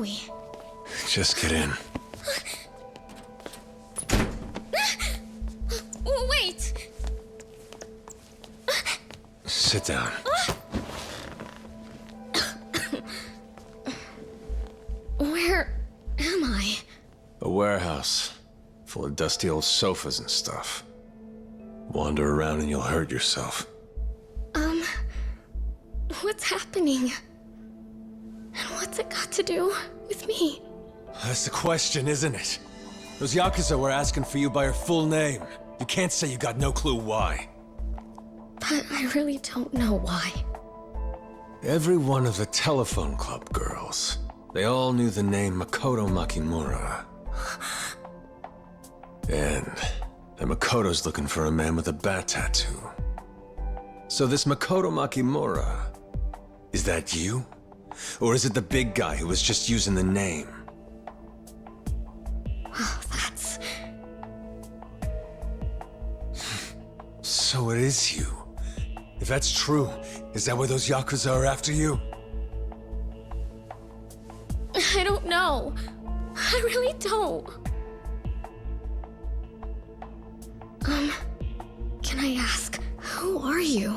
we? Just get in. Wait! Sit down. Where am I? A warehouse. Full of dusty old sofas and stuff. Wander around and you'll hurt yourself. What's happening? And what's it got to do with me? That's the question, isn't it? Those Yakuza were asking for you by your full name. You can't say you got no clue why. But I really don't know why. Every one of the telephone club girls, they all knew the name Makoto Makimura. And Makoto's looking for a man with a bat tattoo. So this Makoto Makimura, is that you? Or is it the big guy who was just using the name? Oh, that's... So it is you. If that's true, is that why those Yakuza are after you? I don't know. I really don't. Can I ask, who are you?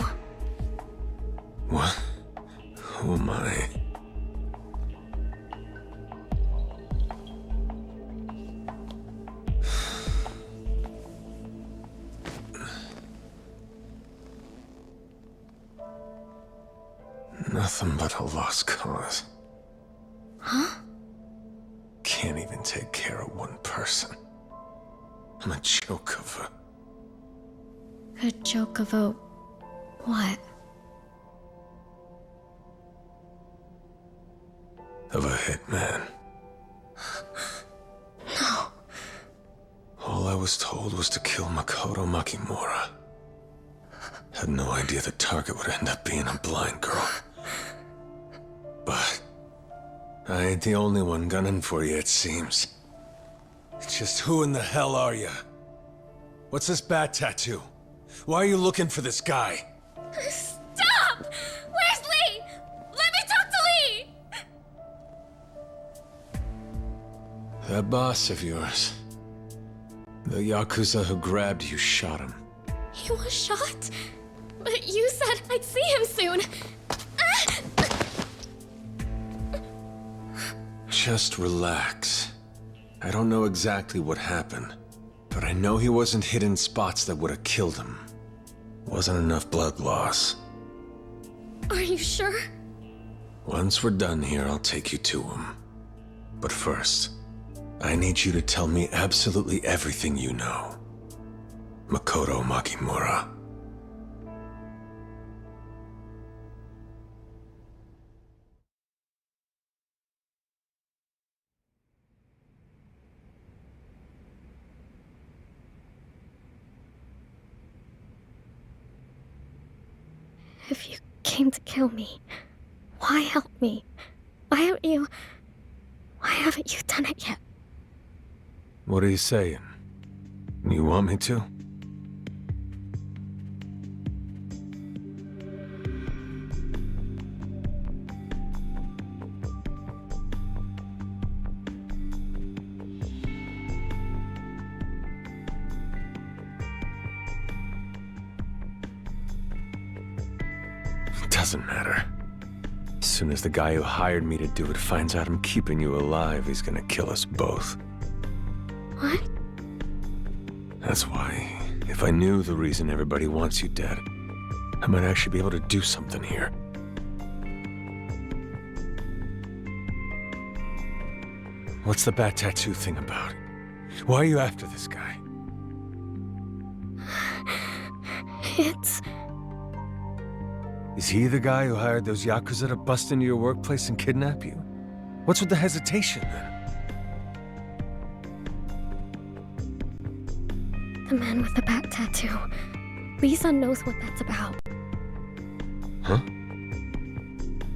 What? Who am I? Nothing but a lost cause. Huh? Can't even take care of one person. I'm a joke of A joke of a... what? a hitman. No. All I was told was to kill Makoto Makimura. Had no idea the target would end up being a blind girl. But I ain't the only one gunning for you, it seems. Just who in the hell are you? What's this bat tattoo? Why are you looking for this guy? Stop! Where's Lee? Let me talk to Lee! That boss of yours. The Yakuza who grabbed you shot him. He was shot? But you said I'd see him soon. Just relax. I don't know exactly what happened, but I know he wasn't hit in spots that would have killed him. Wasn't enough blood loss. Are you sure? Once we're done here, I'll take you to him. But first, I need you to tell me absolutely everything you know. Makoto Makimura. If you came to kill me, why help me? Why haven't you done it yet? What are you saying? You want me to? Doesn't matter. As soon as the guy who hired me to do it finds out I'm keeping you alive, he's gonna kill us both. What? That's why, if I knew the reason everybody wants you dead, I might actually be able to do something here. What's the bat tattoo thing about? Why are you after this guy? It's... Is he the guy who hired those Yakuza to bust into your workplace and kidnap you? What's with the hesitation, then? the man with the bat tattoo. Lisa knows what that's about. Huh?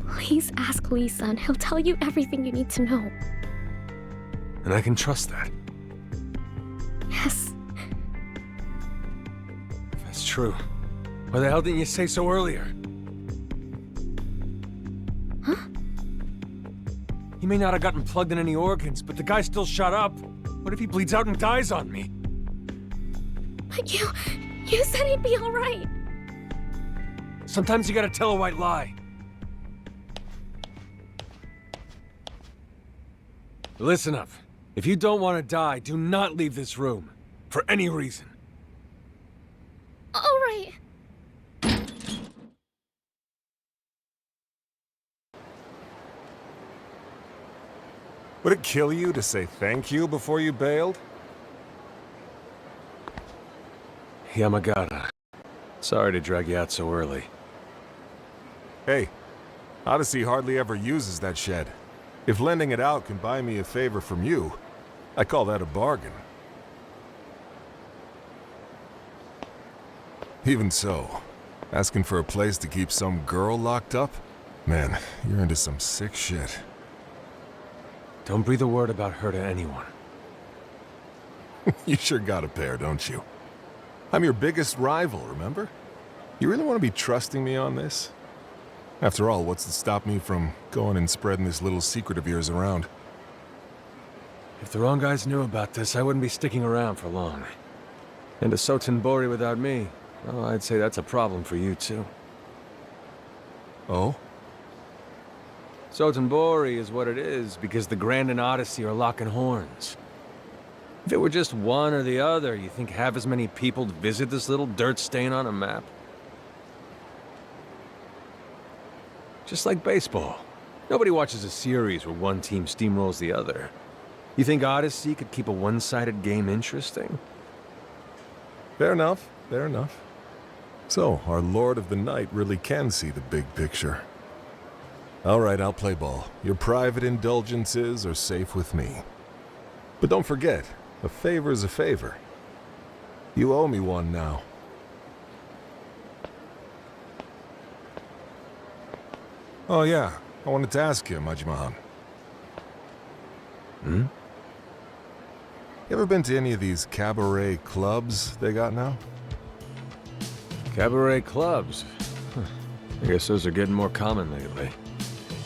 Please ask Lisa and he'll tell you everything you need to know. And I can trust that. Yes. If that's true, why the hell didn't you say so earlier? Huh? You may not have gotten plugged in any organs, but the guy still shot up. What if he bleeds out and dies on me? But you said he'd be all right. Sometimes you gotta tell a white lie. Listen up. If you don't want to die, do not leave this room. For any reason. All right. Would it kill you to say thank you before you bailed? Yamagata. Sorry to drag you out so early. Hey, Odyssey hardly ever uses that shed. If lending it out can buy me a favor from you, I call that a bargain. Even so, asking for a place to keep some girl locked up? Man, you're into some sick shit. Don't breathe a word about her to anyone. You sure got a pair, don't you? I'm your biggest rival, remember? You really want to be trusting me on this? After all, what's to stop me from going and spreading this little secret of yours around? If the wrong guys knew about this, I wouldn't be sticking around for long. And a Sotenbori without me, well, I'd say that's a problem for you too. Oh? Sotenbori is what it is because the Grand and Odyssey are locking horns. If it were just one or the other, you think half as many people would visit this little dirt stain on a map? Just like baseball. Nobody watches a series where one team steamrolls the other. You think Odyssey could keep a one-sided game interesting? Fair enough, fair enough. So, our Lord of the Night really can see the big picture. All right, I'll play ball. Your private indulgences are safe with me. But don't forget, a favor's a favor. You owe me one now. Oh yeah, I wanted to ask you, Majima-han. Hmm? You ever been to any of these cabaret clubs they got now? Cabaret clubs? Huh. I guess those are getting more common lately.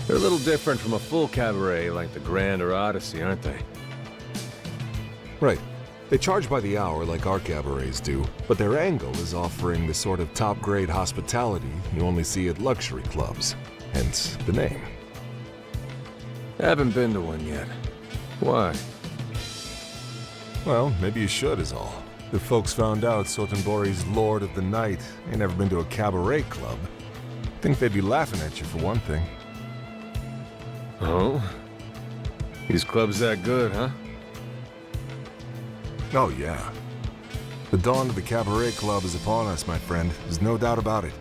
They're a little different from a full cabaret like the Grand or Odyssey, aren't they? Right. They charge by the hour like our cabarets do, but their angle is offering the sort of top-grade hospitality you only see at luxury clubs. Hence the name. Haven't been to one yet. Why? Well, maybe you should is all. If folks found out Sotenbori's Lord of the Night ain't never been to a cabaret club, I think they'd be laughing at you for one thing. Oh? These clubs that good, huh? Oh yeah. The dawn of the cabaret club is upon us, my friend. There's no doubt about it.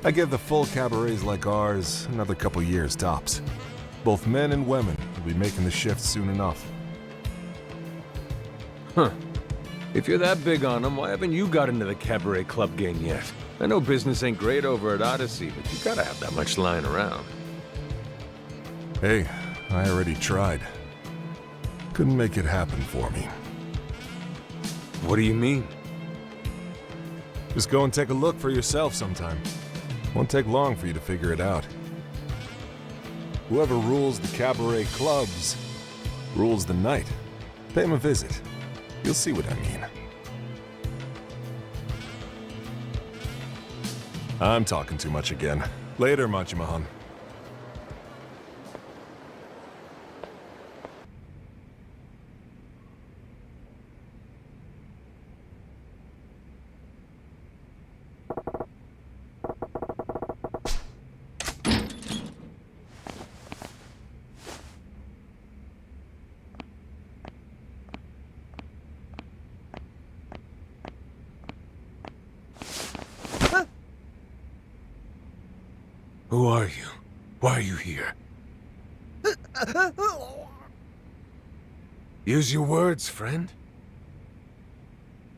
I give the full cabarets like ours another couple years tops. Both men and women will be making the shift soon enough. Huh. If you're that big on them, why haven't you got into the cabaret club game yet? I know business ain't great over at Odyssey, but you gotta have that much lying around. Hey, I already tried. Couldn't make it happen for me. What do you mean? Just go and take a look for yourself sometime. Won't take long for you to figure it out. Whoever rules the cabaret clubs rules the night. Pay him a visit. You'll see what I mean. I'm talking too much again. Later, Majima-han. Who are you? Why are you here? Use your words, friend.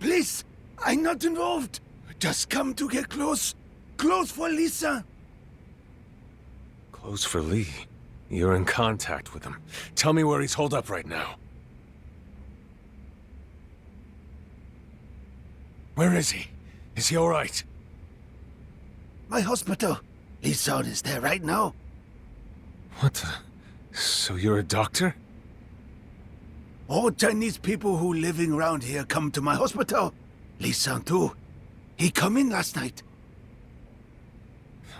Please, I'm not involved. Just come to get close. Close for Lisa. Close for Lee. You're in contact with him. Tell me where he's holed up right now. Where is he? Is he all right? My hospital. Lisa is there right now. What the... So you're a doctor? All Chinese people who living around here come to my hospital. Lee San too. He come in last night.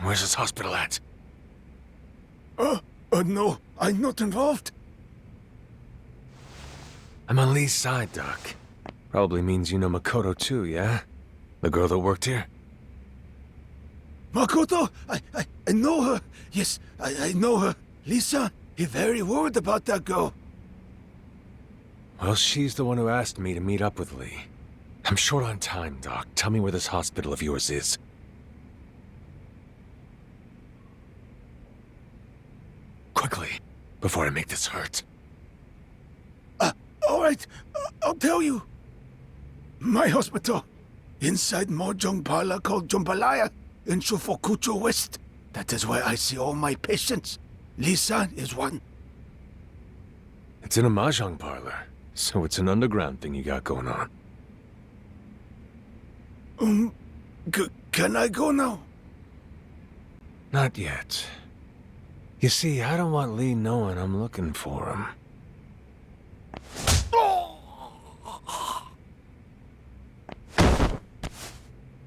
Where's this hospital at? No, I'm not involved. I'm on Lee's side, Doc. Probably means you know Makoto too, yeah? The girl that worked here? Makoto, I know her. Yes, I know her. Lee-san, he very worried about that girl. Well, she's the one who asked me to meet up with Lee. I'm short on time, Doc. Tell me where this hospital of yours is. Quickly, before I make this hurt. All right, I'll tell you. My hospital. Inside Mahjong parlor called Jambalaya in Shofukucho West. That is where I see all my patients. Lee-san is one. It's in a mahjong parlor, so it's an underground thing you got going on. Can I go now? Not yet. You see, I don't want Lee knowing I'm looking for him.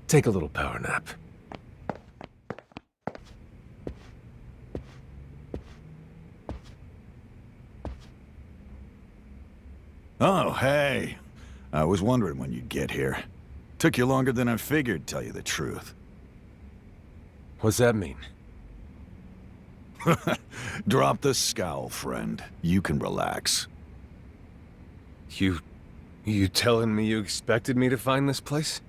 Take a little power nap. Oh, hey. I was wondering when you'd get here. Took you longer than I figured, tell you the truth. What's that mean? Drop the scowl, friend. You can relax. You telling me you expected me to find this place?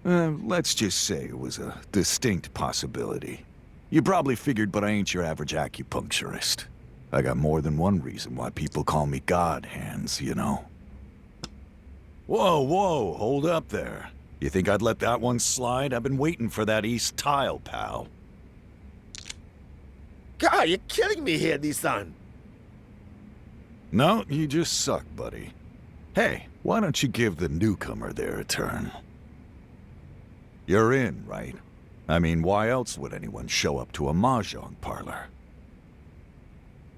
Let's just say it was a distinct possibility. You probably figured, but I ain't your average acupuncturist. I got more than one reason why people call me God Hands, you know? Whoa, hold up there. You think I'd let that one slide? I've been waiting for that east tile, pal. God, you're killing me here, Nissan. No, you just suck, buddy. Hey, why don't you give the newcomer there a turn? You're in, right? I mean, why else would anyone show up to a mahjong parlor?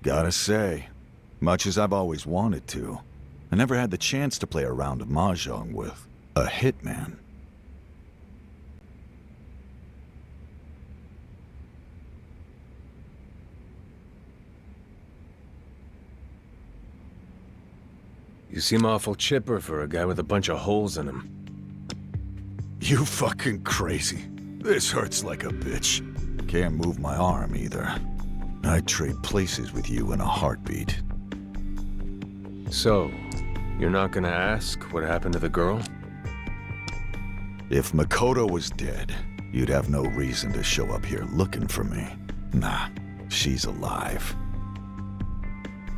Gotta say, much as I've always wanted to, I never had the chance to play a round of mahjong with a hitman. You seem awful chipper for a guy with a bunch of holes in him. You fucking crazy. This hurts like a bitch. Can't move my arm either. I'd trade places with you in a heartbeat. So, you're not gonna ask what happened to the girl? If Makoto was dead, you'd have no reason to show up here looking for me. Nah, she's alive.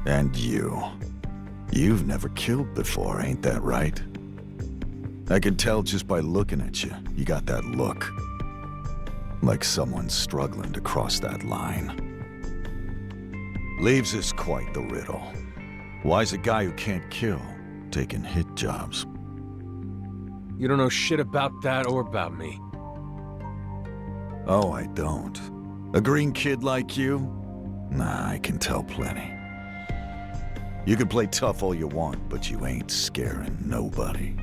And you've never killed before, ain't that right? I could tell just by looking at you. You got that look. Like someone's struggling to cross that line. Leaves us quite the riddle. Why's a guy who can't kill taking hit jobs? You don't know shit about that or about me. Oh, I don't. A green kid like you? Nah, I can tell plenty. You can play tough all you want, but you ain't scaring nobody.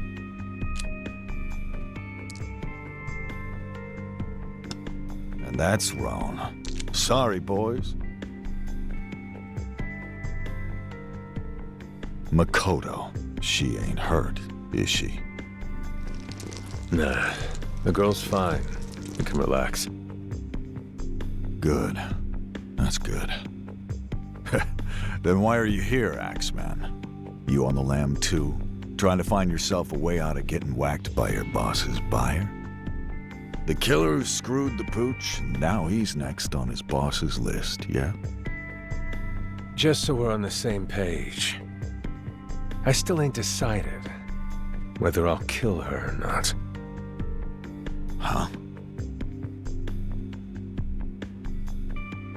And that's wrong. Sorry, boys. Makoto, she ain't hurt, is she? Nah, the girl's fine. You can relax. Good. That's good. Then why are you here, Axeman? You on the lam too? Trying to find yourself a way out of getting whacked by your boss's buyer? The killer who screwed the pooch, and now he's next on his boss's list, yeah? Just so we're on the same page. I still ain't decided whether I'll kill her or not. Huh?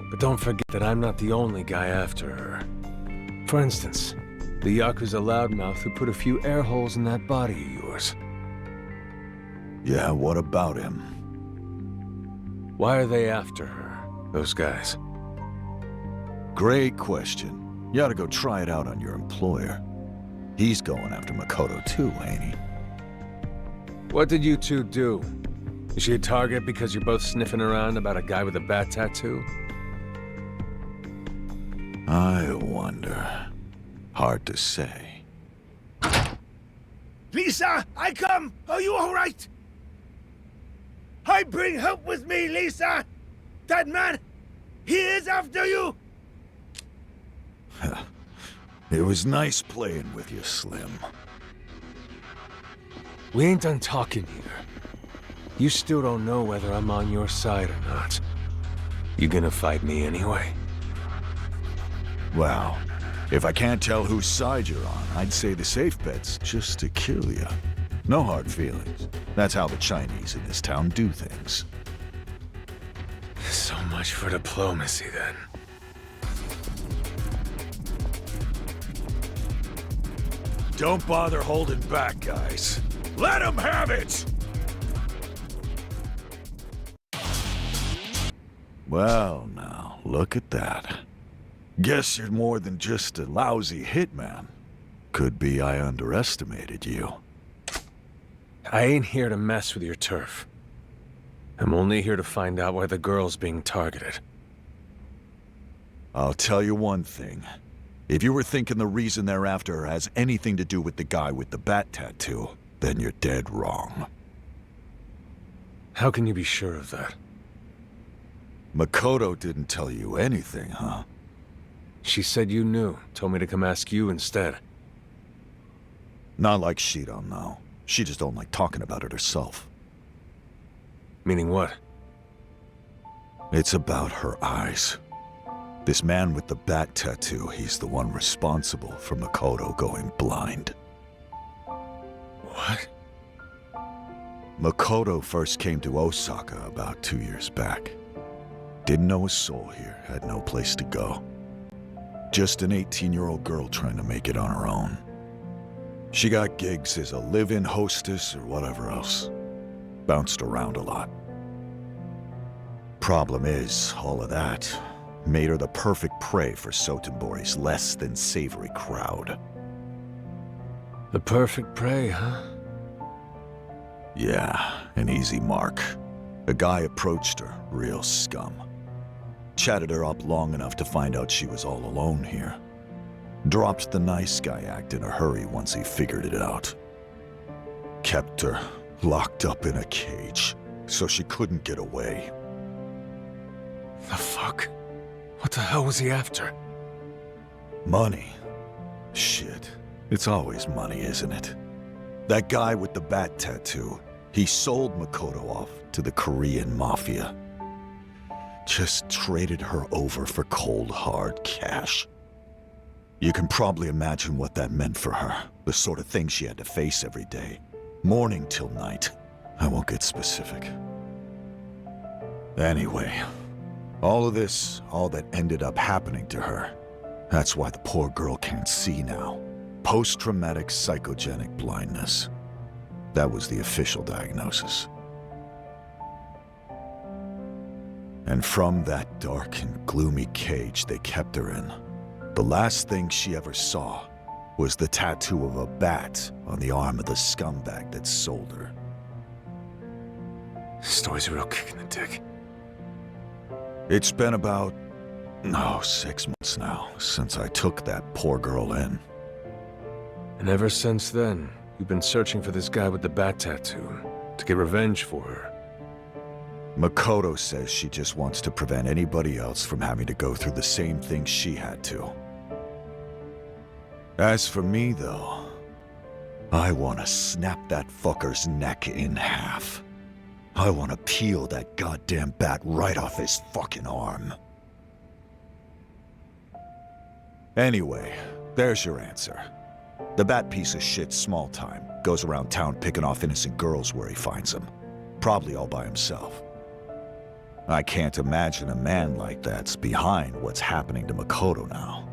But don't forget that I'm not the only guy after her. For instance, the Yakuza loudmouth who put a few air holes in that body of yours. Yeah, what about him? Why are they after her, those guys? Great question. You ought to go try it out on your employer. He's going after Makoto too, ain't he? What did you two do? Is she a target because you're both sniffing around about a guy with a bat tattoo? I wonder. Hard to say. Lisa, I come! Are you alright? I bring help with me, Lisa! That man, he is after you! It was nice playing with you, Slim. We ain't done talking here. You still don't know whether I'm on your side or not. You gonna fight me anyway? Well, if I can't tell whose side you're on, I'd say the safe bet's just to kill you. No hard feelings. That's how the Chinese in this town do things. So much for diplomacy, then. Don't bother holding back, guys. Let him have it! Well, now, look at that. Guess you're more than just a lousy hitman. Could be I underestimated you. I ain't here to mess with your turf. I'm only here to find out why the girl's being targeted. I'll tell you one thing. If you were thinking the reason they're after her has anything to do with the guy with the bat tattoo, then you're dead wrong. How can you be sure of that? Makoto didn't tell you anything, huh? She said you knew. Told me to come ask you instead. Not like she don't know. She just don't like talking about it herself. Meaning what? It's about her eyes. This man with the bat tattoo, he's the one responsible for Makoto going blind. What? Makoto first came to Osaka about 2 years back. Didn't know a soul here, had no place to go. Just an 18-year-old girl trying to make it on her own. She got gigs as a live-in hostess or whatever else. Bounced around a lot. Problem is, all of that made her the perfect prey for Sotenbori's less than savory crowd. The perfect prey, huh? Yeah, an easy mark. A guy approached her, real scum. Chatted her up long enough to find out she was all alone here. Dropped the nice guy act in a hurry once he figured it out. Kept her locked up in a cage, so she couldn't get away. The fuck? What the hell was he after? Money. Shit. It's always money, isn't it? That guy with the bat tattoo, he sold Makoto off to the Korean mafia. Just traded her over for cold, hard cash. You can probably imagine what that meant for her. The sort of thing she had to face every day. Morning till night. I won't get specific. Anyway, all of this, all that ended up happening to her. That's why the poor girl can't see now. Post-traumatic psychogenic blindness. That was the official diagnosis. And from that dark and gloomy cage they kept her in, the last thing she ever saw was the tattoo of a bat on the arm of the scumbag that sold her. This story's a real kick in the dick. It's been about, 6 months now since I took that poor girl in. And ever since then, you've been searching for this guy with the bat tattoo, to get revenge for her. Makoto says she just wants to prevent anybody else from having to go through the same thing she had to. As for me, though, I want to snap that fucker's neck in half. I want to peel that goddamn bat right off his fucking arm. Anyway, there's your answer. The bat piece of shit's small time. Goes around town picking off innocent girls where he finds them. Probably all by himself. I can't imagine a man like that's behind what's happening to Makoto now.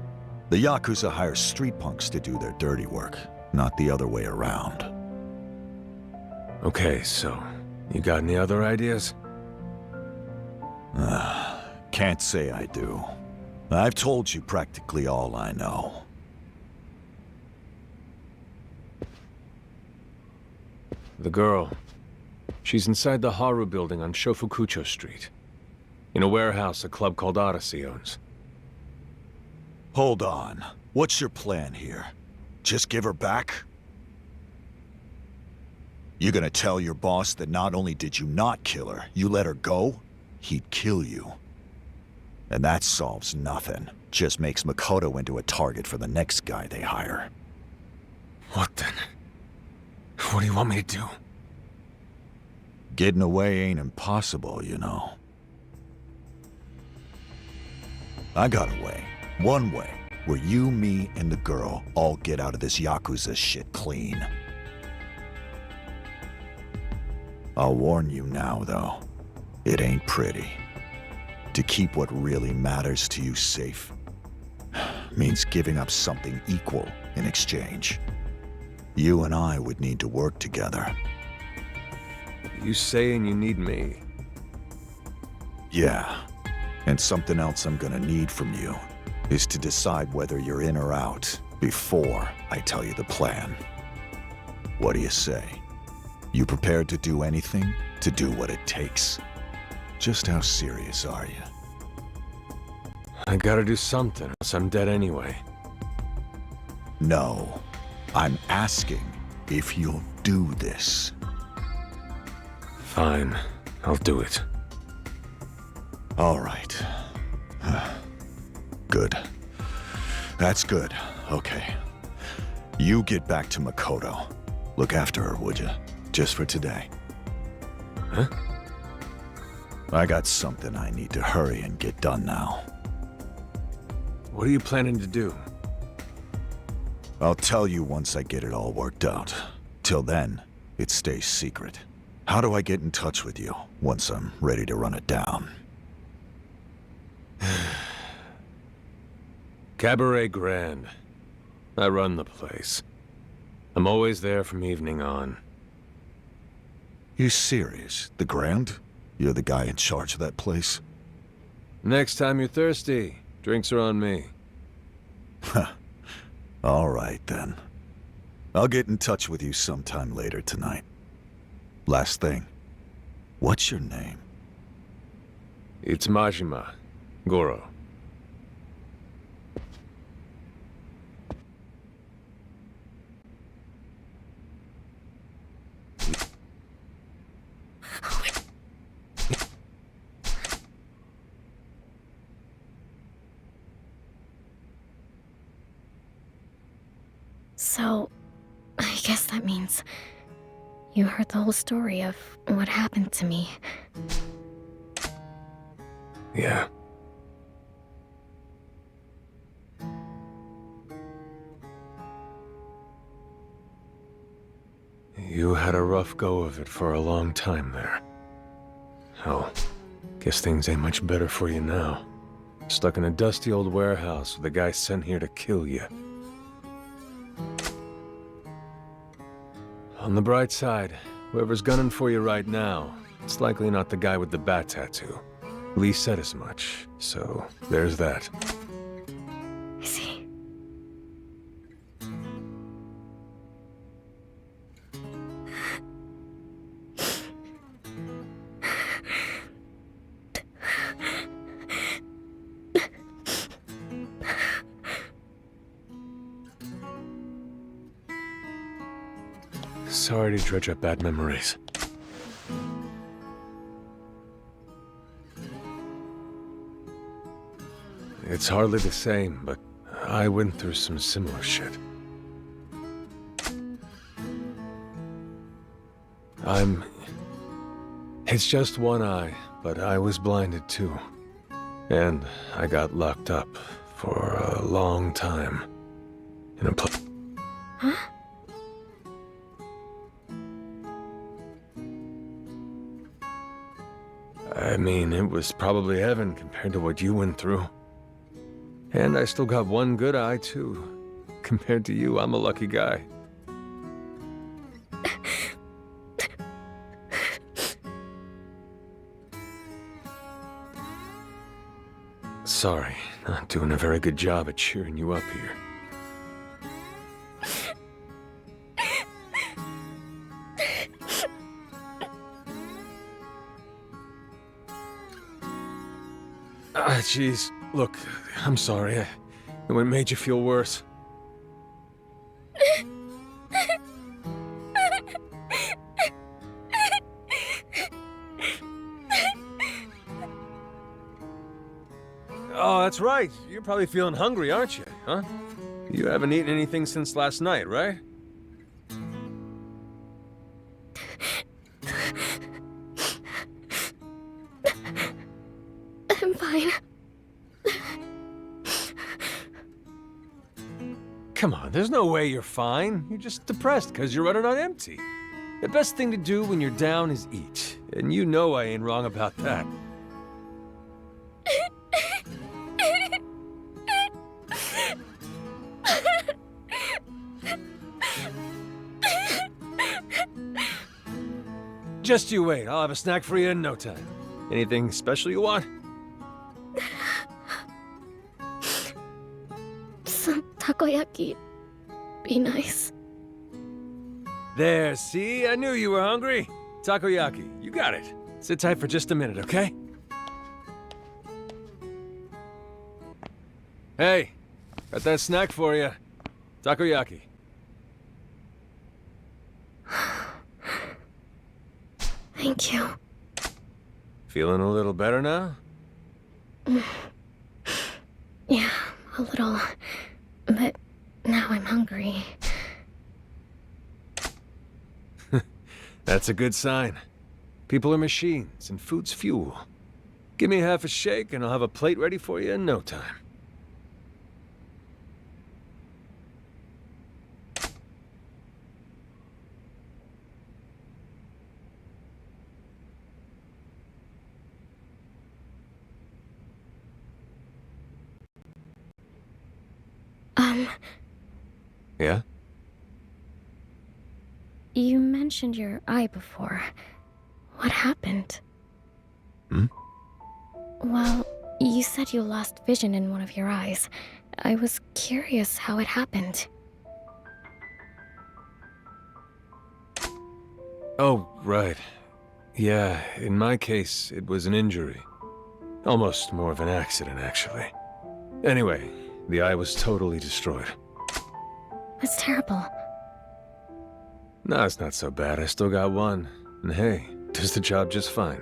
The Yakuza hire street punks to do their dirty work, not the other way around. Okay, so, you got any other ideas? Can't say I do. I've told you practically all I know. The girl. She's inside the Haru building on Shofukucho Street. In a warehouse a club called Odyssey owns. Hold on. What's your plan here? Just give her back? You gonna tell your boss that not only did you not kill her, you let her go? He'd kill you. And that solves nothing. Just makes Makoto into a target for the next guy they hire. What then? What do you want me to do? Getting away ain't impossible, you know. I got a way. One way. Where you, me, and the girl all get out of this Yakuza shit clean. I'll warn you now, though. It ain't pretty. To keep what really matters to you safe means giving up something equal in exchange. You and I would need to work together. You saying you need me? Yeah. And something else I'm gonna need from you is to decide whether you're in or out before I tell you the plan. What do you say? You prepared to do anything to do what it takes? Just how serious are you? I gotta do something, else I'm dead anyway. No. I'm asking if you'll do this. Fine, I'll do it. All right. Good. That's good. Okay. You get back to Makoto. Look after her, would you? Just for today. Huh? I got something I need to hurry and get done now. What are you planning to do? I'll tell you once I get it all worked out. Till then, it stays secret. How do I get in touch with you once I'm ready to run it down? Cabaret Grand. I run the place. I'm always there from evening on. You serious? The Grand? You're the guy in charge of that place? Next time you're thirsty, drinks are on me. All right, then. I'll get in touch with you sometime later tonight. Last thing. What's your name? It's Majima. Goro. So, I guess that means you heard the whole story of what happened to me. Yeah. You had a rough go of it for a long time there. Hell, guess things ain't much better for you now. Stuck in a dusty old warehouse with a guy sent here to kill you. On the bright side, whoever's gunning for you right now, it's likely not the guy with the bat tattoo. Lee said as much, so there's that. I see. Sorry to dredge up bad memories. It's hardly the same, but I went through some similar shit. It's just one eye, but I was blinded too. And I got locked up for a long time. In a place. Huh? I mean, it was probably heaven compared to what you went through. And I still got one good eye, too. Compared to you, I'm a lucky guy. Sorry, not doing a very good job at cheering you up here. Jeez. Look, I'm sorry. It made you feel worse. Oh, that's right. You're probably feeling hungry, aren't you? Huh? You haven't eaten anything since last night, right? I'm fine. Come on, there's no way you're fine. You're just depressed because you're running on empty. The best thing to do when you're down is eat. And you know I ain't wrong about that. Just you wait. I'll have a snack for you in no time. Anything special you want? Some takoyaki. Be nice. There, see? I knew you were hungry. Takoyaki, you got it. Sit tight for just a minute, okay? Hey, got that snack for you. Takoyaki. Thank you. Feeling a little better now? Yeah, a little. But now I'm hungry. That's a good sign. People are machines, and food's fuel. Give me half a shake, and I'll have a plate ready for you in no time. Yeah? You mentioned your eye before. What happened? Hmm? Well, you said you lost vision in one of your eyes. I was curious how it happened. Oh, right. Yeah, in my case, it was an injury. Almost more of an accident, actually. Anyway, the eye was totally destroyed. That's terrible. No, it's not so bad. I still got one. And hey, does the job just fine.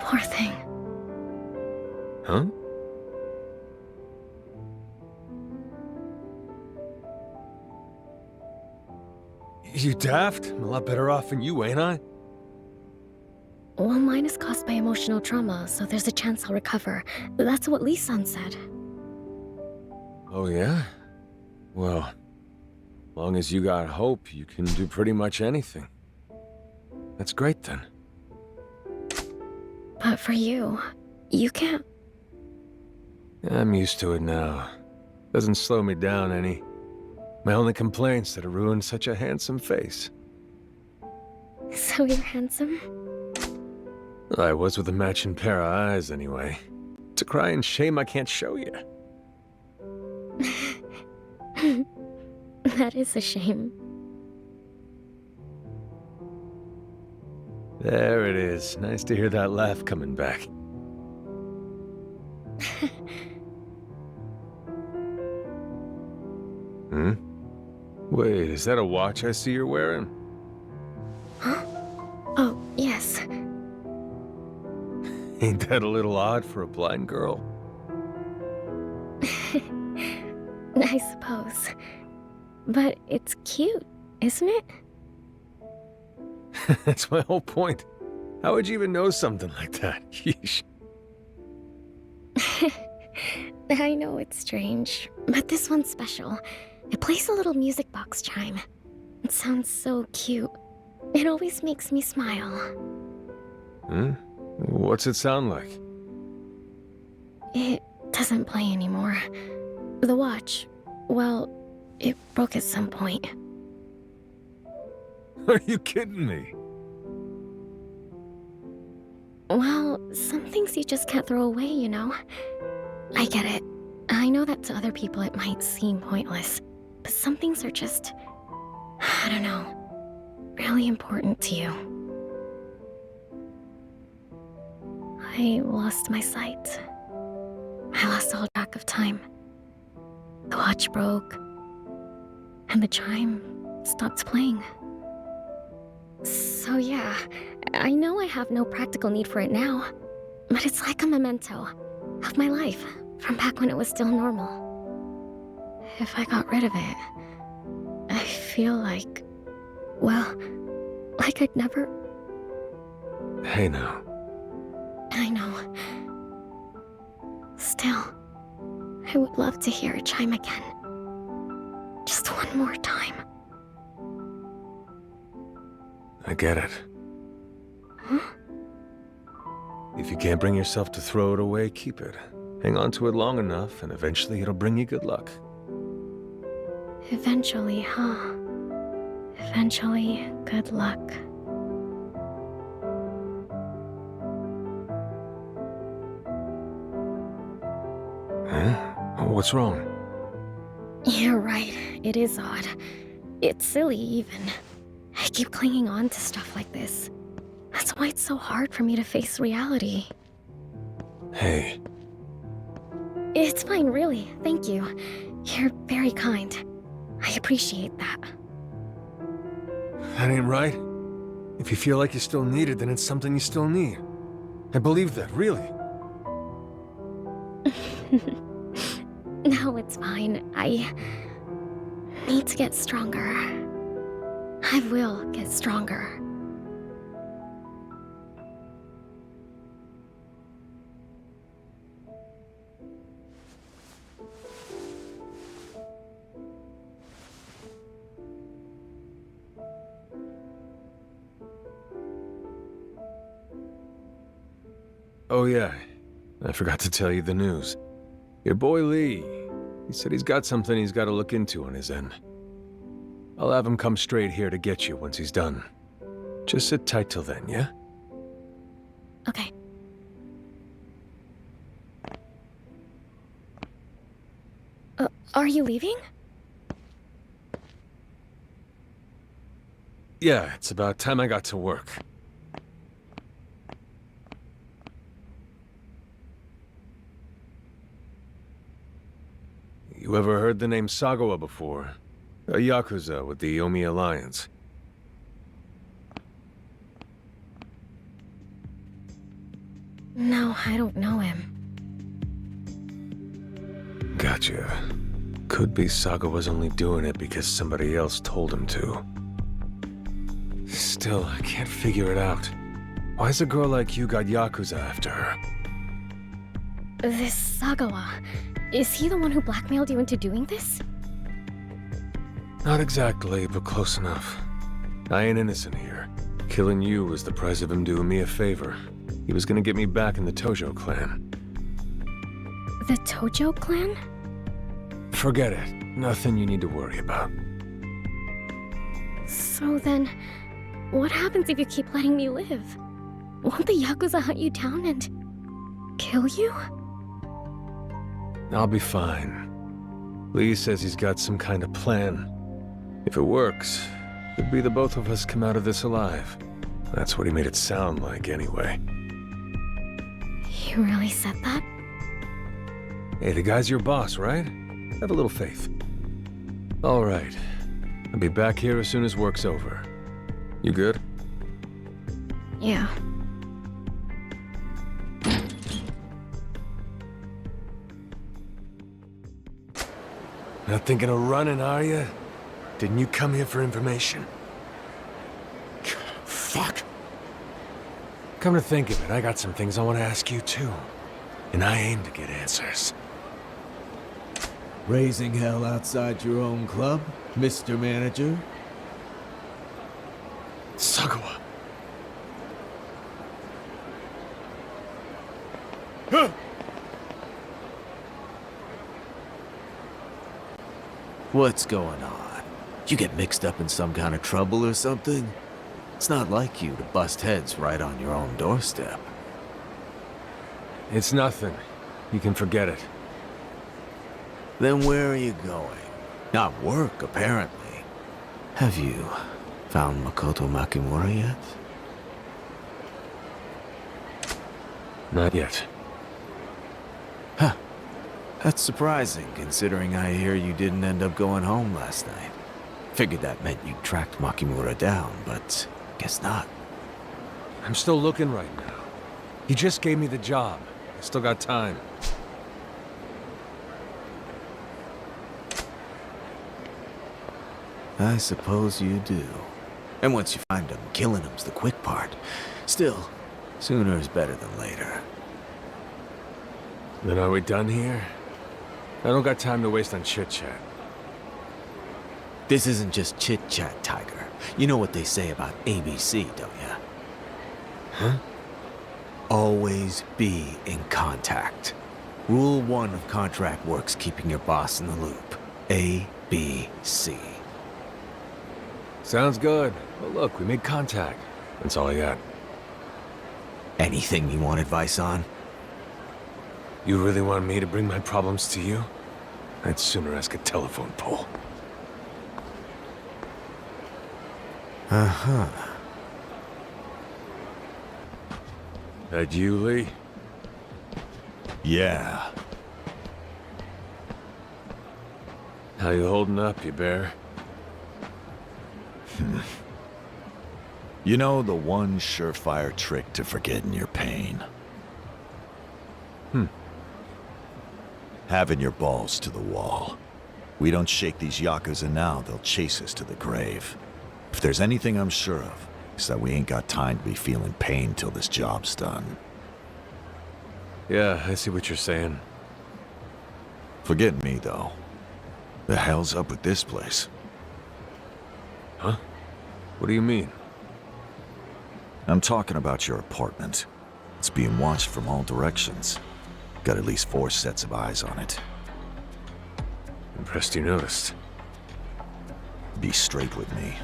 Poor thing. Huh? You daft? I'm a lot better off than you, ain't I? Well, mine is caused by emotional trauma, so there's a chance I'll recover. That's what Lee-san said. Oh, yeah? Well, long as you got hope, you can do pretty much anything. That's great, then. But for you, you can't... I'm used to it now. Doesn't slow me down any. My only complaint's that it ruined such a handsome face. So you're handsome? I was with a matching pair of eyes, anyway. It's a crying shame I can't show you. That is a shame. There it is. Nice to hear that laugh coming back. Hmm? Wait, is that a watch I see you're wearing? Huh? Oh, yes. Ain't that a little odd for a blind girl? I suppose. But it's cute, isn't it? That's my whole point. How would you even know something like that? Yeesh. I know it's strange, but this one's special. It plays a little music box chime. It sounds so cute. It always makes me smile. Hmm? What's it sound like? It doesn't play anymore. The watch, well, it broke at some point. Are you kidding me? Well, some things you just can't throw away, you know? I get it. I know that to other people it might seem pointless, but some things are just, I don't know, really important to you. I lost my sight. I lost all track of time. The watch broke, and the chime stopped playing. So yeah, I know I have no practical need for it now, but it's like a memento of my life from back when it was still normal. If I got rid of it, I feel like, well, like I'd never... Hey now. I know. Still, I would love to hear it chime again. Just one more time. I get it. Huh? If you can't bring yourself to throw it away, keep it. Hang on to it long enough, and eventually it'll bring you good luck. Eventually, huh? Eventually, good luck. Huh? What's wrong? You're right, it is odd. It's silly, even. I keep clinging on to stuff like this. That's why it's so hard for me to face reality. Hey. It's fine, really. Thank you. You're very kind. I appreciate that. That ain't right. If you feel like you still need it, then it's something you still need. I believe that, really. No, it's fine. I need to get stronger. I will get stronger. Oh yeah, I forgot to tell you the news. Your boy Lee, he said he's got something he's got to look into on his end. I'll have him come straight here to get you once he's done. Just sit tight till then, yeah? Okay. Are you leaving? Yeah, it's about time I got to work. You ever heard the name Sagawa before? A Yakuza with the Omi Alliance. No, I don't know him. Gotcha. Could be Sagawa's only doing it because somebody else told him to. Still, I can't figure it out. Why's a girl like you got Yakuza after her? This Sagawa, is he the one who blackmailed you into doing this? Not exactly, but close enough. I ain't innocent here. Killing you was the price of him doing me a favor. He was gonna get me back in the Tojo clan. The Tojo clan? Forget it. Nothing you need to worry about. So then, what happens if you keep letting me live? Won't the Yakuza hunt you down and kill you? I'll be fine. Lee says he's got some kind of plan. If it works, could be the both of us come out of this alive. That's what he made it sound like, anyway. You really said that? Hey, the guy's your boss, right? Have a little faith. All right. I'll be back here as soon as work's over. You good? Yeah. Not thinking of running, are you? Didn't you come here for information? Fuck. Come to think of it, I got some things I want to ask you too. And I aim to get answers. Raising hell outside your own club, Mr. Manager? Sagawa. What's going on? You get mixed up in some kind of trouble or something? It's not like you to bust heads right on your own doorstep. It's nothing. You can forget it. Then where are you going? Not work, apparently. Have you found Makoto Makimura yet? Not yet. Huh. That's surprising, considering I hear you didn't end up going home last night. Figured that meant you tracked Makimura down, but guess not. I'm still looking right now. He just gave me the job. I still got time. I suppose you do. And once you find him, killing him's the quick part. Still, sooner is better than later. Then are we done here? I don't got time to waste on chit-chat. This isn't just chit-chat, Tiger. You know what they say about ABC, don't ya? Huh? Always be in contact. Rule 1 of contract work's keeping your boss in the loop. ABC. Sounds good. Well, look, we made contact. That's all I got. Anything you want advice on? You really want me to bring my problems to you? I'd sooner ask a telephone pole. Uh-huh. That you, Lee? Yeah. How you holding up, you bear? You know the one surefire trick to forgetting your pain? Having your balls to the wall. We don't shake these Yakuza now, they'll chase us to the grave. If there's anything I'm sure of, it's that we ain't got time to be feeling pain till this job's done. Yeah, I see what you're saying. Forget me, though. The hell's up with this place? Huh? What do you mean? I'm talking about your apartment. It's being watched from all directions. Got at least 4 sets of eyes on it. Impressed you noticed. Be straight with me.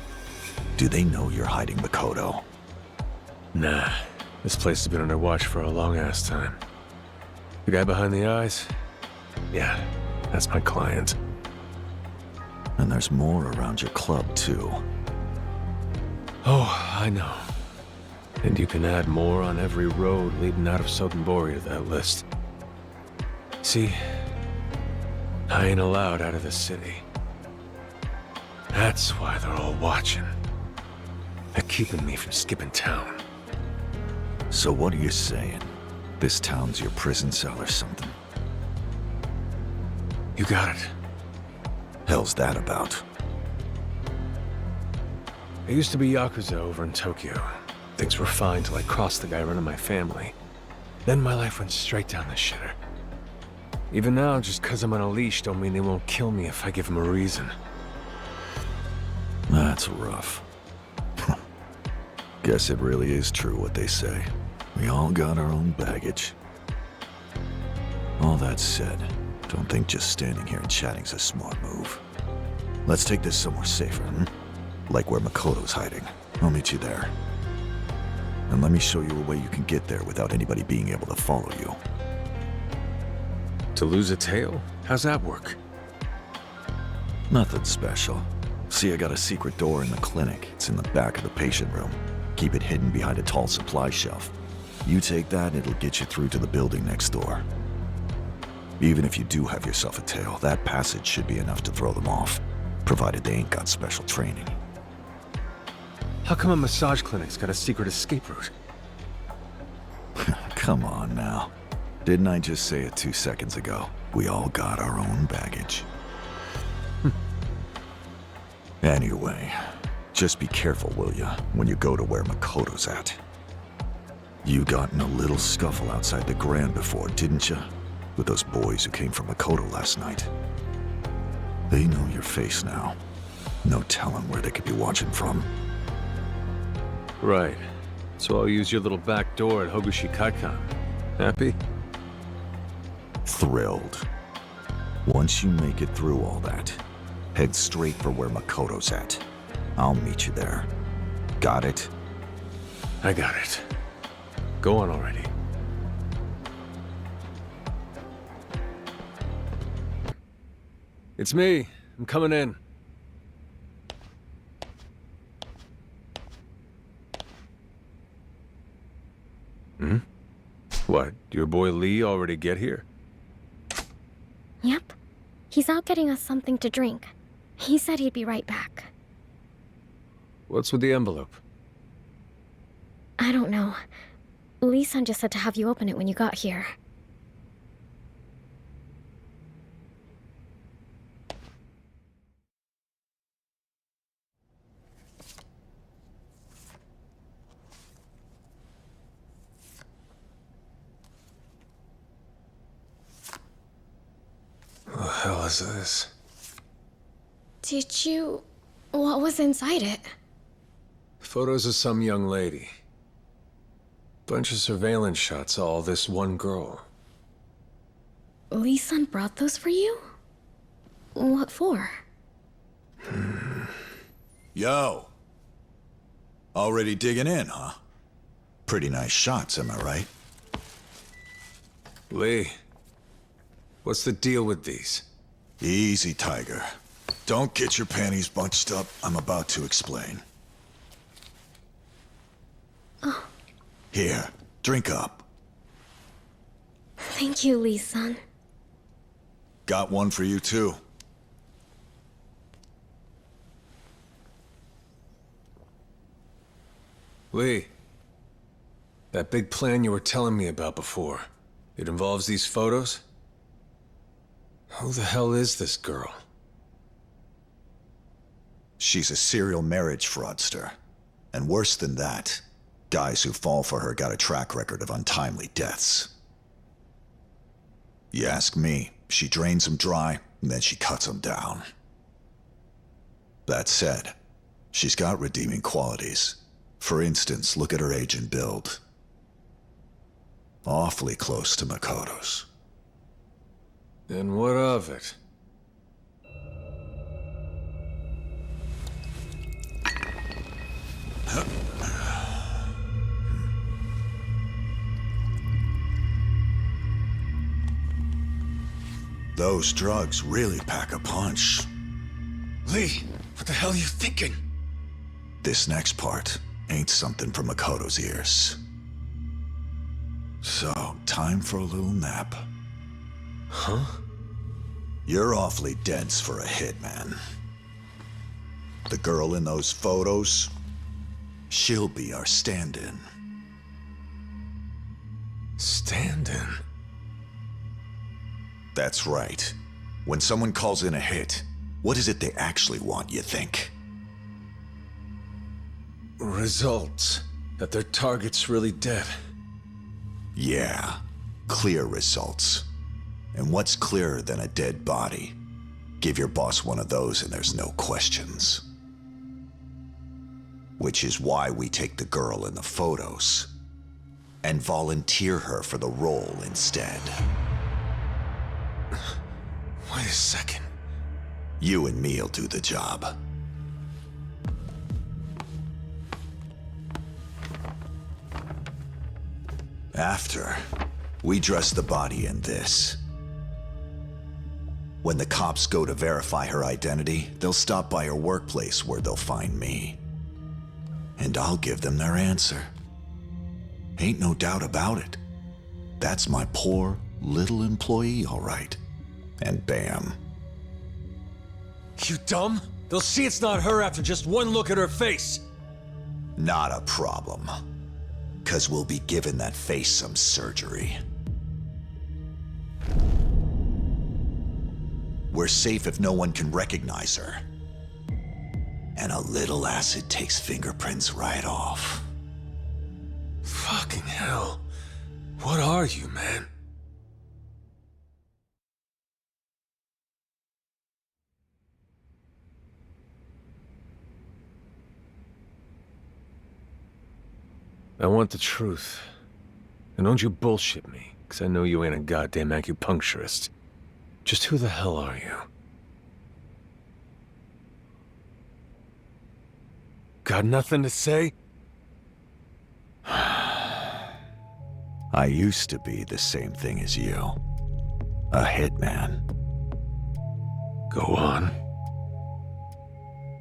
Do they know you're hiding Makoto? Nah. This place has been under watch for a long-ass time. The guy behind the eyes? Yeah, that's my client. And there's more around your club, too. Oh, I know. And you can add more on every road leading out of Sotenbori to that list. See, I ain't allowed out of the city. That's why they're all watching. They're keeping me from skipping town. So what are you saying? This town's your prison cell or something? You got it. Hell's that about? I used to be Yakuza over in Tokyo. Things were fine till I crossed the guy running my family. Then my life went straight down the shitter. Even now, just 'cause I'm on a leash don't mean they won't kill me if I give them a reason. That's rough. Guess it really is true what they say. We all got our own baggage. All that said, don't think just standing here and chatting's a smart move. Let's take this somewhere safer, like where Makoto's hiding. I'll meet you there. And let me show you a way you can get there without anybody being able to follow you. To lose a tail? How's that work? Nothing special. See, I got a secret door in the clinic. It's in the back of the patient room. Keep it hidden behind a tall supply shelf. You take that, it'll get you through to the building next door. Even if you do have yourself a tail, that passage should be enough to throw them off, provided they ain't got special training. How come a massage clinic's got a secret escape route? Come on now. Didn't I just say it 2 seconds ago? We all got our own baggage. Anyway, just be careful, will ya, when you go to where Makoto's at. You got in a little scuffle outside the Grand before, didn't ya? With those boys who came from Makoto last night. They know your face now. No telling where they could be watching from. Right. So I'll use your little back door at Hogushikaikan. Happy? Thrilled. Once you make it through all that, head straight for where Makoto's at. I'll meet you there. Got it? I got it. Go on already. It's me. I'm coming in. Hmm? What, your boy Lee already get here? Yep. He's out getting us something to drink. He said he'd be right back. What's with the envelope? I don't know. Lee-san just said to have you open it when you got here. What the hell is this? Did you... What was inside it? Photos of some young lady. Bunch of surveillance shots of all this one girl. Lee-san brought those for you? What for? Yo. Already digging in, huh? Pretty nice shots, am I right? Lee, what's the deal with these? Easy, Tiger. Don't get your panties bunched up. I'm about to explain. Oh. Here, drink up. Thank you, Lee-san. Got one for you, too. Lee, that big plan you were telling me about before, it involves these photos? Who the hell is this girl? She's a serial marriage fraudster. And worse than that, guys who fall for her got a track record of untimely deaths. You ask me, she drains them dry, and then she cuts them down. That said, she's got redeeming qualities. For instance, look at her age and build. Awfully close to Makoto's. And what of it? Those drugs really pack a punch. Lee, what the hell are you thinking? This next part ain't something for Makoto's ears. So, time for a little nap. Huh? You're awfully dense for a hitman. The girl in those photos, she'll be our stand-in. Stand-in? That's right. When someone calls in a hit, what is it they actually want, you think? Results. That their target's really dead. Yeah, clear results. And what's clearer than a dead body? Give your boss one of those and there's no questions. Which is why we take the girl in the photos and volunteer her for the role instead. Wait a second. You and me'll do the job. After, we dress the body in this. When the cops go to verify her identity, they'll stop by her workplace where they'll find me. And I'll give them their answer. Ain't no doubt about it. That's my poor, little employee, all right. And bam. You dumb? They'll see it's not her after just one look at her face. Not a problem. 'Cause we'll be giving that face some surgery. We're safe if no one can recognize her. And a little acid takes fingerprints right off. Fucking hell. What are you, man? I want the truth. And don't you bullshit me, because I know you ain't a goddamn acupuncturist. Just who the hell are you? Got nothing to say? I used to be the same thing as you. A hitman. Go on.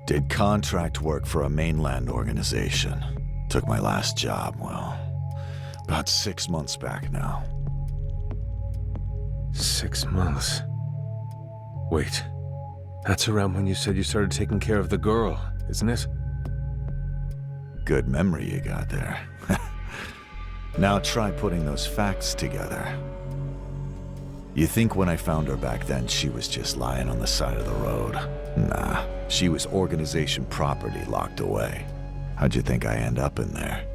Did contract work for a mainland organization. Took my last job, well, about 6 months back now. 6 months. Wait. That's around when you said you started taking care of the girl, isn't it? Good memory you got there. Now try putting those facts together. You think when I found her back then she was just lying on the side of the road? Nah, she was organization property locked away. How'd you think I end up in there?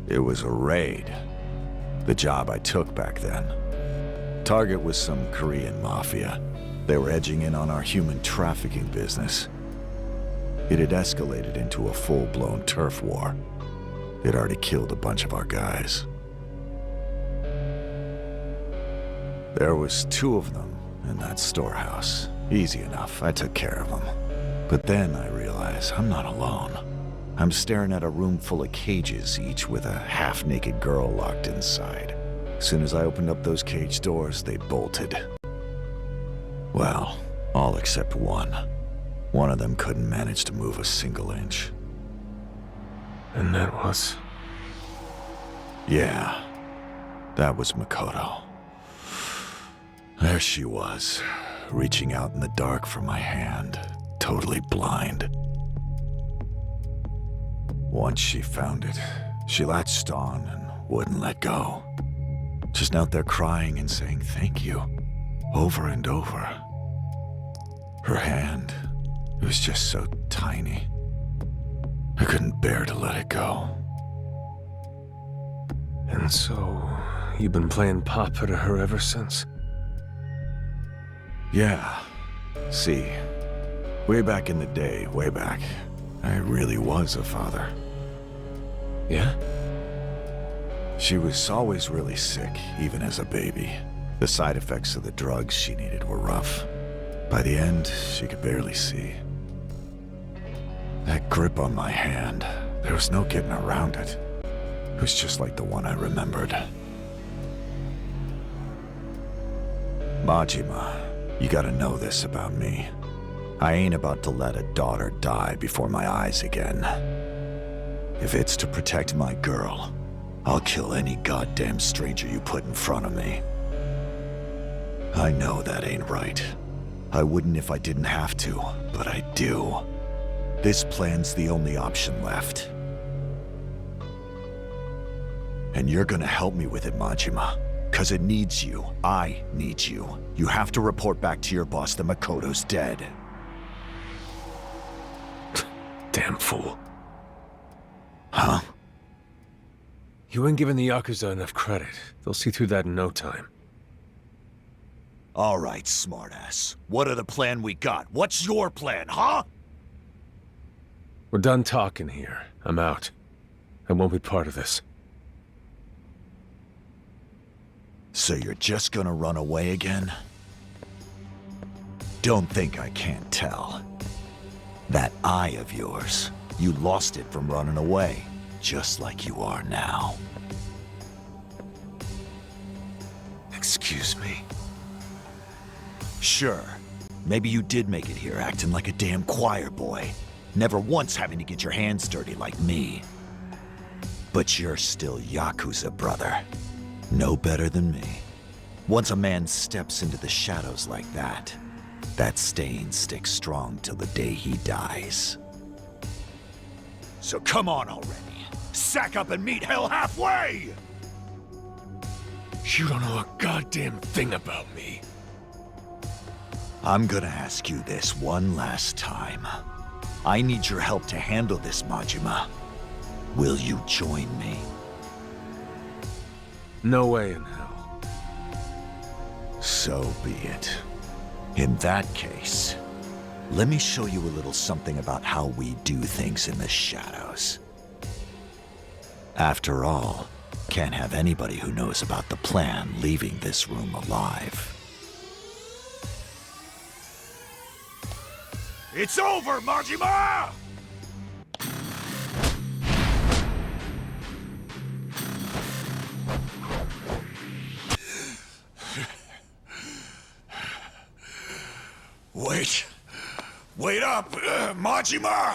It was a raid. The job I took back then. Target was some Korean mafia. They were edging in on our human trafficking business. It had escalated into a full-blown turf war. They'd already killed a bunch of our guys. There was 2 of them in that storehouse. Easy enough, I took care of them. But then I realized I'm not alone. I'm staring at a room full of cages, each with a half-naked girl locked inside. As soon as I opened up those cage doors, they bolted. Well, all except one. One of them couldn't manage to move a single inch. And that was... Yeah, that was Makoto. There she was, reaching out in the dark for my hand, totally blind. Once she found it, she latched on and wouldn't let go. Just out there crying and saying thank you, over and over. Her hand, it was just so tiny. I couldn't bear to let it go. And so, you've been playing papa to her ever since? Yeah. See, way back in the day, way back, I really was a father. Yeah? She was always really sick, even as a baby. The side effects of the drugs she needed were rough. By the end, she could barely see. That grip on my hand, there was no getting around it. It was just like the one I remembered. Majima, you gotta know this about me. I ain't about to let a daughter die before my eyes again. If it's to protect my girl, I'll kill any goddamn stranger you put in front of me. I know that ain't right. I wouldn't if I didn't have to, but I do. This plan's the only option left. And you're gonna help me with it, Majima. 'Cause it needs you. I need you. You have to report back to your boss that Makoto's dead. Damn fool. Huh? You ain't giving the Yakuza enough credit. They'll see through that in no time. All right, smartass. What are the plan we got? What's your plan, huh? We're done talking here. I'm out. I won't be part of this. So you're just gonna run away again? Don't think I can't tell. That eye of yours, you lost it from running away, just like you are now. Excuse me? Sure, maybe you did make it here acting like a damn choir boy, never once having to get your hands dirty like me. But you're still Yakuza, brother. No better than me. Once a man steps into the shadows like that, that stain sticks strong till the day he dies. So come on already. Sack up and meet hell halfway! You don't know a goddamn thing about me. I'm gonna ask you this one last time. I need your help to handle this, Majima. Will you join me? No way in hell. So be it. In that case, let me show you a little something about how we do things in the shadows. After all, can't have anybody who knows about the plan leaving this room alive. It's over, Majima! Wait. Wait up, Majima!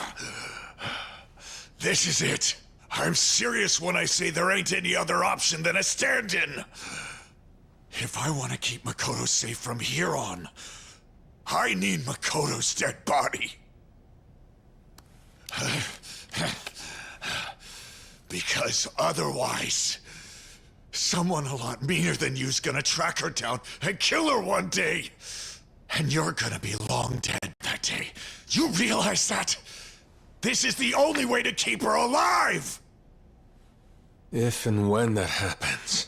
This is it. I'm serious when I say there ain't any other option than a stand-in. If I want to keep Makoto safe from here on, I need Makoto's dead body. Because otherwise, someone a lot meaner than you's gonna track her down and kill her one day. And you're gonna be long dead that day. You realize that? This is the only way to keep her alive! If and when that happens,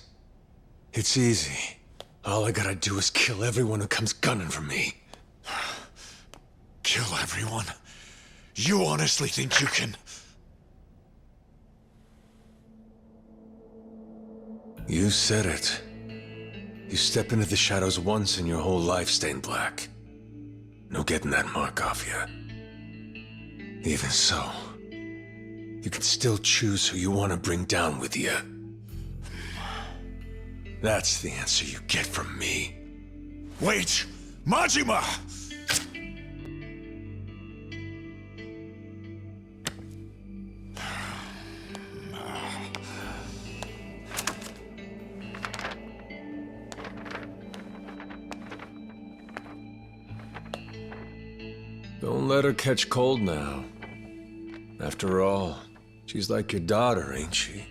it's easy. All I gotta do is kill everyone who comes gunning for me. Kill everyone? You honestly think you can? You said it. You step into the shadows once and your whole life stained black. No getting that mark off you. Even so, you can still choose who you want to bring down with you. That's the answer you get from me. Wait! Majima! Don't let her catch cold now. After all, she's like your daughter, ain't she?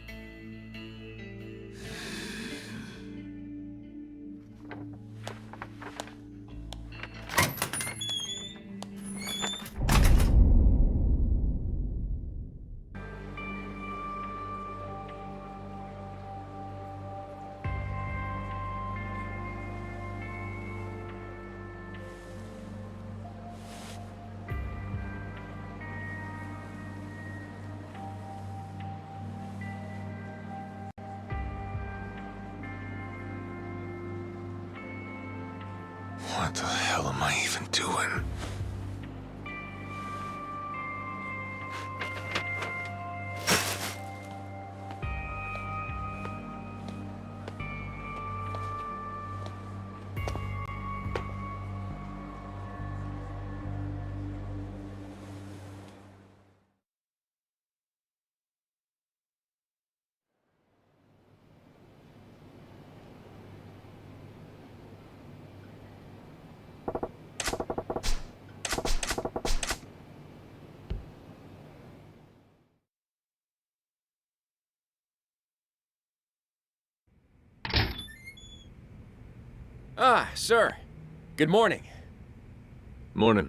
What the hell am I even doing? Ah, sir. Good morning. Morning.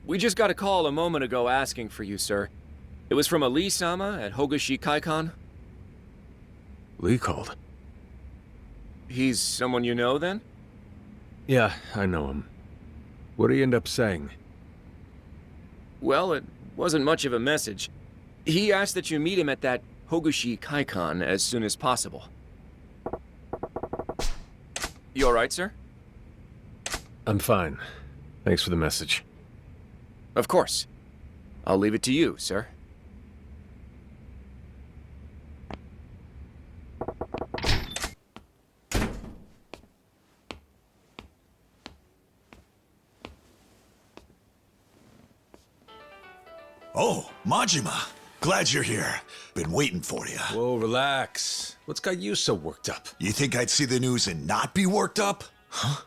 We just got a call a moment ago asking for you, sir. It was from a Lee-sama at Hogashi Kaikon. Lee called. He's someone you know, then? Yeah, I know him. What'd he end up saying? Well, it wasn't much of a message. He asked that you meet him at that Hogashi Kaikon as soon as possible. You alright, sir? I'm fine. Thanks for the message. Of course. I'll leave it to you, sir. Oh, Majima. Glad you're here. Been waiting for you. Whoa, relax. What's got you so worked up? You think I'd see the news and not be worked up? Huh?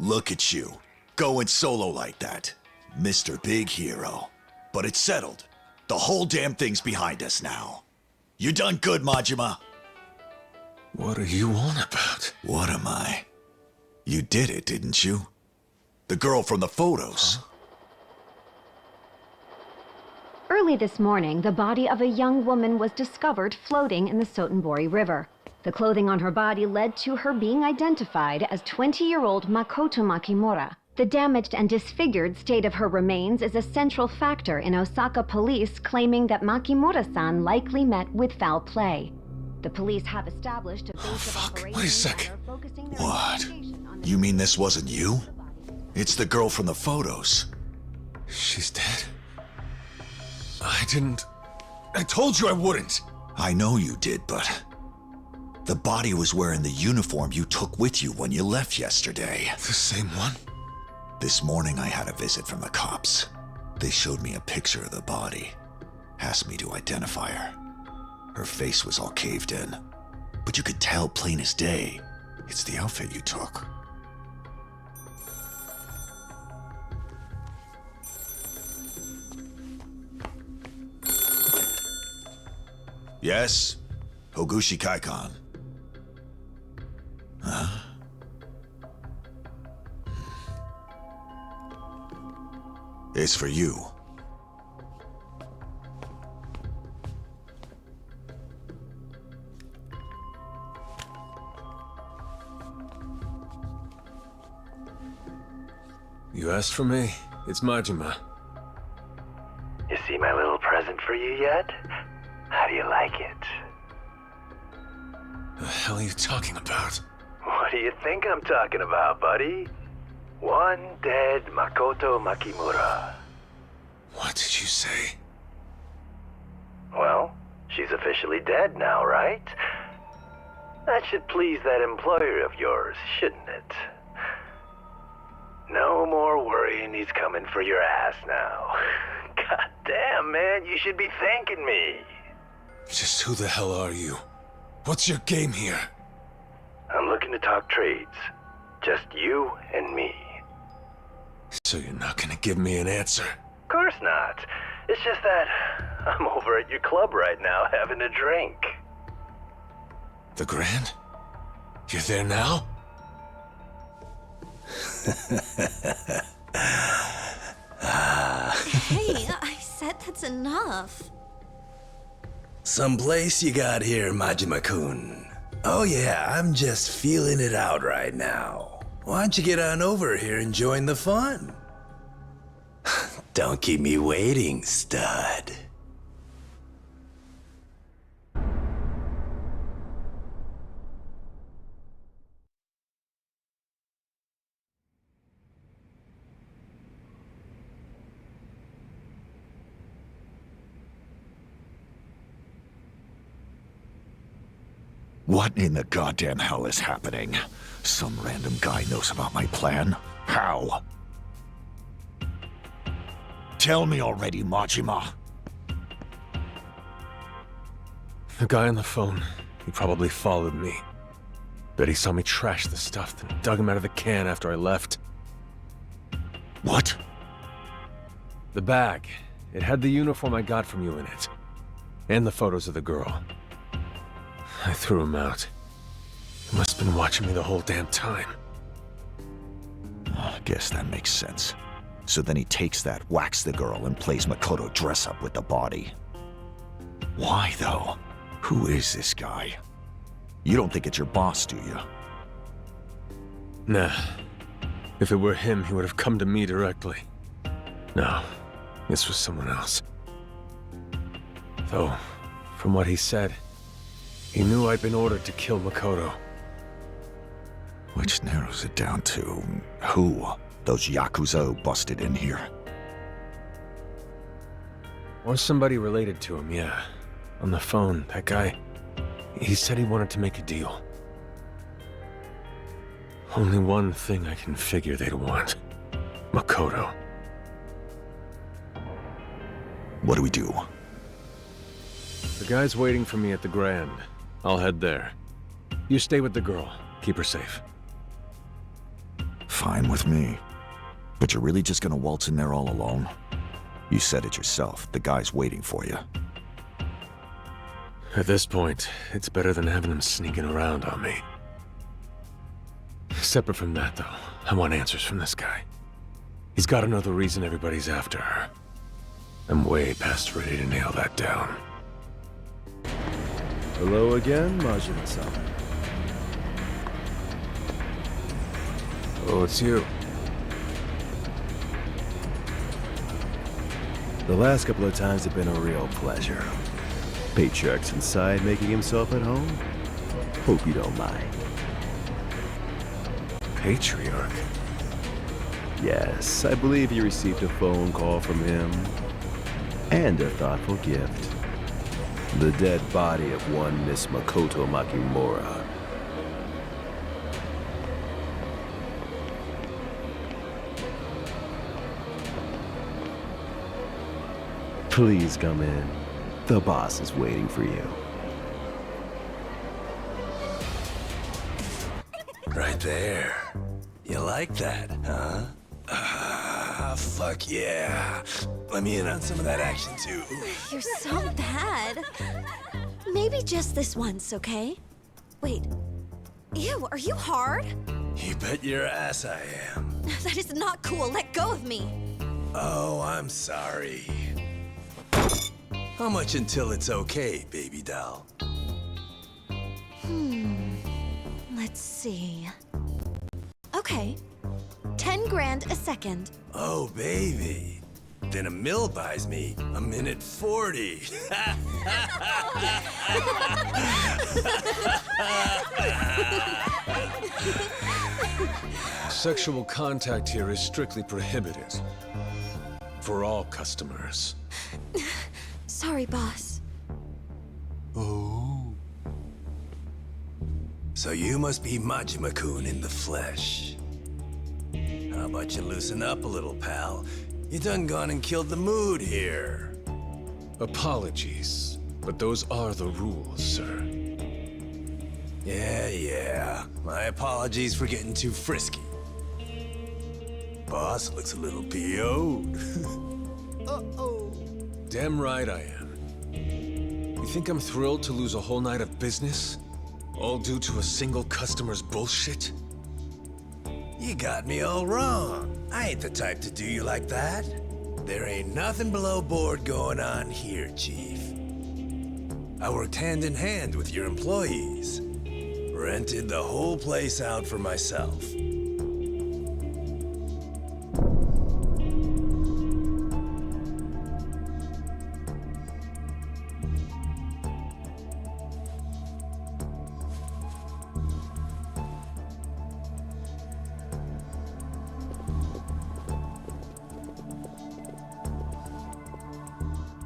Look at you. Going solo like that. Mr. Big Hero. But it's settled. The whole damn thing's behind us now. You done good, Majima. What are you on about? What am I? You did it, didn't you? The girl from the photos. Huh? Early this morning, the body of a young woman was discovered floating in the Sotenbori River. The clothing on her body led to her being identified as 20-year-old Makoto Makimura. The damaged and disfigured state of her remains is a central factor in Osaka police claiming that Makimura-san likely met with foul play. The police have established a base of operations. Wait a sec. What? You mean this wasn't you? It's the girl from the photos. She's dead? I told you I wouldn't! I know you did, but... the body was wearing the uniform you took with you when you left yesterday. The same one? This morning I had a visit from the cops. They showed me a picture of the body. Asked me to identify her. Her face was all caved in. But you could tell plain as day. It's the outfit you took. Yes? Hogushi Kaikon. Huh? It's for you. You asked for me? It's Majima. You see my little present for you yet? How do you like it? The hell are you talking about? What do you think I'm talking about, buddy? One dead Makoto Makimura. What did you say? Well, she's officially dead now, right? That should please that employer of yours, shouldn't it? No more worrying he's coming for your ass now. God damn, man, you should be thanking me. Just who the hell are you? What's your game here? I'm looking to talk trades. Just you and me. So you're not gonna give me an answer? Of course not. It's just that I'm over at your club right now having a drink. The Grand? You're there now? Hey, I said that's enough. Someplace you got here, Majima-kun. Oh yeah, I'm just feeling it out right now. Why don't you get on over here and join the fun? Don't keep me waiting, stud. What in the goddamn hell is happening? Some random guy knows about my plan? How? Tell me already, Majima. The guy on the phone, he probably followed me. Bet he saw me trash the stuff, then dug him out of the can after I left. What? The bag. It had the uniform I got from you in it. And the photos of the girl. I threw him out. He must have been watching me the whole damn time. I guess that makes sense. So then he takes that, whacks the girl, and plays Makoto dress up with the body. Why, though? Who is this guy? You don't think it's your boss, do you? Nah. If it were him, he would have come to me directly. No, this was someone else. Though, from what he said, he knew I'd been ordered to kill Makoto. Which narrows it down to who? Those Yakuza who busted in here? Or somebody related to him, yeah. On the phone, that guy, he said he wanted to make a deal. Only one thing I can figure they'd want. Makoto. What do we do? The guy's waiting for me at the Grand. I'll head there. You stay with the girl. Keep her safe. Fine with me. But you're really just gonna waltz in there all alone? You said it yourself. The guy's waiting for you. At this point, it's better than having him sneaking around on me. Separate from that, though, I want answers from this guy. He's gotta know the reason everybody's after her. I'm way past ready to nail that down. Hello again, Majima-san. Oh, it's you. The last couple of times have been a real pleasure. Patriarch's inside making himself at home? Hope you don't mind. Patriarch? Yes, I believe you received a phone call from him. And a thoughtful gift. The dead body of one Miss Makoto Makimura. Please come in. The boss is waiting for you. Right there. You like that, huh? Fuck yeah. Let me in on some of that action, too. You're so bad. Maybe just this once, okay? Wait. Ew, are you hard? You bet your ass I am. That is not cool. Let go of me. Oh, I'm sorry. How much until it's okay, baby doll? Let's see. Okay. 10 grand a second. Oh, baby. Then a mill buys me a minute 40. Sexual contact here is strictly prohibited. For all customers. Sorry, boss. Oh. So you must be Majima-kun in the flesh. How about you loosen up a little, pal? You done gone and killed the mood here. Apologies, but those are the rules, sir. Yeah. My apologies for getting too frisky. Boss looks a little PO'd. Uh-oh. Damn right I am. You think I'm thrilled to lose a whole night of business? All due to a single customer's bullshit? You got me all wrong. I ain't the type to do you like that. There ain't nothing below board going on here, Chief. I worked hand in hand with your employees. Rented the whole place out for myself.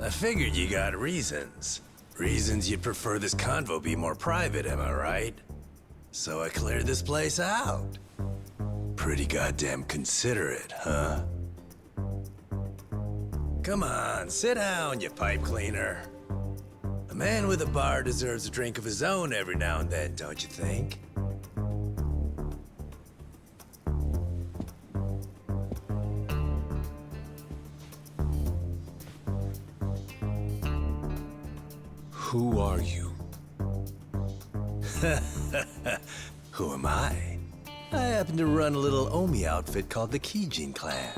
I figured you got reasons. Reasons you'd prefer this convo be more private, am I right? So I cleared this place out. Pretty goddamn considerate, huh? Come on, sit down, you pipe cleaner. A man with a bar deserves a drink of his own every now and then, don't you think? Who are you? Who am I? I happen to run a little Omi outfit called the Kijin Clan.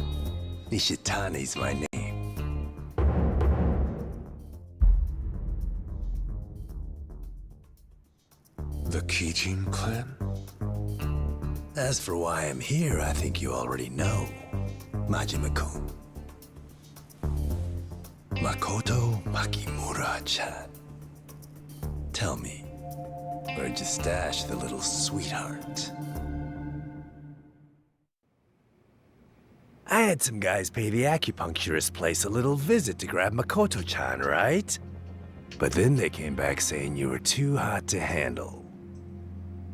Nishitani's my name. The Kijin clan? As for why I'm here, I think you already know. Majima-kun. Makoto Makimura-chan. Tell me, where'd you stash the little sweetheart? I had some guys pay the acupuncturist place a little visit to grab Makoto-chan, right? But then they came back saying you were too hot to handle.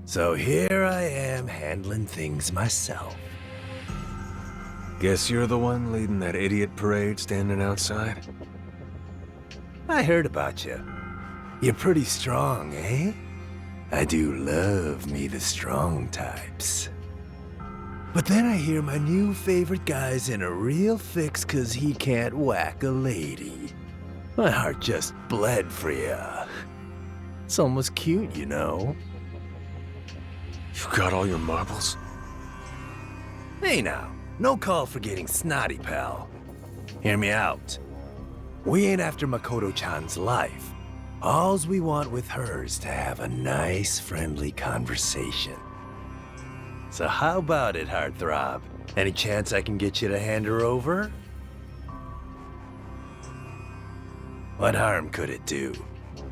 So here I am handling things myself. Guess you're the one leading that idiot parade standing outside? I heard about you. You're pretty strong, eh? I do love me the strong types. But then I hear my new favorite guy's in a real fix 'cause he can't whack a lady. My heart just bled for ya. It's almost cute, you know? You got all your marbles? Hey now, no call for getting snotty, pal. Hear me out. We ain't after Makoto-chan's life. Alls we want with her is to have a nice, friendly conversation. So how about it, heartthrob? Any chance I can get you to hand her over? What harm could it do?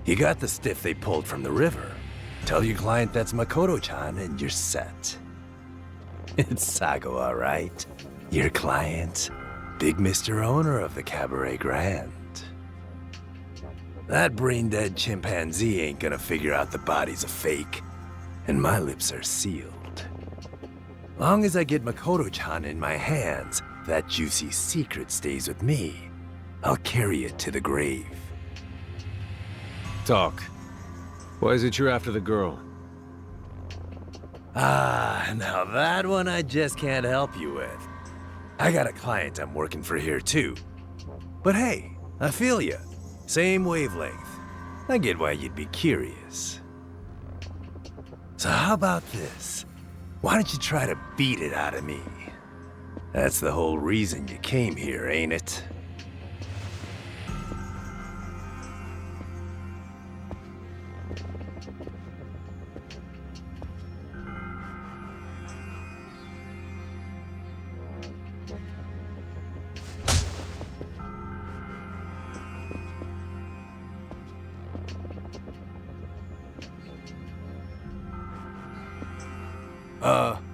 You got the stiff they pulled from the river. Tell your client that's Makoto-chan and you're set. It's Sago, all right? Your client, big Mr. Owner of the Cabaret Grand. That brain-dead chimpanzee ain't gonna figure out the body's a fake, and my lips are sealed. Long as I get Makoto-chan in my hands, that juicy secret stays with me. I'll carry it to the grave. Talk. Why is it you're after the girl? Ah, now that one I just can't help you with. I got a client I'm working for here too. But hey, I feel ya. Same wavelength. I get why you'd be curious. So how about this? Why don't you try to beat it out of me? That's the whole reason you came here, ain't it?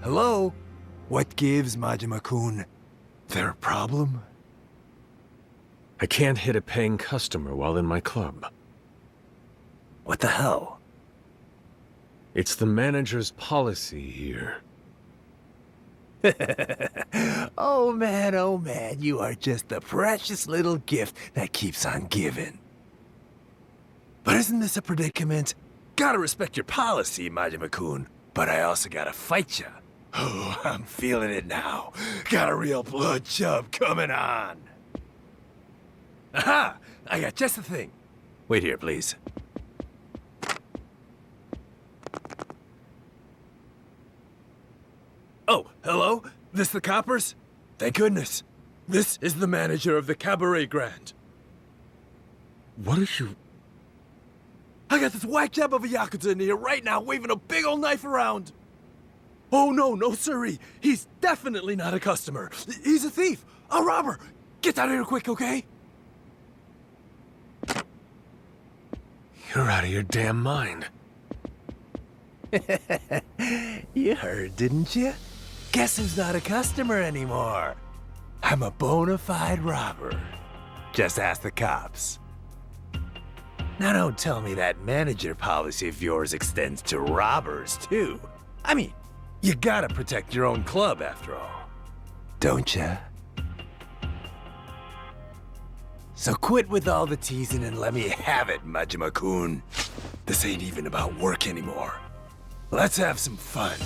Hello? What gives, Majima-kun? There a problem? I can't hit a paying customer while in my club. What the hell? It's the manager's policy here. Oh man, you are just the precious little gift that keeps on giving. But isn't this a predicament? Gotta respect your policy, Majima-kun, but I also gotta fight ya. Oh, I'm feeling it now. Got a real blood chub coming on. Aha! I got just the thing. Wait here, please. Oh, hello? This the coppers? Thank goodness. This is the manager of the Cabaret Grand. What are you... I got this whack job of a Yakuza in here right now waving a big old knife around. Oh no siree. He's definitely not a customer. He's a thief, a robber. Get out of here quick, okay? You're out of your damn mind. You heard, didn't you? Guess who's not a customer anymore? I'm a bona fide robber. Just ask the cops. Now don't tell me that manager policy of yours extends to robbers, too. I mean, you gotta protect your own club, after all. Don't ya? So quit with all the teasing and let me have it, Majima-kun. This ain't even about work anymore. Let's have some fun.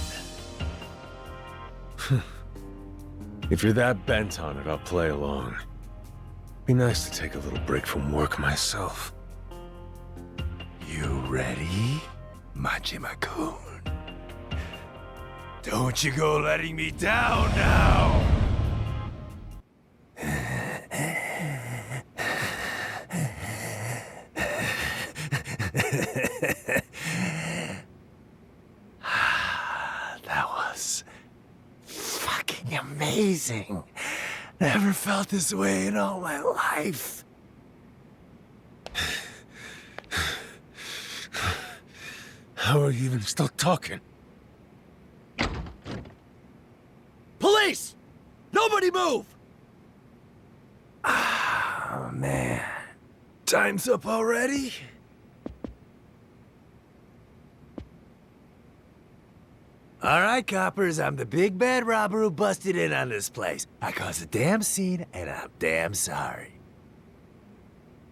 If you're that bent on it, I'll play along. Be nice to take a little break from work myself. You ready, Majima-kun? Don't you go letting me down now! That was fucking amazing. Never felt this way in all my life. How are you even still talking? Police! Nobody move! Oh, man. Time's up already? All right, coppers, I'm the big bad robber who busted in on this place. I caused a damn scene, and I'm damn sorry.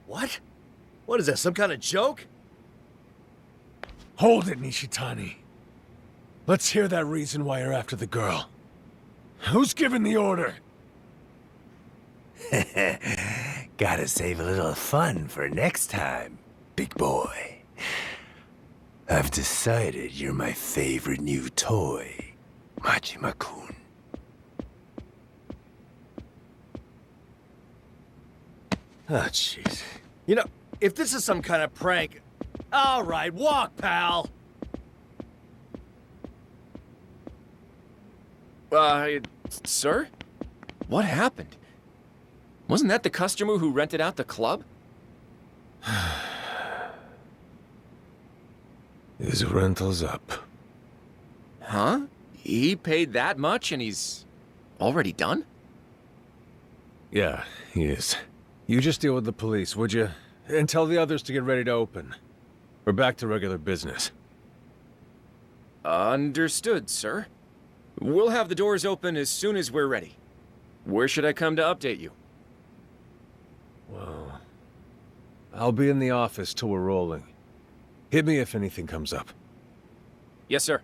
What? What is that, some kind of joke? Hold it, Nishitani. Let's hear that reason why you're after the girl. Who's giving the order? Gotta save a little fun for next time, big boy. I've decided you're my favorite new toy, Majima-kun. Oh, jeez. You know, if this is some kind of prank... All right, walk, pal! Sir? What happened? Wasn't that the customer who rented out the club? His rental's up. Huh? He paid that much and he's already done? Yeah, he is. You just deal with the police, would you? And tell the others to get ready to open. We're back to regular business. Understood, sir. We'll have the doors open as soon as we're ready. Where should I come to update you? Well, I'll be in the office till we're rolling. Hit me if anything comes up. Yes, sir.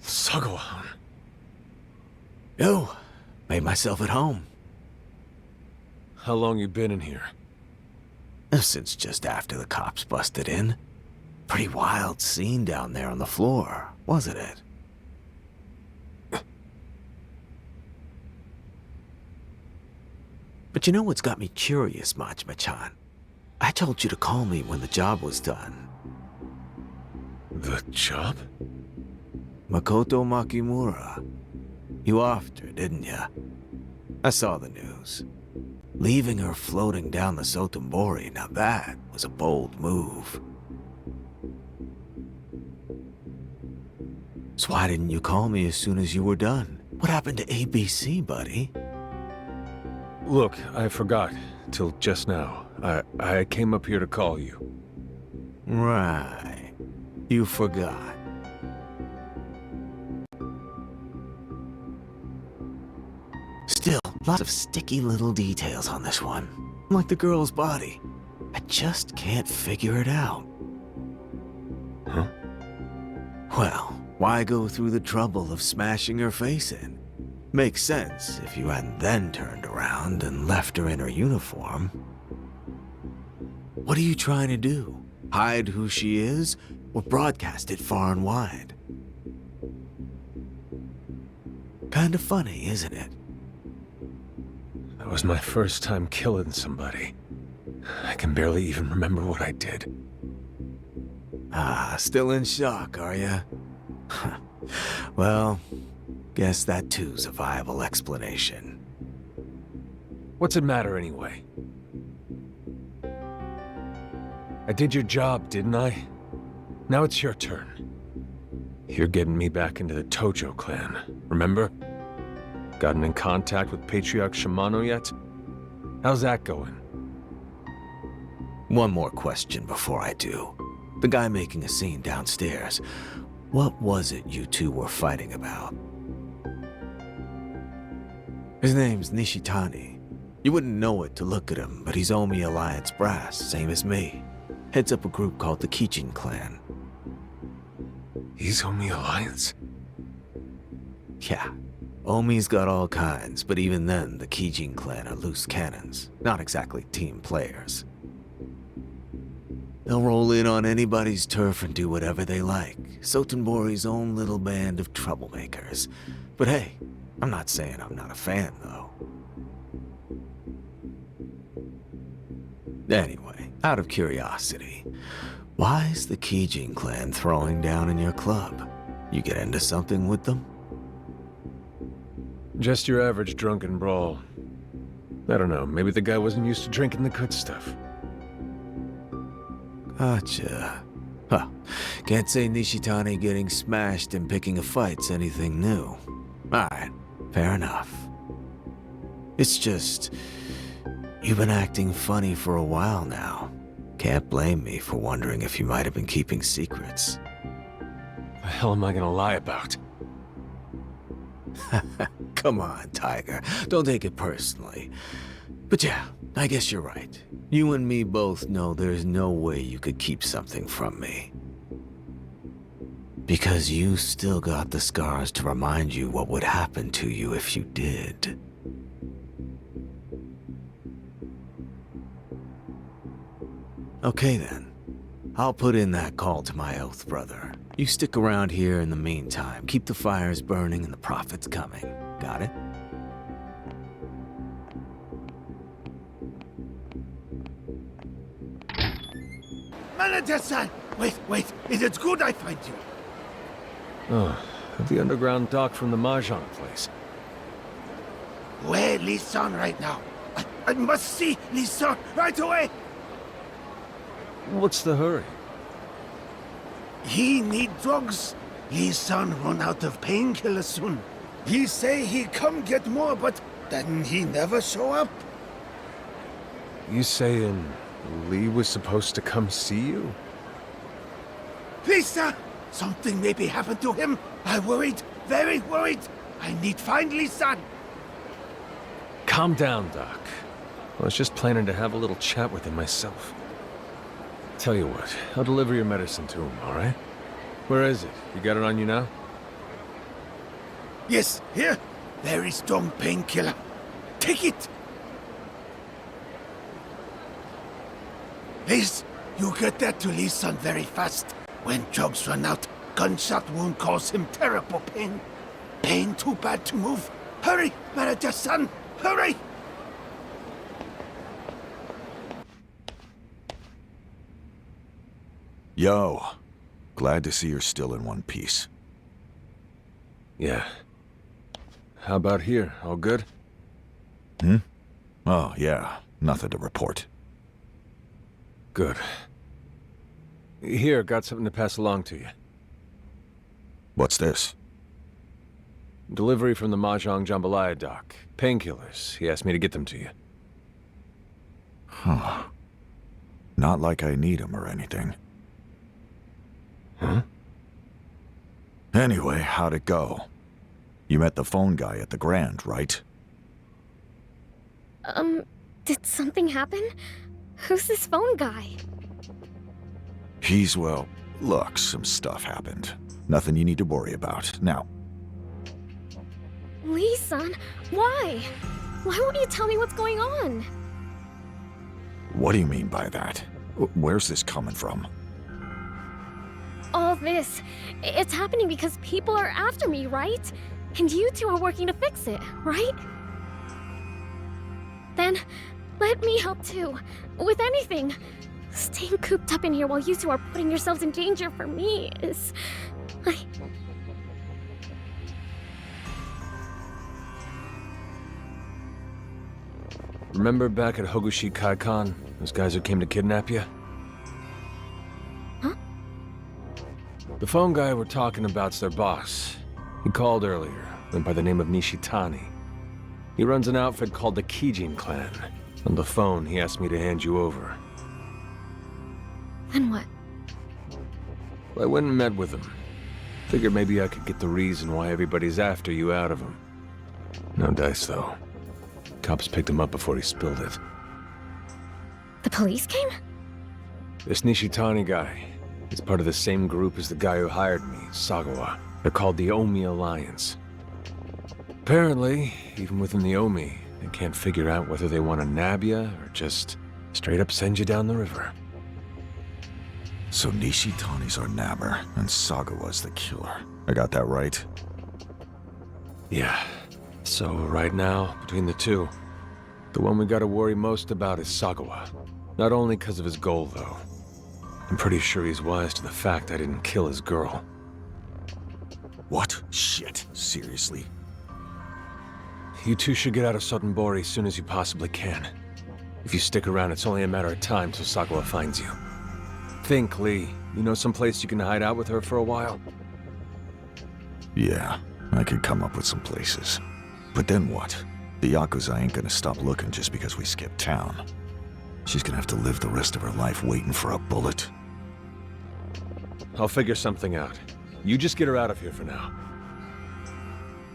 Sagohan. Yo, made myself at home. How long you been in here? Since just after the cops busted in. Pretty wild scene down there on the floor, wasn't it? But you know what's got me curious, Majima-chan? I told you to call me when the job was done. The job? Makoto Makimura. You offed her, didn't ya? I saw the news. Leaving her floating down the Sotenbori, now that was a bold move. So why didn't you call me as soon as you were done? What happened to ABC, buddy? Look, I forgot. Till just now. I came up here to call you. Right. You forgot. Still, lots of sticky little details on this one. Like the girl's body. I just can't figure it out. Huh? Well, why go through the trouble of smashing her face in? Makes sense if you hadn't then turned around and left her in her uniform. What are you trying to do? Hide who she is, or broadcast it far and wide? Kinda funny, isn't it? That was my first time killing somebody. I can barely even remember what I did. Ah, still in shock, are ya? Well, guess that too's a viable explanation. What's it matter anyway? I did your job, didn't I? Now it's your turn. You're getting me back into the Tojo clan, remember? Gotten in contact with Patriarch Shimano yet? How's that going? One more question before I do. The guy making a scene downstairs, what was it you two were fighting about? His name's Nishitani. You wouldn't know it to look at him, but he's Omi Alliance brass, same as me. Heads up a group called the Kijin Clan. He's Omi Alliance? Yeah. Omi's got all kinds, but even then, the Kijin Clan are loose cannons. Not exactly team players. They'll roll in on anybody's turf and do whatever they like. Sotenbori's own little band of troublemakers. But hey, I'm not saying I'm not a fan, though. Anyway, out of curiosity, why's the Kijin Clan throwing down in your club? You get into something with them? Just your average drunken brawl. I don't know, maybe the guy wasn't used to drinking the good stuff. Gotcha. Well, can't say Nishitani getting smashed and picking a fight's anything new. Alright, fair enough. It's just, you've been acting funny for a while now. Can't blame me for wondering if you might have been keeping secrets. The hell am I gonna lie about? Come on, Tiger. Don't take it personally. But yeah, I guess you're right. You and me both know there's no way you could keep something from me. Because you still got the scars to remind you what would happen to you if you did. Okay then. I'll put in that call to my oath brother. You stick around here in the meantime. Keep the fires burning and the profits coming. Got it? Manager-san! Wait. Is it good I find you? Oh, the underground dock from the Mahjong place. Where Lee-san right now? I must see Lee-san right away! What's the hurry? He need drugs. Lee-san run out of painkillers soon. He say he come get more, but then he never show up. You saying Lee was supposed to come see you? Lisa! Something maybe happened to him. I worried, very worried. I need find Lee-san. Calm down, Doc. I was just planning to have a little chat with him myself. Tell you what, I'll deliver your medicine to him, all right? Where is it? You got it on you now? Yes, here. Very strong painkiller. Take it. Please, you get that to Lee-san very fast. When drugs run out, gunshot wound cause him terrible pain. Pain too bad to move. Hurry, manager-san, hurry! Yo, glad to see you're still in one piece. Yeah. How about here? All good? Oh, yeah, nothing to report. Good. Here, got something to pass along to you. What's this? Delivery from the Mahjong Jambalaya doc. Painkillers. He asked me to get them to you. Huh. Not like I need them or anything. Huh? Anyway, how'd it go? You met the phone guy at the Grand, right? Did something happen? Who's this phone guy? He's, well, look, some stuff happened. Nothing you need to worry about. Now, Lee-san, why? Why won't you tell me what's going on? what do you mean by that? Where's this coming from? All this, it's happening because people are after me, right? And you two are working to fix it, right? Then, let me help too. With anything. Staying cooped up in here while you two are putting yourselves in danger for me is... Remember back at Hogushi Kaikan, those guys who came to kidnap you? Huh? The phone guy we're talking about's their boss. He called earlier, went by the name of Nishitani. He runs an outfit called the Kijin Clan. On the phone, he asked me to hand you over. Then what? I went and met with him. Figured maybe I could get the reason why everybody's after you out of him. No dice, though. Cops picked him up before he spilled it. The police came? This Nishitani guy is part of the same group as the guy who hired me, Sagawa. They're called the Omi Alliance. Apparently, even within the Omi, they can't figure out whether they want to nab you or just straight up send you down the river. So Nishitani's our nabber, and Sagawa's the killer. I got that right? Yeah. So right now, between the two, the one we gotta worry most about is Sagawa. Not only because of his goal, though. I'm pretty sure he's wise to the fact I didn't kill his girl. What? Shit. Seriously? You two should get out of Sotenbori as soon as you possibly can. If you stick around, it's only a matter of time till Sagawa finds you. Think, Lee. You know some place you can hide out with her for a while? Yeah, I could come up with some places. But then what? The Yakuza ain't gonna stop looking just because we skipped town. She's gonna have to live the rest of her life waiting for a bullet. I'll figure something out. You just get her out of here for now.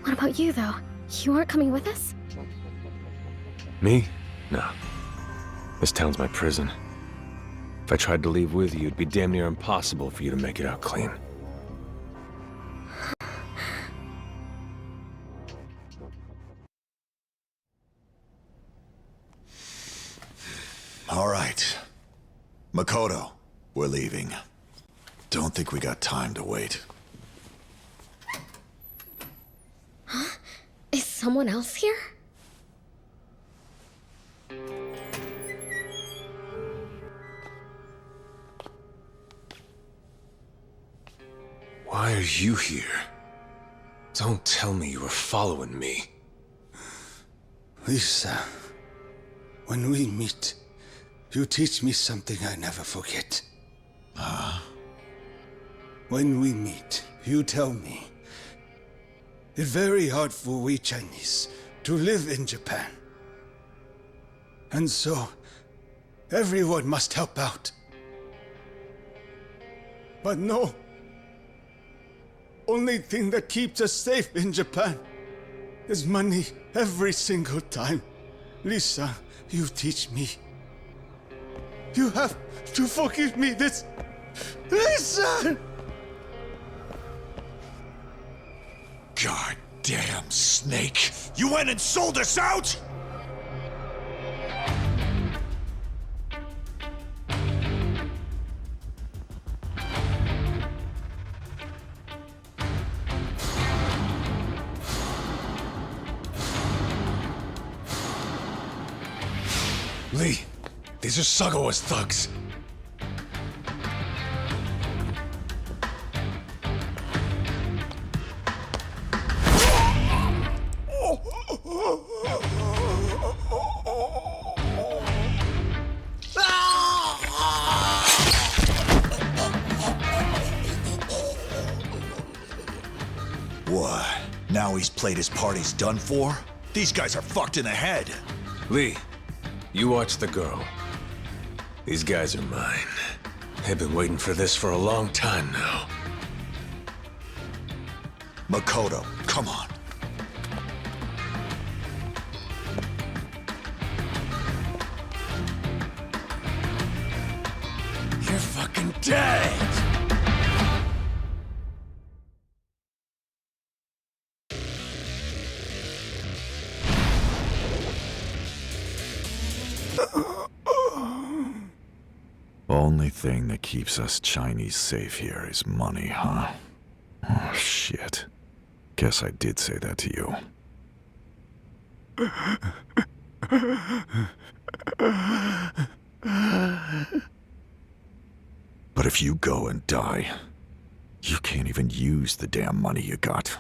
What about you, though? You aren't coming with us? Me? No. This town's my prison. If I tried to leave with you, it'd be damn near impossible for you to make it out clean. All right. Makoto, we're leaving. Don't think we got time to wait. Huh? Is someone else here? Why are you here? Don't tell me you were following me. Lisa, when we meet, you teach me something I never forget. When we meet, you tell me it's very hard for we Chinese to live in Japan. And so, everyone must help out. But no. Only thing that keeps us safe in Japan is money every single time. Lisa, you teach me. You have to forgive me this. Lisa! God damn snake! You went and sold us out?! Lee, these are Sagawa's thugs. What? Now he's played his part, he's done for? These guys are fucked in the head. Lee, you watch the girl. These guys are mine. They've been waiting for this for a long time now. Makoto, come on. You're fucking dead! Only thing that keeps us Chinese safe here is money, huh? Oh, shit. Guess I did say that to you. But if you go and die, you can't even use the damn money you got.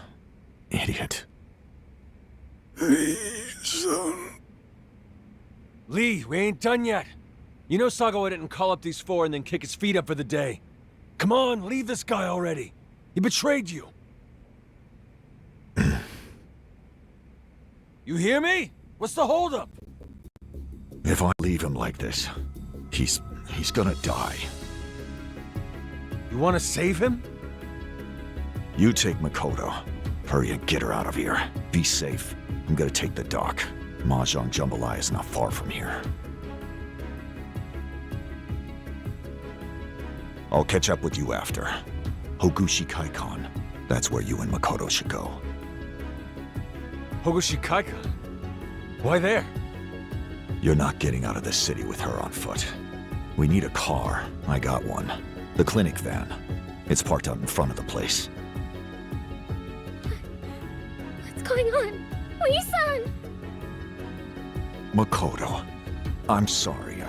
Idiot. Lee, we ain't done yet. You know Sagawa didn't call up these four and then kick his feet up for the day. Come on, leave this guy already. He betrayed you. You hear me? What's the holdup? If I leave him like this, he's gonna die. You want to save him? You take Makoto. Hurry and get her out of here. Be safe. I'm gonna take the dock. Mahjong Jambalaya is not far from here. I'll catch up with you after. Hogushi Kaikon. That's where you and Makoto should go. Hogushi Kaikon? Why there? You're not getting out of the city with her on foot. We need a car. I got one. The clinic van. It's parked out in front of the place. What's going on? Lee-san! Makoto, I'm sorry.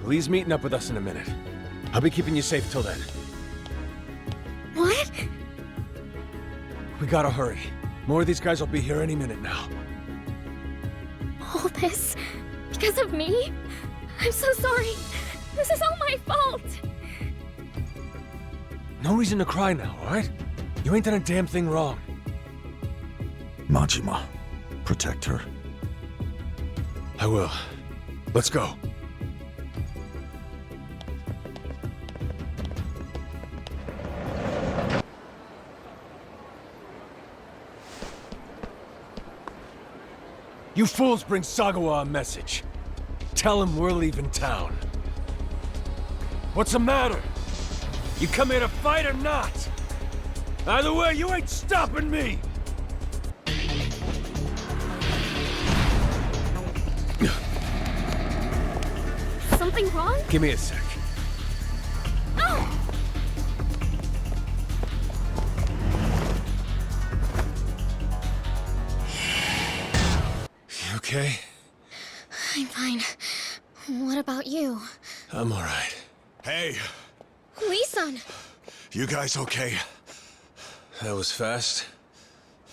Lee's meeting up with us in a minute. I'll be keeping you safe till then. What? We gotta hurry. More of these guys will be here any minute now. All this? Because of me? I'm so sorry. This is all my fault. No reason to cry now, alright? You ain't done a damn thing wrong. Majima, protect her. I will. Let's go. You fools bring Sagawa a message. Tell him we're leaving town. What's the matter? You come here to fight or not? Either way, you ain't stopping me! Something wrong? Give me a sec. Oh! You okay? I'm fine. What about you? I'm alright. Hey, Lee-san! you guys okay? That was fast.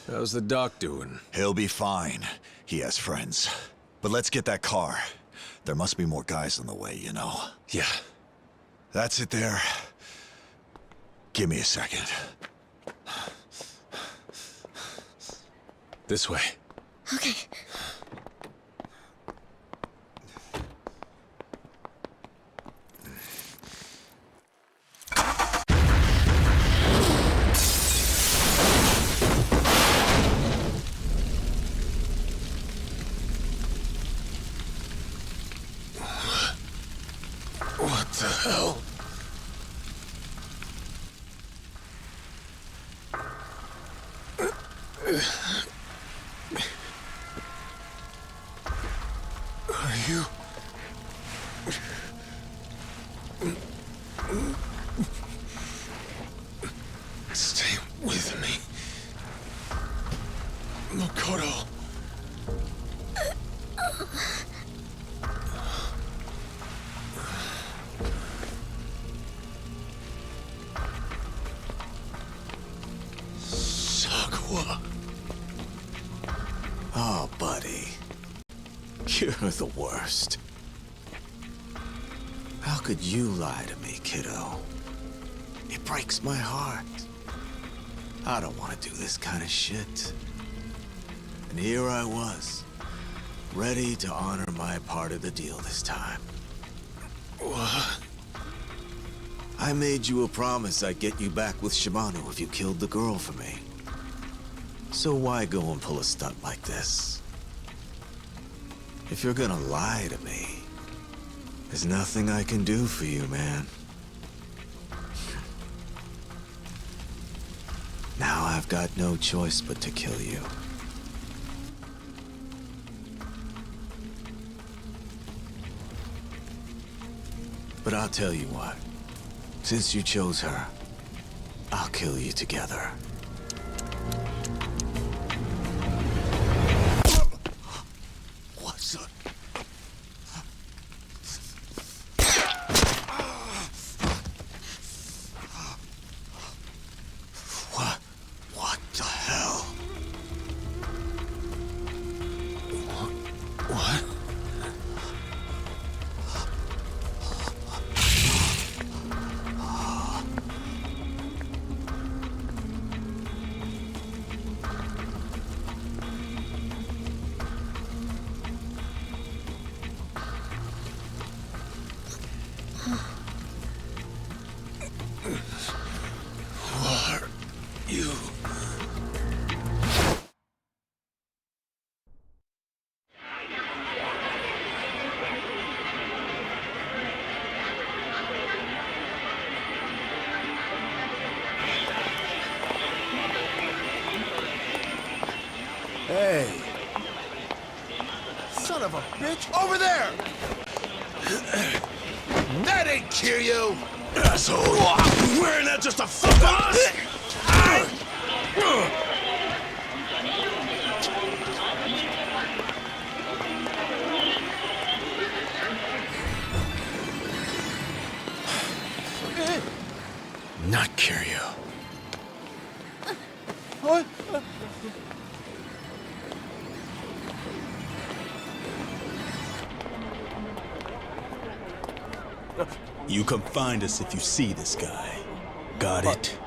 How's the doc doing? He'll be fine. He has friends. But let's get that car. There must be more guys on the way, you know. Yeah. That's it there. Give me a second. This way. Okay. Are you... Stay with me. Makoto. Oh, buddy. You're the worst. How could you lie to me, kiddo? It breaks my heart. I don't want to do this kind of shit. And here I was, ready to honor my part of the deal this time. What? I made you a promise I'd get you back with Shimano if you killed the girl for me. So why go and pull a stunt like this? If you're gonna lie to me, there's nothing I can do for you, man. Now I've got no choice but to kill you. But I'll tell you what. Since you chose her, I'll kill you together. What's up? What the hell? What? Hey. Son of a bitch, over there! That ain't Kiryu! Asshole! You wearing that just to fuck us? Not Kiryu. What? You come find us if you see this guy. Got it?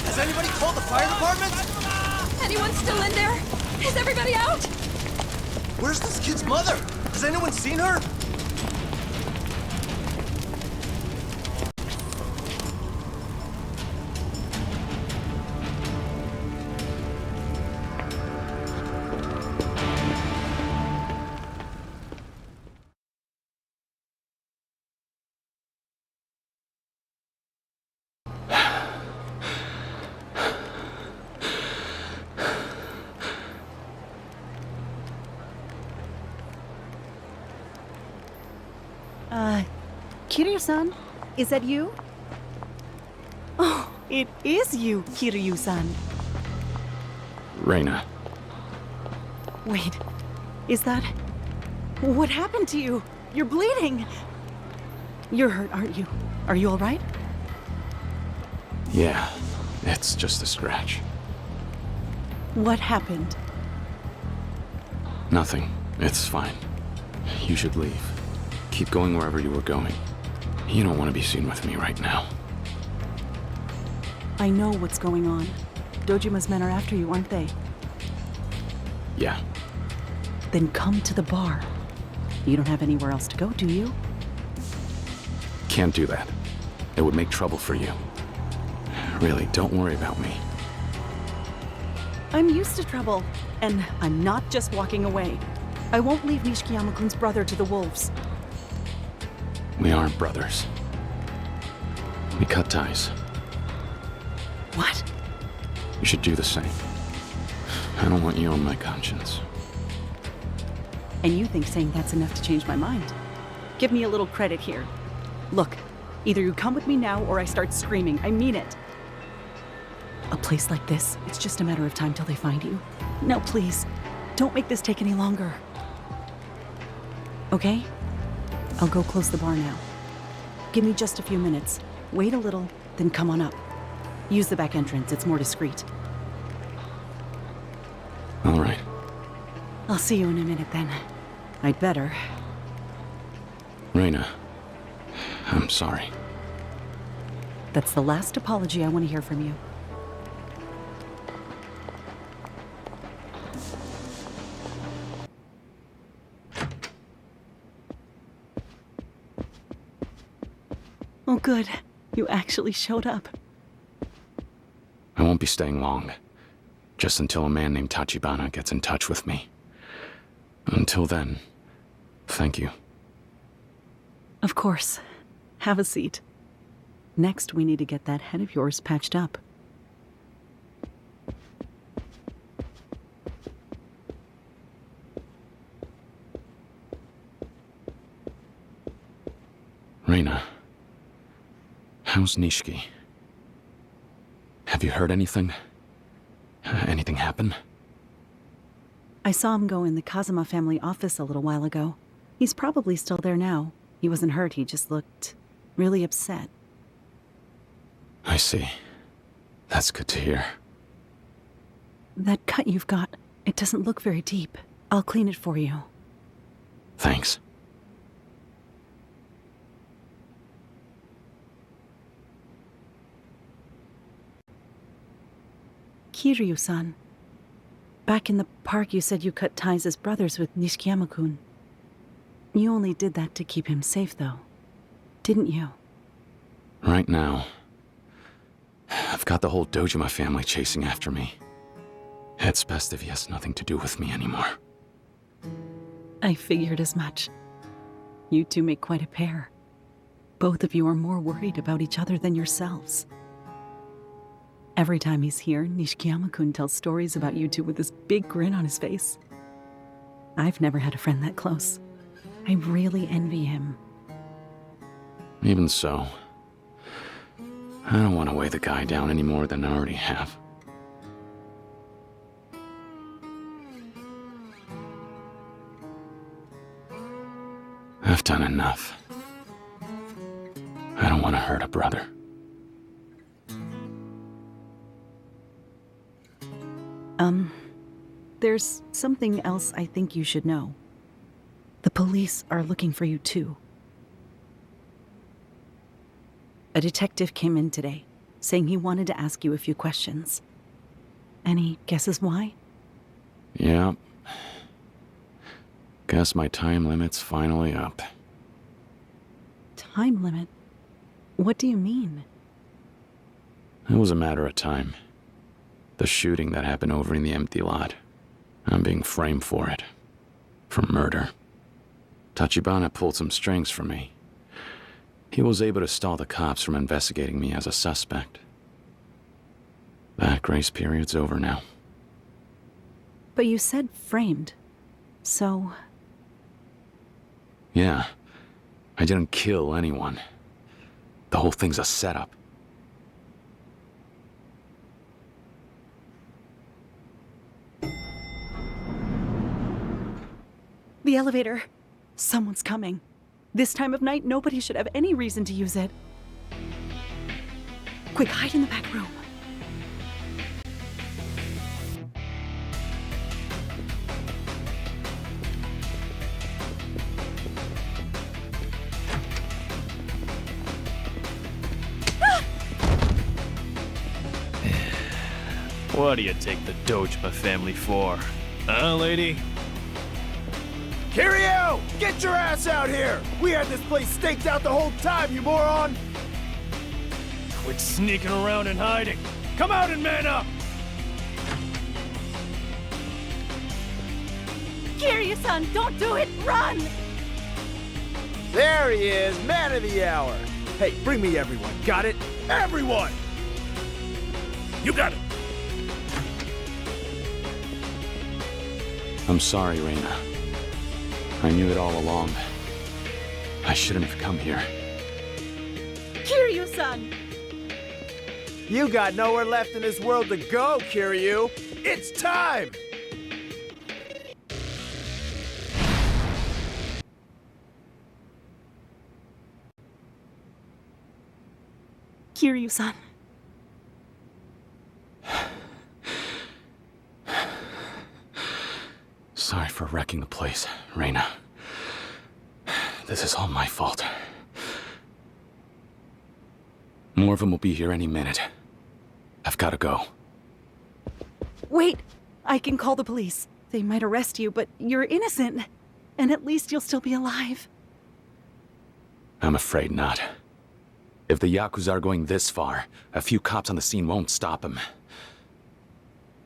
Has anybody called the fire department? Anyone still in there? Is everybody out? Where's this kid's mother? Has anyone seen her? Kiryu-san, is that you? Oh, it is you, Kiryu-san. Reina. Wait, is that... What happened to you? You're bleeding. You're hurt, aren't you? Are you all right? Yeah, it's just a scratch. What happened? Nothing. It's fine. You should leave. Keep going wherever you were going. You don't want to be seen with me right now. I know what's going on. Dojima's men are after you, aren't they? Yeah. Then come to the bar. You don't have anywhere else to go, do you? can't do that. It would make trouble for you. Really, don't worry about me. I'm used to trouble, and I'm not just walking away. I won't leave Nishikiyama-kun's brother to the wolves. We aren't brothers. We cut ties. What? You should do the same. I don't want you on my conscience. And you think saying that's enough to change my mind? Give me a little credit here. Look, either you come with me now or I start screaming. I mean it. A place like this, it's just a matter of time till they find you. Now please, don't make this take any longer. Okay? I'll go close the bar now. Give me just a few minutes. Wait a little, then come on up. Use the back entrance, it's more discreet. All right. I'll see you in a minute then. I'd better. Reina, I'm sorry. That's the last apology I want to hear from you. Oh, good. You actually showed up. I won't be staying long. Just until a man named Tachibana gets in touch with me. Until then, thank you. Of course. Have a seat. Next, we need to get that head of yours patched up. Reina, how's Nishiki? Have you heard anything? Anything happen? I saw him go in the Kazuma family office a little while ago. He's probably still there now. He wasn't hurt, he just looked really upset. I see. That's good to hear. That cut you've got, it doesn't look very deep. I'll clean it for you. Thanks. Kiryu-san. Back in the park you said you cut ties as brothers with Nishikiyama-kun. You only did that to keep him safe, though. Didn't you? Right now, I've got the whole Dojima family chasing after me. It's best if he has nothing to do with me anymore. I figured as much. You two make quite a pair. Both of you are more worried about each other than yourselves. Every time he's here, Nishikiyama-kun tells stories about you two with this big grin on his face. I've never had a friend that close. I really envy him. Even so, I don't want to weigh the guy down any more than I already have. I've done enough. I don't want to hurt a brother. There's something else I think you should know. The police are looking for you too. A detective came in today, saying he wanted to ask you a few questions. Any guesses why? Yeah. Guess my time limit's finally up. Time limit? What do you mean? It was a matter of time. The shooting that happened over in the empty lot. I'm being framed for it. For murder. Tachibana pulled some strings for me. He was able to stall the cops from investigating me as a suspect. That grace period's over now. But you said framed. So... Yeah. I didn't kill anyone. The whole thing's a setup. The elevator. Someone's coming. This time of night, nobody should have any reason to use it. Quick, hide in the back room. What do you take the Dojima family for? Huh, lady? Kiryu! Get your ass us out here! We had this place staked out the whole time, you moron! Quit sneaking around and hiding. Come out and man up! Kiryu-san, don't do it! Run! There he is, man of the hour! Hey, bring me everyone, got it? Everyone! You got it! I'm sorry, Reina. I knew it all along. I shouldn't have come here. Kiryu-san! You got nowhere left in this world to go, Kiryu! It's time! Kiryu-san. Sorry for wrecking the place, Reina. This is all my fault. More of them will be here any minute. I've got to go. Wait! I can call the police. They might arrest you, but you're innocent. And at least you'll still be alive. I'm afraid not. If the Yakuza are going this far, a few cops on the scene won't stop them.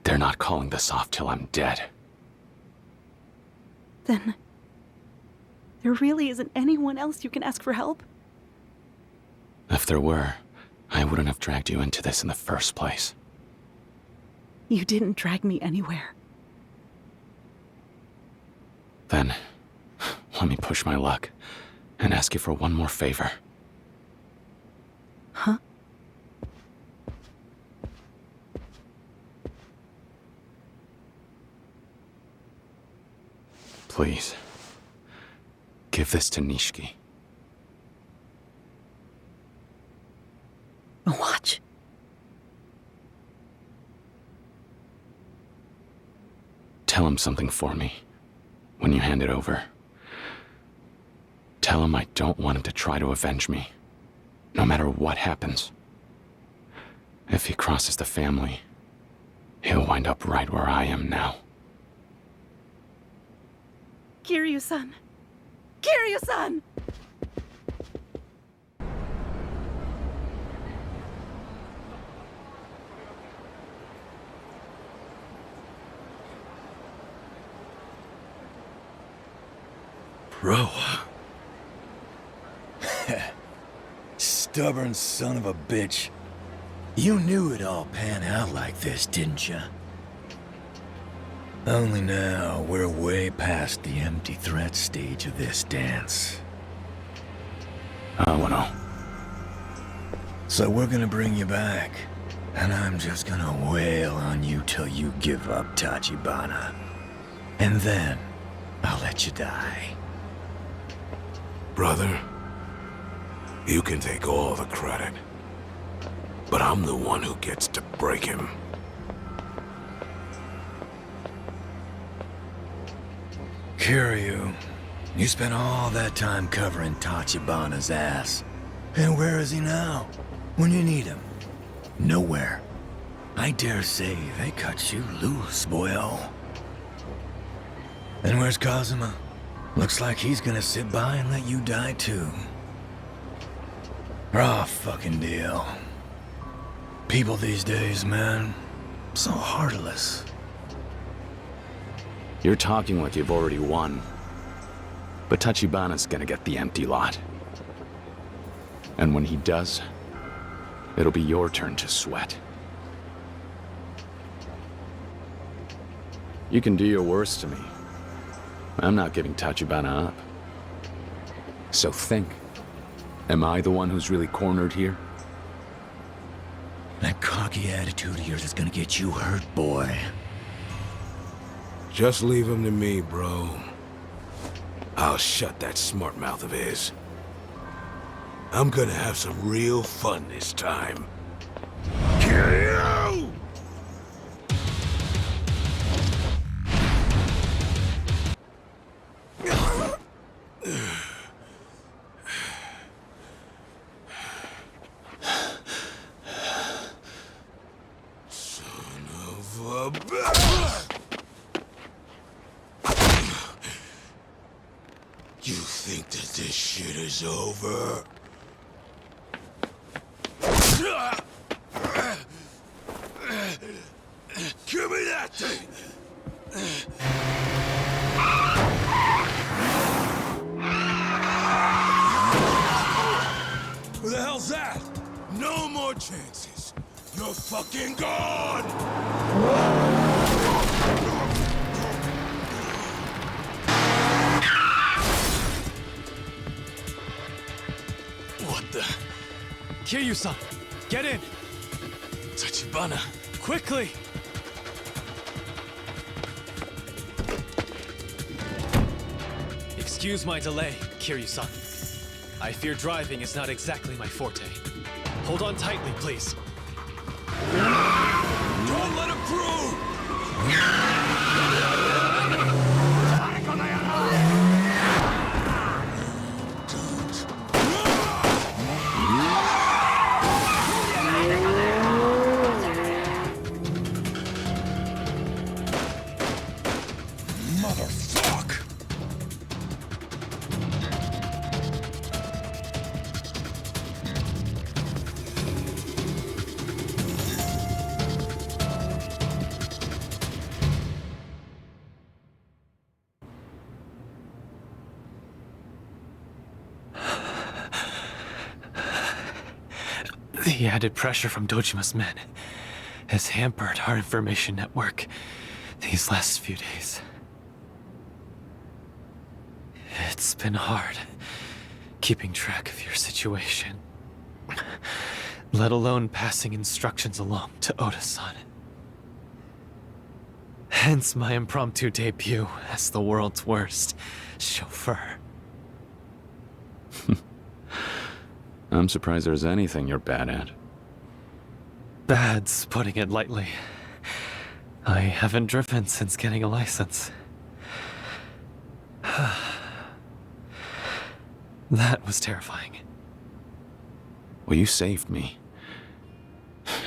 They're not calling this off till I'm dead. Then... there really isn't anyone else you can ask for help? If there were, I wouldn't have dragged you into this in the first place. You didn't drag me anywhere. Then, let me push my luck and ask you for one more favor. Huh? Please, give this to Nishiki. A watch? Tell him something for me when you hand it over. Tell him I don't want him to try to avenge me, no matter what happens. If he crosses the family, he'll wind up right where I am now. Kiryu-san! Kiryu-san! Bro. Stubborn son of a bitch. You knew it'd all pan out like this, didn't ya? Only now, we're way past the empty threat stage of this dance. Oh, no. So we're gonna bring you back, and I'm just gonna wail on you till you give up Tachibana. And then, I'll let you die. Brother, you can take all the credit. But I'm the one who gets to break him. Kiryu, you spent all that time covering Tachibana's ass. And where is he now? When you need him? Nowhere. I dare say they cut you loose, boyo. And where's Kazuma? Looks like he's gonna sit by and let you die too. Raw fucking deal. People these days, man, so heartless. You're talking like you've already won. But Tachibana's gonna get the empty lot. And when he does, it'll be your turn to sweat. You can do your worst to me. I'm not giving Tachibana up. So think. Am I the one who's really cornered here? That cocky attitude of yours is gonna get you hurt, boy. Just leave him to me, bro. I'll shut that smart mouth of his. I'm gonna have some real fun this time. Kill you! Son of a bitch! You think that this shit is over? Give me that thing! Who the hell's that? No more chances. You're fucking gone! What the? Kiryu-san, get in! Tachibana, Quickly! Excuse my delay, Kiryu-san. I fear driving is not exactly my forte. Hold on tightly, please. Don't let him through! Motherfuck! The added pressure from Dojima's men has hampered our information network these last few days. It's been hard keeping track of your situation, let alone passing instructions along to Oda-san. Hence my impromptu debut as the world's worst chauffeur. I'm surprised there's anything you're bad at. Bad's putting it lightly. I haven't driven since getting a license. That was terrifying. Well, you saved me.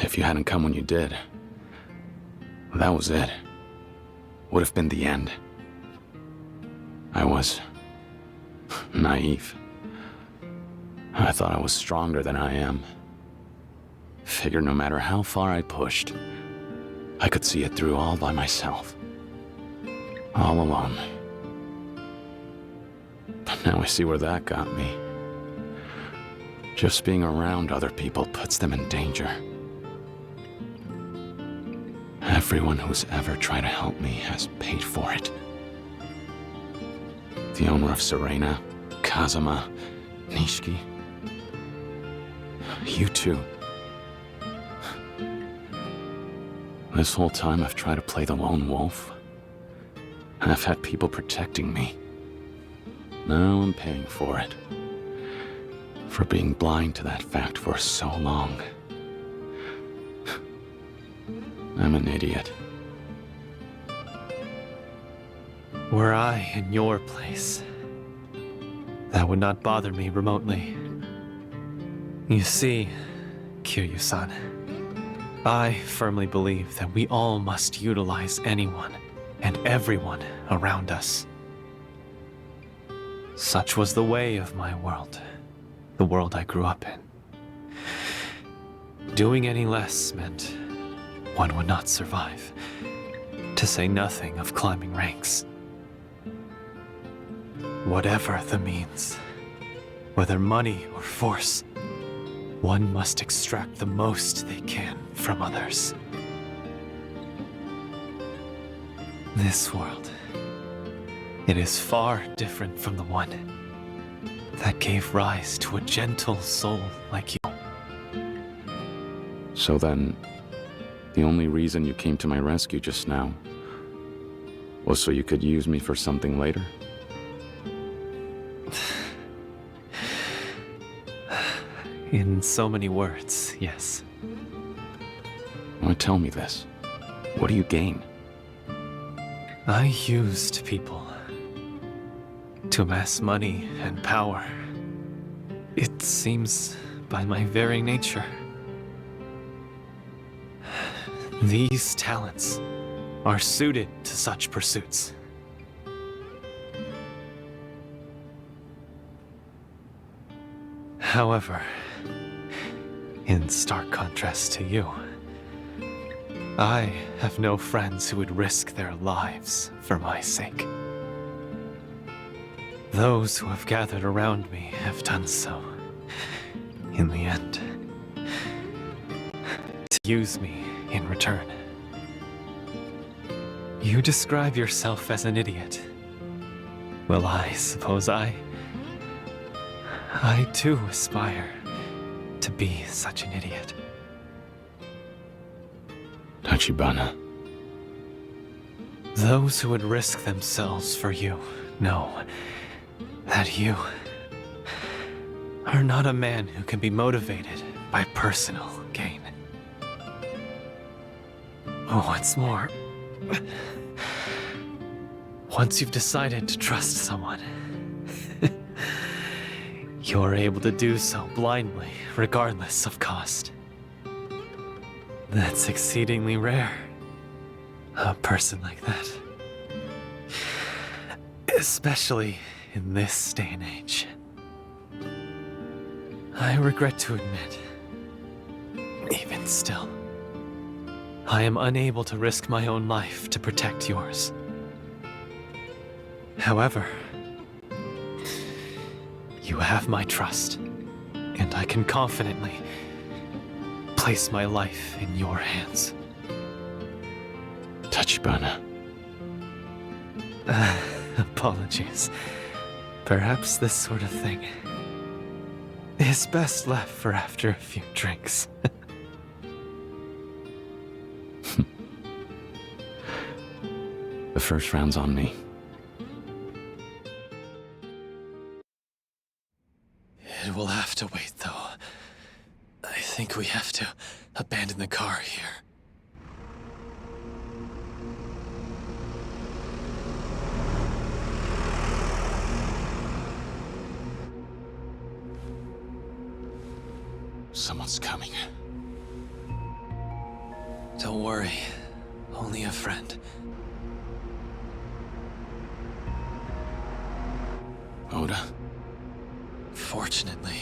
If you hadn't come when you did, that was it. Would have been the end. I was naive. I thought I was stronger than I am. Figured no matter how far I pushed, I could see it through all by myself. All alone. But now I see where that got me. Just being around other people puts them in danger. Everyone who's ever tried to help me has paid for it. The owner of Serena, Kazuma, Nishiki. You too. This whole time I've tried to play the lone wolf. I've had people protecting me. Now I'm paying for it. For being blind to that fact for so long. I'm an idiot. Were I in your place, that would not bother me remotely. You see, Kiryu-san, I firmly believe that we all must utilize anyone and everyone around us. Such was the way of my world, the world I grew up in. Doing any less meant one would not survive, to say nothing of climbing ranks. Whatever the means, whether money or force, one must extract the most they can from others. This world, it is far different from the one that gave rise to a gentle soul like you. So then, the only reason you came to my rescue just now was so you could use me for something later? In so many words, yes. Why tell me this? What do you gain? I used people to amass money and power. It seems by my very nature. These talents are suited to such pursuits. However, in stark contrast to you, I have no friends who would risk their lives for my sake. Those who have gathered around me have done so, in the end, to use me in return. You describe yourself as an idiot. Well, I suppose I too aspire to be such an idiot. Tachibana. Those who would risk themselves for you know that you are not a man who can be motivated by personal gain. What's more, once you've decided to trust someone, you're able to do so blindly, regardless of cost. That's exceedingly rare. A person like that. Especially in this day and age. I regret to admit, even still, I am unable to risk my own life to protect yours. However, you have my trust, and I can confidently place my life in your hands. Tachibana. Apologies. Perhaps this sort of thing is best left for after a few drinks. The first round's on me. It will have to wait, though. I think we have to abandon the car here. Someone's coming. Don't worry. Only a friend. Oda? Fortunately,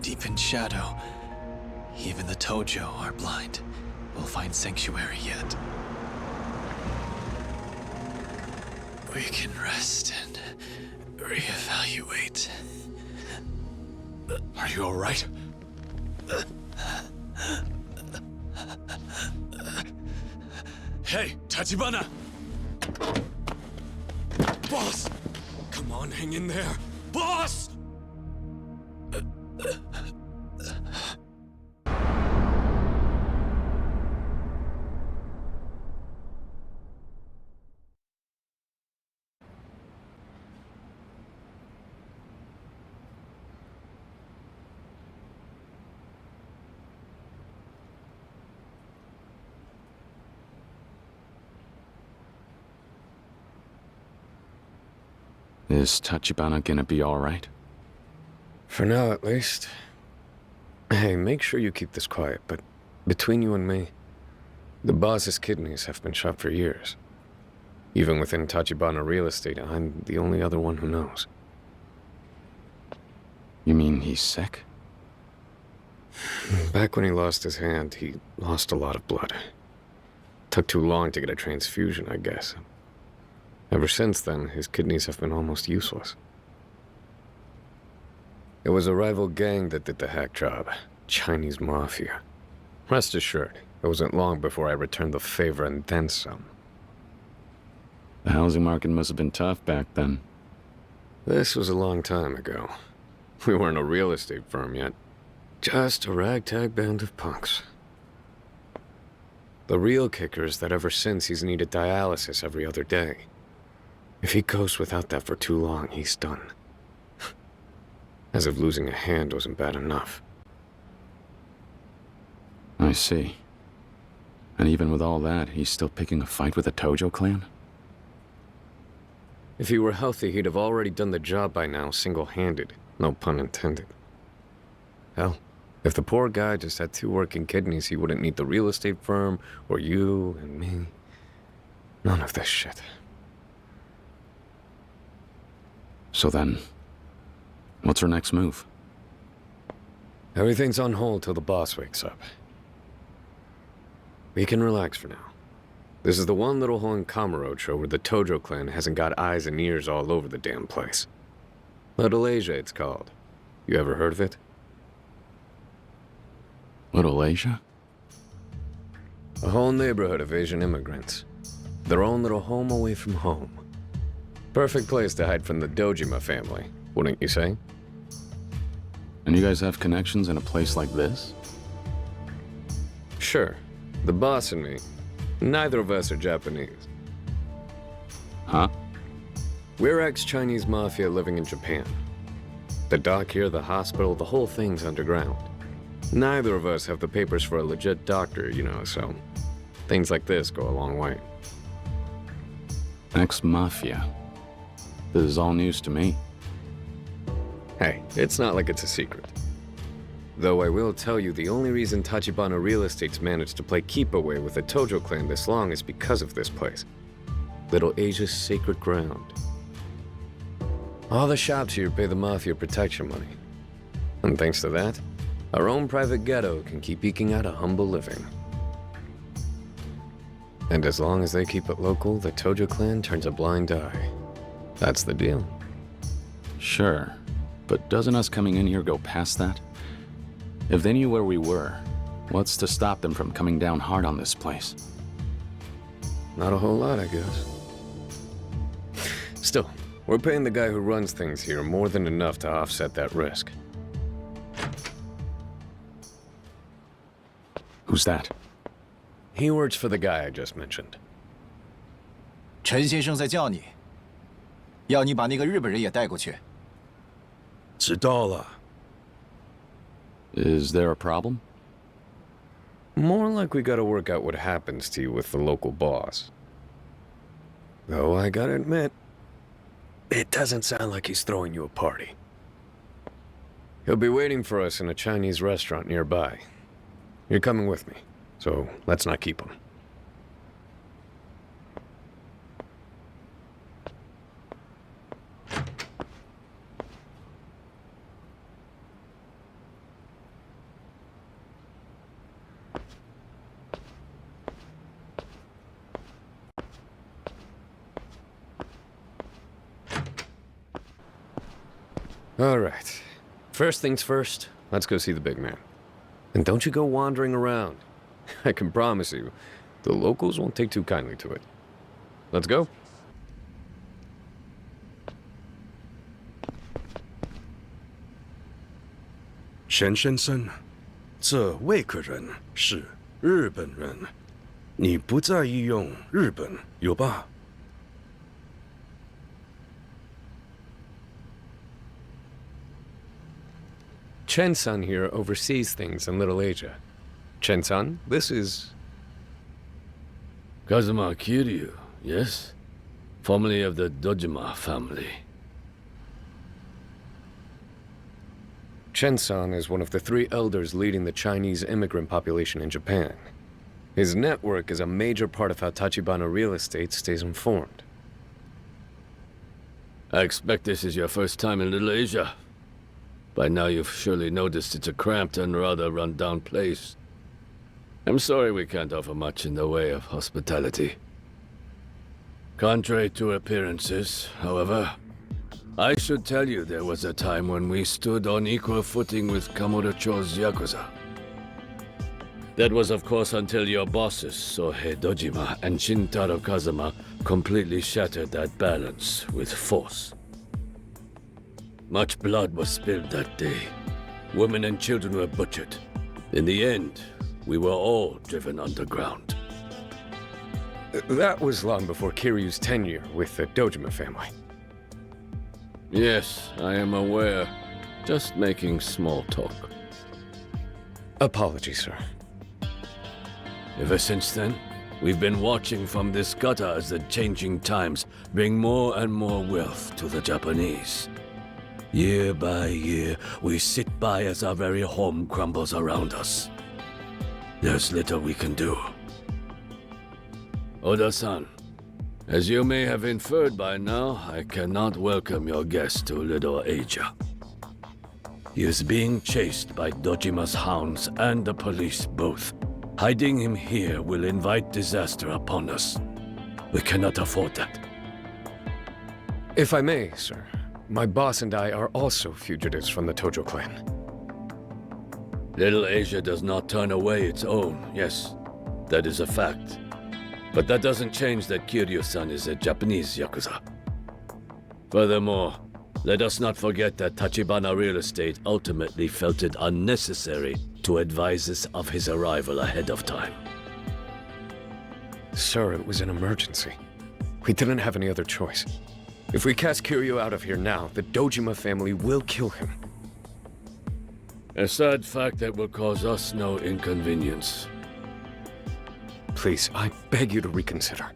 deep in shadow, even the Tojo are blind. We'll find sanctuary yet. We can rest and reevaluate. Are you all right? Hey, Tachibana! Boss! Come on, hang in there! Boss! Is Tachibana gonna be alright? For now, at least. Hey, make sure you keep this quiet, but between you and me, the boss's kidneys have been shot for years. Even within Tachibana real estate, I'm the only other one who knows. You mean he's sick? Back when he lost his hand, he lost a lot of blood. Took too long to get a transfusion, I guess. Ever since then, his kidneys have been almost useless. It was a rival gang that did the hack job. Chinese mafia. Rest assured, it wasn't long before I returned the favor and then some. The housing market must have been tough back then. This was a long time ago. We weren't a real estate firm yet. Just a ragtag band of punks. The real kicker is that ever since he's needed dialysis every other day. If he goes without that for too long, he's done. As if losing a hand wasn't bad enough. I see. And even with all that, he's still picking a fight with the Tojo clan? If he were healthy, he'd have already done the job by now, single-handed. No pun intended. Hell, if the poor guy just had 2 working kidneys, he wouldn't need the real estate firm, or you and me. None of this shit. So then, What's her next move? Everything's on hold till the boss wakes up. We can relax for now. This is the one little hole in Kamurocho where the Tojo clan hasn't got eyes and ears all over the damn place. Little Asia, it's called. You ever heard of it? Little Asia? A whole neighborhood of Asian immigrants. Their own little home away from home. Perfect place to hide from the Dojima family, wouldn't you say? And you guys have connections in a place like this? Sure. The boss and me. Neither of us are Japanese. Huh? We're ex-Chinese mafia living in Japan. The dock here, the hospital, the whole thing's underground. Neither of us have the papers for a legit doctor, you know, so things like this go a long way. Ex-mafia. This is all news to me. Hey, it's not like it's a secret. Though I will tell you, the only reason Tachibana Real Estate's managed to play keep away with the Tojo clan this long is because of this place. Little Asia's sacred ground. All the shops here pay the mafia protection money. And thanks to that, our own private ghetto can keep eking out a humble living. And as long as they keep it local, the Tojo clan turns a blind eye. That's the deal. Sure, but doesn't us coming in here go past that? If they knew where we were, what's to stop them from coming down hard on this place? Not a whole lot, I guess. Still, we're paying the guy who runs things here more than enough to offset that risk. Who's that? He works for the guy I just mentioned. 陈先生在叫你，要你把那个日本人也带过去。知道了。Is there a problem? More like we gotta work out what happens to you with the local boss. Though I gotta admit, it doesn't sound like he's throwing you a party. He'll be waiting for us in a Chinese restaurant nearby. You're coming with me, so let's not keep him. All right. First things first, let's go see the big man. And don't you go wandering around. I can promise you, the locals won't take too kindly to it. Let's go. Shen先生，这位客人是日本人，你不在意用日本，有吧？ Chen-san here oversees things in Little Asia. Chen-san, this is... Kazuma Kiryu, yes? Formerly of the Dojima family. Chen-san is one of the 3 elders leading the Chinese immigrant population in Japan. His network is a major part of how Tachibana Real Estate stays informed. I expect this is your first time in Little Asia. By now you've surely noticed it's a cramped and rather run-down place. I'm sorry we can't offer much in the way of hospitality. Contrary to appearances, however, I should tell you there was a time when we stood on equal footing with Kamurocho's Yakuza. That was of course until your bosses, Sohei Dojima and Shintaro Kazama, completely shattered that balance with force. Much blood was spilled that day. Women and children were butchered. In the end, we were all driven underground. That was long before Kiryu's tenure with the Dojima family. Yes, I am aware. Just making small talk. Apologies, sir. Ever since then, we've been watching from this gutter as the changing times bring more and more wealth to the Japanese. Year by year, we sit by as our very home crumbles around us. There's little we can do. Oda-san, as you may have inferred by now, I cannot welcome your guest to Little Asia. He is being chased by Dojima's hounds and the police both. Hiding him here will invite disaster upon us. We cannot afford that. If I may, sir, my boss and I are also fugitives from the Tojo clan. Little Asia does not turn away its own, yes, that is a fact. But that doesn't change that Kiryu-san is a Japanese Yakuza. Furthermore, let us not forget that Tachibana Real Estate ultimately felt it unnecessary to advise us of his arrival ahead of time. Sir, it was an emergency. We didn't have any other choice. If we cast Kiryu out of here now, the Dojima family will kill him. A sad fact that will cause us no inconvenience. Please, I beg you to reconsider.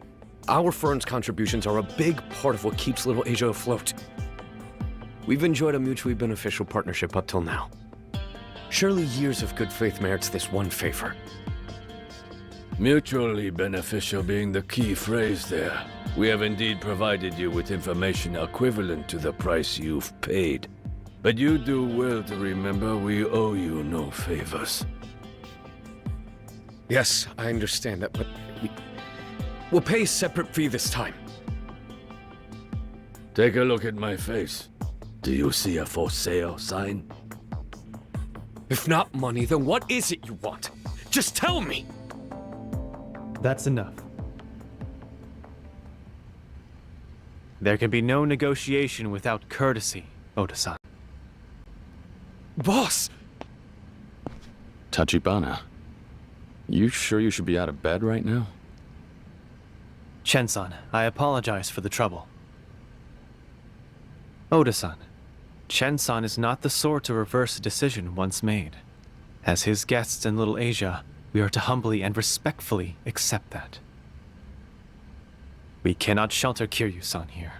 Our firm's contributions are a big part of what keeps Little Asia afloat. We've enjoyed a mutually beneficial partnership up till now. Surely years of good faith merits this one favor. Mutually beneficial being the key phrase there. We have indeed provided you with information equivalent to the price you've paid. But you do well to remember we owe you no favors. Yes, I understand that, but we'll pay a separate fee this time. Take a look at my face. Do you see a for sale sign? If not money, then what is it you want? Just tell me! That's enough. There can be no negotiation without courtesy, Oda-san. Boss! Tachibana, you sure you should be out of bed right now? Chen-san, I apologize for the trouble. Oda-san, Chen-san is not the sort to reverse a decision once made. As his guests in Little Asia, we are to humbly and respectfully accept that. We cannot shelter Kiryu-san here.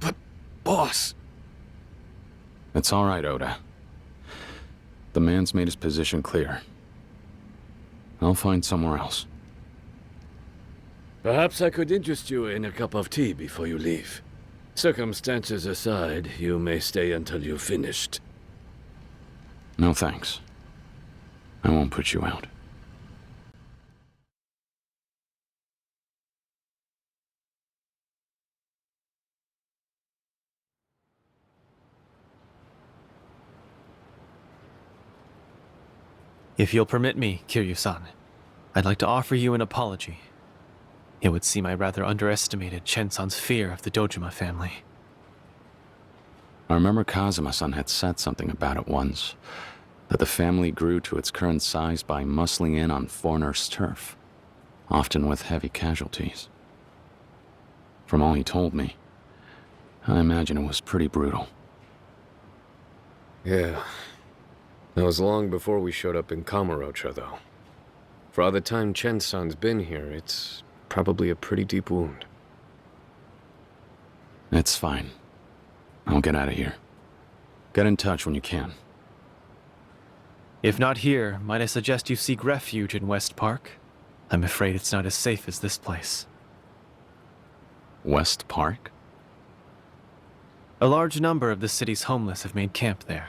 But, boss... It's all right, Oda. The man's made his position clear. I'll find somewhere else. Perhaps I could interest you in a cup of tea before you leave. Circumstances aside, you may stay until you've finished. No thanks. I won't put you out. If you'll permit me, Kiryu-san, I'd like to offer you an apology. It would seem I rather underestimated Chen-san's fear of the Dojima family. I remember Kazuma-san had said something about it once, that the family grew to its current size by muscling in on foreigners' turf, often with heavy casualties. From all he told me, I imagine it was pretty brutal. Yeah. That was long before we showed up in Kamurocho, though. For all the time Chen-san's been here, it's probably a pretty deep wound. It's fine. I'll get out of here. Get in touch when you can. If not here, might I suggest you seek refuge in West Park? I'm afraid it's not as safe as this place. West Park? A large number of the city's homeless have made camp there.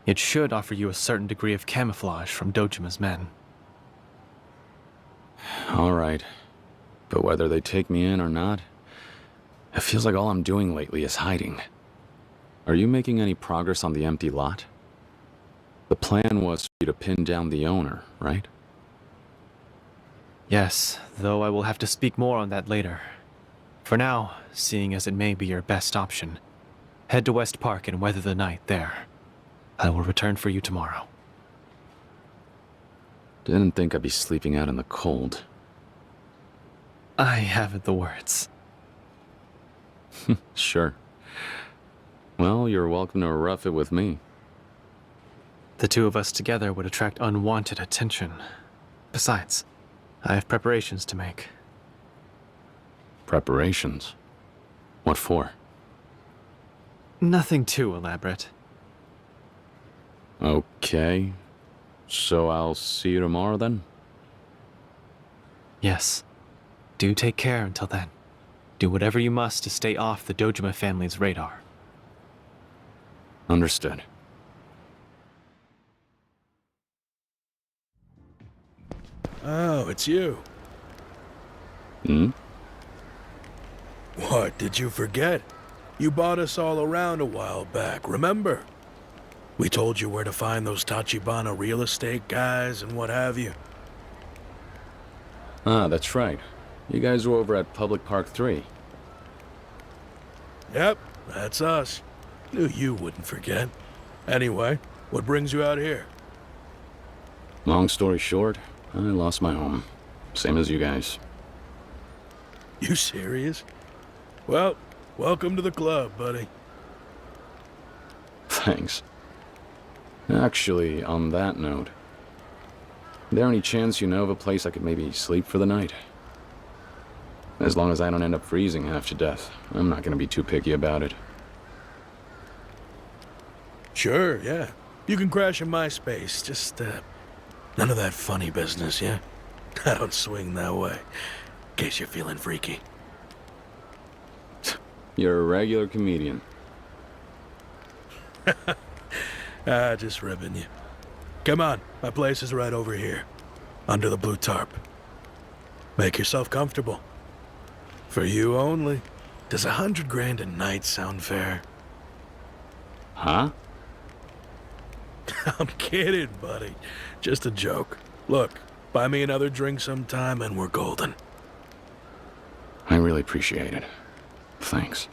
It should offer you a certain degree of camouflage from Dojima's men. All right. But whether they take me in or not, it feels like all I'm doing lately is hiding. Are you making any progress on the empty lot? The plan was for you to pin down the owner, right? Yes, though I will have to speak more on that later. For now, seeing as it may be your best option, head to West Park and weather the night there. I will return for you tomorrow. Didn't think I'd be sleeping out in the cold. I haven't the words. Sure. Well, you're welcome to rough it with me. The two of us together would attract unwanted attention. Besides, I have preparations to make. Preparations? What for? Nothing too elaborate. Okay. So I'll see you tomorrow then? Yes. Do take care until then. Do whatever you must to stay off the Dojima family's radar. Understood. Oh, it's you. Hmm? What, did you forget? You bought us all around a while back, remember? We told you where to find those Tachibana real estate guys and what have you. Ah, that's right. You guys were over at Public Park 3. Yep, that's us. Knew you wouldn't forget. Anyway, what brings you out here? Long story short, I lost my home. Same as you guys. You serious? Well, welcome to the club, buddy. Thanks. Actually, on that note, there any chance you know of a place I could maybe sleep for the night? As long as I don't end up freezing half to death, I'm not gonna be too picky about it. Sure, yeah. You can crash in my space, just, none of that funny business, yeah? I don't swing that way, in case you're feeling freaky. You're a regular comedian. Just ribbing you. Come on, my place is right over here, under the blue tarp. Make yourself comfortable. For you only. Does 100 grand a night sound fair? Huh? I'm kidding, buddy. Just a joke. Look, buy me another drink sometime and we're golden. I really appreciate it. Thanks.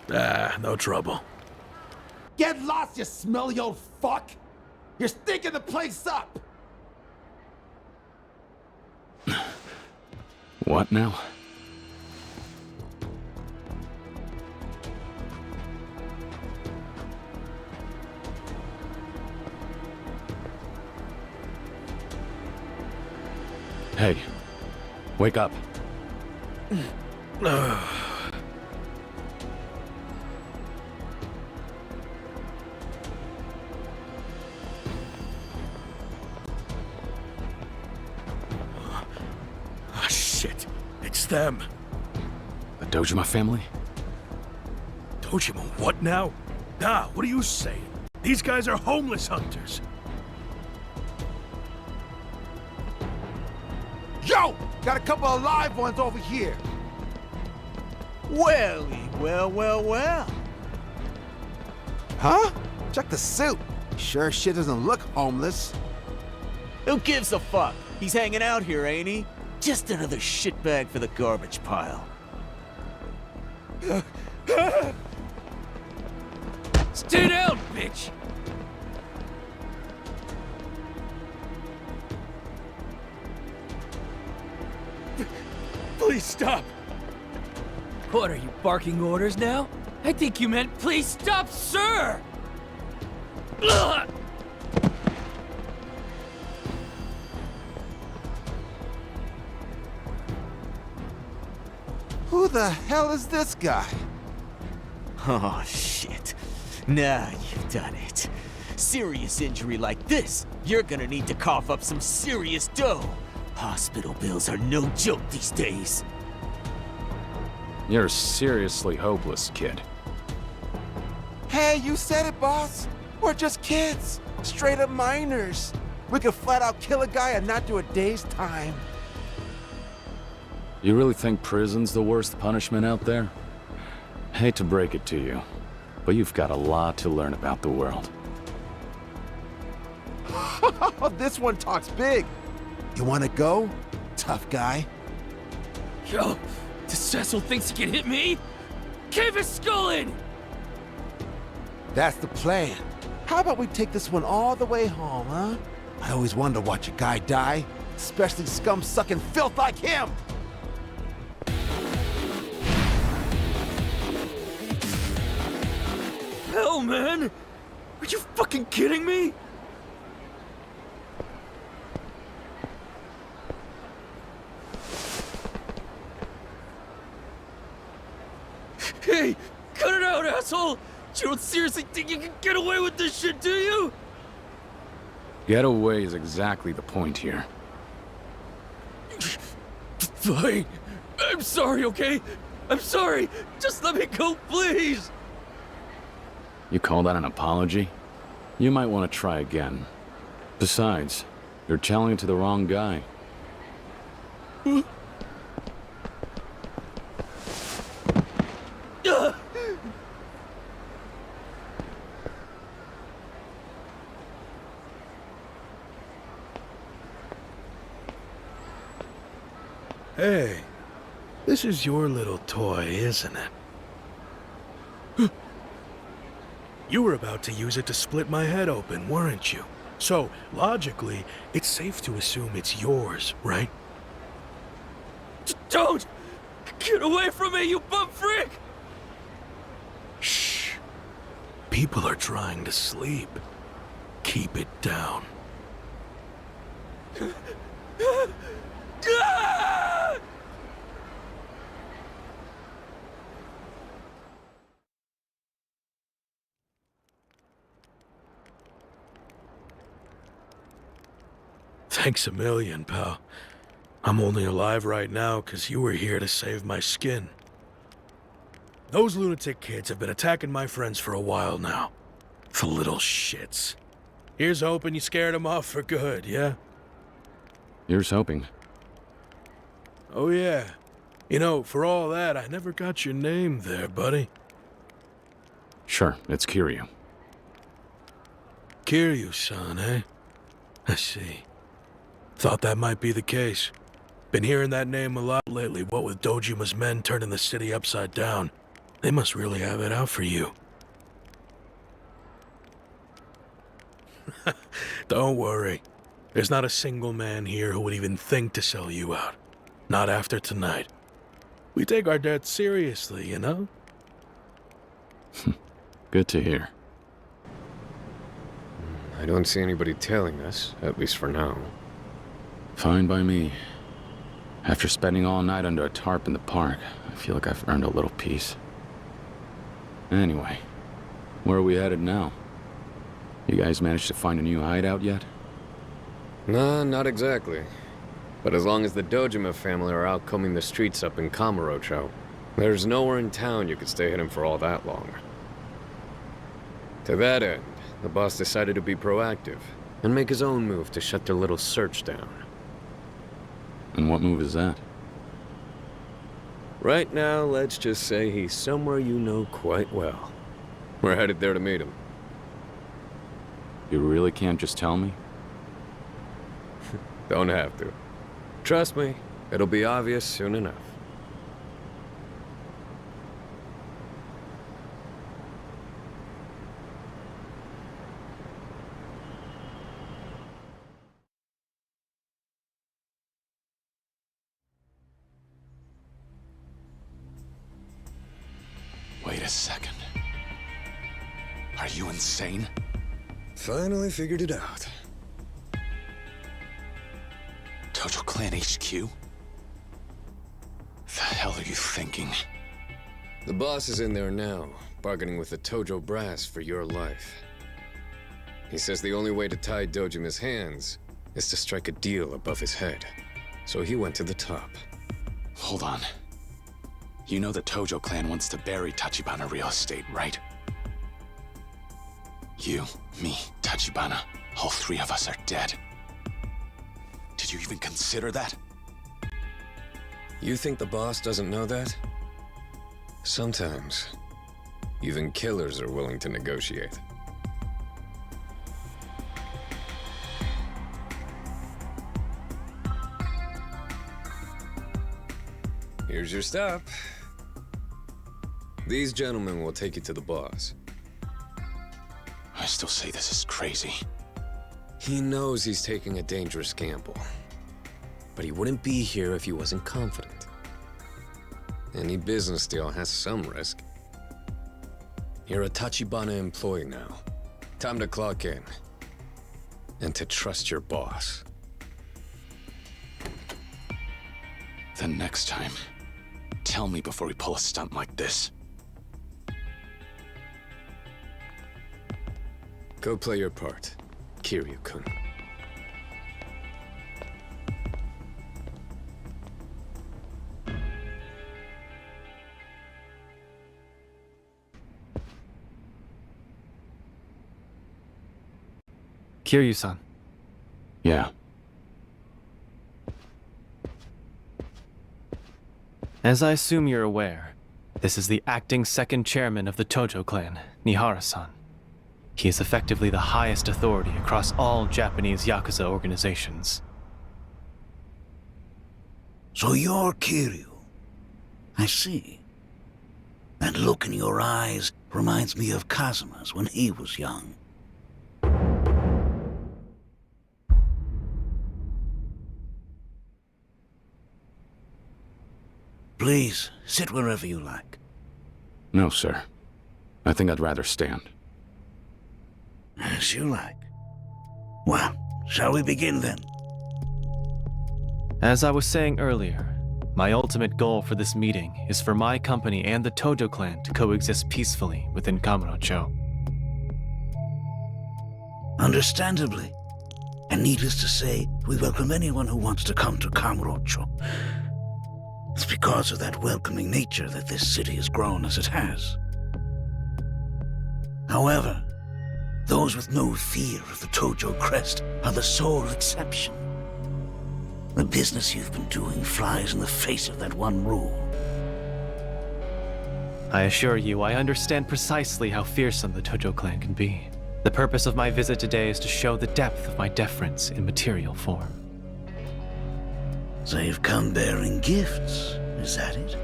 No trouble. Get lost, you smelly old fuck! You're stinking the place up! What now? Hey, wake up. Shit. It's them. The Dojima family? Dojima what now? Nah, what are you saying? These guys are homeless hunters. Yo! Got a couple of live ones over here. Well. Huh? Check the suit. Sure shit doesn't look homeless. Who gives a fuck? He's hanging out here, ain't he? Just another shitbag for the garbage pile. Stay down, bitch! Please stop! What, are you barking orders now? I think you meant, please stop, sir! Ugh! Who the hell is this guy? Oh, shit. Now you've done it. Serious injury like this, you're gonna need to cough up some serious dough. Hospital bills are no joke these days. You're seriously hopeless, kid. Hey, you said it, boss. We're just kids. Straight up minors. We could flat out kill a guy and not do a day's time. You really think prison's the worst punishment out there? Hate to break it to you, but you've got a lot to learn about the world. This one talks big. You wanna go? Tough guy. Yo, this Cecil thinks he can hit me? Cave his skull in! That's the plan. How about we take this one all the way home, huh? I always wanted to watch a guy die, especially scum-sucking filth like him! Hell, man! Are you fucking kidding me? Hey, cut it out, asshole! You don't seriously think you can get away with this shit, do you? Get away is exactly the point here. Fine. I'm sorry, okay? I'm sorry. Just let me go, please. You call that an apology? You might want to try again. Besides, You're telling it to the wrong guy. Hey, this is your little toy, isn't it? You were about to use it to split my head open, weren't you? So, logically, it's safe to assume it's yours, right? Don't! Get away from me, you bum freak! Shh. People are trying to sleep. Keep it down. Thanks a million, pal. I'm only alive right now because you were here to save my skin. Those lunatic kids have been attacking my friends for a while now. The little shits. Here's hoping you scared them off for good, yeah? Here's hoping. Oh yeah. You know, for all that, I never got your name there, buddy. Sure, it's Kiryu. Kiryu-san, eh? I see. Thought that might be the case. Been hearing that name a lot lately, what with Dojima's men turning the city upside down. They must really have it out for you. Don't worry. There's not a single man here who would even think to sell you out. Not after tonight. We take our debt seriously, you know? Good to hear. I don't see anybody tailing us, at least for now. Fine by me. After spending all night under a tarp in the park, I feel like I've earned a little peace. Anyway, where are we headed now? You guys managed to find a new hideout yet? Nah, not exactly. But as long as the Dojima family are out combing the streets up in Kamurocho, there's nowhere in town you could stay hidden for all that long. To that end, the boss decided to be proactive and make his own move to shut their little search down. And what move is that? Right now, let's just say he's somewhere you know quite well. We're headed there to meet him. You really can't just tell me? Don't have to. Trust me, it'll be obvious soon enough. Wait a second. Are you insane? Finally figured it out. Tojo Clan HQ? The hell are you thinking? The boss is in there now, bargaining with the Tojo brass for your life. He says the only way to tie Dojima's hands is to strike a deal above his head. So he went to the top. Hold on. You know the Tojo Clan wants to bury Tachibana real estate, right? You, me, Tachibana, all three of us are dead. Did you even consider that? You think the boss doesn't know that? Sometimes, even killers are willing to negotiate. Here's your stop. These gentlemen will take you to the boss. I still say this is crazy. He knows he's taking a dangerous gamble. But he wouldn't be here if he wasn't confident. Any business deal has some risk. You're a Tachibana employee now. Time to clock in. And to trust your boss. Then next time, tell me before we pull a stunt like this. Go play your part, Kiryu-kun. Kiryu-san. Yeah. As I assume you're aware, this is the acting second chairman of the Tojo clan, Nihara-san. He is effectively the highest authority across all Japanese Yakuza organizations. So you're Kiryu. I see. That look in your eyes reminds me of Kazuma's when he was young. Please, sit wherever you like. No, sir. I think I'd rather stand. As you like. Well, shall we begin then? As I was saying earlier, my ultimate goal for this meeting is for my company and the Tojo clan to coexist peacefully within Kamurocho. Understandably. And needless to say, we welcome anyone who wants to come to Kamurocho. It's because of that welcoming nature that this city has grown as it has. However, those with no fear of the Tojo crest are the sole exception. The business you've been doing flies in the face of that one rule. I assure you, I understand precisely how fearsome the Tojo clan can be. The purpose of my visit today is to show the depth of my deference in material form. So you've come bearing gifts, is that it?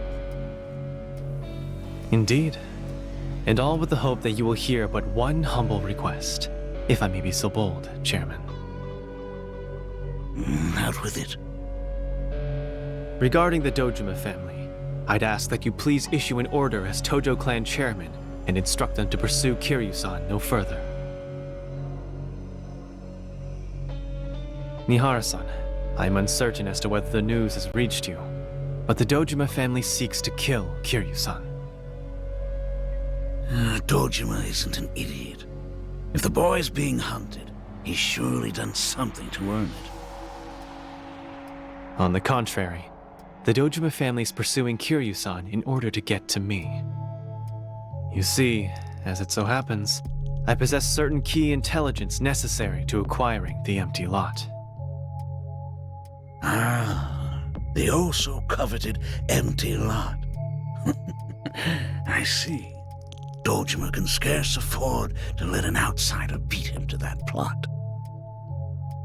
Indeed. And all with the hope that you will hear but one humble request, if I may be so bold, Chairman. Out with it. Regarding the Dojima family, I'd ask that you please issue an order as Tojo clan chairman and instruct them to pursue Kiryu-san no further. Nihara-san, I am uncertain as to whether the news has reached you, but the Dojima family seeks to kill Kiryu-san. Dojima isn't an idiot. If the boy's being hunted, he's surely done something to earn it. On the contrary, the Dojima family is pursuing Kiryu-san in order to get to me. You see, as it so happens, I possess certain key intelligence necessary to acquiring the empty lot. Ah, the oh-so-coveted empty lot. I see. Dojima can scarce afford to let an outsider beat him to that plot.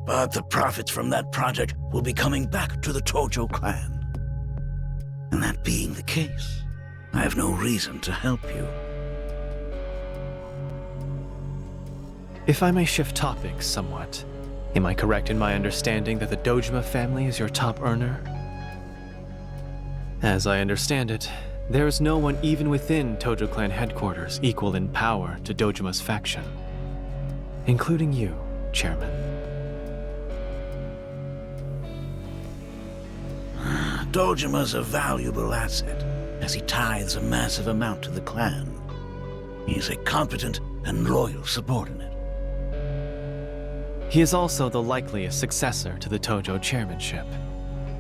But the profits from that project will be coming back to the Tojo clan. And that being the case, I have no reason to help you. If I may shift topics somewhat, am I correct in my understanding that the Dojima family is your top earner? As I understand it, there is no one even within Tojo clan headquarters equal in power to Dojima's faction, including you, Chairman. Dojima's a valuable asset, as he tithes a massive amount to the clan. He's a competent and loyal subordinate. He is also the likeliest successor to the Tojo chairmanship.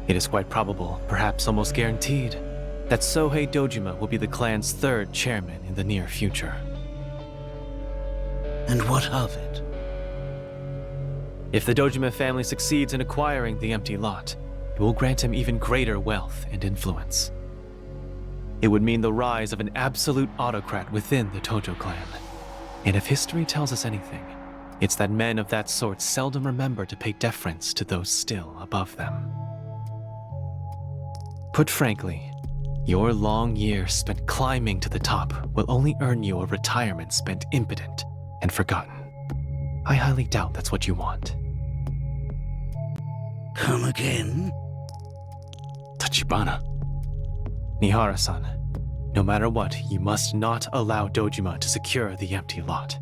It is quite probable, perhaps almost guaranteed, that Sohei Dojima will be the clan's third chairman in the near future. And what of it? If the Dojima family succeeds in acquiring the empty lot, it will grant him even greater wealth and influence. It would mean the rise of an absolute autocrat within the Tojo clan. And if history tells us anything, it's that men of that sort seldom remember to pay deference to those still above them. Put frankly, your long years spent climbing to the top will only earn you a retirement spent impotent and forgotten. I highly doubt that's what you want. Come again? Tachibana. Nihara-san, no matter what, you must not allow Dojima to secure the empty lot.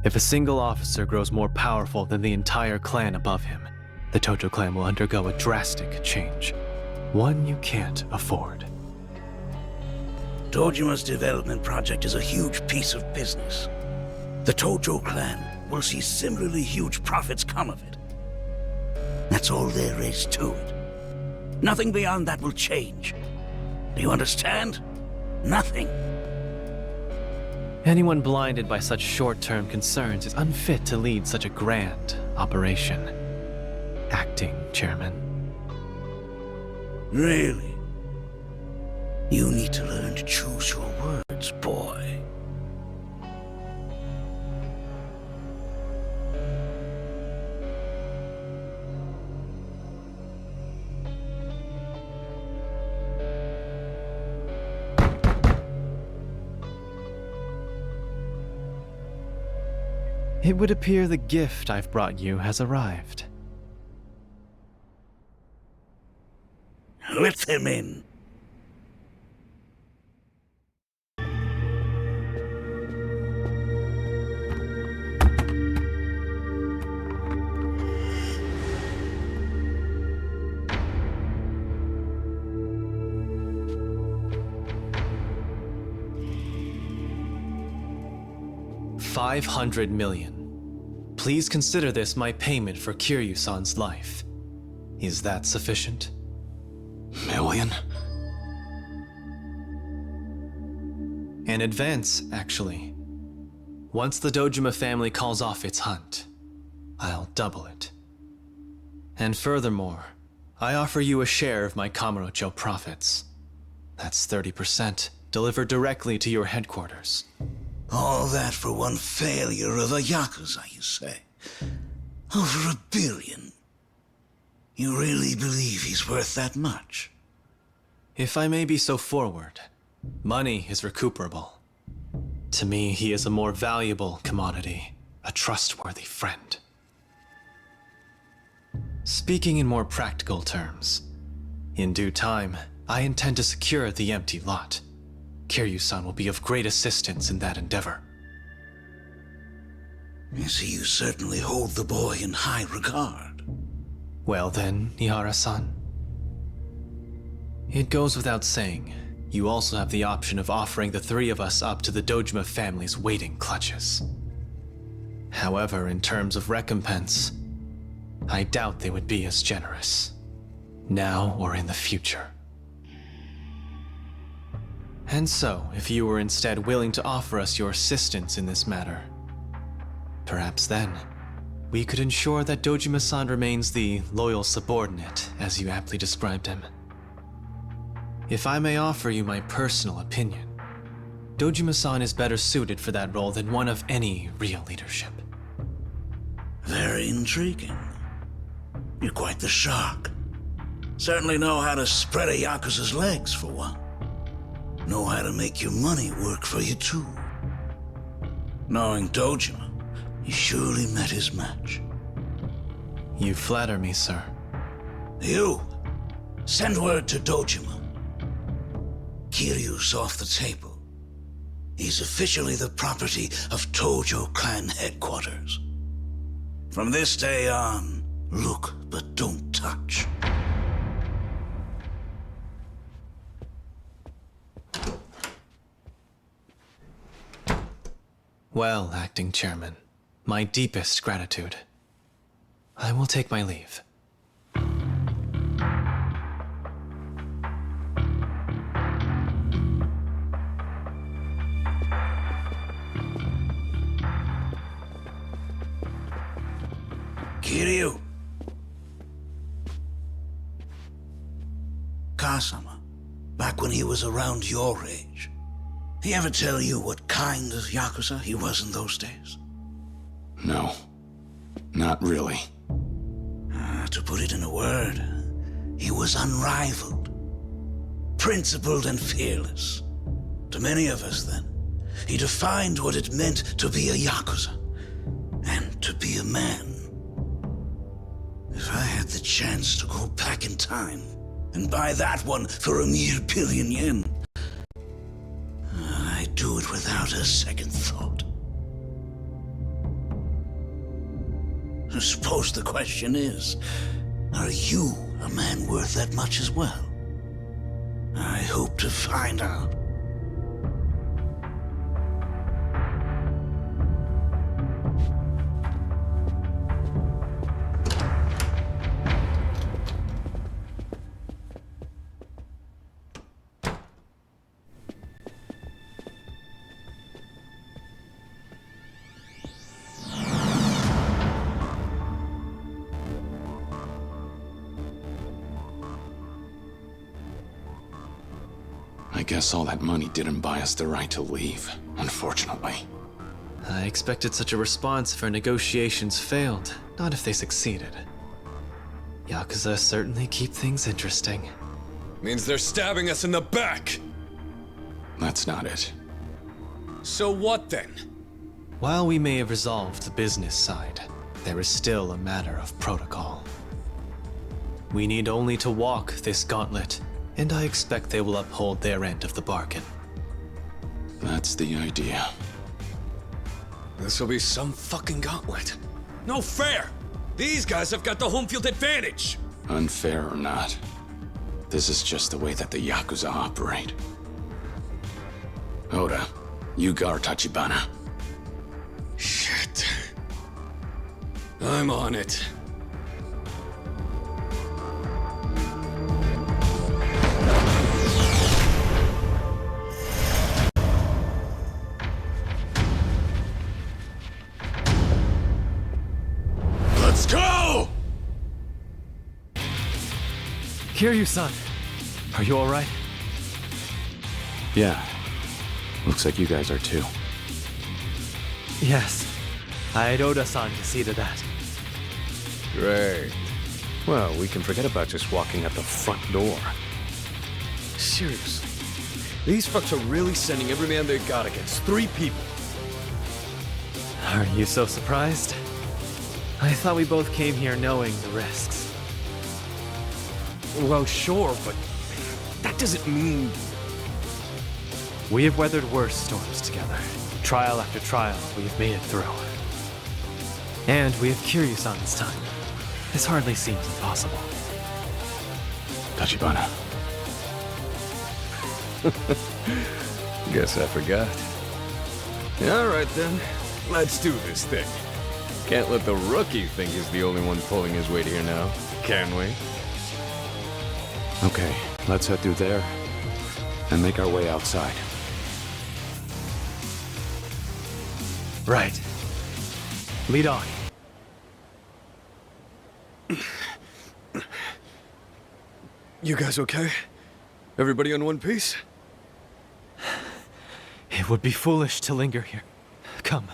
If a single officer grows more powerful than the entire clan above him, the Tojo clan will undergo a drastic change. One you can't afford. Dojima's development project is a huge piece of business. The Tojo clan will see similarly huge profits come of it. That's all there is to it. Nothing beyond that will change. Do you understand? Nothing. Anyone blinded by such short-term concerns is unfit to lead such a grand operation. Acting Chairman. Really? You need to learn to choose your words, boy. It would appear the gift I've brought you has arrived. Let them in. $500 million. Please consider this my payment for Kiryu-san's life. Is that sufficient? Million? An advance, actually. Once the Dojima family calls off its hunt, I'll double it. And furthermore, I offer you a share of my Kamurocho profits. That's 30%, delivered directly to your headquarters. All that for one failure of a Yakuza, you say? Over $1 billion. You really believe he's worth that much? If I may be so forward, money is recuperable. To me, he is a more valuable commodity, a trustworthy friend. Speaking in more practical terms, in due time, I intend to secure the empty lot. Kiryu-san will be of great assistance in that endeavor. I see you certainly hold the boy in high regard. Well then, Ihara-san. It goes without saying, you also have the option of offering the three of us up to the Dojima family's waiting clutches. However, in terms of recompense, I doubt they would be as generous, now or in the future. And so, if you were instead willing to offer us your assistance in this matter, perhaps then, we could ensure that Dojima-san remains the loyal subordinate, as you aptly described him. If I may offer you my personal opinion, Dojima-san is better suited for that role than one of any real leadership. Very intriguing. You're quite the shark. Certainly know how to spread a Yakuza's legs, for one. Know how to make your money work for you, too. Knowing Dojima, he surely met his match. You flatter me, sir. You, send word to Dojima. Kiryu's off the table. He's officially the property of Tojo Clan headquarters. From this day on, look but don't touch. Well, acting chairman, my deepest gratitude. I will take my leave. Kiryu. Kasama, back when he was around your age, he ever tell you what kind of Yakuza he was in those days? No, not really. To put it in a word, he was unrivaled, principled and fearless. To many of us then, he defined what it meant to be a Yakuza, and to be a man. If I had the chance to go back in time, and buy that one for a mere $1 billion yen, I'd do it without a second thought. I suppose the question is, are you a man worth that much as well? I hope to find out. I guess all that money didn't buy us the right to leave, unfortunately. I expected such a response if our negotiations failed, not if they succeeded. Yakuza certainly keep things interesting. Means they're stabbing us in the back! That's not it. So what then? While we may have resolved the business side, there is still a matter of protocol. We need only to walk this gauntlet, and I expect they will uphold their end of the bargain. That's the idea. This'll be some fucking gauntlet. No fair! These guys have got the home field advantage! Unfair or not, this is just the way that the Yakuza operate. Oda, you guard Tachibana. Shit. I'm on it. Let's go! Kiryu-san, are you alright? Yeah. Looks like you guys are too. Yes. I had Oda-san to see to that. Great. Well, we can forget about just walking out the front door. Seriously. These fucks are really sending every man they got against 3 people. Are you so surprised? I thought we both came here knowing the risks. Well, sure, but that doesn't mean... We have weathered worse storms together. Trial after trial, we have made it through. And we have Kiryu-san this time. This hardly seems impossible. Tachibana. Guess I forgot. Alright then, let's do this thing. Can't let the rookie think he's the only one pulling his weight here now, can we? Okay, let's head through there and make our way outside. Right. Lead on. You guys okay? Everybody on one piece? It would be foolish to linger here. Come.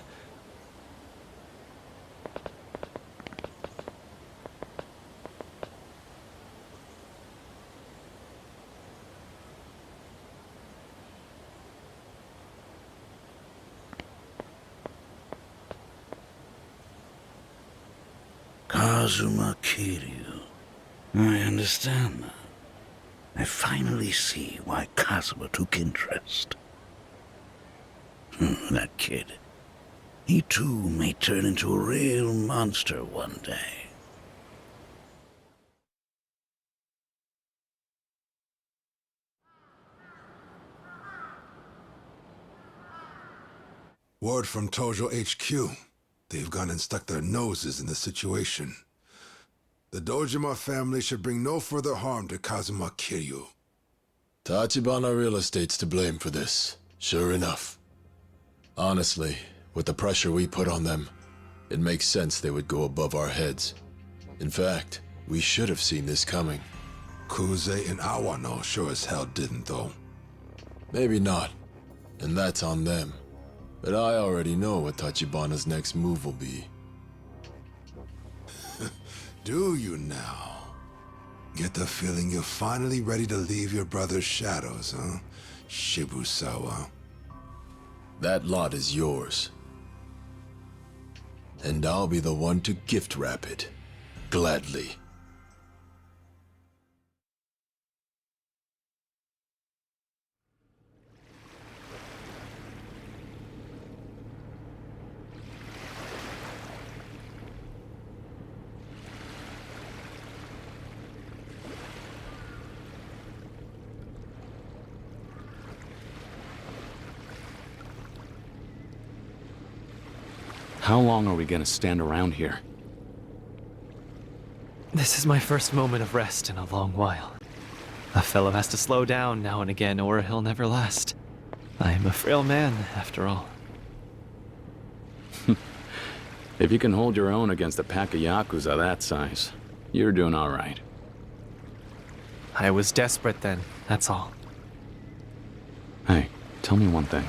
Kazuma Kiryu. I understand now. I finally see why Kazuma took interest. That kid. He too may turn into a real monster one day. Word from Tojo HQ. They've gone and stuck their noses in the situation. The Dojima family should bring no further harm to Kazuma Kiryu. Tachibana Real Estate's to blame for this, sure enough. Honestly, with the pressure we put on them, it makes sense they would go above our heads. In fact, we should have seen this coming. Kuze and Awano sure as hell didn't, though. Maybe not, and that's on them. But I already know what Tachibana's next move will be. Do you now? Get the feeling you're finally ready to leave your brother's shadows, huh? Shibusawa. That lot is yours. And I'll be the one to gift wrap it. Gladly. How long are we gonna stand around here? This is my first moment of rest in a long while. A fellow has to slow down now and again, or he'll never last. I am a frail man, after all. If you can hold your own against a pack of Yakuza that size, you're doing all right. I was desperate then, that's all. Hey, tell me one thing.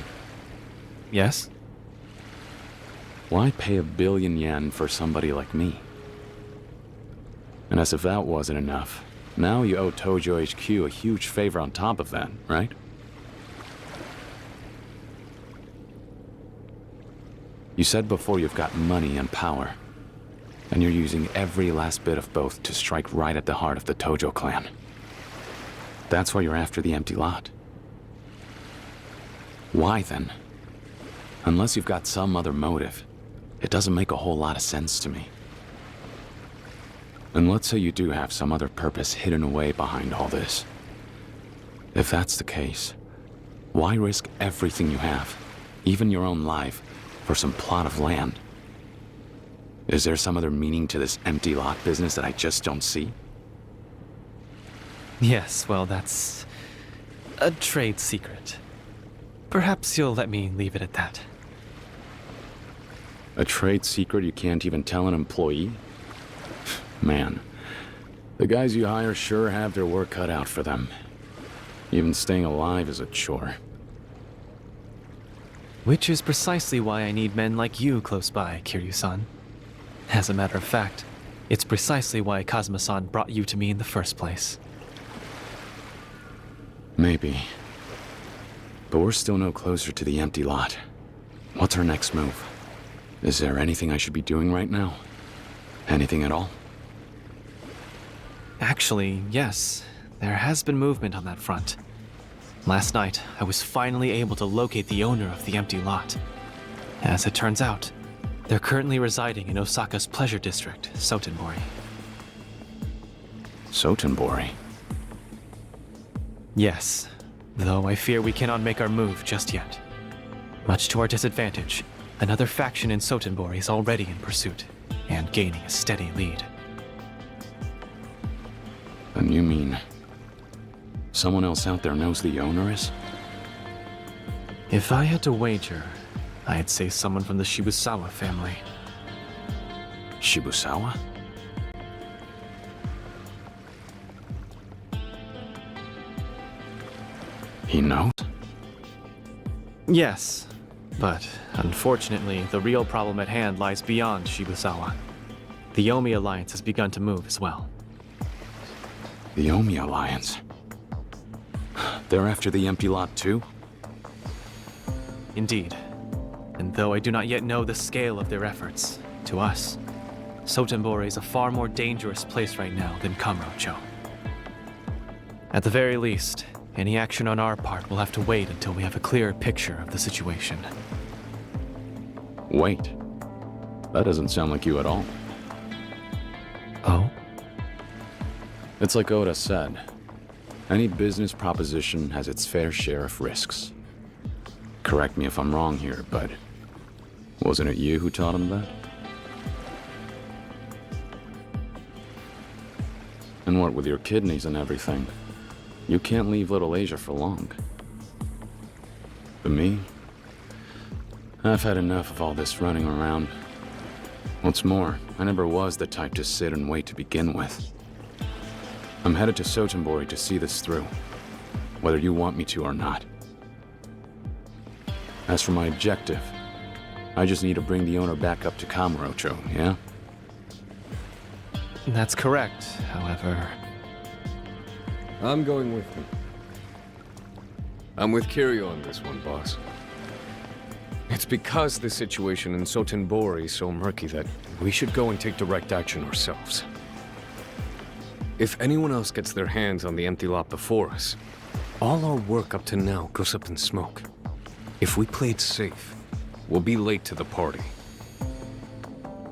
Yes? Why pay 1 billion yen for somebody like me? And as if that wasn't enough, now you owe Tojo HQ a huge favor on top of that, right? You said before you've got money and power, and you're using every last bit of both to strike right at the heart of the Tojo clan. That's why you're after the empty lot. Why then? Unless you've got some other motive, it doesn't make a whole lot of sense to me. And let's say you do have some other purpose hidden away behind all this. If that's the case, why risk everything you have, even your own life, for some plot of land? Is there some other meaning to this empty lot business that I just don't see? Yes, well, that's a trade secret. Perhaps you'll let me leave it at that. A trade secret you can't even tell an employee? Man, the guys you hire sure have their work cut out for them. Even staying alive is a chore. Which is precisely why I need men like you close by, Kiryu-san. As a matter of fact, it's precisely why Kazuma-san brought you to me in the first place. Maybe. But we're still no closer to the empty lot. What's our next move? Is there anything I should be doing right now? Anything at all? Actually, yes. There has been movement on that front. Last night, I was finally able to locate the owner of the empty lot. As it turns out, they're currently residing in Osaka's pleasure district, Sotenbori. Sotenbori? Yes, though I fear we cannot make our move just yet. Much to our disadvantage, another faction in Sotenbori is already in pursuit, and gaining a steady lead. And you mean someone else out there knows the owner is? If I had to wager, I'd say someone from the Shibusawa family. Shibusawa? He knows? Yes, but unfortunately, the real problem at hand lies beyond Shibusawa. The Omi Alliance has begun to move as well. The Omi Alliance? They're after the empty lot too? Indeed. And though I do not yet know the scale of their efforts, to us, Sotenbori is a far more dangerous place right now than Kamurocho. At the very least, any action on our part will have to wait until we have a clearer picture of the situation. Wait. That doesn't sound like you at all. Oh? It's like Oda said. Any business proposition has its fair share of risks. Correct me if I'm wrong here, but wasn't it you who taught him that? And what with your kidneys and everything, you can't leave Little Asia for long. But me, I've had enough of all this running around. What's more, I never was the type to sit and wait to begin with. I'm headed to Sotenbori to see this through, whether you want me to or not. As for my objective, I just need to bring the owner back up to Kamurocho, yeah? That's correct, however... I'm going with him. I'm with Kiryu on this one, boss. It's because the situation in Sotenbori is so murky that we should go and take direct action ourselves. If anyone else gets their hands on the empty lot before us, all our work up to now goes up in smoke. If we play it safe, we'll be late to the party.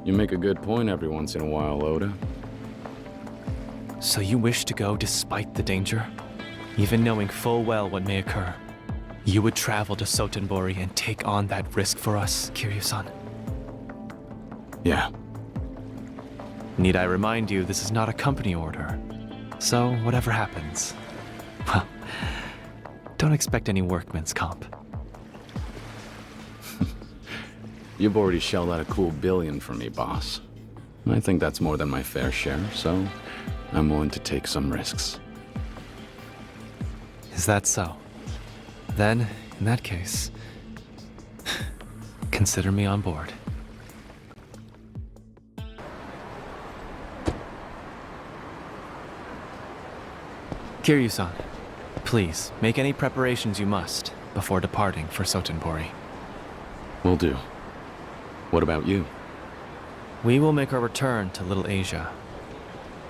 You make a good point every once in a while, Oda. So you wish to go despite the danger? Even knowing full well what may occur, you would travel to Sotenbori and take on that risk for us, Kiryu-san? Yeah. Need I remind you, this is not a company order. So, whatever happens, well, don't expect any workman's comp. You've already shelled out a cool billion for me, boss. I think that's more than my fair share, so I'm willing to take some risks. Is that so? Then, in that case, consider me on board. Kiryu-san, please make any preparations you must before departing for Sotenbori. Will do. What about you? We will make our return to Little Asia.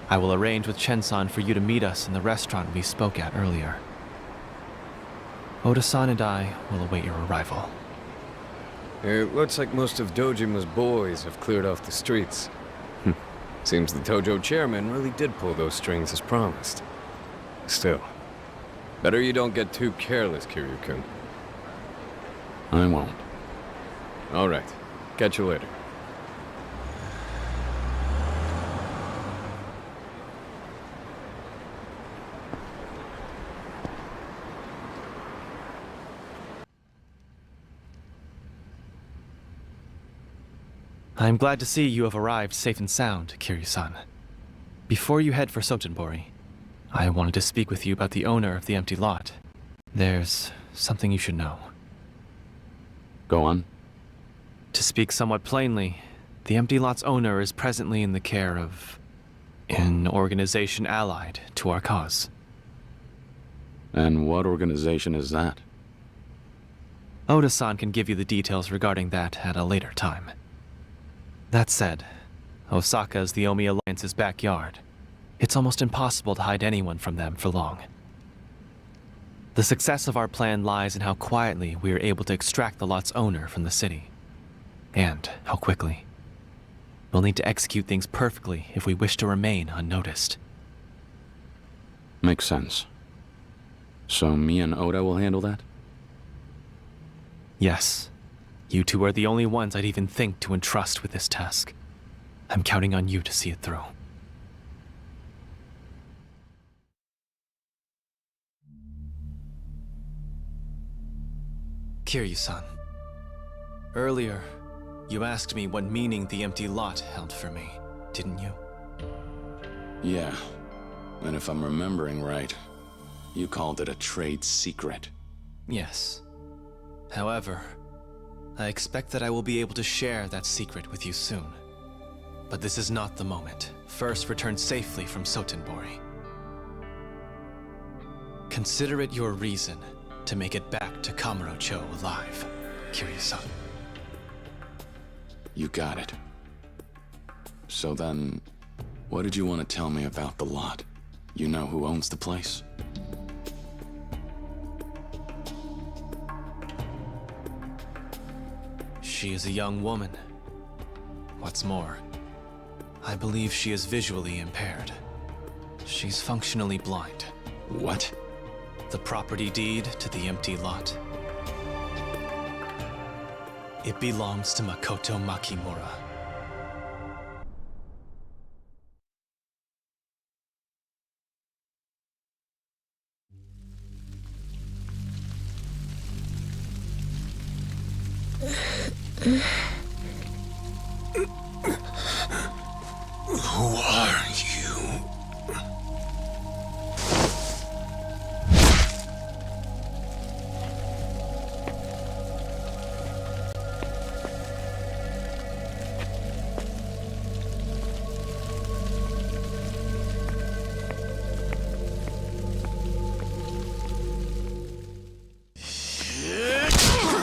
I will arrange with Chen-san for you to meet us in the restaurant we spoke at earlier. Oda-san and I will await your arrival. It looks like most of Dojima's boys have cleared off the streets. Seems the Tojo chairman really did pull those strings as promised. Still, better you don't get too careless, Kiryu-kun. I won't. All right. Catch you later. I'm glad to see you have arrived safe and sound, Kiryu-san. Before you head for Sotenbori, I wanted to speak with you about the owner of the empty lot. There's something you should know. Go on. To speak somewhat plainly, the empty lot's owner is presently in the care of an organization allied to our cause. And what organization is that? Oda-san can give you the details regarding that at a later time. That said, Osaka is the Omi Alliance's backyard. It's almost impossible to hide anyone from them for long. The success of our plan lies in how quietly we are able to extract the lot's owner from the city. And how quickly. We'll need to execute things perfectly if we wish to remain unnoticed. Makes sense. So me and Oda will handle that? Yes. You two are the only ones I'd even think to entrust with this task. I'm counting on you to see it through. Kiryu-san. Earlier, you asked me what meaning the empty lot held for me, didn't you? Yeah. And if I'm remembering right, you called it a trade secret. Yes. However, I expect that I will be able to share that secret with you soon. But this is not the moment. First, return safely from Sotenbori. Consider it your reason to make it back to Kamurocho alive, Kiryu-san. You got it. So then, what did you want to tell me about the lot? You know who owns the place? She is a young woman. What's more, I believe she is visually impaired. She's functionally blind. What? The property deed to the empty lot. It belongs to Makoto Makimura. Who are you?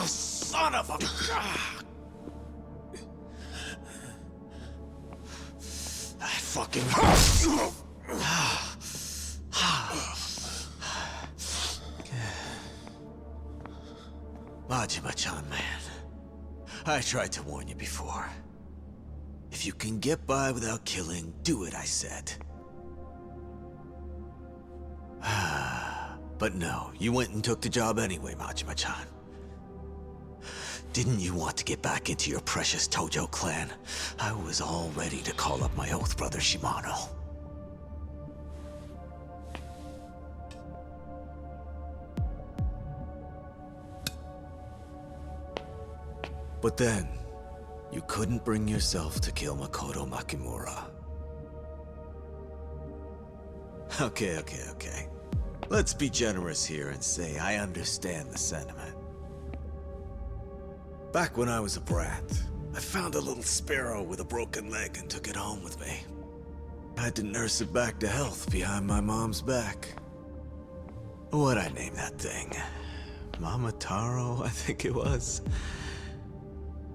Son of a... Fucking... Majima-chan, man. I tried to warn you before. If you can get by without killing, do it, I said. But no, you went and took the job anyway, Majima-chan. Didn't you want to get back into your precious Tojo clan? I was all ready to call up my oath brother Shimano. But then, you couldn't bring yourself to kill Makoto Makimura. Okay. Let's be generous here and say I understand the sentiment. Back when I was a brat, I found a little sparrow with a broken leg and took it home with me. I had to nurse it back to health behind my mom's back. What'd I name that thing? Mama Taro, I think it was.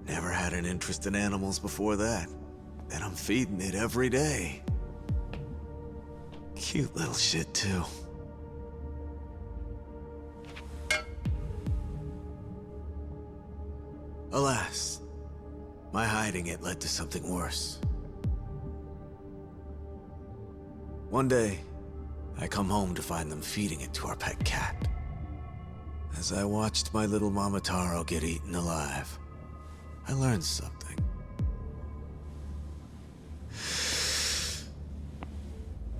Never had an interest in animals before that. And I'm feeding it every day. Cute little shit, too. Alas, my hiding it led to something worse. One day, I come home to find them feeding it to our pet cat. As I watched my little Mama Taro get eaten alive, I learned something.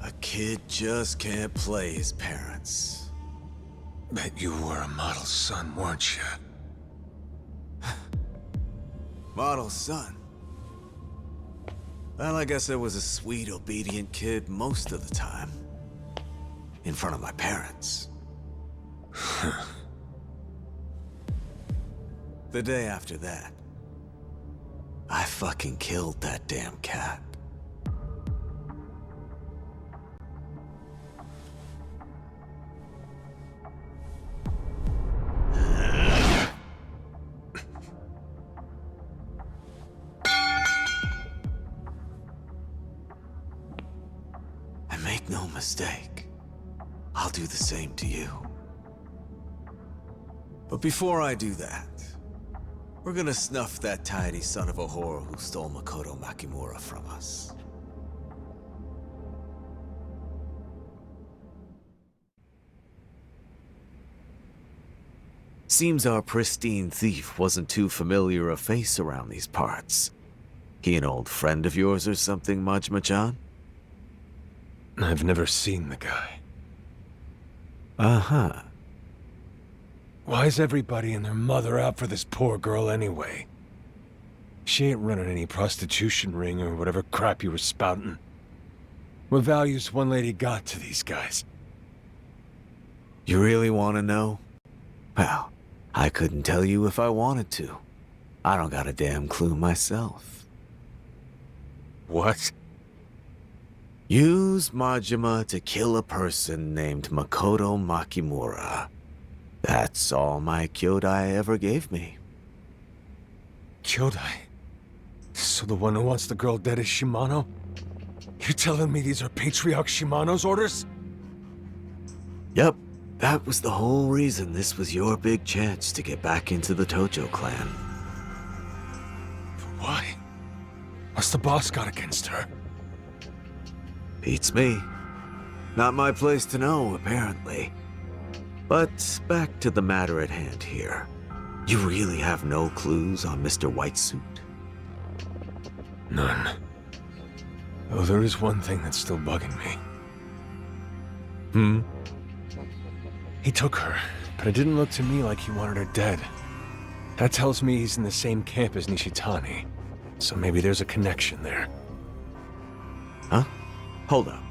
A kid just can't play his parents. Bet you were a model son, weren't you? Model son? Well, I guess I was a sweet, obedient kid most of the time. In front of my parents. The day after that, I fucking killed that damn cat. And make no mistake, I'll do the same to you. But before I do that, we're gonna snuff that tidy son of a whore who stole Makoto Makimura from us. Seems our pristine thief wasn't too familiar a face around these parts. He an old friend of yours or something, Majima-chan? I've never seen the guy. Uh-huh. Why is everybody and their mother out for this poor girl anyway? She ain't running any prostitution ring or whatever crap you were spouting. What value's one lady got to these guys? You really want to know? Well, I couldn't tell you if I wanted to. I don't got a damn clue myself. What? Use Majima to kill a person named Makoto Makimura. That's all my Kyodai ever gave me. Kyodai? So the one who wants the girl dead is Shimano? You're telling me these are Patriarch Shimano's orders? Yep, that was the whole reason this was your big chance to get back into the Tojo clan. But why? What's the boss got against her? Beats me. Not my place to know, apparently. But back to the matter at hand here. You really have no clues on Mr. Whitesuit? None. Though there is one thing that's still bugging me. He took her, but it didn't look to me like he wanted her dead. That tells me he's in the same camp as Nishitani. So maybe there's a connection there. Huh? Hold up.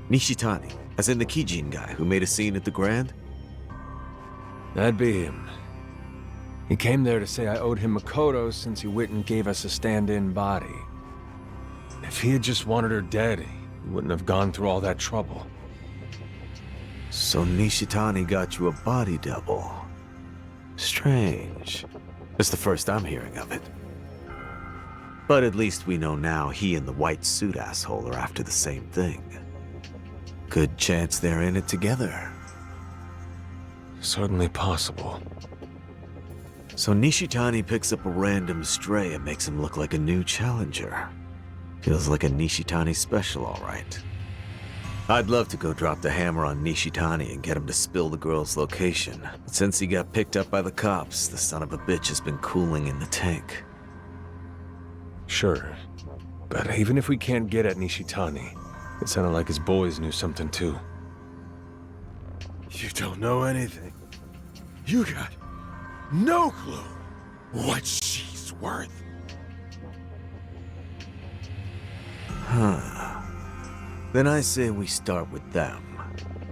Nishitani, as in the Kijin guy who made a scene at the Grand? That'd be him. He came there to say I owed him Makoto since he went and gave us a stand-in body. If he had just wanted her dead, he wouldn't have gone through all that trouble. So Nishitani got you a body double. Strange. It's the first I'm hearing of it. But at least we know now he and the white suit asshole are after the same thing. Good chance they're in it together. Certainly possible. So Nishitani picks up a random stray and makes him look like a new challenger. Feels like a Nishitani special, all right. I'd love to go drop the hammer on Nishitani and get him to spill the girl's location. But since he got picked up by the cops, the son of a bitch has been cooling in the tank. Sure. But even if we can't get at Nishitani, it sounded like his boys knew something too. You don't know anything. You got no clue what she's worth. Huh. Then I say we start with them.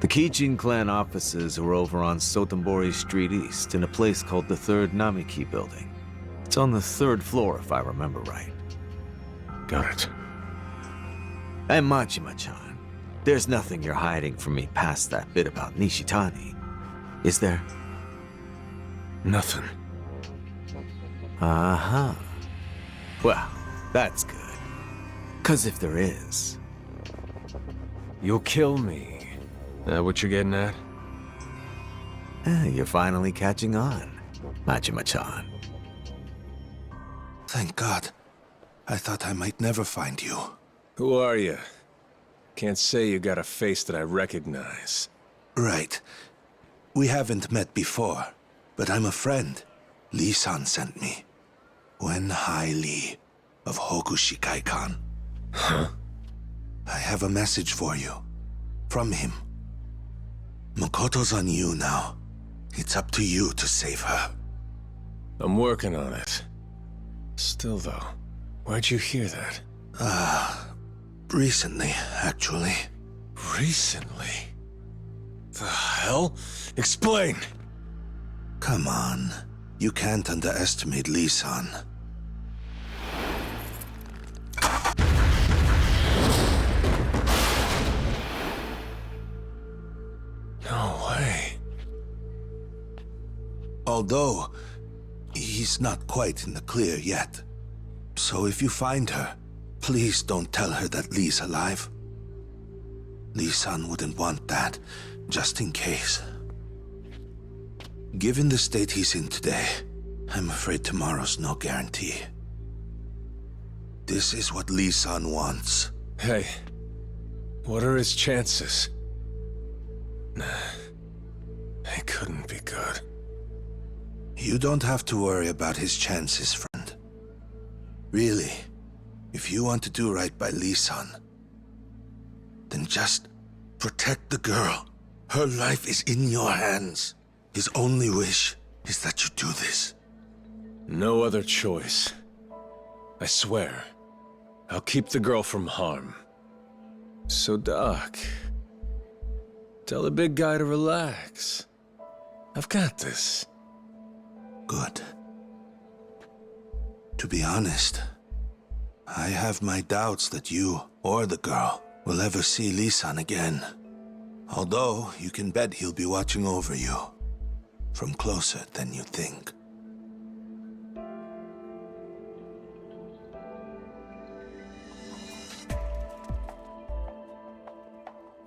The Kijin clan offices are over on Sotenbori Street East in a place called the 3rd Namiki building. It's on the 3rd floor if I remember right. Got it. And Majima-chan, there's nothing you're hiding from me past that bit about Nishitani, is there? Nothing. Uh-huh. Well, that's good. 'Cause if there is... You'll kill me. That what you're getting at? You're finally catching on, Majima-chan. Thank God. I thought I might never find you. Who are you? Can't say you got a face that I recognize. Right. We haven't met before, but I'm a friend. Lee-san sent me. Wen Hai Lee of Hokushikai-kan. Huh? I have a message for you. From him. Makoto's on you now. It's up to you to save her. I'm working on it. Still though, where'd you hear that? Recently, actually. Recently? The hell? Explain! Come on. You can't underestimate Lee-san. No way. Although, he's not quite in the clear yet. So if you find her, please don't tell her that Lee's alive. Lee-san wouldn't want that, just in case. Given the state he's in today, I'm afraid tomorrow's no guarantee. This is what Lee-san wants. Hey, what are his chances? Nah, they couldn't be good. You don't have to worry about his chances, friend. Really, if you want to do right by Lee-san, then just protect the girl. Her life is in your hands. His only wish is that you do this. No other choice. I swear, I'll keep the girl from harm. So, Doc, tell the big guy to relax. I've got this. Good. To be honest, I have my doubts that you or the girl will ever see Lee-san again. Although, you can bet he'll be watching over you. From closer than you think.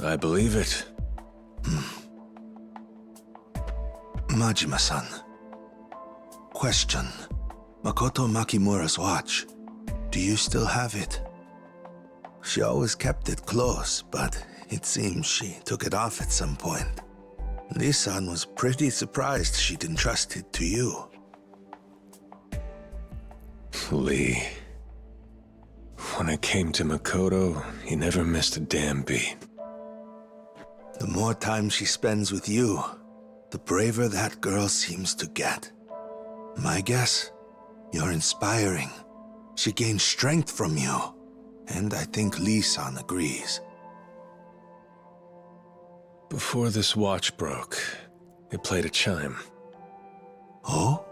I believe it. Majima-san. Question. Makoto Makimura's watch. Do you still have it? She always kept it close, but it seems she took it off at some point. Lee-san was pretty surprised she'd entrust it to you. Lee. When it came to Makoto, he never missed a damn beat. The more time she spends with you, the braver that girl seems to get. My guess? You're inspiring. She gains strength from you. And I think Lee-san agrees. Before this watch broke, it played a chime. Oh?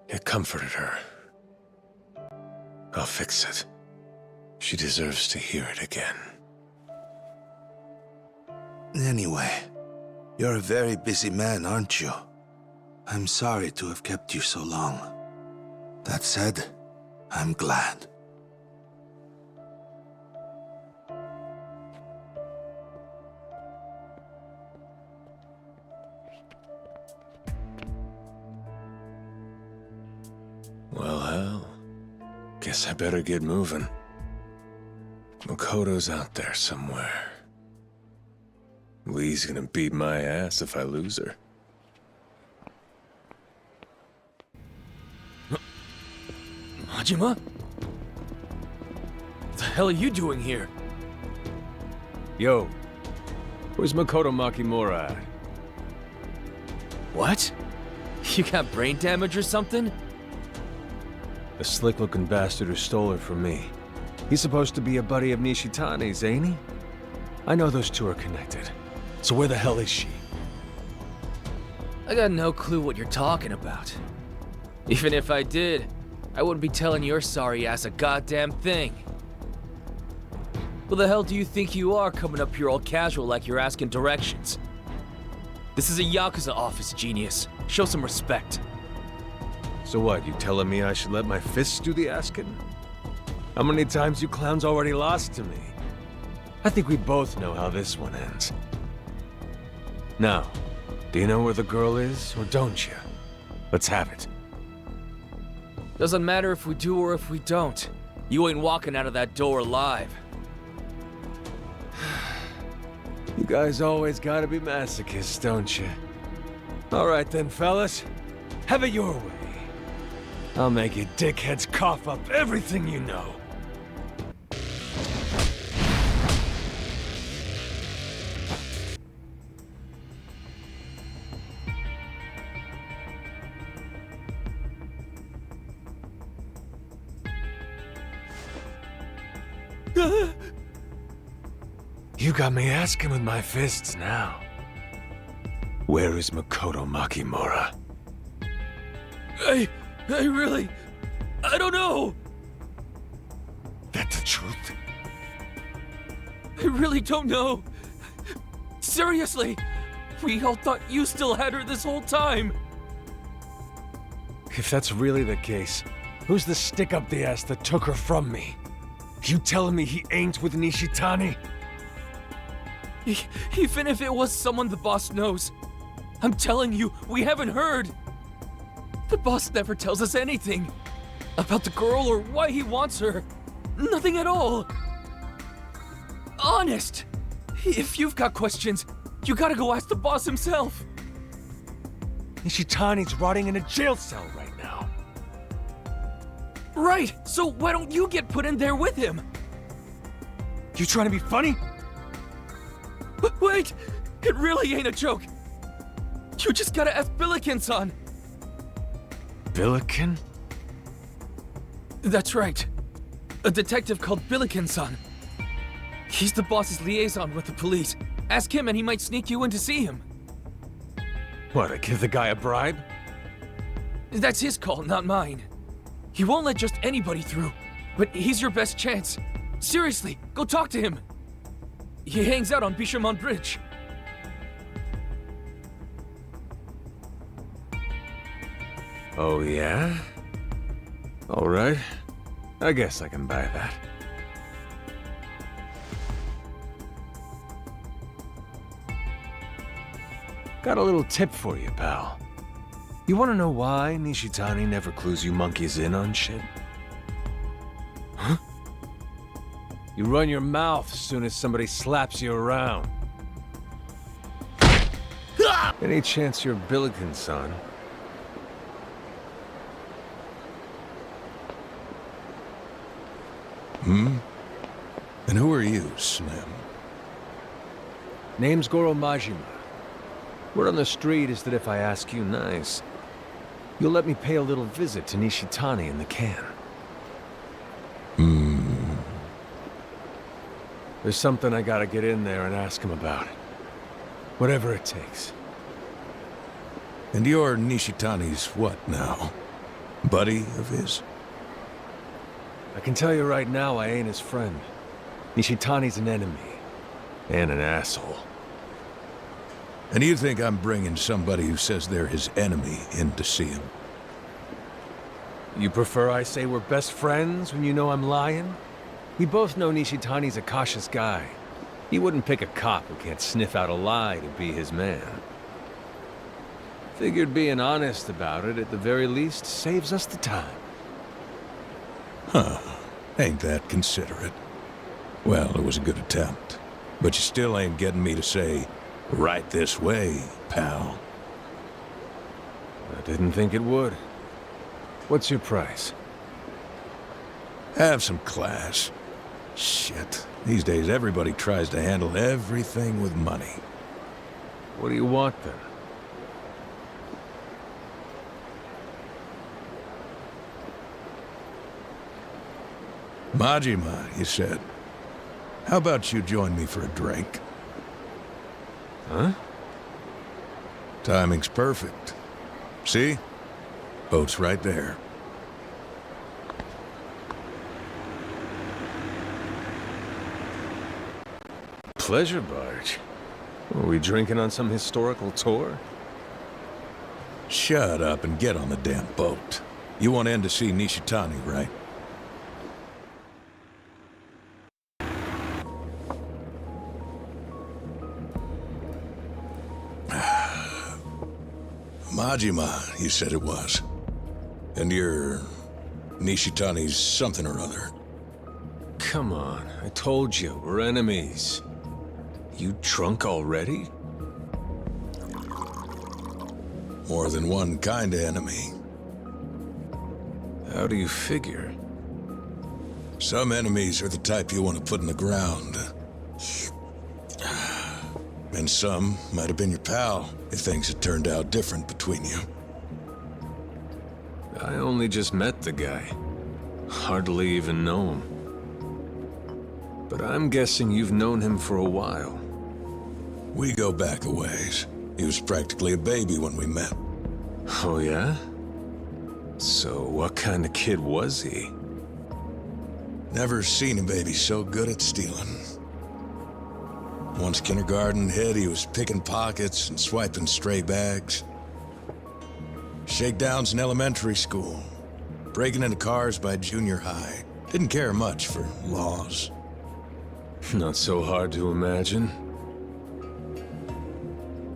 It comforted her. I'll fix it. She deserves to hear it again. Anyway, you're a very busy man, aren't you? I'm sorry to have kept you so long. That said, I'm glad. Well, guess I better get moving. Makoto's out there somewhere. Lee's gonna beat my ass if I lose her. Majima? What the hell are you doing here? Yo, where's Makoto Makimura at? What? You got brain damage or something? The slick-looking bastard who stole her from me. He's supposed to be a buddy of Nishitani's, ain't he? I know those two are connected. So where the hell is she? I got no clue what you're talking about. Even if I did, I wouldn't be telling your sorry ass a goddamn thing. Who the hell do you think you are coming up here all casual like you're asking directions? This is a Yakuza office, genius. Show some respect. So what, you telling me I should let my fists do the asking? How many times you clowns already lost to me? I think we both know how this one ends. Now, do you know where the girl is, or don't you? Let's have it. Doesn't matter if we do or if we don't. You ain't walking out of that door alive. You guys always gotta be masochists, don't you? Alright then, fellas. Have it your way. I'll make you dickheads cough up everything you know. You got me asking with my fists now. Where is Makoto Makimura? I really... I don't know! That's the truth? I really don't know. Seriously, we all thought you still had her this whole time. If that's really the case, who's the stick up the ass that took her from me? You telling me he ain't with Nishitani? Even if it was someone the boss knows, I'm telling you, we haven't heard. The boss never tells us anything about the girl or why he wants her. Nothing at all. Honest. If you've got questions, you gotta go ask the boss himself. Nishitani's rotting in a jail cell right now. Right, so why don't you get put in there with him? You trying to be funny? Wait, it really ain't a joke. You just gotta ask Billiken-san. Billiken? That's right. A detective called Billiken-san. He's the boss's liaison with the police. Ask him and he might sneak you in to see him. What, I give the guy a bribe? That's his call, not mine. He won't let just anybody through, but he's your best chance. Seriously, go talk to him. He hangs out on Bishamon Bridge. Oh, yeah? Alright. I guess I can buy that. Got a little tip for you, pal. You wanna know why Nishitani never clues you monkeys in on shit? Huh? You run your mouth as soon as somebody slaps you around. Any chance you're Billiken-san? Hmm? And who are you, Slim? Name's Goro Majima. Word on the street is that if I ask you nice, you'll let me pay a little visit to Nishitani in the can. There's something I gotta get in there and ask him about. Whatever it takes. And you're Nishitani's what now? Buddy of his? I can tell you right now I ain't his friend. Nishitani's an enemy. And an asshole. And you think I'm bringing somebody who says they're his enemy in to see him? You prefer I say we're best friends when you know I'm lying? We both know Nishitani's a cautious guy. He wouldn't pick a cop who can't sniff out a lie to be his man. Figured being honest about it, at the very least, saves us the time. Huh. Ain't that considerate? Well, it was a good attempt. But you still ain't getting me to say, right this way, pal. I didn't think it would. What's your price? Have some class. Shit. These days everybody tries to handle everything with money. What do you want then? Majima, you said. How about you join me for a drink? Huh? Timing's perfect. See? Boat's right there. Pleasure barge? Are we drinking on some historical tour? Shut up and get on the damn boat. You want in to see Nishitani, right? Majima, you said it was. And you're Nishitani's something or other. Come on, I told you, we're enemies. You drunk already? More than one kind of enemy. How do you figure? Some enemies are the type you want to put in the ground. And some might have been your pal, if things had turned out different between you. I only just met the guy. Hardly even know him. But I'm guessing you've known him for a while. We go back a ways. He was practically a baby when we met. Oh yeah? So what kind of kid was he? Never seen a baby so good at stealing. Once kindergarten hit, he was picking pockets and swiping stray bags. Shakedowns in elementary school. Breaking into cars by junior high. Didn't care much for laws. Not so hard to imagine.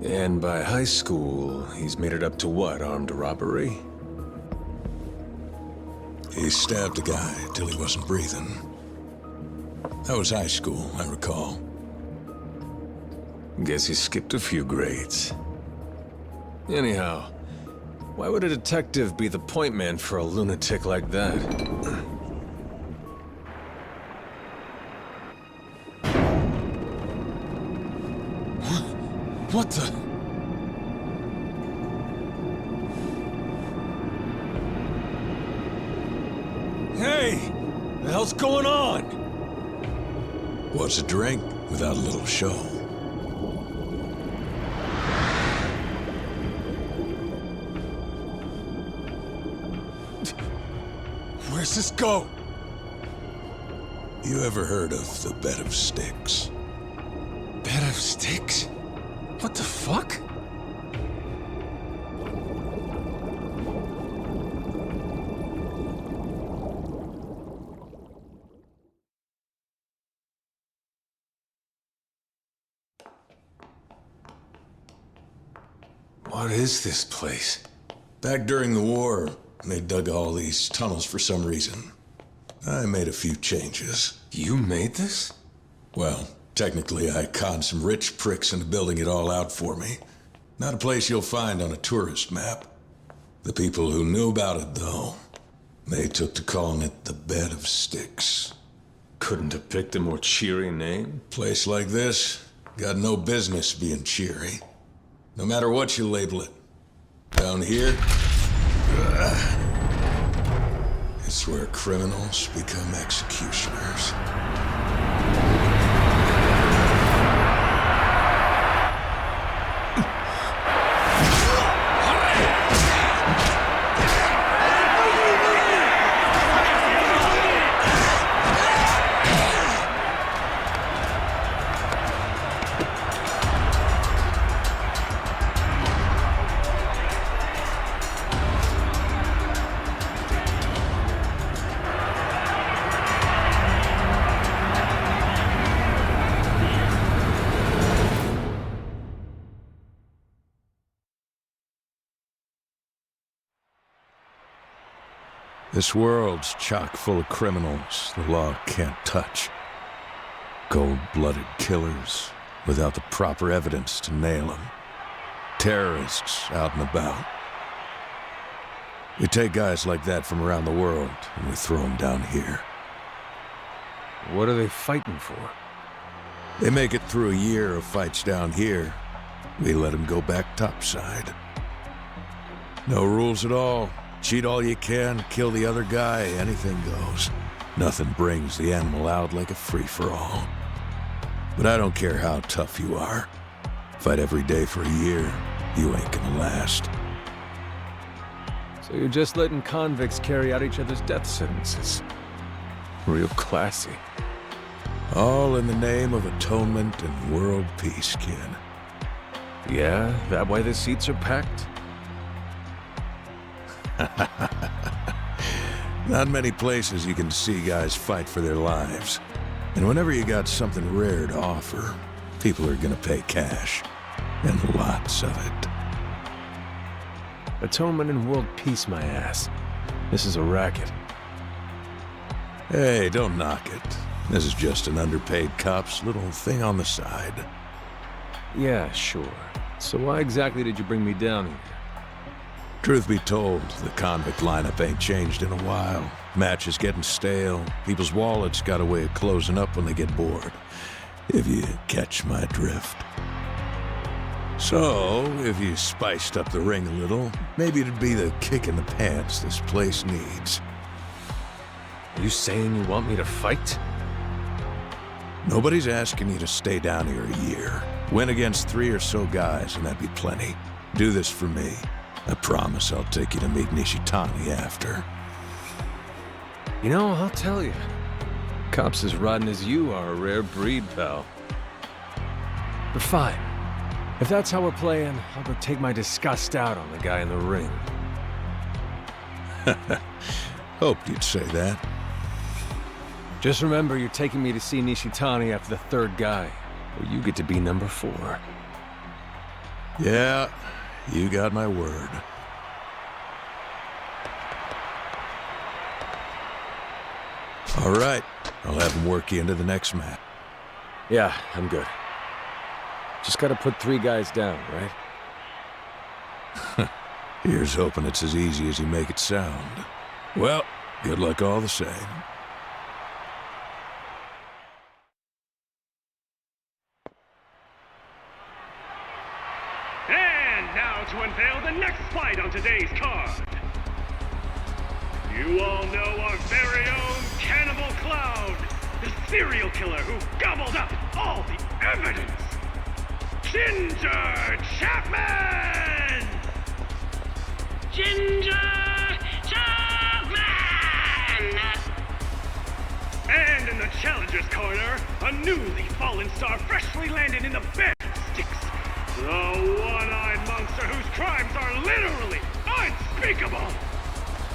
And by high school, he's made it up to what, armed robbery? He stabbed a guy till he wasn't breathing. That was high school, I recall. Guess he skipped a few grades. Anyhow, why would a detective be the point man for a lunatic like that? What the? Hey! The hell's going on? What's a drink without a little show? Where's this go? You ever heard of the bed of sticks? Bed of sticks? What the fuck? What is this place? Back during the war, they dug all these tunnels for some reason. I made a few changes. You made this? Well, technically I conned some rich pricks into building it all out for me. Not a place you'll find on a tourist map. The people who knew about it, though, they took to calling it the Bed of Sticks. Couldn't have picked a more cheery name? Place like this, got no business being cheery. No matter what you label it. Down here, it's where criminals become executioners. This world's chock full of criminals the law can't touch. Cold-blooded killers without the proper evidence to nail them. Terrorists out and about. We take guys like that from around the world and we throw them down here. What are they fighting for? They make it through a year of fights down here. We let them go back topside. No rules at all. Cheat all you can, kill the other guy, anything goes. Nothing brings the animal out like a free-for-all. But I don't care how tough you are. Fight every day for a year, you ain't gonna last. So you're just letting convicts carry out each other's death sentences. Real classy. All in the name of atonement and world peace, kid. Yeah, that why the seats are packed? Not many places you can see guys fight for their lives. And whenever you got something rare to offer, people are gonna pay cash. And lots of it. Atonement and world peace, my ass. This is a racket. Hey, don't knock it. This is just an underpaid cop's little thing on the side. Yeah, sure. So why exactly did you bring me down here? Truth be told, the convict lineup ain't changed in a while. Matches getting stale. People's wallets got a way of closing up when they get bored. If you catch my drift. So, if you spiced up the ring a little, maybe it'd be the kick in the pants this place needs. Are you saying you want me to fight? Nobody's asking you to stay down here a year. Win against 3 or so guys, and that'd be plenty. Do this for me. I promise I'll take you to meet Nishitani after. You know, I'll tell you. Cops as rotten as you are a rare breed, pal. But fine. If that's how we're playing, I'll go take my disgust out on the guy in the ring. Hoped you'd say that. Just remember, you're taking me to see Nishitani after the 3rd guy, or you get to be number 4. Yeah, you got my word. All right, I'll have him work you into the next match. Yeah, I'm good. Just gotta put 3 guys down, right? Here's hoping it's as easy as you make it sound. Well, good luck all the same. And now to unveil the next fight on today's card. You all know our very own Cannibal Cloud, the serial killer who gobbled up all the evidence. Ginger Chapman! Ginger Chapman! And in the challenger's corner, a newly fallen star freshly landed in the bed of sticks. The one-eyed monster whose crimes are literally unspeakable.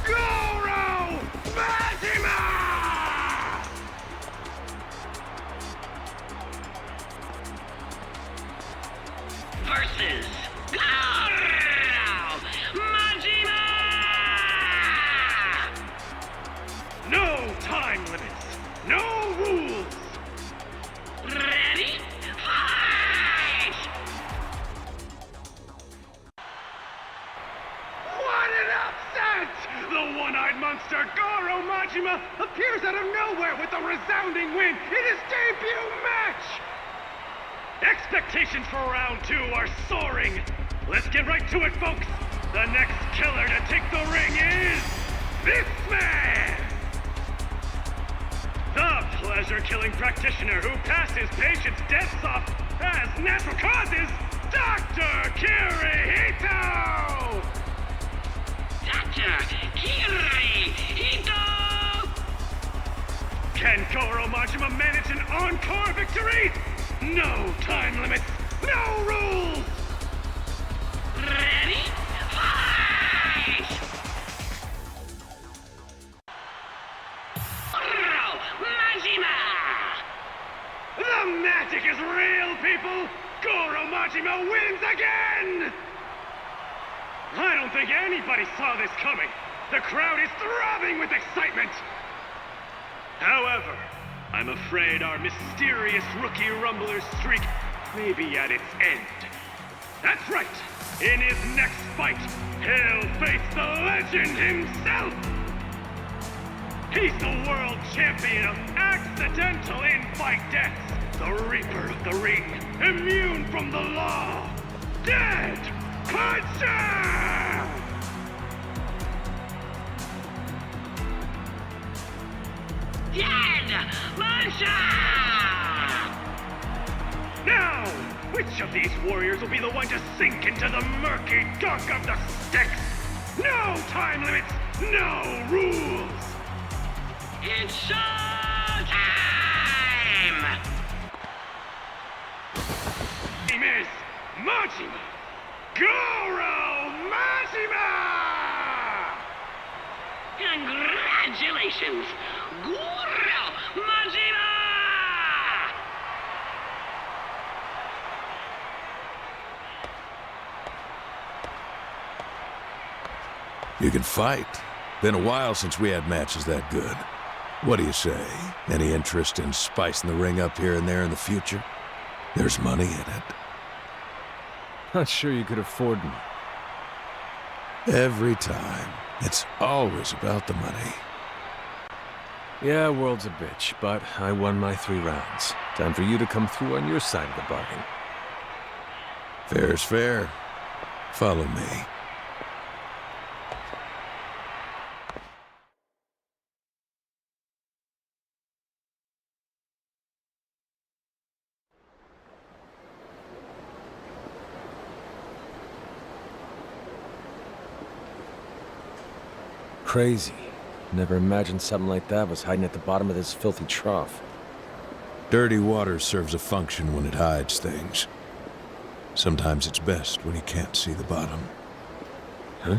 Goro Majima! Versus Goro Majima! No time limits, no rules. Ready? Fight! What an upset! The one-eyed monster Goro Majima appears out of nowhere with a resounding win in his debut match! Expectations for round 2 are soaring. Let's get right to it, folks. The next killer to take the ring is this man! The pleasure-killing practitioner who passed his patients' deaths off as natural causes, Dr. Kirihito! Dr. Kirihito! Can Goro Majima manage an encore victory? No time limits, no rules! Ready? Fight! Goro Majima! The magic is real, people! Goro Majima wins again! I don't think anybody saw this coming. The crowd is throbbing with excitement. However, I'm afraid our mysterious rookie rumbler's streak may be at its end. That's right. In his next fight, he'll face the legend himself. He's the world champion of accidental in-fight deaths. The Reaper of the Ring, immune from the law. Dead Puncher! Dead Puncher! Now, which of these warriors will be the one to sink into the murky dark of the Styx? No time limits, no rules! It's showtime! Name is Majima! Goro Majima! Congratulations, Goro Majima! You can fight. Been a while since we had matches that good. What do you say? Any interest in spicing the ring up here and there in the future? There's money in it. Not sure you could afford me. Every time. It's always about the money. Yeah, world's a bitch, but I won my 3 rounds. Time for you to come through on your side of the bargain. Fair's fair. Follow me. Crazy. Never imagined something like that was hiding at the bottom of this filthy trough. Dirty water serves a function when it hides things. Sometimes it's best when you can't see the bottom. Huh?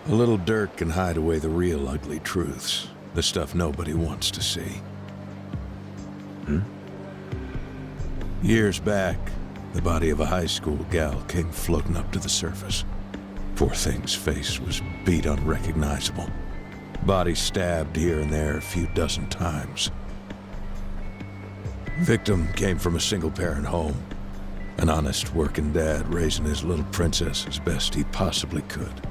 A little dirt can hide away the real ugly truths. The stuff nobody wants to see. Years back, the body of a high school gal came floating up to the surface. Poor thing's face was beat unrecognizable. Body stabbed here and there a few dozen times. Victim came from a single-parent home. An honest working dad raising his little princess as best he possibly could.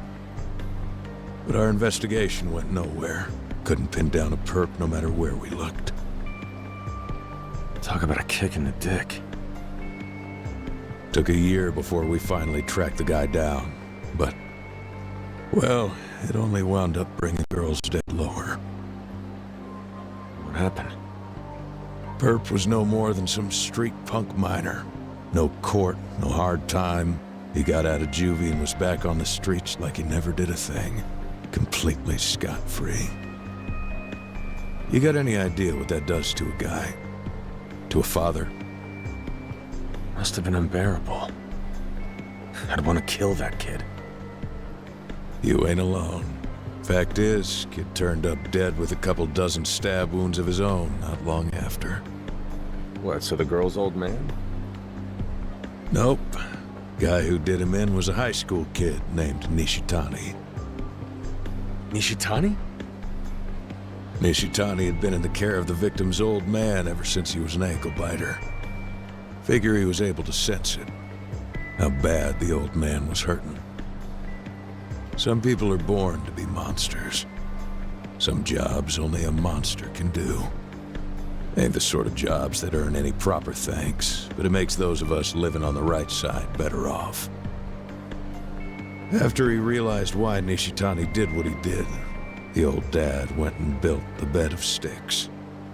But our investigation went nowhere. Couldn't pin down a perp no matter where we looked. Talk about a kick in the dick. Took a year before we finally tracked the guy down. But, well, it only wound up bringing girls dead lower. What happened? Perp was no more than some street punk minor. No court, no hard time. He got out of juvie and was back on the streets like he never did a thing. Completely scot-free. You got any idea what that does to a guy? To a father? Must have been unbearable. I'd want to kill that kid. You ain't alone. Fact is, kid turned up dead with a couple dozen stab wounds of his own not long after. What, so the girl's old man? Nope. Guy who did him in was a high school kid named Nishitani. Nishitani? Nishitani had been in the care of the victim's old man ever since he was an ankle biter. Figure he was able to sense it. How bad the old man was hurting. Some people are born to be monsters. Some jobs only a monster can do. Ain't the sort of jobs that earn any proper thanks, but it makes those of us living on the right side better off. After he realized why Nishitani did what he did, the old dad went and built the bed of sticks.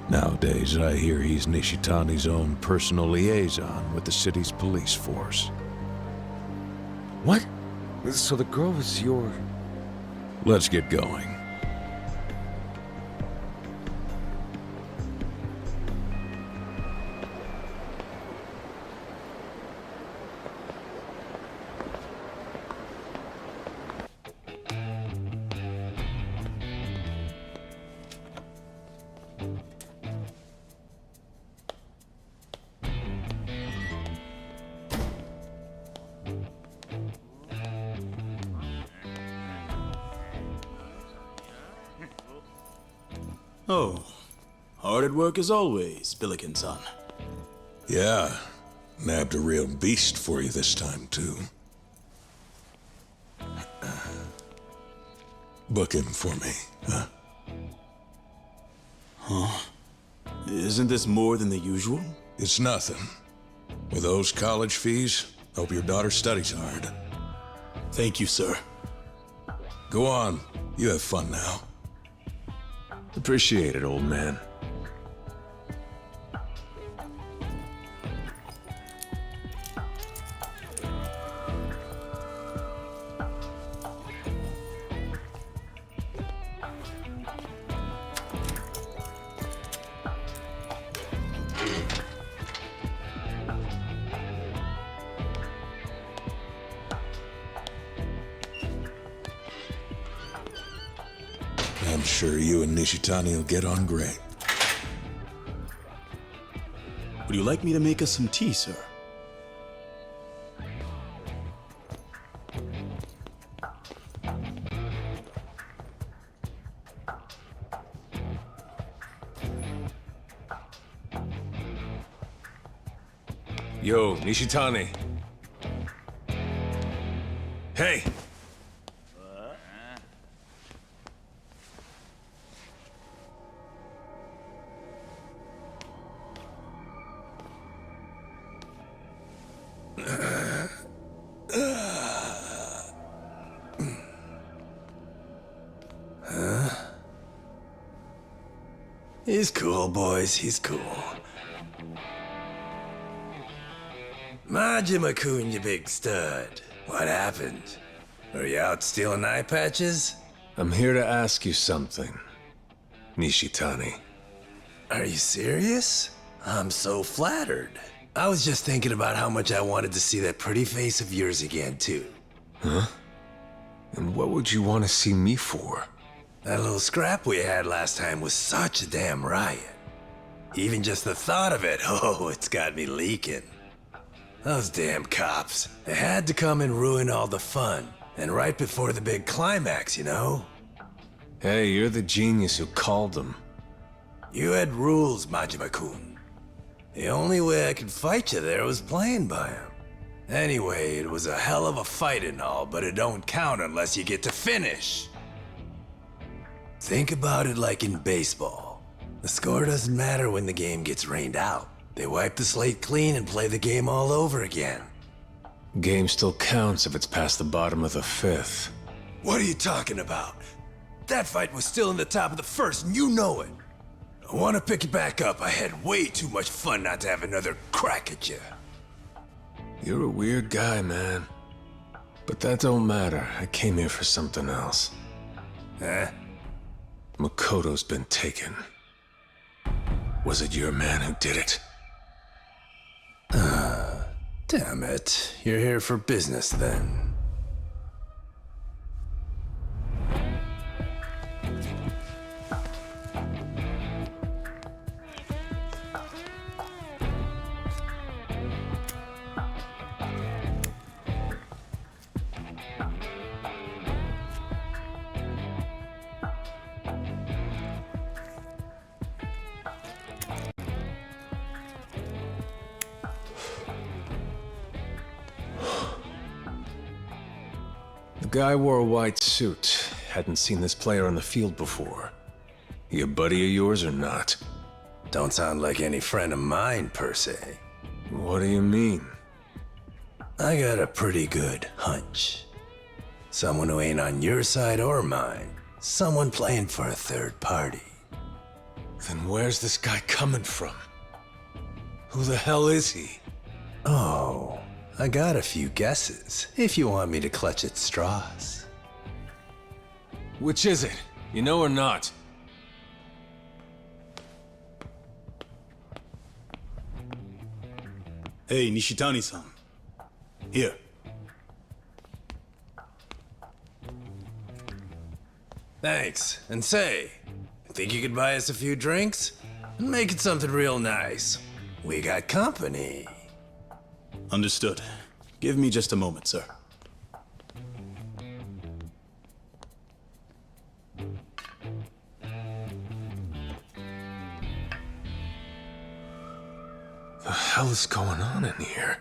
Nowadays, I hear he's Nishitani's own personal liaison with the city's police force. What? So the girl was your... Let's get going. Oh, hard at work as always, Billiken-san. Yeah, nabbed a real beast for you this time, too. Book him for me, huh? Huh? Isn't this more than the usual? It's nothing. With those college fees, hope your daughter studies hard. Thank you, sir. Go on, you have fun now. Appreciate it, old man. Sure you and Nishitani will get on great. Would you like me to make us some tea, sir? Yo, Nishitani. Hey! He's cool, boys. He's cool. Majima-kun, you big stud. What happened? Are you out stealing eye patches? I'm here to ask you something, Nishitani. Are you serious? I'm so flattered. I was just thinking about how much I wanted to see that pretty face of yours again, too. Huh? And what would you want to see me for? That little scrap we had last time was such a damn riot. Even just the thought of it, oh, it's got me leaking. Those damn cops. They had to come and ruin all the fun. And right before the big climax, you know? Hey, you're the genius who called them. You had rules, Majima-kun. The only way I could fight you there was playing by them. Anyway, it was a hell of a fight and all, but it don't count unless you get to finish. Think about it like in baseball. The score doesn't matter when the game gets rained out. They wipe the slate clean and play the game all over again. Game still counts if it's past the bottom of the fifth. What are you talking about? That fight was still in the top of the first, and you know it. I want to pick it back up. I had way too much fun not to have another crack at you. You're a weird guy, man. But that don't matter. I came here for something else. Huh? Makoto's been taken. Was it your man who did it? Damn it. You're here for business then. The guy wore a white suit. Hadn't seen this player on the field before. He a buddy of yours or not? Don't sound like any friend of mine, per se. What do you mean? I got a pretty good hunch. Someone who ain't on your side or mine. Someone playing for a third party. Then where's this guy coming from? Who the hell is he? Oh, I got a few guesses, if you want me to clutch at straws. Which is it? You know or not? Hey, Nishitani-san. Here. Thanks. And say, think you could buy us a few drinks? Make it something real nice. We got company. Understood. Give me just a moment, sir. The hell is going on in here?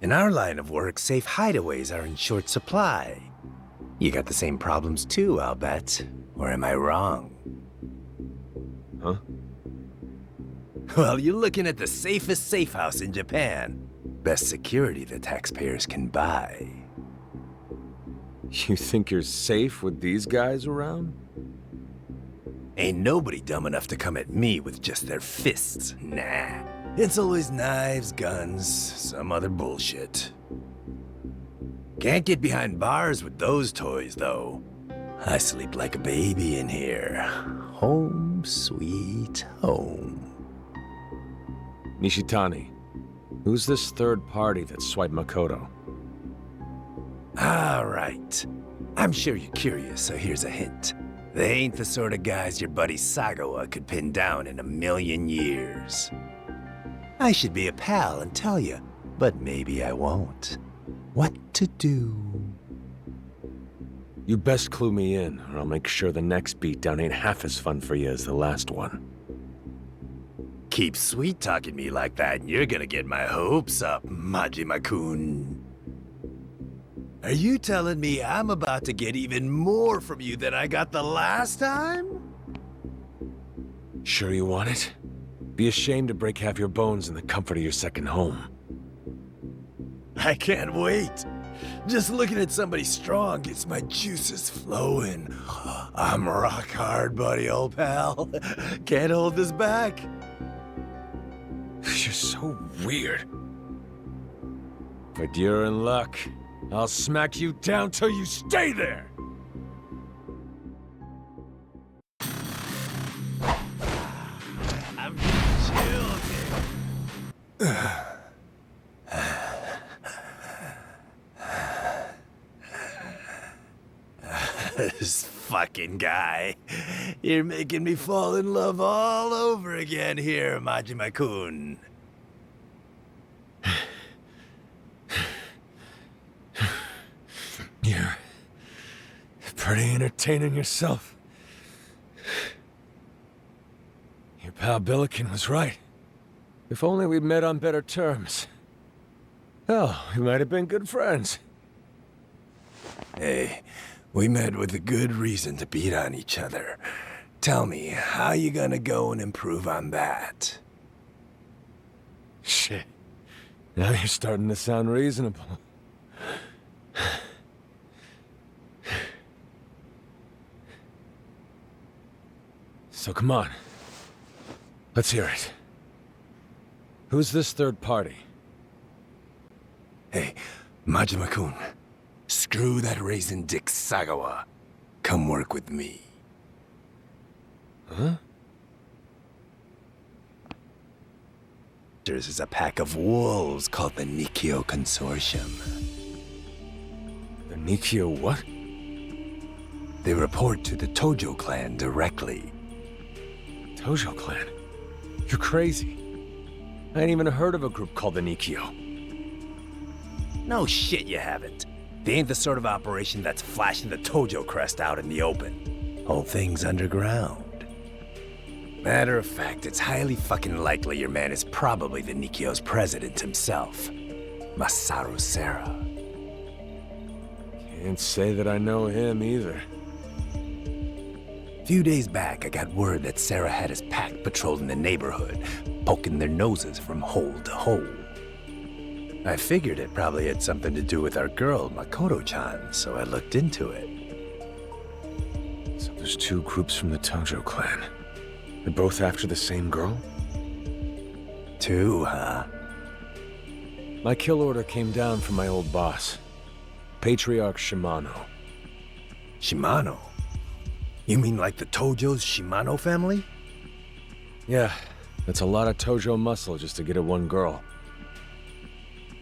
In our line of work, safe hideaways are in short supply. You got the same problems too, I'll bet. Or am I wrong? Huh? Well, you're looking at the safest safe house in Japan. Best security the taxpayers can buy. You think you're safe with these guys around? Ain't nobody dumb enough to come at me with just their fists. Nah. It's always knives, guns, some other bullshit. Can't get behind bars with those toys, though. I sleep like a baby in here. Home, sweet home. Nishitani, who's this third party that swiped Makoto? All right. I'm sure you're curious, so here's a hint. They ain't the sort of guys your buddy Sagawa could pin down in a million years. I should be a pal and tell you, but maybe I won't. What to do? You best clue me in, or I'll make sure the next beatdown ain't half as fun for you as the last one. Keep sweet-talking me like that and you're gonna get my hopes up, Majima-kun. Are you telling me I'm about to get even more from you than I got the last time? Sure you want it? Be ashamed to break half your bones in the comfort of your second home. I can't wait. Just looking at somebody strong gets my juices flowing. I'm rock hard, buddy, old pal. Can't hold this back. You're so weird. But you're in luck. I'll smack you down till you stay there! I'm chill, This fucking guy. You're making me fall in love all over again here, Majima-kun. You're pretty entertaining yourself. Your pal Billiken was right. If only we'd met on better terms. Hell, we might have been good friends. Hey, we met with a good reason to beat on each other. Tell me, how you gonna go and improve on that? Shit. Now you're starting to sound reasonable. So come on. Let's hear it. Who's this third party? Hey, Majima-kun. Screw that raisin dick Sagawa. Come work with me. Huh? There's a pack of wolves called the Nikyo Consortium. The Nikyo what? They report to the Tojo clan directly. Tojo clan? You're crazy. I ain't even heard of a group called the Nikyo. No shit you haven't. They ain't the sort of operation that's flashing the Tojo crest out in the open. Whole thing's underground. Matter of fact, it's highly fucking likely your man is probably the Nikyo's president himself, Masaru Serra. Can't say that I know him either. A few days back, I got word that Serra had his pack patrolling the neighborhood, poking their noses from hole to hole. I figured it probably had something to do with our girl, Makoto-chan, so I looked into it. So there's two groups from the Tojo clan. They're both after the same girl? Two, huh? My kill order came down from my old boss, Patriarch Shimano. Shimano? You mean like the Tojo's Shimano family? Yeah, that's a lot of Tojo muscle just to get at one girl.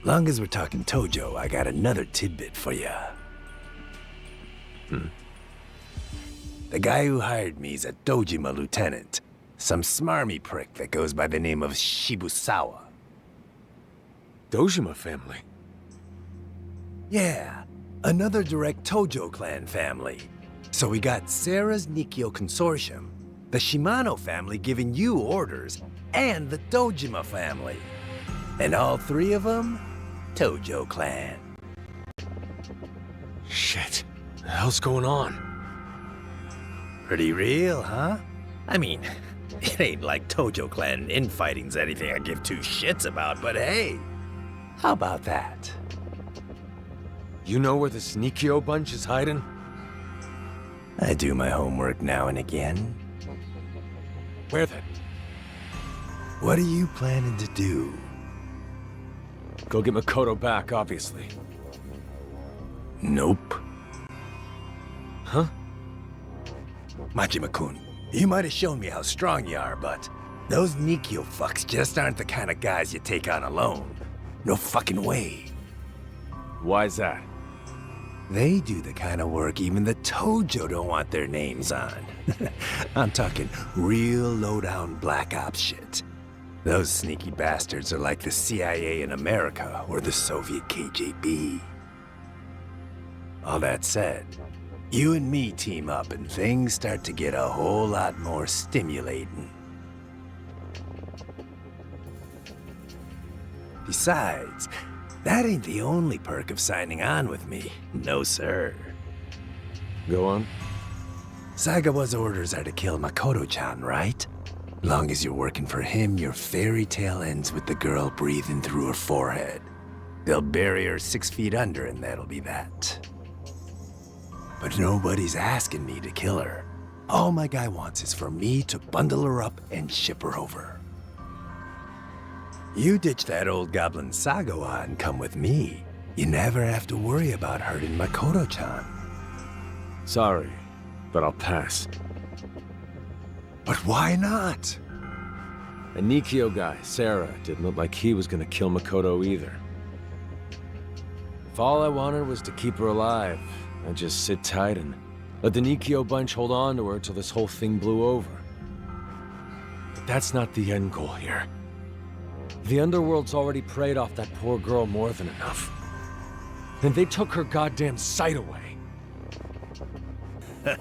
Long as we're talking Tojo, I got another tidbit for ya. The guy who hired me is a Dojima lieutenant. Some smarmy prick that goes by the name of Shibusawa. Dojima family? Yeah, another direct Tojo clan family. So we got Serra's Nikyo Consortium, the Shimano family giving you orders, and the Dojima family. And all three of them, Tojo clan. Shit, the hell's going on? Pretty real, huh? I mean, it ain't like Tojo clan infighting's anything I give two shits about, but hey, how about that? You know where this Nikyo bunch is hiding? I do my homework now and again. Where then? What are you planning to do? Go get Makoto back, obviously. Nope. Huh? Majima-kun, you might have shown me how strong you are, but Those Nikio fucks just aren't the kind of guys you take on alone. No fucking way. Why's that? They do the kind of work even the Tojo don't want their names on. I'm talking real low-down black ops shit. Those sneaky bastards are like the CIA in America or the Soviet KGB. All that said, you and me team up and things start to get a whole lot more stimulating. Besides, that ain't the only perk of signing on with me. No, sir. Go on. Sagawa's orders are to kill Makoto-chan, right? Long as you're working for him, your fairy tale ends with the girl breathing through her forehead. They'll bury her 6 feet under and that'll be that. But nobody's asking me to kill her. All my guy wants is for me to bundle her up and ship her over. You ditch that old goblin Sagawa and come with me. You never have to worry about hurting Makoto-chan. Sorry, but I'll pass. But why not? A Nikio guy, Sarah, didn't look like he was gonna kill Makoto either. If all I wanted was to keep her alive, I'd just sit tight and let the Nikio bunch hold on to her till this whole thing blew over. But that's not the end goal here. The Underworld's already preyed off that poor girl more than enough. And they took her goddamn sight away. I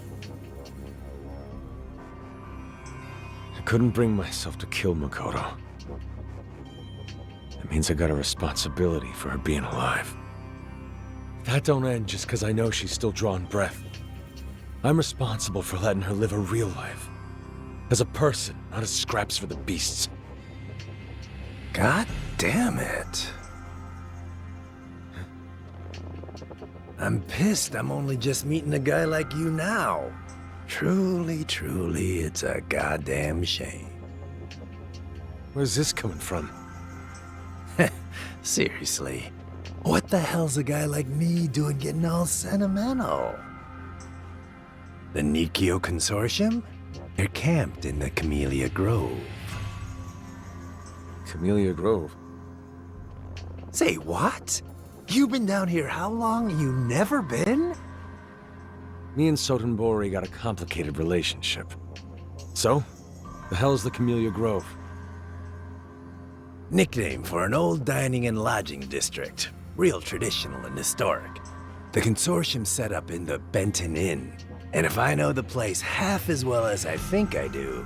couldn't bring myself to kill Makoto. That means I got a responsibility for her being alive. That don't end just because I know she's still drawing breath. I'm responsible for letting her live a real life. As a person, not as scraps for the beasts. God damn it. I'm pissed I'm only just meeting a guy like you now. Truly, truly, it's a goddamn shame. Where's this coming from? Seriously, what the hell's a guy like me doing getting all sentimental? The Nikio Consortium? They're camped in the Camellia Grove. Camellia Grove? Say what? You been down here how long? You never been? Me and Sotenbori got a complicated relationship. So, the hell's the Camellia Grove? Nickname for an old dining and lodging district. Real traditional and historic. The consortium set up in the Benton Inn. And if I know the place half as well as I think I do,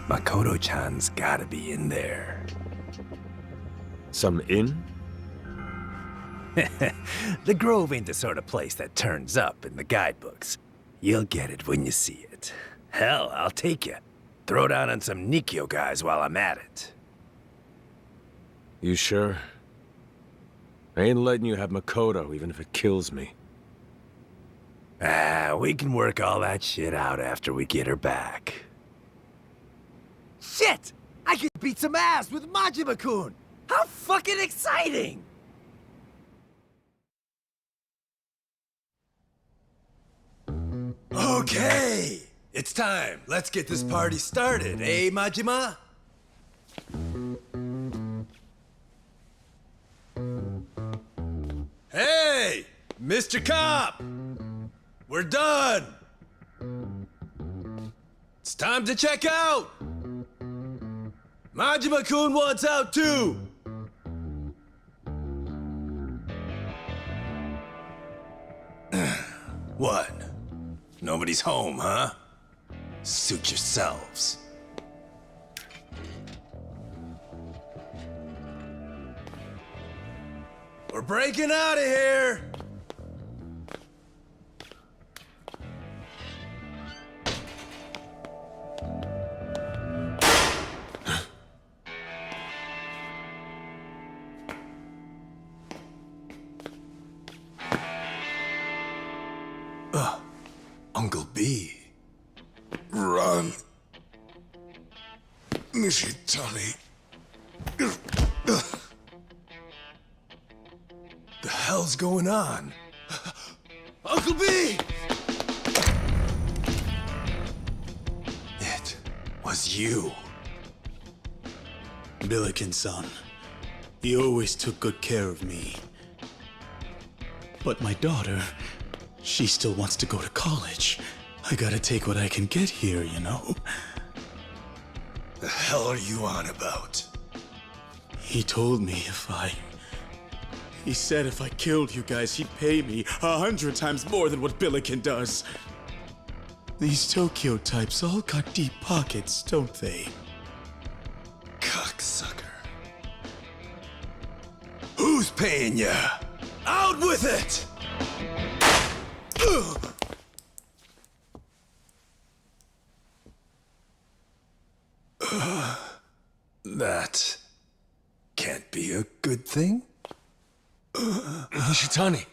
Makoto-chan's gotta be in there. Some inn? The Grove ain't the sort of place that turns up in the guidebooks. You'll get it when you see it. Hell, I'll take you. Throw down on some Nikio guys while I'm at it. You sure? I ain't letting you have Makoto, even if it kills me. We can work all that shit out after we get her back. Shit! I could beat some ass with Majima-kun! How fucking exciting! Okay! It's time. Let's get this party started, eh, Majima? Hey! Mr. Cop! We're done! It's time to check out! Majima-kun wants out too! What? Nobody's home, huh? Suit yourselves. We're breaking out of here! Uncle B. Run. Nishitani. The hell's going on? Uncle B! It was you. Billiken-san. He always took good care of me. But my daughter, she still wants to go to college. I gotta take what I can get here, you know? The hell are you on about? He told me He said if I killed you guys, he'd pay me 100 times more than what Billiken does. These Tokyo types all got deep pockets, don't they? Cocksucker. Who's paying ya? Out with it! That can't be a good thing. Nishitani.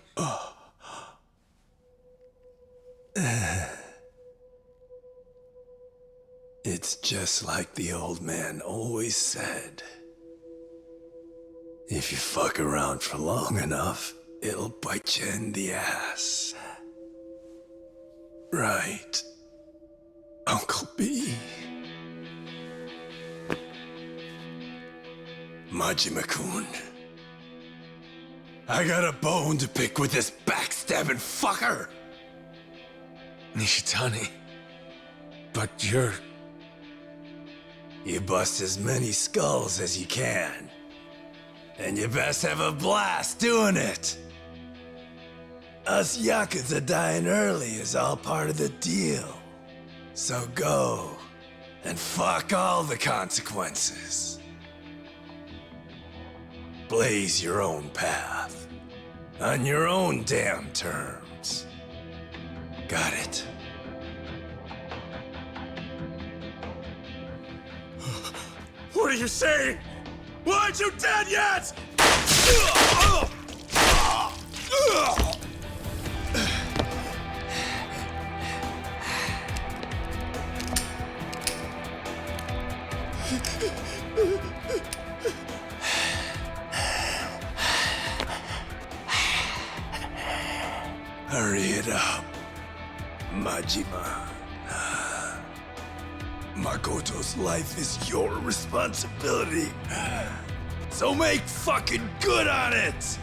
It's just like the old man always said. If you fuck around for long enough, it'll bite you in the ass. Right, Uncle B. Majima-kun. I got a bone to pick with this backstabbing fucker! Nishitani. But you bust as many skulls as you can. And you best have a blast doing it! Us Yakuza dying early is all part of the deal. So go, and fuck all the consequences. Blaze your own path, on your own damn terms. Got it? What are you saying? Why aren't you dead yet? Hurry it up, Majima. Makoto's life is your responsibility. So make fucking good on it!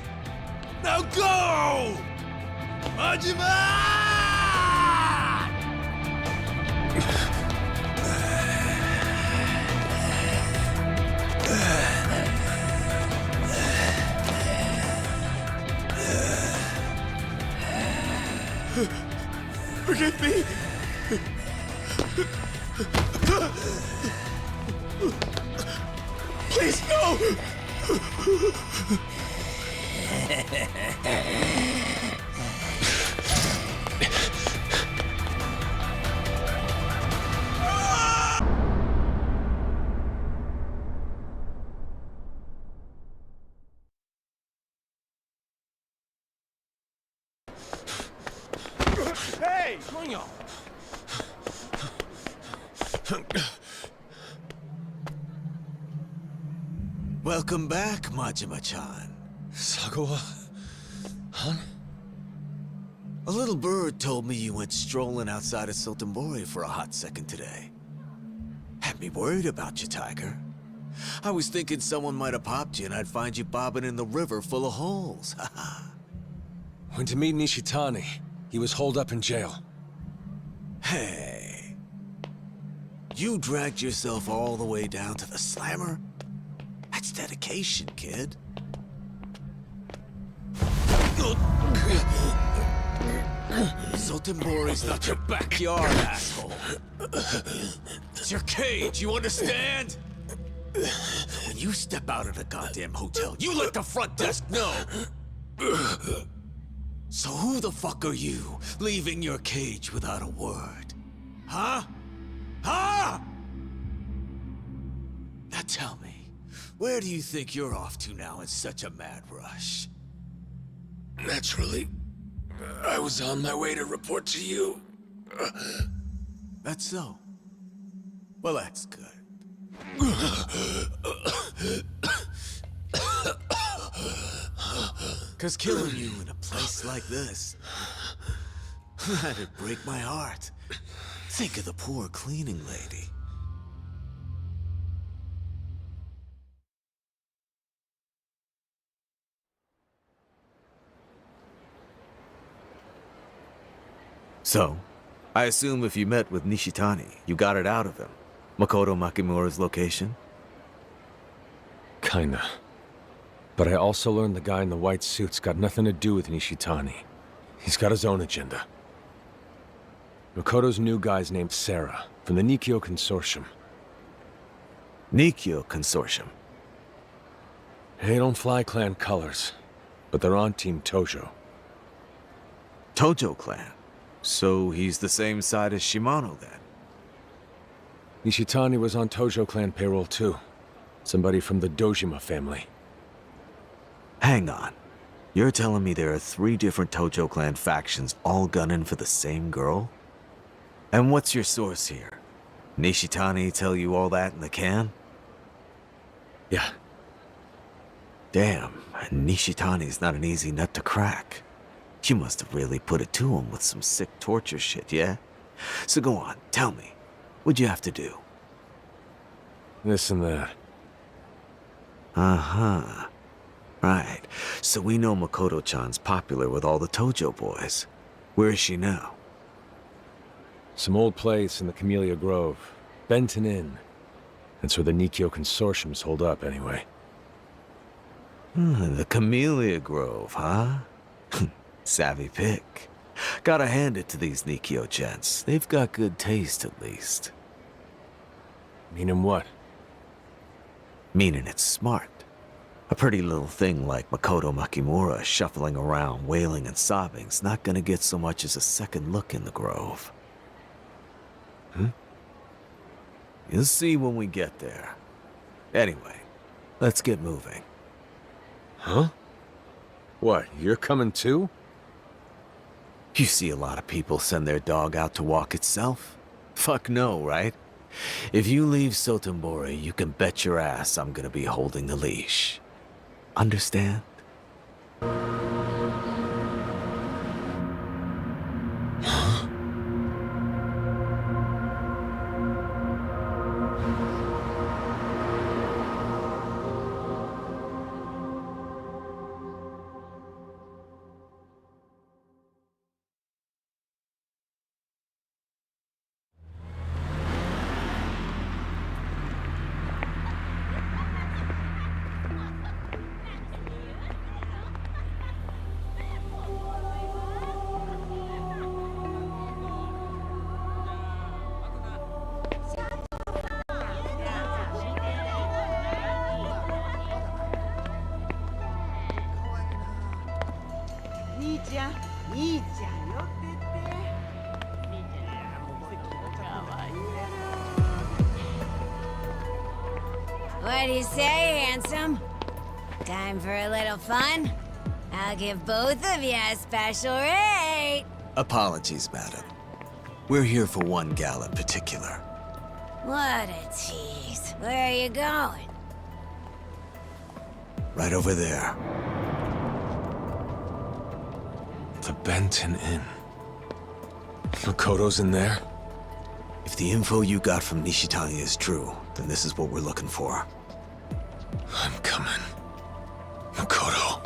Now go! Majima! Forgive me! Please, no! Hey, coño! Welcome back, Majima-chan. Sagawa? Huh? A little bird told me you went strolling outside of Sotenbori for a hot second today. Had me worried about you, Tiger. I was thinking someone might have popped you and I'd find you bobbing in the river full of holes. Went to meet Nishitani. He was holed up in jail. Hey. You dragged yourself all the way down to the slammer? That's dedication, kid. Sotenbori's not your backyard, asshole. It's your cage, you understand? When you step out of the goddamn hotel, you let the front desk know. So who the fuck are you, leaving your cage without a word? Huh? Huh? Now tell me, where do you think you're off to now in such a mad rush? Naturally, I was on my way to report to you. That's so. Well, that's good. Cause killing you in a place like this, that'd break my heart. Think of the poor cleaning lady. So, I assume if you met with Nishitani, you got it out of him. Makoto Makimura's location? Kinda. But I also learned the guy in the white suit's got nothing to do with Nishitani. He's got his own agenda. Makoto's new guy's named Sarah, from the Nikyo Consortium. Nikyo Consortium? They don't fly clan colors, but they're on Team Tojo. Tojo clan? So he's the same side as Shimano then? Nishitani was on Tojo clan payroll too. Somebody from the Dojima family. Hang on. You're telling me there are 3 different Tojo clan factions all gunning for the same girl? And what's your source here? Nishitani tell you all that in the can? Yeah. Damn, Nishitani's not an easy nut to crack. You must have really put it to him with some sick torture shit, yeah? So go on, tell me. What'd you have to do? This and that. Uh-huh. Right. So we know Makoto-chan's popular with all the Tojo boys. Where is she now? Some old place in the Camellia Grove. Benton Inn. That's where the Nikyo Consortium's holed up, anyway. The Camellia Grove, huh? Savvy pick. Gotta hand it to these Nikyo gents. They've got good taste, at least. Meaning what? Meaning it's smart. A pretty little thing like Makoto Makimura shuffling around, wailing and sobbing's not gonna get so much as a second look in the Grove. You'll see when we get there. Anyway, let's get moving. Huh? What, you're coming too? You see a lot of people send their dog out to walk itself? Fuck no, right? If you leave Sotenbori, you can bet your ass I'm gonna be holding the leash. Understand? What do you say, handsome? Time for a little fun? I'll give both of you a special rate. Apologies, madam. We're here for one gal in particular. What a tease. Where are you going? Right over there. The Benton Inn. Makoto's in there? If the info you got from Nishitani is true, then this is what we're looking for. I'm coming. Makoto.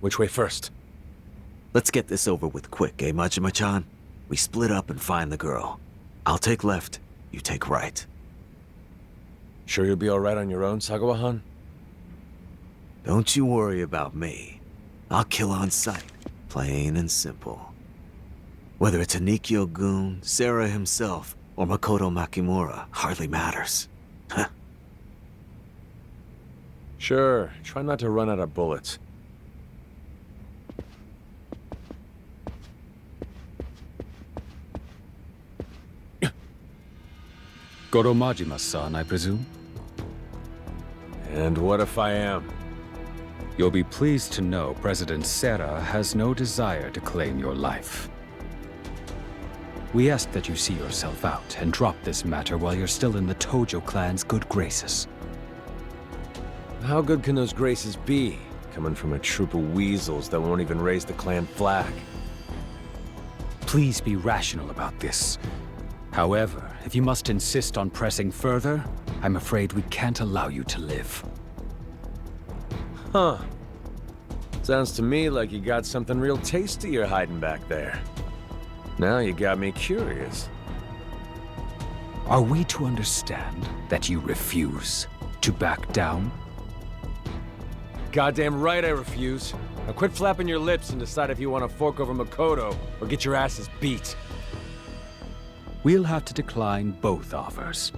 Which way first? Let's get this over with quick, eh, Majima-chan? We split up and find the girl. I'll take left, you take right. Sure you'll be alright on your own, Sagawa-han? Don't you worry about me. I'll kill on sight, plain and simple. Whether it's a Nikyo goon, Sarah himself, or Makoto Makimura, hardly matters. Huh. Sure, try not to run out of bullets. Goromajima-san, I presume? And what if I am? You'll be pleased to know President Sarah has no desire to claim your life. We ask that you see yourself out and drop this matter while you're still in the Tojo clan's good graces. How good can those graces be, coming from a troop of weasels that won't even raise the clan flag? Please be rational about this. However, if you must insist on pressing further, I'm afraid we can't allow you to live. Huh. Sounds to me like you got something real tasty you're hiding back there. Now you got me curious. Are we to understand that you refuse to back down? Goddamn right I refuse. Now quit flapping your lips and decide if you want to fork over Makoto or get your asses beat. We'll have to decline both offers.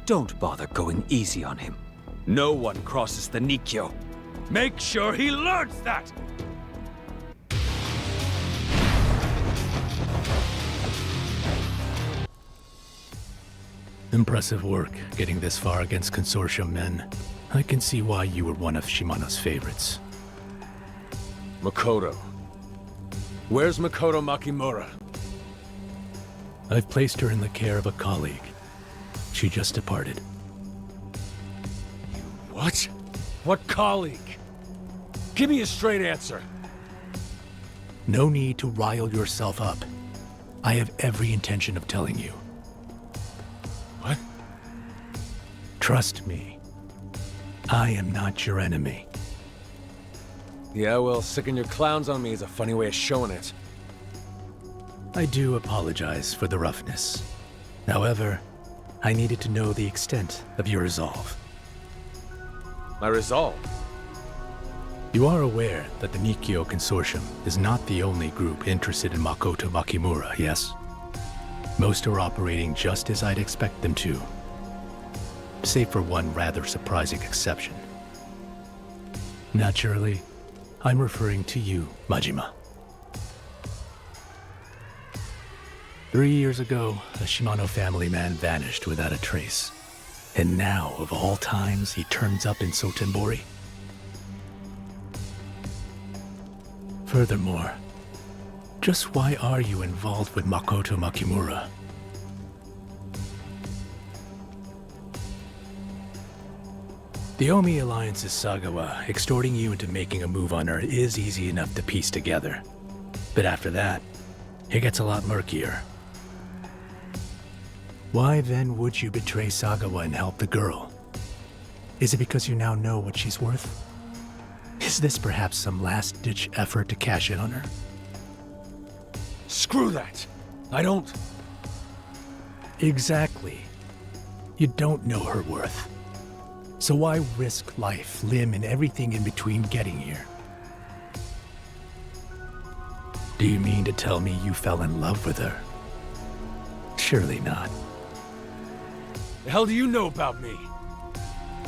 Don't bother going easy on him. No one crosses the Nikkyo. Make sure he learns that! Impressive work, getting this far against Consortium men. I can see why you were one of Shimano's favorites. Makoto. Where's Makoto Makimura? I've placed her in the care of a colleague. She just departed. What? What colleague? Give me a straight answer. No need to rile yourself up. I have every intention of telling you. What? Trust me. I am not your enemy. Yeah, well, sicking your clowns on me is a funny way of showing it. I do apologize for the roughness. However, I needed to know the extent of your resolve. My resolve? You are aware that the Nikkyo Consortium is not the only group interested in Makoto Makimura, yes? Most are operating just as I'd expect them to. Save for one rather surprising exception. Naturally, I'm referring to you, Majima. 3 years ago, a Shimano family man vanished without a trace. And now, of all times, he turns up in Sotenbori. Furthermore, just why are you involved with Makoto Makimura? The Omi Alliance's Sagawa extorting you into making a move on her is easy enough to piece together. But after that, it gets a lot murkier. Why then would you betray Sagawa and help the girl? Is it because you now know what she's worth? Is this perhaps some last-ditch effort to cash in on her? Screw that! I don't... Exactly. You don't know her worth. So why risk life, limb, and everything in between getting here? Do you mean to tell me you fell in love with her? Surely not. The hell do you know about me?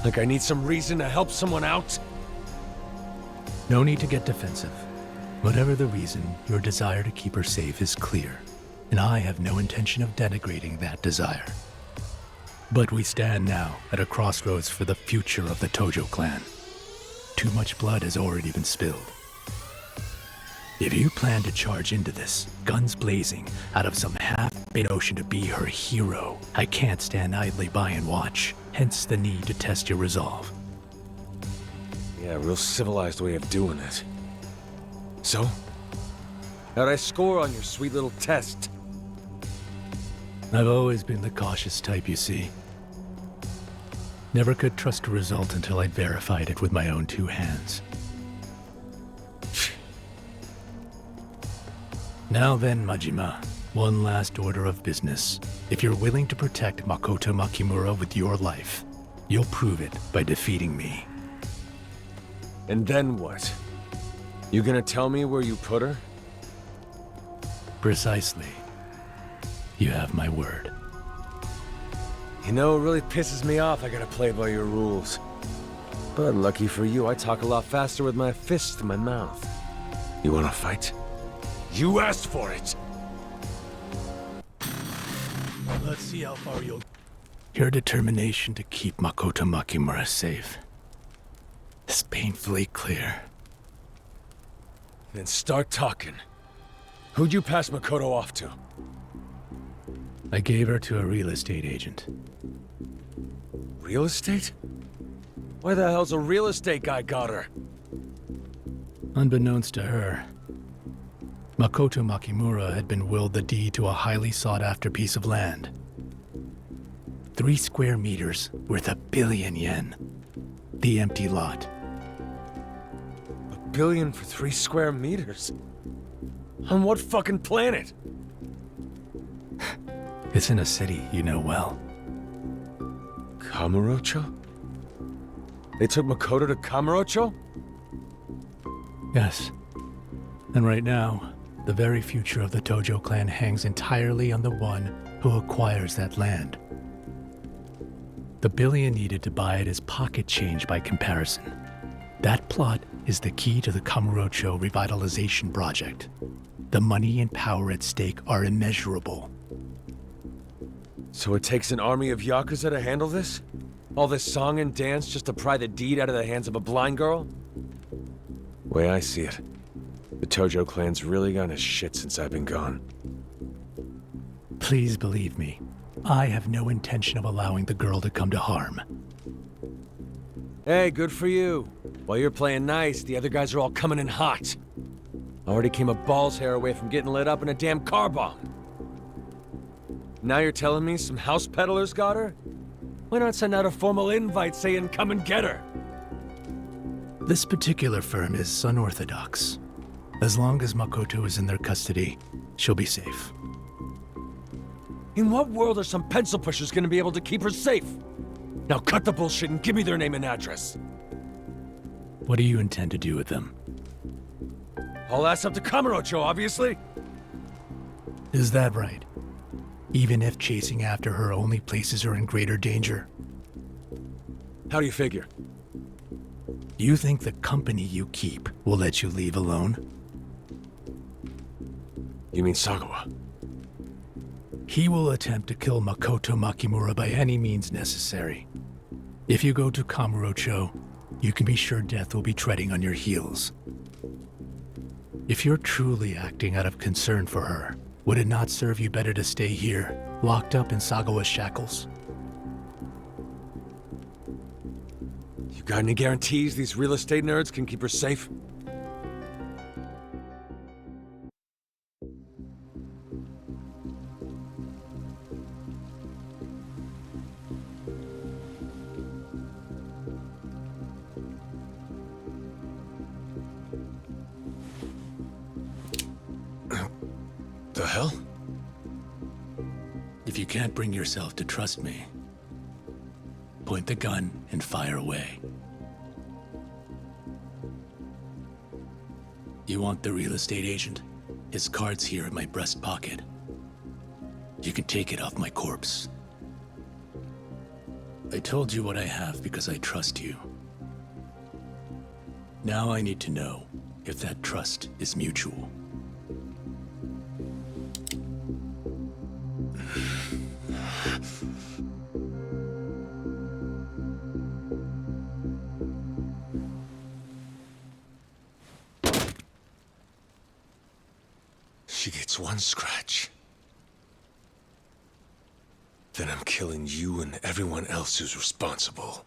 Like I need some reason to help someone out? No need to get defensive. Whatever the reason, your desire to keep her safe is clear, and I have no intention of denigrating that desire. But we stand now at a crossroads for the future of the Tojo clan. Too much blood has already been spilled. If you plan to charge into this, guns blazing, out of some half-baked notion to be her hero, I can't stand idly by and watch, hence the need to test your resolve. Yeah, real civilized way of doing it. So? How'd I score on your sweet little test? I've always been the cautious type, you see. Never could trust a result until I'd verified it with my own two hands. Now then, Majima, one last order of business. If you're willing to protect Makoto Makimura with your life, you'll prove it by defeating me. And then what? You gonna tell me where you put her? Precisely. You have my word. You know, it really pisses me off I gotta play by your rules. But lucky for you, I talk a lot faster with my fists than my mouth. You wanna fight? You asked for it! Let's see how far you'll... Your determination to keep Makoto Makimura safe is painfully clear. Then start talking. Who'd you pass Makoto off to? I gave her to a real estate agent. Real estate? Why the hell's a real estate guy got her? Unbeknownst to her, Makoto Makimura had been willed the deed to a highly sought-after piece of land. 3 square meters worth 1 billion yen. The empty lot. $1 billion for 3 square meters? On what fucking planet? It's in a city you know well. Kamurocho? They took Makoto to Kamurocho? Yes. And right now, the very future of the Tojo clan hangs entirely on the one who acquires that land. The billion needed to buy it is pocket change by comparison. That plot is the key to the Kamurocho revitalization project. The money and power at stake are immeasurable. So it takes an army of Yakuza to handle this? All this song and dance just to pry the deed out of the hands of a blind girl? Way I see it, the Tojo clan's really gone to shit since I've been gone. Please believe me, I have no intention of allowing the girl to come to harm. Hey, good for you. While you're playing nice, the other guys are all coming in hot. I already came a ball's hair away from getting lit up in a damn car bomb. Now you're telling me some house peddlers got her? Why not send out a formal invite saying come and get her? This particular firm is unorthodox. As long as Makoto is in their custody, she'll be safe. In what world are some pencil pushers gonna be able to keep her safe? Now cut the bullshit and give me their name and address. What do you intend to do with them? I'll ass up to Kamurocho, obviously. Is that right? Even if chasing after her only places her in greater danger? How do you figure? You think the company you keep will let you leave alone? You mean Sagawa? He will attempt to kill Makoto Makimura by any means necessary. If you go to Kamurocho, you can be sure death will be treading on your heels. If you're truly acting out of concern for her, would it not serve you better to stay here, locked up in Sagawa's shackles? You got any guarantees these real estate nerds can keep her safe? The hell? If you can't bring yourself to trust me, point the gun and fire away. You want the real estate agent? His card's here in my breast pocket. You can take it off my corpse. I told you what I have because I trust you. Now I need to know if that trust is mutual. She gets one scratch. Then I'm killing you and everyone else who's responsible.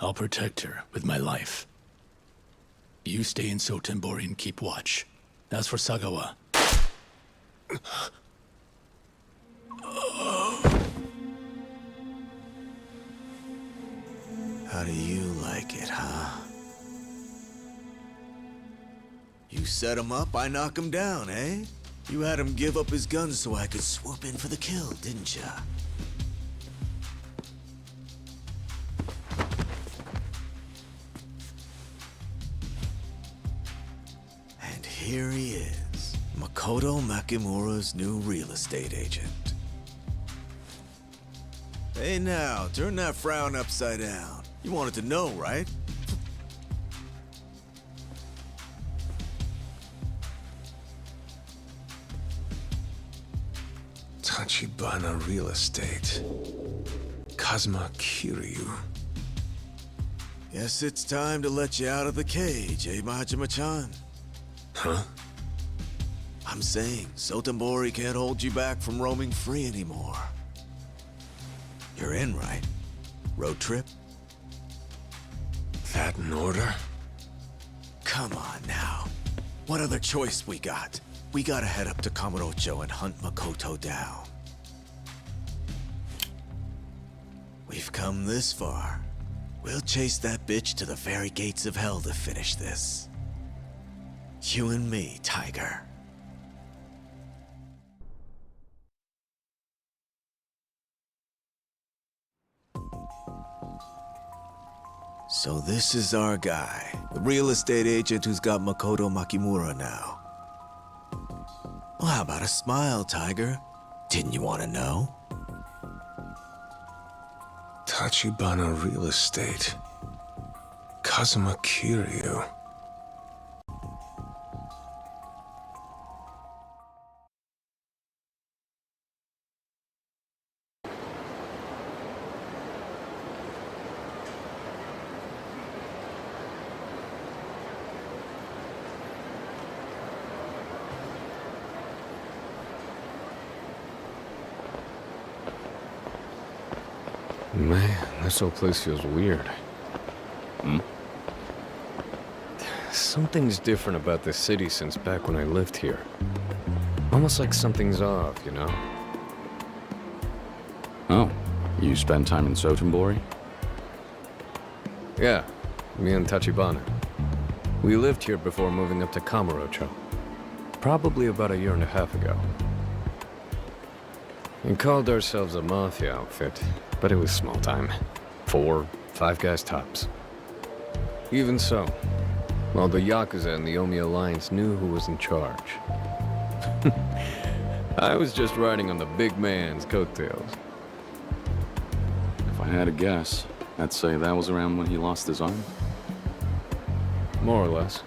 I'll protect her with my life. You stay in Sotenbori and keep watch. As for Sagawa... How do you like it, huh? You set him up, I knock him down, eh? You had him give up his gun so I could swoop in for the kill, didn't ya? And here he is, Makoto Makimura's new real estate agent. Hey now, turn that frown upside down. You wanted to know, right? Tachibana Real Estate. Kazuma Kiryu. Guess it's time to let you out of the cage, eh, Majima-chan? Huh? I'm saying, Sotenbori can't hold you back from roaming free anymore. You're in, right? Road trip? That in order? Come on now. What other choice we got? We gotta head up to Kamurocho and hunt Makoto down. We've come this far. We'll chase that bitch to the very gates of hell to finish this. You and me, Tiger. So this is our guy, the real estate agent who's got Makoto Makimura now. Well, how about a smile, Tiger? Didn't you want to know? Tachibana Real Estate. Kazuma Kiryu. Man, this whole place feels weird. Something's different about this city since back when I lived here. Almost like something's off, you know? Oh, you spend time in Sotenbori? Yeah, me and Tachibana. We lived here before moving up to Kamurocho. Probably about 1.5 years ago. We called ourselves a mafia outfit, but it was small time. 4, 5 guys tops. Even so, all the Yakuza and the Omi Alliance knew who was in charge. I was just riding on the big man's coattails. If I had to guess, I'd say that was around when he lost his arm. More or less.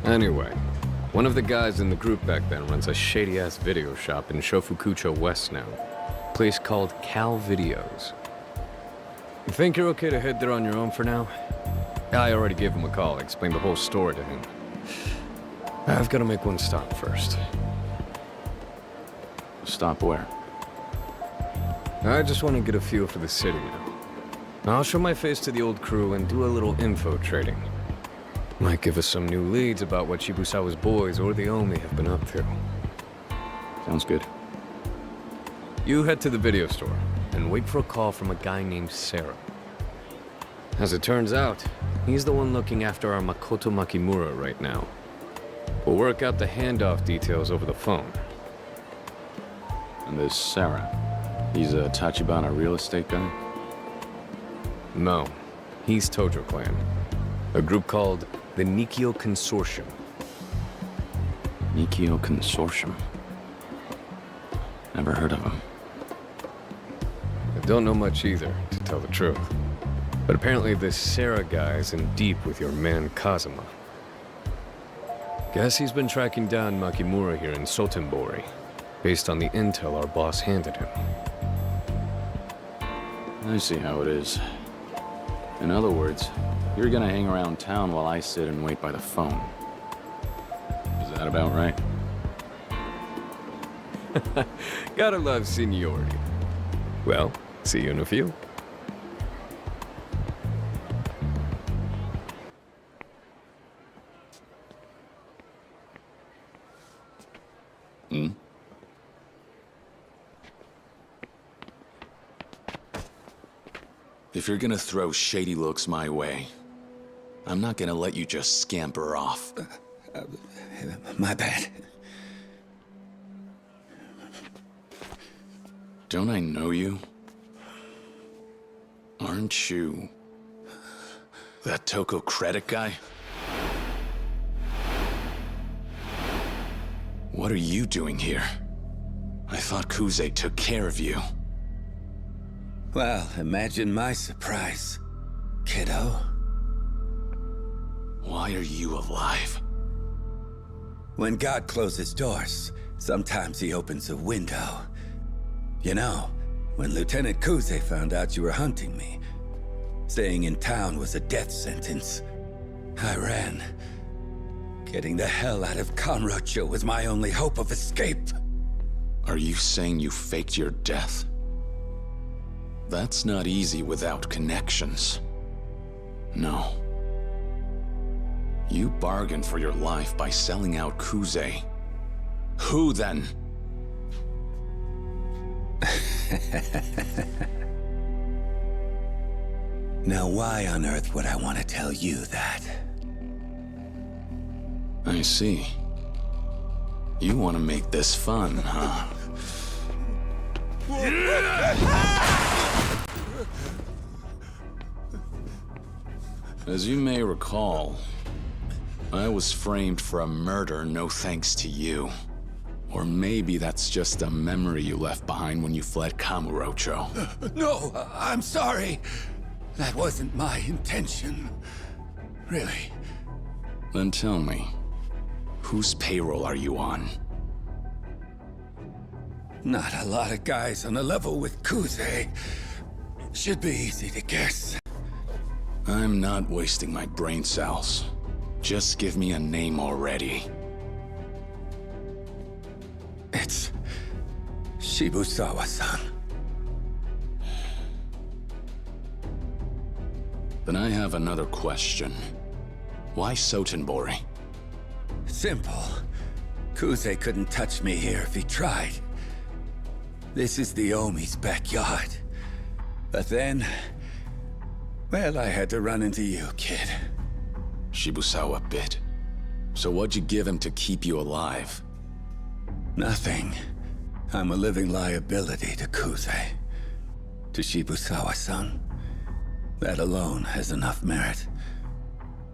Anyway, one of the guys in the group back then runs a shady-ass video shop in Shofukucho West now. Place called Cal Videos. You think you're okay to head there on your own for now? I already gave him a call, explained the whole story to him. I've got to make one stop first. Stop where? I just want to get a feel for the city now. I'll show my face to the old crew and do a little info trading. Might give us some new leads about what Shibusawa's boys or the Omi have been up to. Sounds good. You head to the video store and wait for a call from a guy named Sarah. As it turns out, he's the one looking after our Makoto Makimura right now. We'll work out the handoff details over the phone. And this Sarah, he's a Tachibana real estate guy? No, he's Tojo Clan. A group called the Nikio Consortium. Nikio Consortium? Never heard of him. I don't know much either, to tell the truth. But apparently this Sarah guy is in deep with your man Kazuma. Guess he's been tracking down Makimura here in Sotenbori, based on the intel our boss handed him. I see how it is. In other words, you're gonna hang around town while I sit and wait by the phone. Is that about right? Gotta love seniority. Well, see you in a few. If you're gonna throw shady looks my way, I'm not gonna let you just scamper off. My bad. Don't I know you? Aren't you that Toko credit guy? What are you doing here? I thought Kuze took care of you. Well, imagine my surprise, kiddo. Why are you alive? When God closes doors, sometimes he opens a window. You know, when Lieutenant Kuze found out you were hunting me, staying in town was a death sentence. I ran. Getting the hell out of Kamurocho was my only hope of escape. Are you saying you faked your death? That's not easy without connections. No. You bargained for your life by selling out Kuze. Who then? Now why on earth would I want to tell you that? I see. You want to make this fun, huh? As you may recall, I was framed for a murder no thanks to you. Or maybe that's just a memory you left behind when you fled Kamurocho. No, I'm sorry. That wasn't my intention. Really. Then tell me, whose payroll are you on? Not a lot of guys on a level with Kuze. Should be easy to guess. I'm not wasting my brain cells. Just give me a name already. It's Shibusawa-san. Then I have another question. Why Sotenbori? Simple. Kuze couldn't touch me here if he tried. This is the Omi's backyard. But then, well, I had to run into you, kid. Shibusawa bit. So what'd you give him to keep you alive? Nothing. I'm a living liability to Kuze. To Shibusawa-san. That alone has enough merit.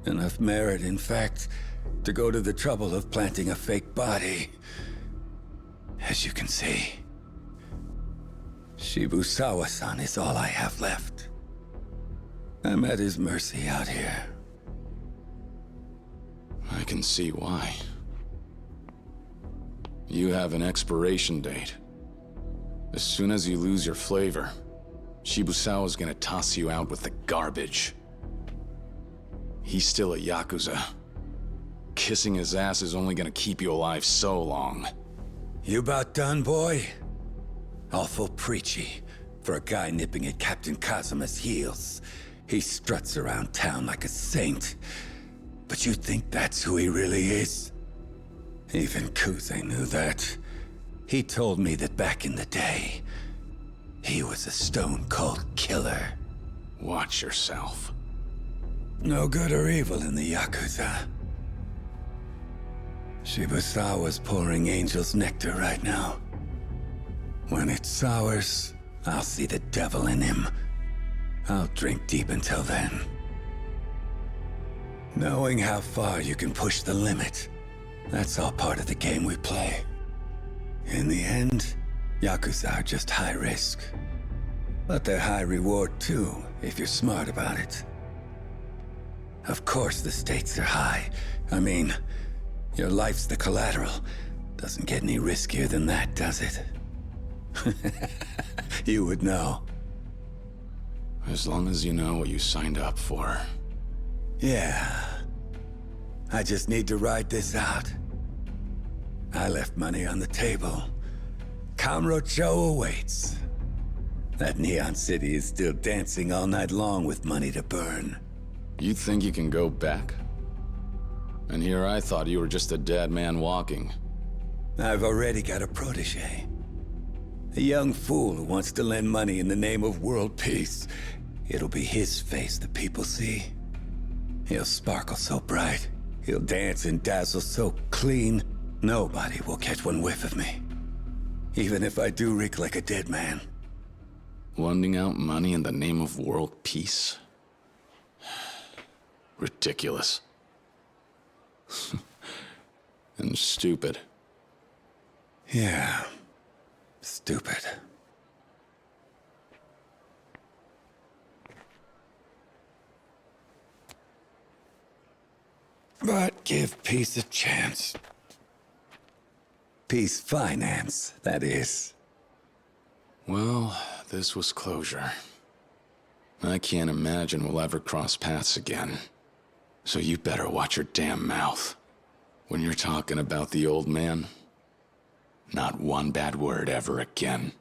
Enough merit, in fact, to go to the trouble of planting a fake body. As you can see, Shibusawa-san is all I have left. I'm at his mercy out here. I can see why. You have an expiration date. As soon as you lose your flavor, Shibusawa's gonna toss you out with the garbage. He's still a Yakuza. Kissing his ass is only gonna keep you alive so long. You about done, boy? Awful preachy for a guy nipping at Captain Kazuma's heels. He struts around town like a saint. But you think that's who he really is? Even Kuze knew that. He told me that back in the day, he was a stone-cold killer. Watch yourself. No good or evil in the Yakuza. Shibusawa's pouring angel's nectar right now. When it sours, I'll see the devil in him. I'll drink deep until then. Knowing how far you can push the limit, that's all part of the game we play. In the end, Yakuza are just high risk. But they're high reward too, if you're smart about it. Of course the stakes are high. I mean, your life's the collateral. Doesn't get any riskier than that, does it? You would know. As long as you know what you signed up for. Yeah. I just need to ride this out. I left money on the table. Kamurocho awaits. That neon city is still dancing all night long with money to burn. You think you can go back? And here I thought you were just a dead man walking. I've already got a protege. A young fool who wants to lend money in the name of world peace. It'll be his face the people see. He'll sparkle so bright. He'll dance and dazzle so clean. Nobody will catch one whiff of me. Even if I do reek like a dead man. Lending out money in the name of world peace? Ridiculous. And stupid. Yeah. Stupid. But give peace a chance. Peace finance, that is. Well, this was closure. I can't imagine we'll ever cross paths again. So you better watch your damn mouth. When you're talking about the old man, not one bad word ever again.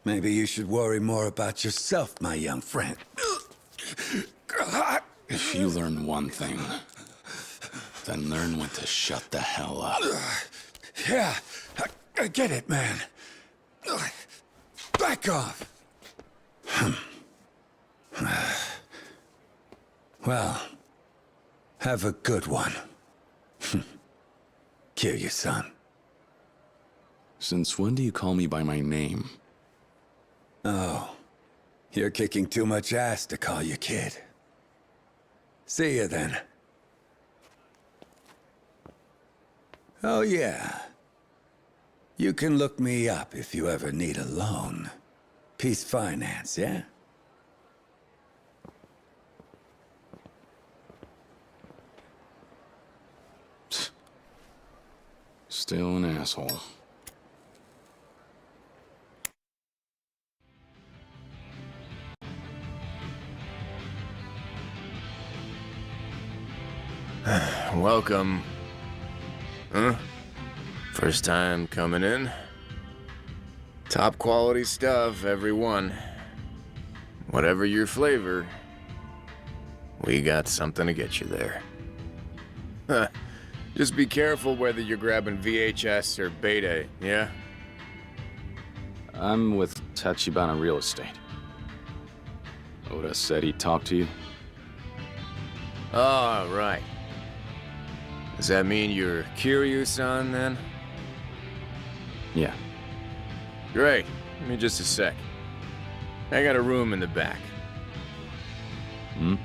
Maybe you should worry more about yourself, my young friend. If you learn one thing, then learn when to shut the hell up. Yeah, I get it, man. Back off. Well, have a good one. Kill your son. Since when do you call me by my name? Oh, you're kicking too much ass to call you kid. See you then. Oh yeah. You can look me up if you ever need a loan. Peace Finance, yeah? Still an asshole. Welcome. Huh? First time coming in? Top quality stuff, every one. Whatever your flavor, we got something to get you there. Huh. Just be careful whether you're grabbing VHS or beta, yeah? I'm with Tachibana Real Estate. Oda said he'd talk to you. Oh, right. Does that mean you're Kiryu-san, then? Yeah. Great. Give me just a sec. I got a room in the back. Hmm?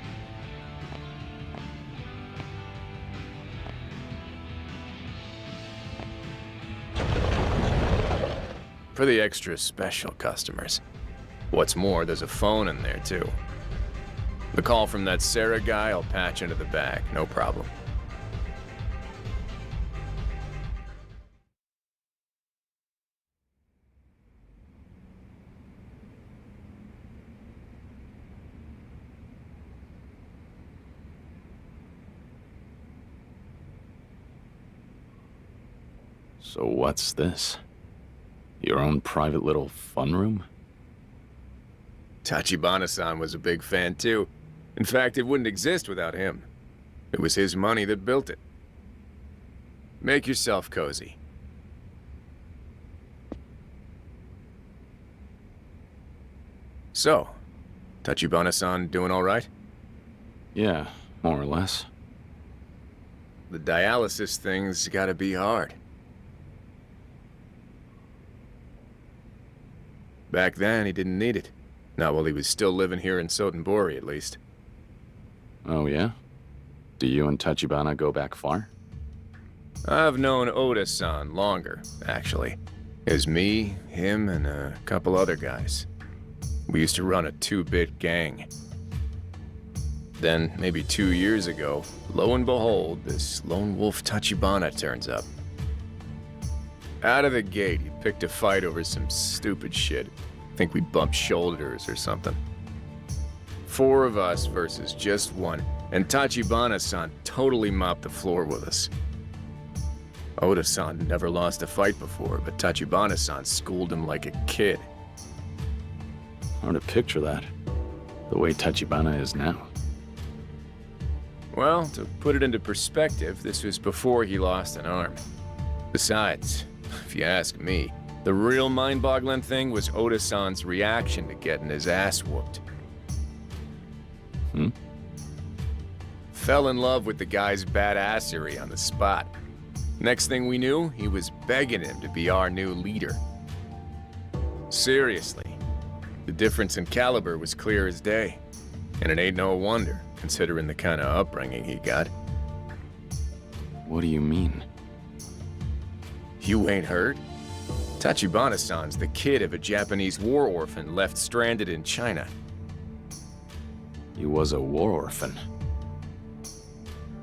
For the extra special customers. What's more, there's a phone in there, too. The call from that Sarah guy, I'll patch into the back, no problem. So what's this? Your own private little fun room? Tachibana-san was a big fan, too. In fact, it wouldn't exist without him. It was his money that built it. Make yourself cozy. So, Tachibana-san doing all right? Yeah, more or less. The dialysis thing's gotta be hard. Back then, he didn't need it. Not while he was still living here in Sotenbori, at least. Oh, yeah? Do you and Tachibana go back far? I've known Oda-san longer, actually. It was me, him, and a couple other guys. We used to run a 2-bit gang. Then, maybe 2 years ago, lo and behold, this lone wolf Tachibana turns up. Out of the gate, he picked a fight over some stupid shit. Think we bumped shoulders or something. 4 of us versus just 1, and Tachibana-san totally mopped the floor with us. Oda-san never lost a fight before, but Tachibana-san schooled him like a kid. Hard to picture that. The way Tachibana is now. Well, to put it into perspective, this was before he lost an arm. Besides, if you ask me, the real mind-boggling thing was Oda-san's reaction to getting his ass whooped. Hmm? Fell in love with the guy's badassery on the spot. Next thing we knew, he was begging him to be our new leader. Seriously, the difference in caliber was clear as day. And it ain't no wonder, considering the kind of upbringing he got. What do you mean? You ain't heard? Tachibana-san's the kid of a Japanese war orphan left stranded in China. He was a war orphan.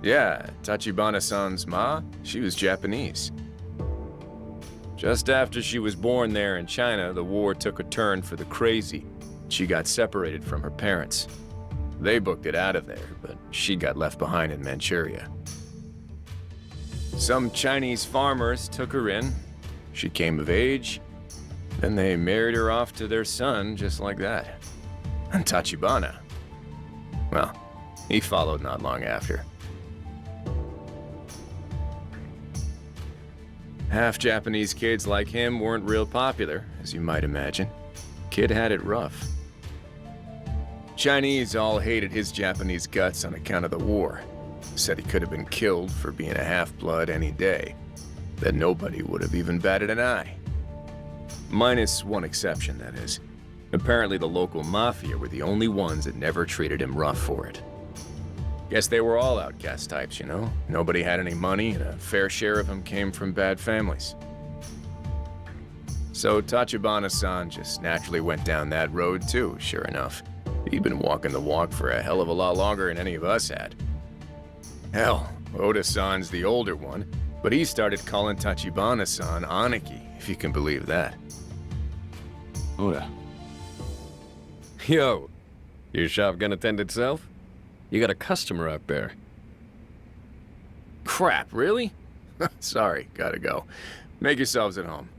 Yeah, Tachibana-san's ma, she was Japanese. Just after she was born there in China, the war took a turn for the crazy. She got separated from her parents. They booked it out of there, but she got left behind in Manchuria. Some Chinese farmers took her in. She came of age, Then they married her off to their son just like that. And Tachibana, well, he followed not long after. Half Japanese kids like him weren't real popular, as you might imagine. Kid had it rough. Chinese all hated his Japanese guts on account of the war. Said he could have been killed for being a half-blood any day. That nobody would have even batted an eye. Minus one exception, that is. Apparently the local mafia were the only ones that never treated him rough for it. Guess they were all outcast types, you know? Nobody had any money, and a fair share of them came from bad families. So Tachibana-san just naturally went down that road too, sure enough. He'd been walking the walk for a hell of a lot longer than any of us had. Hell, Oda-san's the older one, but he started calling Tachibana-san Aniki, if you can believe that. Oda. Yo, your shop gonna tend itself? You got a customer out there. Crap, really? Sorry, gotta go. Make yourselves at home.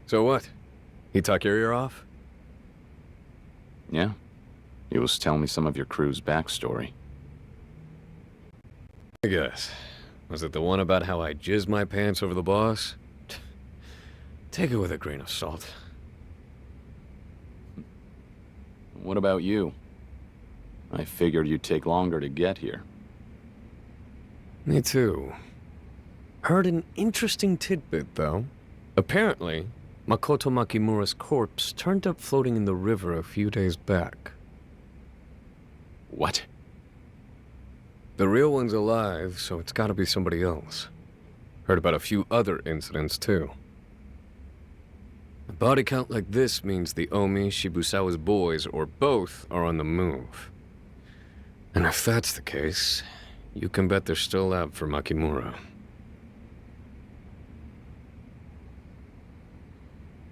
So what? He talk your ear off? Yeah. He was telling me some of your crew's backstory. I guess. Was it the one about how I jizzed my pants over the boss? Take it with a grain of salt. What about you? I figured you'd take longer to get here. Me too. Heard an interesting tidbit, though. Apparently, Makoto Makimura's corpse turned up floating in the river a few days back. What? The real one's alive, so it's gotta be somebody else. Heard about a few other incidents, too. A body count like this means the Omi, Shibusawa's boys, or both, are on the move. And if that's the case, you can bet they're still out for Makimura.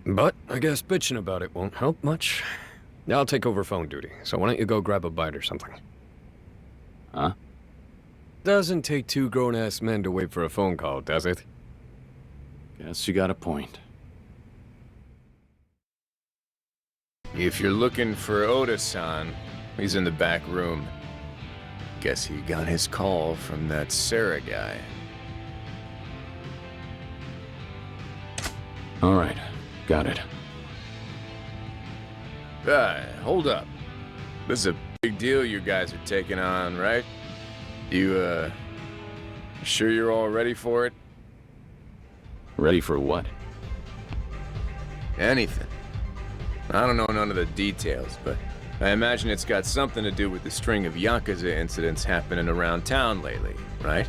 But I guess bitching about it won't help much. I'll take over phone duty, so why don't you go grab a bite or something? Huh? Doesn't take two grown-ass men to wait for a phone call, does it? Guess you got a point. If you're looking for Oda-san, he's in the back room. Guess he got his call from that Sarah guy. All right, got it. Hold up. This is a big deal you guys are taking on, right? You sure you're all ready for it? Ready for what? Anything. I don't know none of the details, but I imagine it's got something to do with the string of Yakuza incidents happening around town lately, right?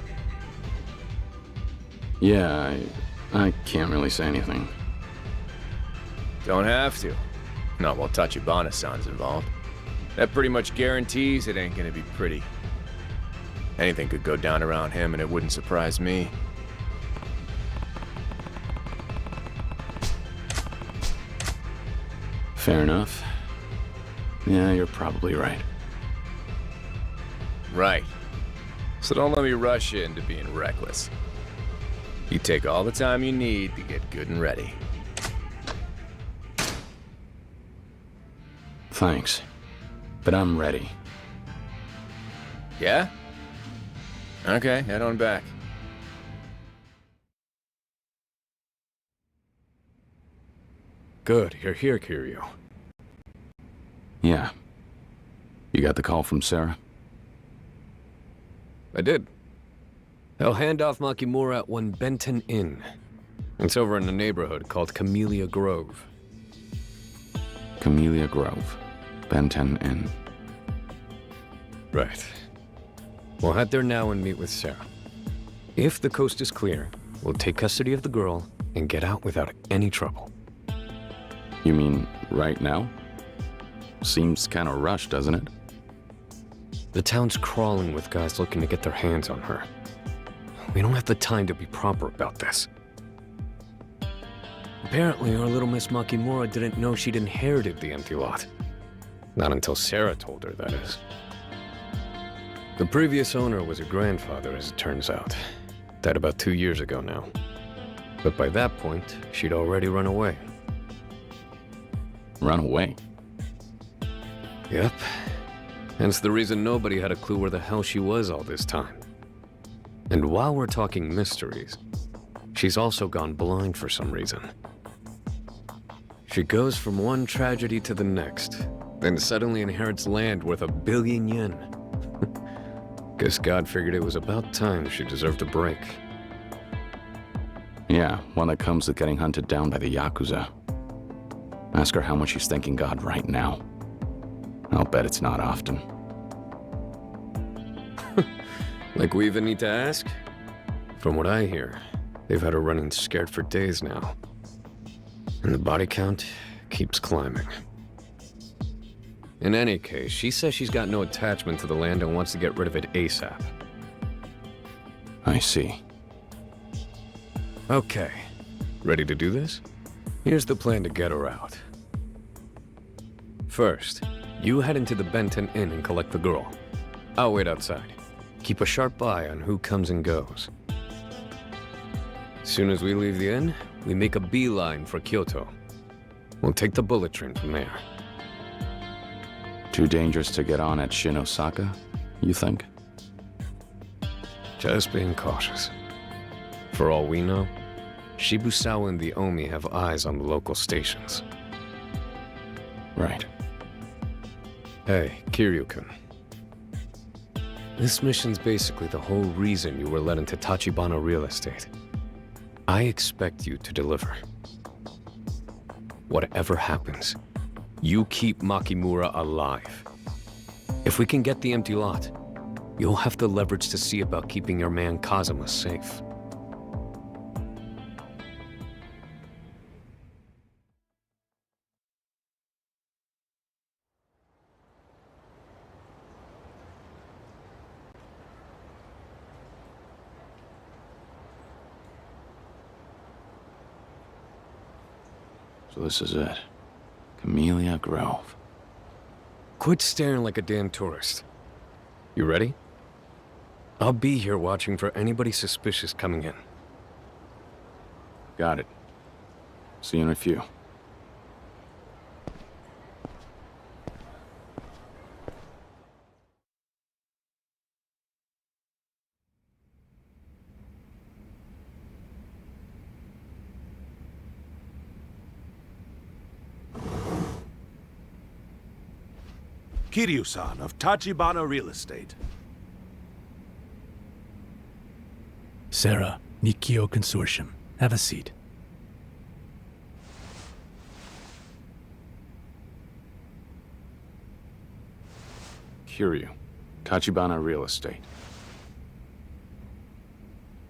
Yeah, I can't really say anything. Don't have to. Not while Tachibana-san's involved. That pretty much guarantees it ain't gonna be pretty. Anything could go down around him and it wouldn't surprise me. Fair enough. Yeah, you're probably right. Right. So don't let me rush you into being reckless. You take all the time you need to get good and ready. Thanks. But I'm ready. Yeah? Okay, head on back. Good, you're here, Kiryu. Yeah. You got the call from Sarah? I did. They'll hand off Makimura at one Benton Inn. It's over in a neighborhood called Camellia Grove. Camellia Grove. Benton Inn. Right. We'll head there now and meet with Sarah. If the coast is clear, we'll take custody of the girl and get out without any trouble. You mean right now? Seems kind of rushed, doesn't it? The town's crawling with guys looking to get their hands on her. We don't have the time to be proper about this. Apparently, our little Miss Makimura didn't know she'd inherited the empty lot. Not until Sarah told her, that is. The previous owner was her grandfather, as it turns out. Died about 2 years ago now. But by that point, she'd already run away. Run away? Yep. Hence the reason nobody had a clue where the hell she was all this time. And while we're talking mysteries, she's also gone blind for some reason. She goes from one tragedy to the next, then suddenly inherits land worth 1 billion yen. Guess God figured it was about time she deserved a break. Yeah, one that comes with getting hunted down by the Yakuza. Ask her how much she's thanking God right now. I'll bet it's not often. Like we even need to ask? From what I hear, they've had her running scared for days now. And the body count keeps climbing. In any case, she says she's got no attachment to the land and wants to get rid of it ASAP. I see. Okay, ready to do this? Here's the plan to get her out. First, you head into the Benton Inn and collect the girl. I'll wait outside. Keep a sharp eye on who comes and goes. As soon as we leave the inn, we make a beeline for Kyoto. We'll take the bullet train from there. Too dangerous to get on at Shinosaka, you think? Just being cautious. For all we know, Shibusawa and the Omi have eyes on the local stations. Right. Hey, Kiryu-kun. This mission's basically the whole reason you were led into Tachibana real estate. I expect you to deliver. Whatever happens, you keep Makimura alive. If we can get the empty lot, you'll have the leverage to see about keeping your man Kazuma safe. So this is it. Camellia Grove. Quit staring like a damn tourist. You ready? I'll be here watching for anybody suspicious coming in. Got it. See you in a few. Kiryu-san of Tachibana Real Estate. Sarah, Nikio Consortium. Have a seat. Kiryu, Tachibana Real Estate.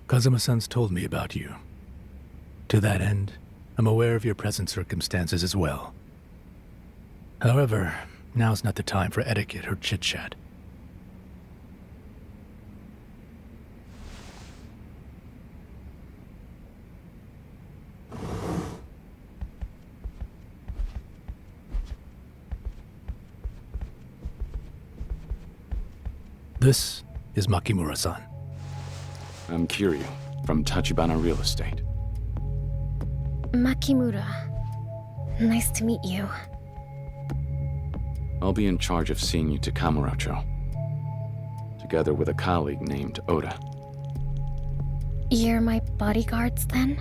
Kazuma-san's told me about you. To that end, I'm aware of your present circumstances as well. However, now's not the time for etiquette or chit-chat. This is Makimura-san. I'm Kiryu, from Tachibana Real Estate. Makimura. Nice to meet you. I'll be in charge of seeing you to Kamurocho, together with a colleague named Oda. You're my bodyguards, then?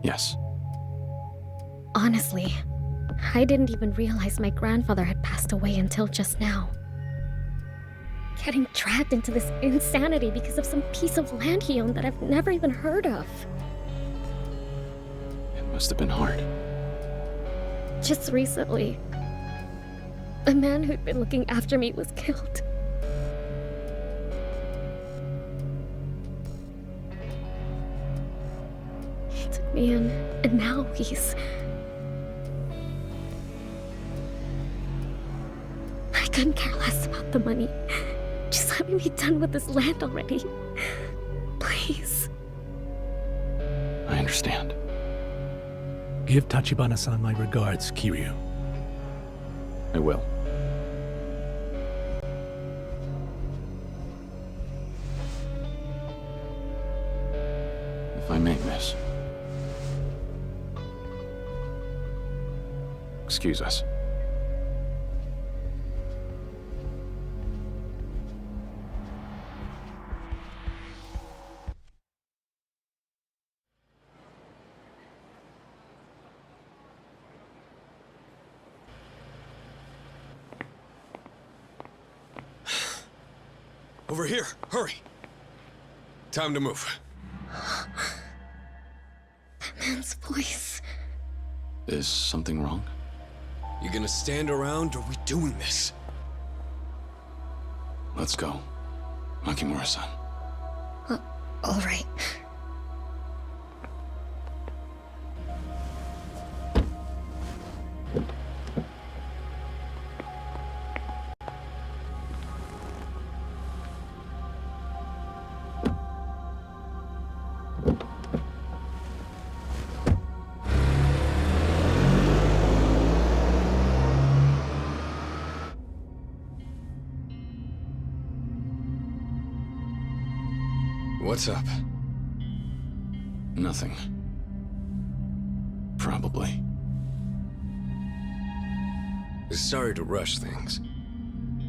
Yes. Honestly, I didn't even realize my grandfather had passed away until just now. Getting dragged into this insanity because of some piece of land he owned that I've never even heard of. It must have been hard. Just recently, the man who'd been looking after me was killed. He took me in, and now he's... I couldn't care less about the money. Just let me be done with this land already. Please. I understand. Give Tachibana-san my regards, Kiryu. I will. If if I may, miss. Excuse us. Over here, hurry! Time to move. That man's voice. Is something wrong? You gonna stand around, or we doing this? Let's go. Makimura-san. All right. What's up? Nothing. Probably. Sorry to rush things.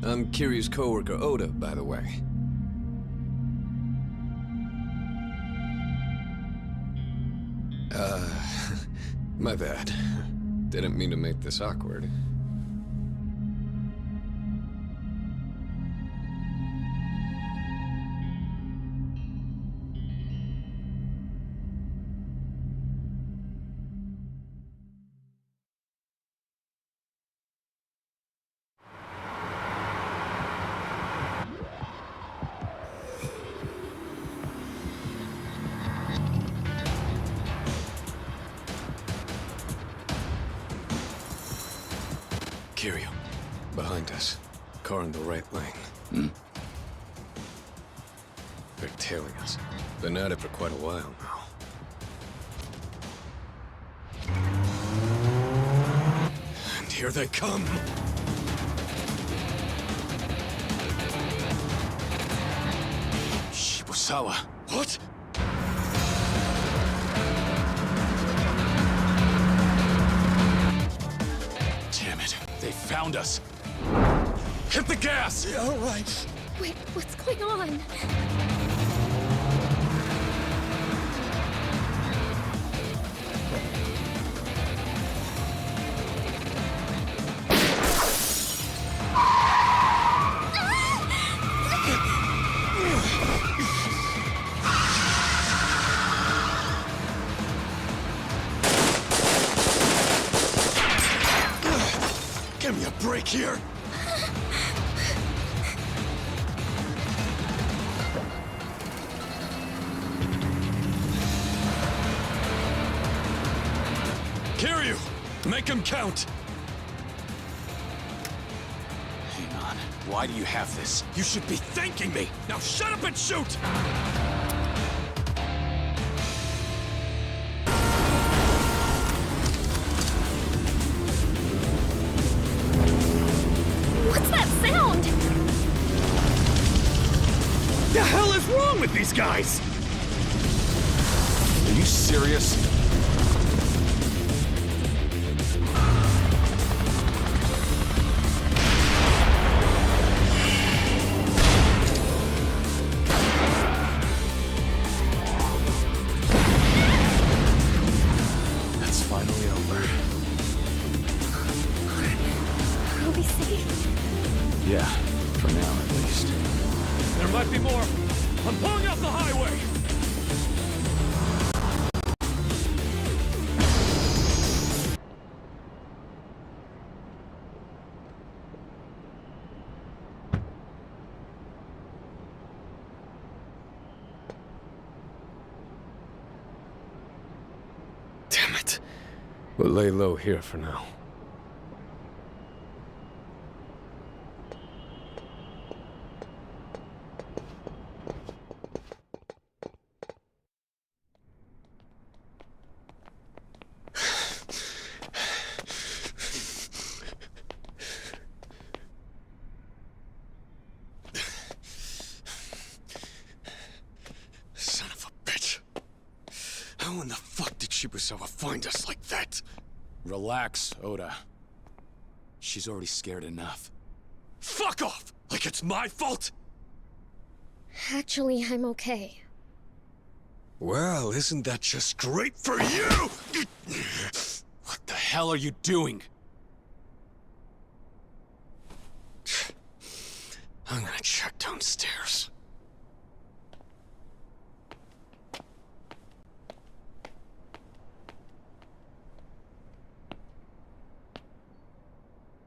I'm Kiryu's coworker Oda, by the way. My bad. Didn't mean to make this awkward. Kiryu, behind us. Car in the right lane. They're tailing us. Been at it for quite a while now. And here they come! Shibusawa. What? Damn it. They found us. Hit the gas! Yeah, all right. Wait, what's going on? Give me a break here! Kiryu! Make him count! Hang on. Why do you have this? You should be thanking me! Now shut up and shoot! What's that sound? The hell is wrong with these guys? Are you serious? That's finally over. Are we safe? Yeah, for now at least. There might be more. I'm pulling up the highway. Damn it. We'll lay low here for now. Son of a bitch. Shibusawa find us like that? Relax, Oda. She's already scared enough. Fuck off! Like it's my fault? Actually, I'm okay. Well, isn't that just great for you? What the hell are you doing? I'm gonna check downstairs.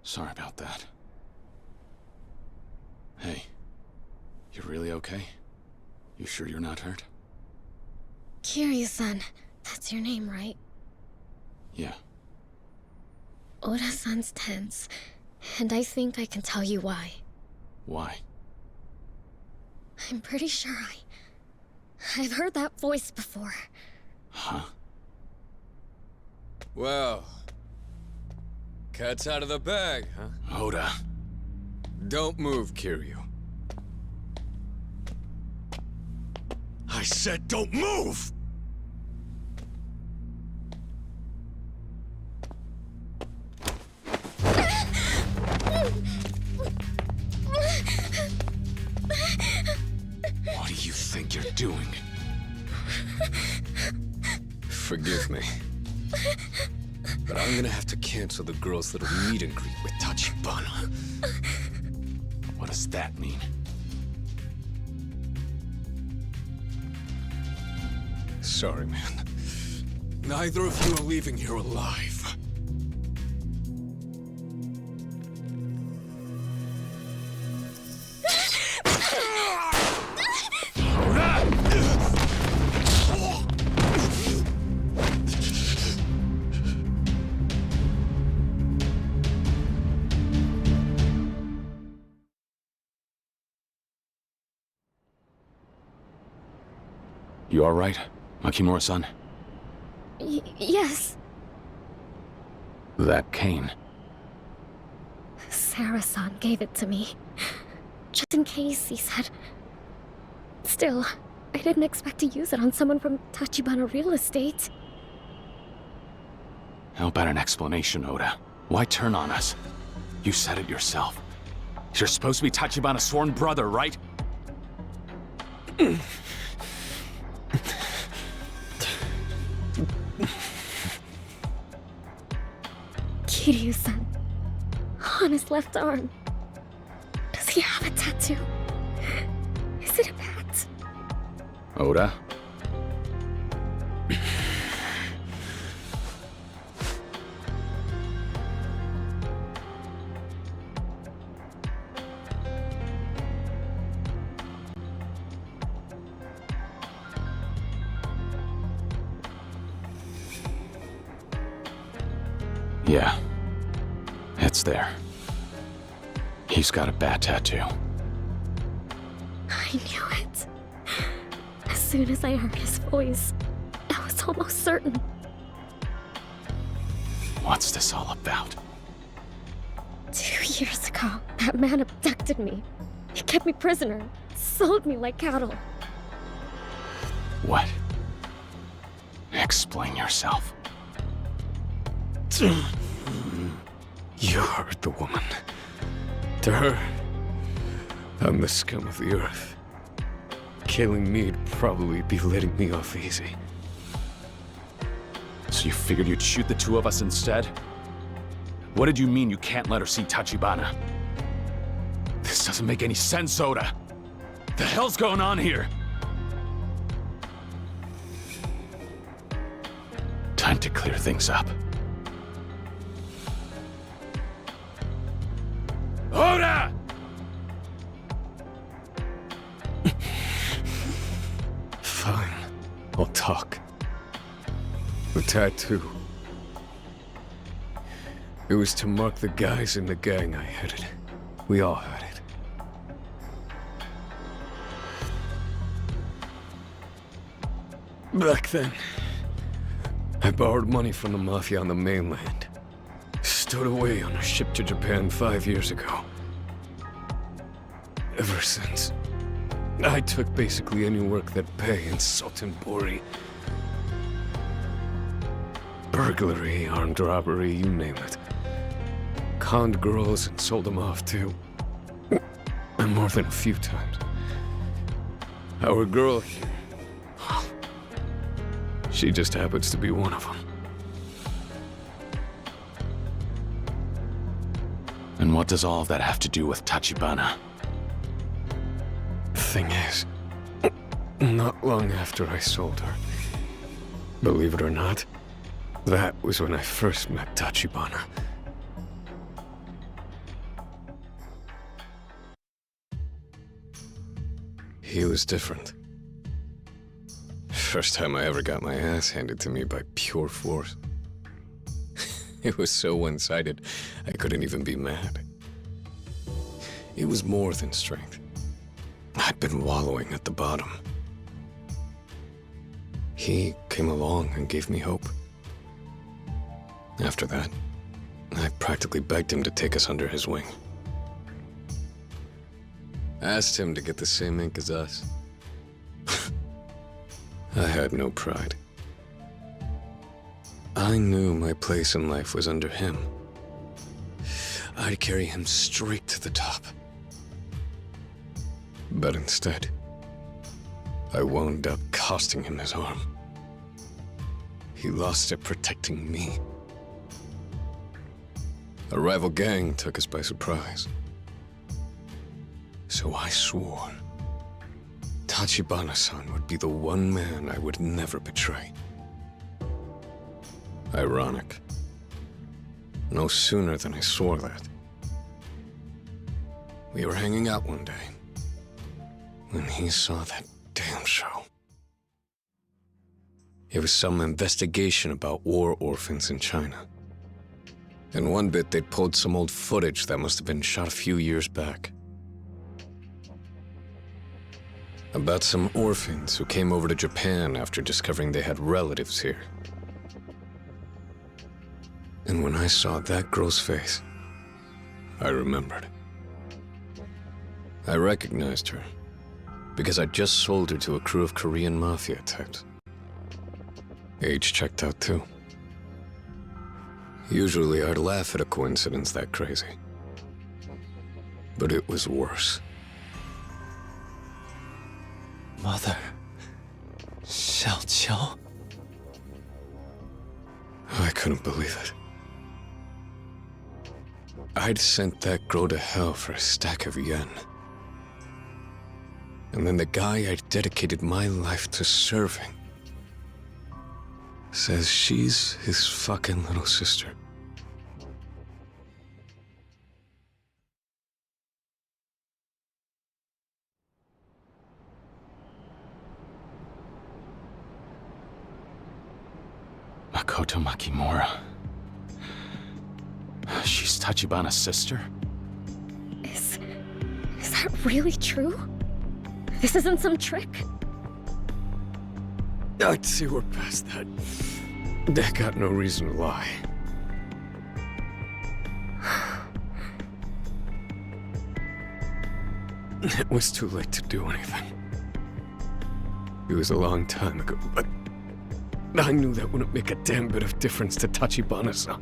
Sorry about that. Hey, you really okay? You sure you're not hurt? Kiryu-san, that's your name, right? Yeah. Oda-san's tense, and I think I can tell you why. Why? I'm pretty sure I've heard that voice before. Huh? Well, cat's out of the bag, huh? Oda. Don't move, Kiryu. I said don't move! What do you think you're doing? Forgive me. But I'm gonna have to cancel the girl's little meet and greet with Tachibana. What does that mean? Sorry, man. Neither of you are leaving here alive. You alright, Makimura-san? Yes. That cane. Sarah-san gave it to me. Just in case, he said. Still, I didn't expect to use it on someone from Tachibana Real Estate. How about an explanation, Oda? Why turn on us? You said it yourself. You're supposed to be Tachibana's sworn brother, right? Kiryu-san. On his left arm. Does he have a tattoo? Is it a bat? Oda? Yeah. It's there. He's got a bat tattoo. I knew it. As soon as I heard his voice, I was almost certain. What's this all about? 2 years ago, that man abducted me. He kept me prisoner, sold me like cattle. What? Explain yourself. You hurt the woman. To her, I'm the scum of the earth. Killing me'd probably be letting me off easy. So you figured you'd shoot the two of us instead? What did you mean you can't let her see Tachibana? This doesn't make any sense, Oda. The hell's going on here? Time to clear things up. Oda! Fine. I'll talk. The tattoo. It was to mark the guys in the gang I headed. We all had it. Back then, I borrowed money from the Mafia on the mainland. Stowed away on a ship to Japan 5 years ago. Ever since, I took basically any work that pay in Sultan Bori. Burglary, armed robbery, you name it. Conned girls and sold them off too. And more than a few times. Our girl here, she just happens to be one of them. And what does all of that have to do with Tachibana? Thing is, not long after I sold her, believe it or not, that was when I first met Tachibana. He was different. First time I ever got my ass handed to me by pure force. It was so one-sided, I couldn't even be mad. It was more than strength. I'd been wallowing at the bottom. He came along and gave me hope. After that, I practically begged him to take us under his wing. Asked him to get the same ink as us. I had no pride. I knew my place in life was under him. I'd carry him straight to the top. But instead, I wound up costing him his arm. He lost it protecting me. A rival gang took us by surprise. So I swore Tachibana-san would be the one man I would never betray. Ironic. No sooner than I swore that, we were hanging out one day when he saw that damn show. It was some investigation about war orphans in China. In one bit, they'd pulled some old footage that must have been shot a few years back. About some orphans who came over to Japan after discovering they had relatives here. And when I saw that girl's face, I remembered. I recognized her because I just sold her to a crew of Korean mafia types. Age checked out too. Usually I'd laugh at a coincidence that crazy. But it was worse. Mother... Xiaoqiao? I couldn't believe it. I'd sent that girl to hell for a stack of yen. And then the guy I'd dedicated my life to serving says she's his fucking little sister. Makoto Makimura. She's Tachibana's sister? Is that really true? This isn't some trick? I'd say we're past that. They got no reason to lie. It was too late to do anything. It was a long time ago, but I knew that wouldn't make a damn bit of difference to Tachibana-san.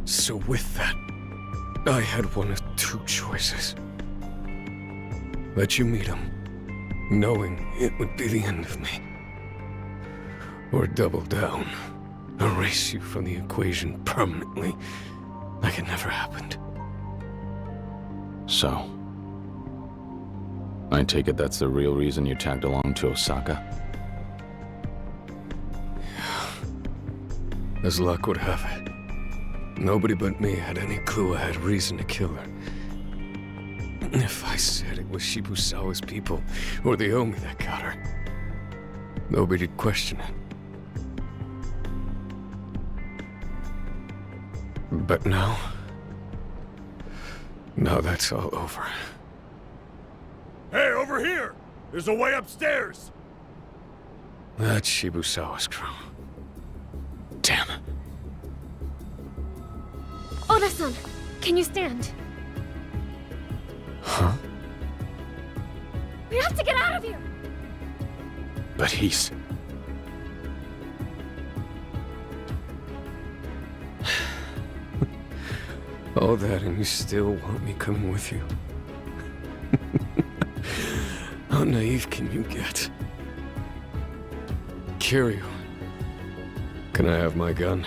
So with that, I had one of two choices. Let you meet him, knowing it would be the end of me. Or double down, erase you from the equation permanently, like it never happened. So, I take it that's the real reason you tagged along to Osaka? As luck would have it, nobody but me had any clue I had reason to kill her. If I said it was Shibusawa's people or the Omi that got her, nobody'd question it. But now that's all over. Hey, over here! There's a way upstairs! That's Shibusawa's crew. Damn. Oda-san, can you stand? Huh? We have to get out of here! But he's... All that and you still want me coming with you? How naive can you get? Kiryu, can I have my gun?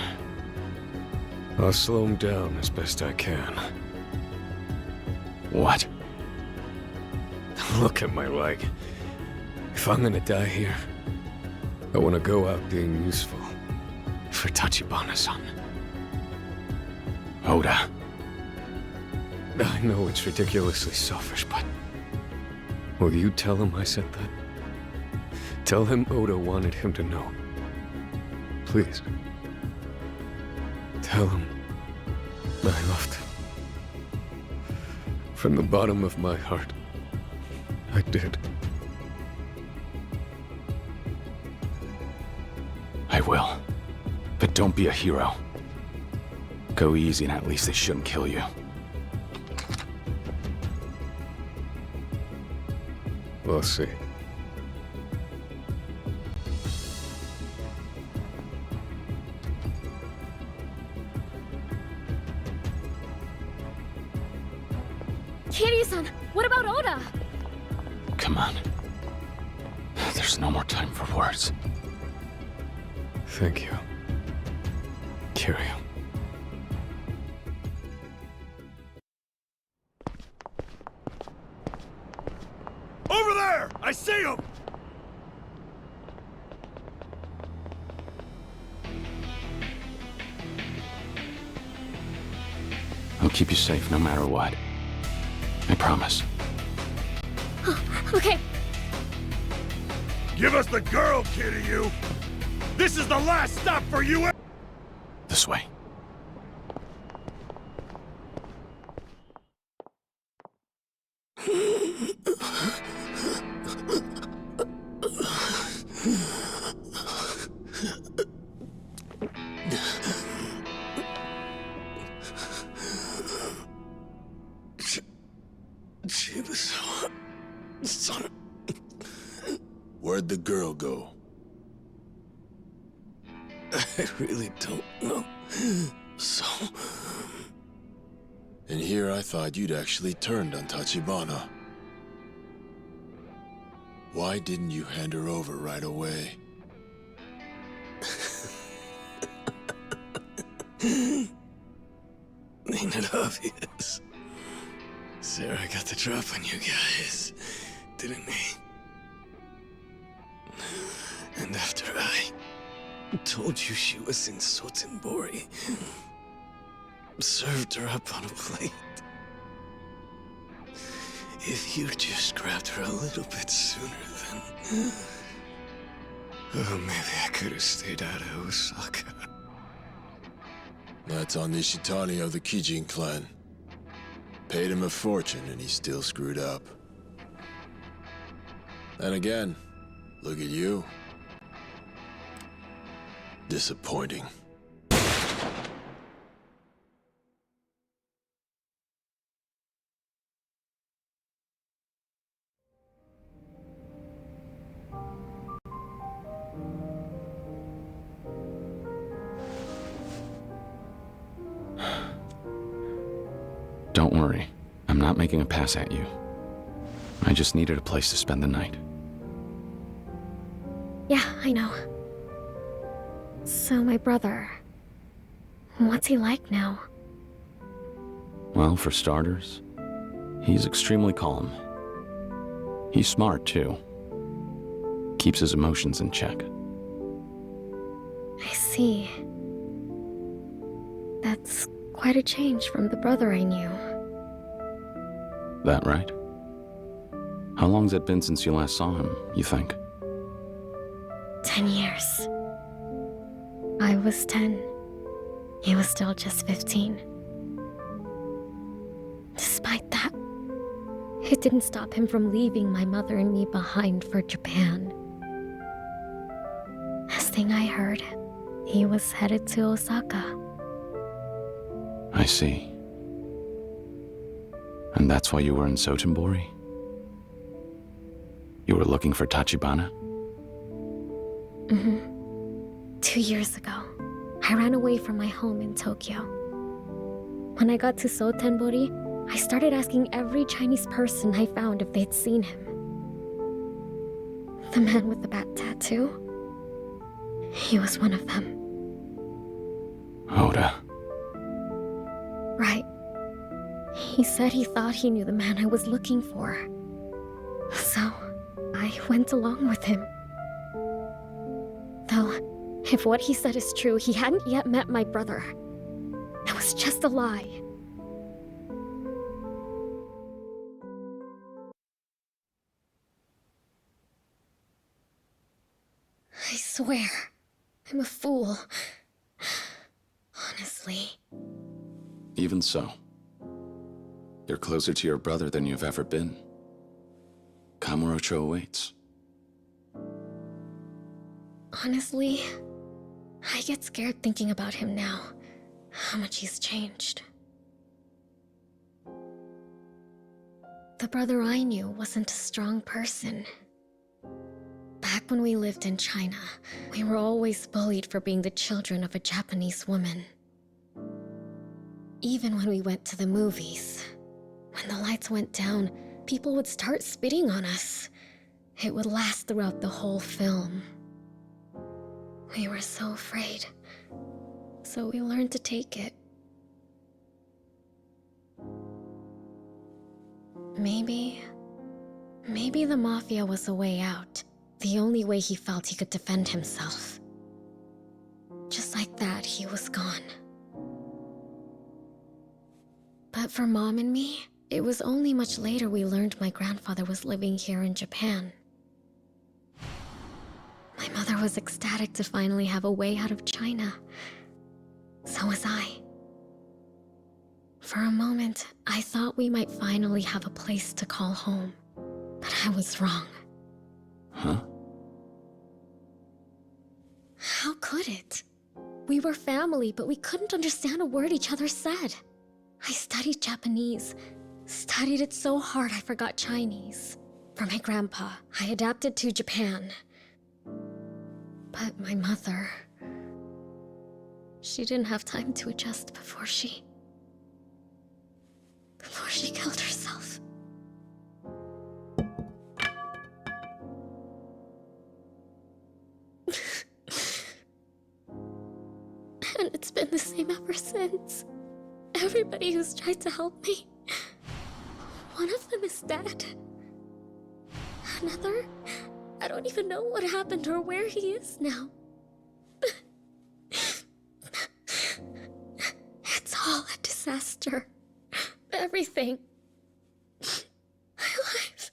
I'll slow him down as best I can. What? Look at my leg. If I'm gonna die here, I want to go out being useful. For Tachibana-san. Oda. I know it's ridiculously selfish, but... will you tell him I said that? Tell him Oda wanted him to know. Please. Tell him I loved him. From the bottom of my heart, I did. I will. But don't be a hero. Go easy and at least they shouldn't kill you. We'll see. Kiryu-san, what about Oda? Come on. There's no more time for words. Thank you, Kiryu. Over there! I see him! I'll keep you safe no matter what. I promise. Okay. Give us the girl, Kiryu! This is the last stop for you! This way. Where'd the girl go? I really don't know. So... And here I thought you'd actually turned on Tachibana. Why didn't you hand her over right away? Ain't it obvious? Sarah got the drop on you guys, didn't he? And after I told you she was in Sotenbori, served her up on a plate. If you just grabbed her a little bit sooner, then... oh, maybe I could have stayed out of Osaka. That's on Nishitani of the Kijin clan. Paid him a fortune and he still screwed up. And again, look at you. Disappointing. Don't worry. I'm not making a pass at you. I just needed a place to spend the night. Yeah, I know. So my brother... what's he like now? Well, for starters, he's extremely calm. He's smart, too. Keeps his emotions in check. I see. That's quite a change from the brother I knew. That right? How long's it been since you last saw him, you think? 10 years. I was 10. He was still just 15. Despite that, it didn't stop him from leaving my mother and me behind for Japan. Last thing I heard, he was headed to Osaka. I see. And that's why you were in Sotenbori? You were looking for Tachibana? Mm-hmm. 2 years ago, I ran away from my home in Tokyo. When I got to Sotenbori, I started asking every Chinese person I found if they'd seen him. The man with the bat tattoo? He was one of them. Oda. Right. He said he thought he knew the man I was looking for. So, I went along with him. Though, if what he said is true, he hadn't yet met my brother. It was just a lie. I swear, I'm a fool. Honestly. Even so, you're closer to your brother than you've ever been. Kamurocho awaits. Honestly, I get scared thinking about him now. How much he's changed. The brother I knew wasn't a strong person. Back when we lived in China, we were always bullied for being the children of a Japanese woman. Even when we went to the movies, when the lights went down, people would start spitting on us. It would last throughout the whole film. We were so afraid, so we learned to take it. Maybe the Mafia was a way out. The only way he felt he could defend himself. Just like that, he was gone. But for Mom and me, it was only much later we learned my grandfather was living here in Japan. My mother was ecstatic to finally have a way out of China. So was I. For a moment, I thought we might finally have a place to call home. But I was wrong. Huh? How could it? We were family, but we couldn't understand a word each other said. I studied Japanese. Studied it so hard I forgot Chinese. For my grandpa, I adapted to Japan. But my mother... she didn't have time to adjust before she killed herself. And it's been the same ever since. Everybody who's tried to help me, one of them is dead. Another, I don't even know what happened or where he is now. It's all a disaster. Everything. My life.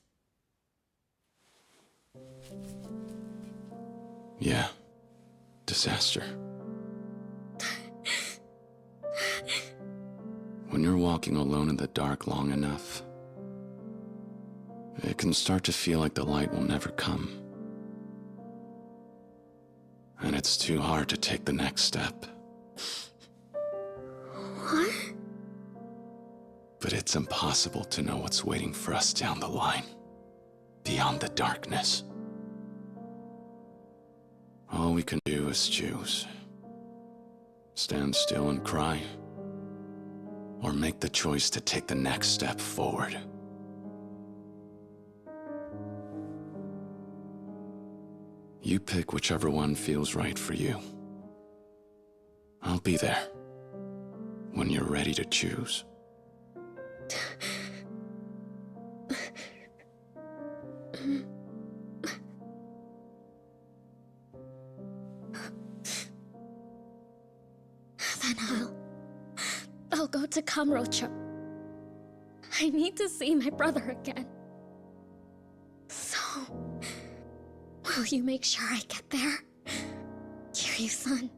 Yeah. Disaster. When you're walking alone in the dark long enough, it can start to feel like the light will never come. And it's too hard to take the next step. What? But it's impossible to know what's waiting for us down the line, beyond the darkness. All we can do is choose. Stand still and cry, or make the choice to take the next step forward. You pick whichever one feels right for you. I'll be there when you're ready to choose. Then I'll go to Kamurocho. I need to see my brother again. So, will you make sure I get there? Kiryu-san.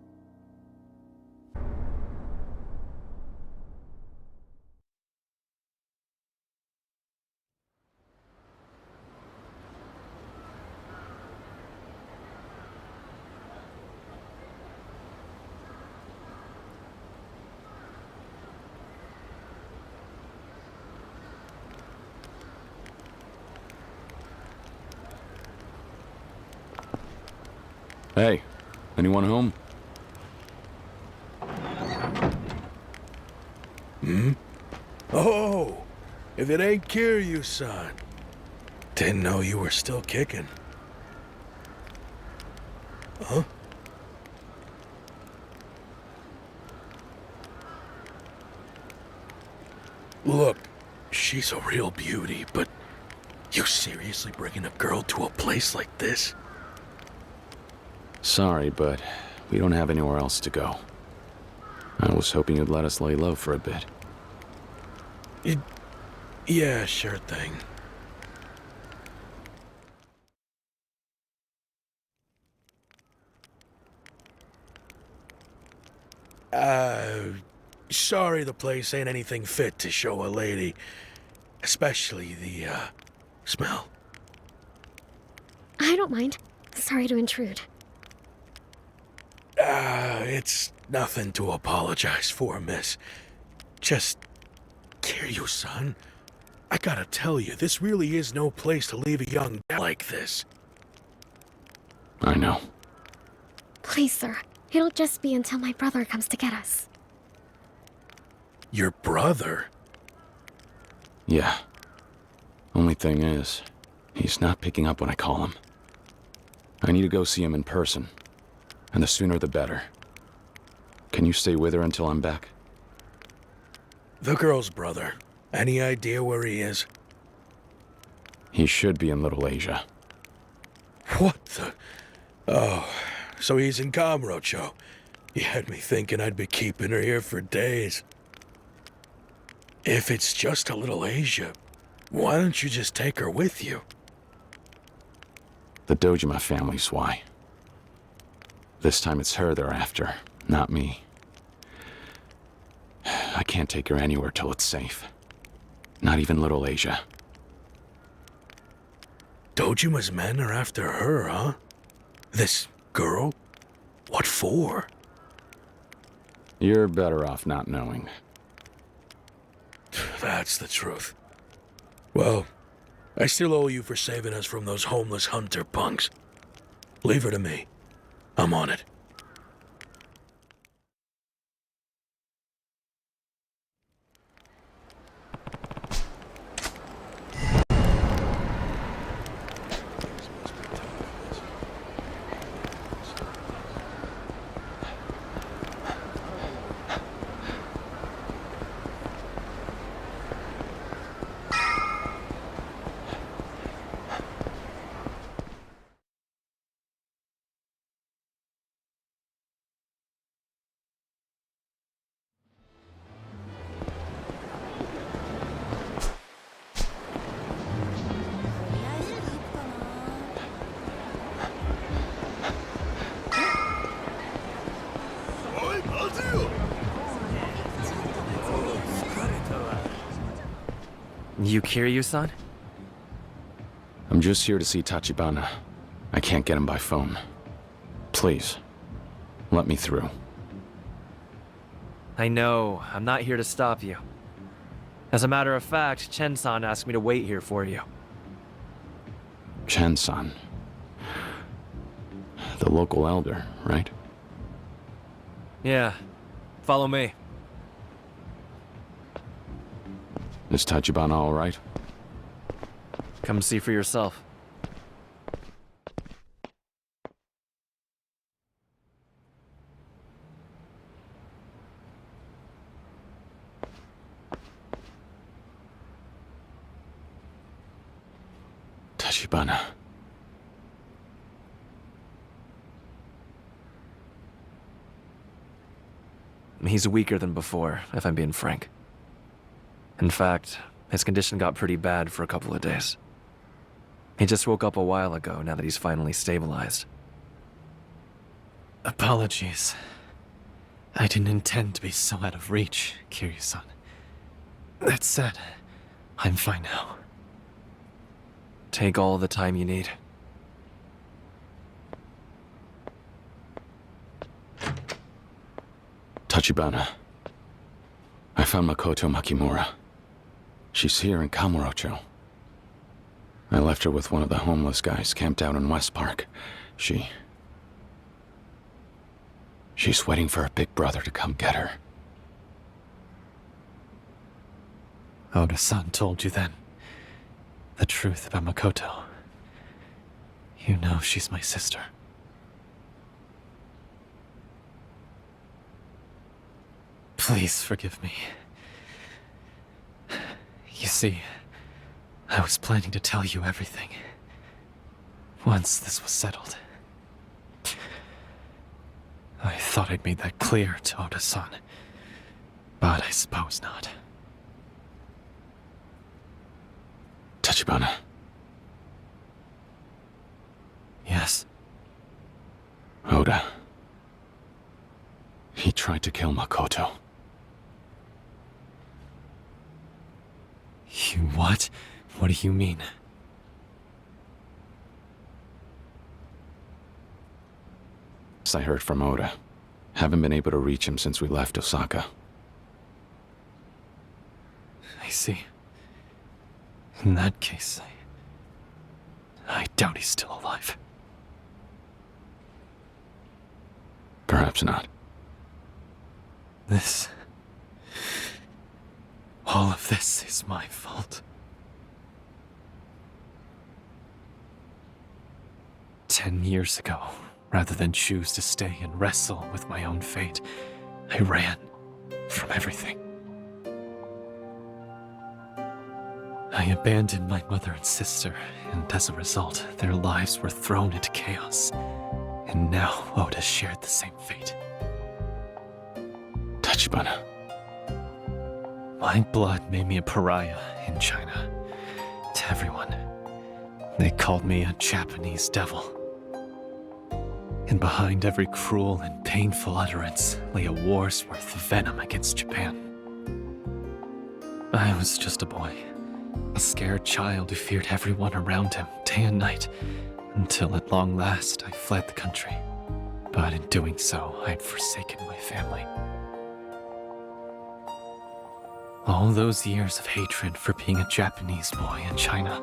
Hey, anyone home? Hmm? Oh, if it ain't Kiryu-san. Didn't know you were still kicking. Huh? Look, she's a real beauty, but you seriously bringing a girl to a place like this? Sorry, but we don't have anywhere else to go. I was hoping you'd let us lay low for a bit. Yeah, sure thing. Sorry the place ain't anything fit to show a lady. Especially the, smell. I don't mind. Sorry to intrude. It's nothing to apologize for, miss. Just, Kiryu-san, I gotta tell you, this really is no place to leave a young gal like this. I know. Please, sir. It'll just be until my brother comes to get us. Your brother? Yeah. Only thing is, he's not picking up when I call him. I need to go see him in person. And the sooner the better. Can you stay with her until I'm back? The girl's brother. Any idea where he is? He should be in Little Asia. What the? Oh, so he's in Kamurocho. You had me thinking I'd be keeping her here for days. If it's just a Little Asia, why don't you just take her with you? The Dojima family's why. This time it's her they're after, not me. I can't take her anywhere till it's safe. Not even Little Asia. Dojima's men are after her, huh? This girl? What for? You're better off not knowing. That's the truth. Well, I still owe you for saving us from those homeless hunter punks. Leave her to me. I'm on it. You Kiryu-san? I'm just here to see Tachibana. I can't get him by phone. Please, let me through. I know, I'm not here to stop you. As a matter of fact, Chen-san asked me to wait here for you. Chen-san. The local elder, right? Yeah, follow me. Is Tachibana all right? Come see for yourself. Tachibana. He's weaker than before, if I'm being frank. In fact, his condition got pretty bad for a couple of days. He just woke up a while ago, now that he's finally stabilized. Apologies. I didn't intend to be so out of reach, Kiryu-san. That said, I'm fine now. Take all the time you need. Tachibana. I found Makoto Makimura. She's here in Kamurocho. I left her with one of the homeless guys camped out in West Park. She's waiting for her big brother to come get her. Oda-san told you then the truth about Makoto. You know she's my sister. Please forgive me. You see, I was planning to tell you everything once this was settled. I thought I'd made that clear to Oda-san, but I suppose not. Tachibana. Yes? Oda. He tried to kill Makoto. You what? What do you mean? As I heard from Oda. Haven't been able to reach him since we left Osaka. I see. In that case, I doubt he's still alive. Perhaps not. All of this is my fault. 10 years ago, rather than choose to stay and wrestle with my own fate, I ran from everything. I abandoned my mother and sister, and as a result, their lives were thrown into chaos. And now Oda shared the same fate. Tachibana. My blood made me a pariah in China. To everyone. They called me a Japanese devil. And behind every cruel and painful utterance lay a war's worth of venom against Japan. I was just a boy. A scared child who feared everyone around him, day and night, until at long last I fled the country. But in doing so, I had forsaken my family. All those years of hatred for being a Japanese boy in China,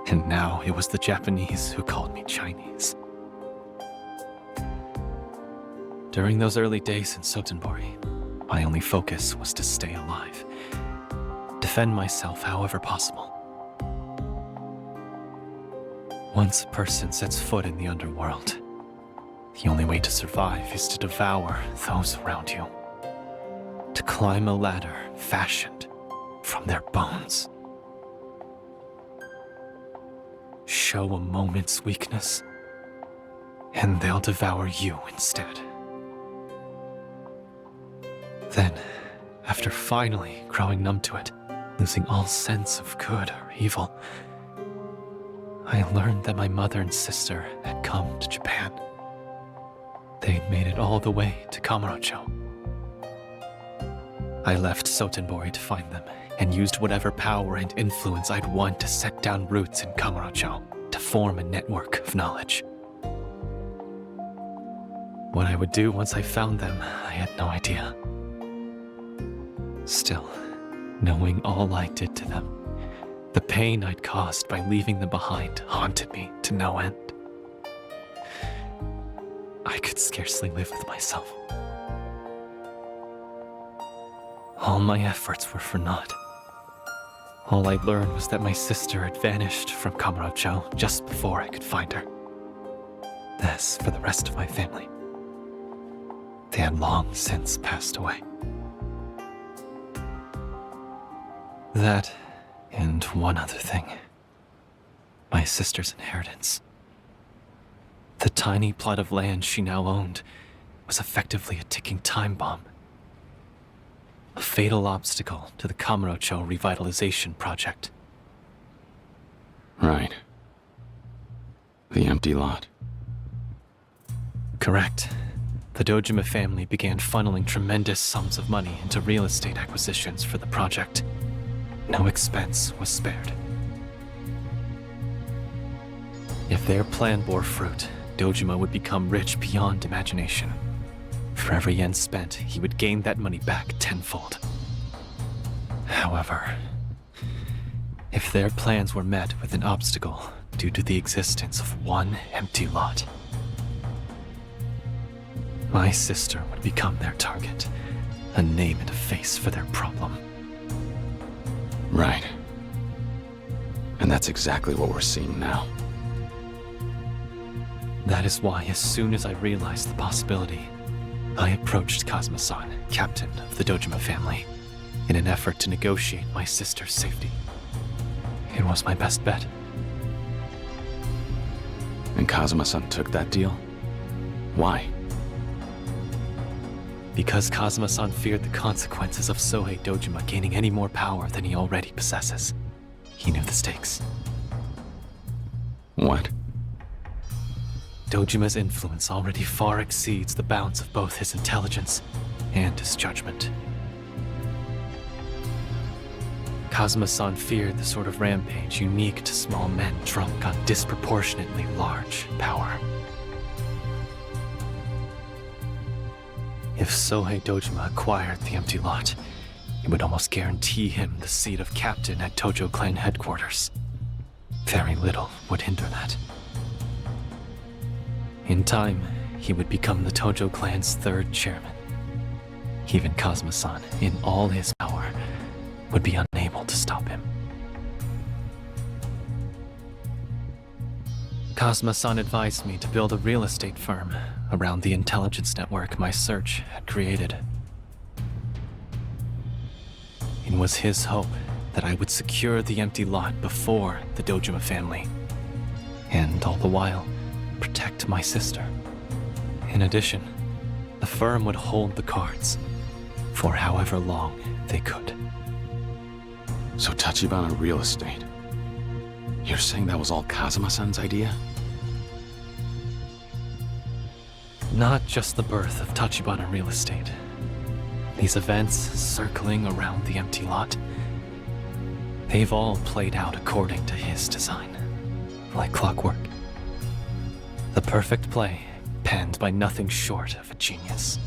and now it was the Japanese who called me Chinese. During those early days in Sotenbori, my only focus was to stay alive. Defend myself however possible. Once a person sets foot in the underworld, the only way to survive is to devour those around you. To climb a ladder fashioned from their bones. Show a moment's weakness, and they'll devour you instead. Then, after finally growing numb to it, losing all sense of good or evil, I learned that my mother and sister had come to Japan. They'd made it all the way to Kamurocho. I left Sotenbori to find them, and used whatever power and influence I'd won to set down roots in Kamurocho, to form a network of knowledge. What I would do once I found them, I had no idea. Still, knowing all I did to them, the pain I'd caused by leaving them behind haunted me to no end. I could scarcely live with myself. All my efforts were for naught. All I learned was that my sister had vanished from Kamurocho just before I could find her. As for the rest of my family, they had long since passed away. That, and one other thing. My sister's inheritance. The tiny plot of land she now owned was effectively a ticking time bomb. A fatal obstacle to the Kamurocho revitalization project. Right. The empty lot. Correct. The Dojima family began funneling tremendous sums of money into real estate acquisitions for the project. No expense was spared. If their plan bore fruit, Dojima would become rich beyond imagination. For every yen spent, he would gain that money back tenfold. However, if their plans were met with an obstacle due to the existence of one empty lot, my sister would become their target, a name and a face for their problem. Right. And that's exactly what we're seeing now. That is why, as soon as I realized the possibility, I approached Kazuma-san, captain of the Dojima family, in an effort to negotiate my sister's safety. It was my best bet. And Kazuma-san took that deal? Why? Because Kazuma-san feared the consequences of Sohei Dojima gaining any more power than he already possesses. He knew the stakes. What? Dojima's influence already far exceeds the bounds of both his intelligence and his judgment. Kazuma-san feared the sort of rampage unique to small men drunk on disproportionately large power. If Sohei Dojima acquired the empty lot, it would almost guarantee him the seat of captain at Tojo clan headquarters. Very little would hinder that. In time, he would become the Tojo clan's third chairman. Even Kazuma-san, in all his power, would be unable to stop him. Kazuma-san advised me to build a real estate firm around the intelligence network my search had created. It was his hope that I would secure the empty lot before the Dojima family, and all the while, protect my sister. In addition, the firm would hold the cards for however long they could. So Tachibana real estate. You're saying that was all Kazuma-san's idea? Not just the birth of Tachibana real estate. These events circling around the empty lot, they've all played out according to his design, like clockwork. The perfect play, penned by nothing short of a genius.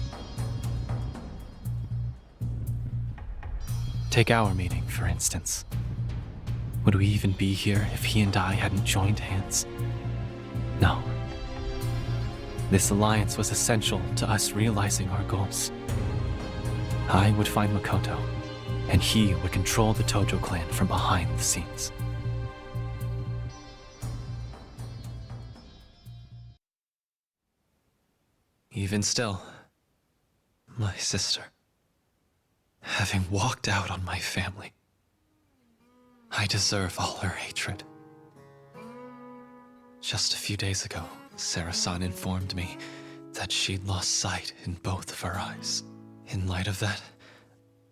Take our meeting, for instance. Would we even be here if he and I hadn't joined hands? No. This alliance was essential to us realizing our goals. I would find Makoto, and he would control the Tojo clan from behind the scenes. Even still, my sister, having walked out on my family, I deserve all her hatred. Just a few days ago, Sarah-san informed me that she'd lost sight in both of her eyes. In light of that,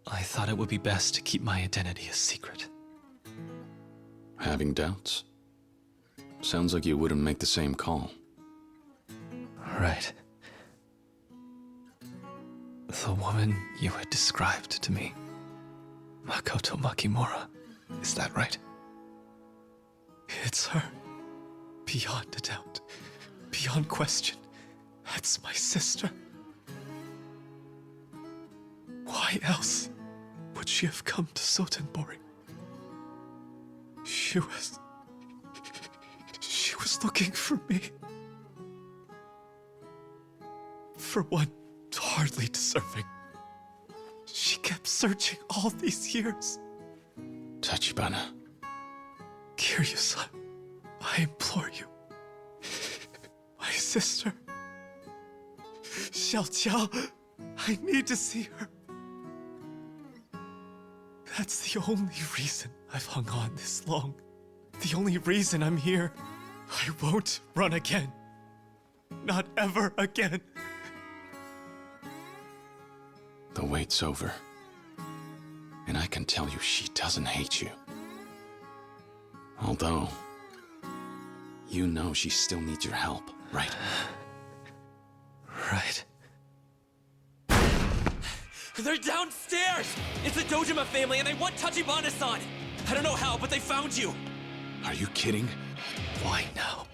I thought it would be best to keep my identity a secret. Having doubts? Sounds like you wouldn't make the same call. Right. The woman you had described to me, Makoto Makimura, is that right? It's her. Beyond a doubt. Beyond question. That's my sister. Why else would she have come to Sotenbori? She was looking for me. For one hardly deserving. She kept searching all these years. Tachibana. Kiryu-san, I implore you. My sister. Xiaoqiao, I need to see her. That's the only reason I've hung on this long. The only reason I'm here. I won't run again. Not ever again. The wait's over. And I can tell you she doesn't hate you. Although, you know she still needs your help, right? Right. They're downstairs! It's the Dojima family and they want Tachibana-san! I don't know how, but they found you! Are you kidding? Why now?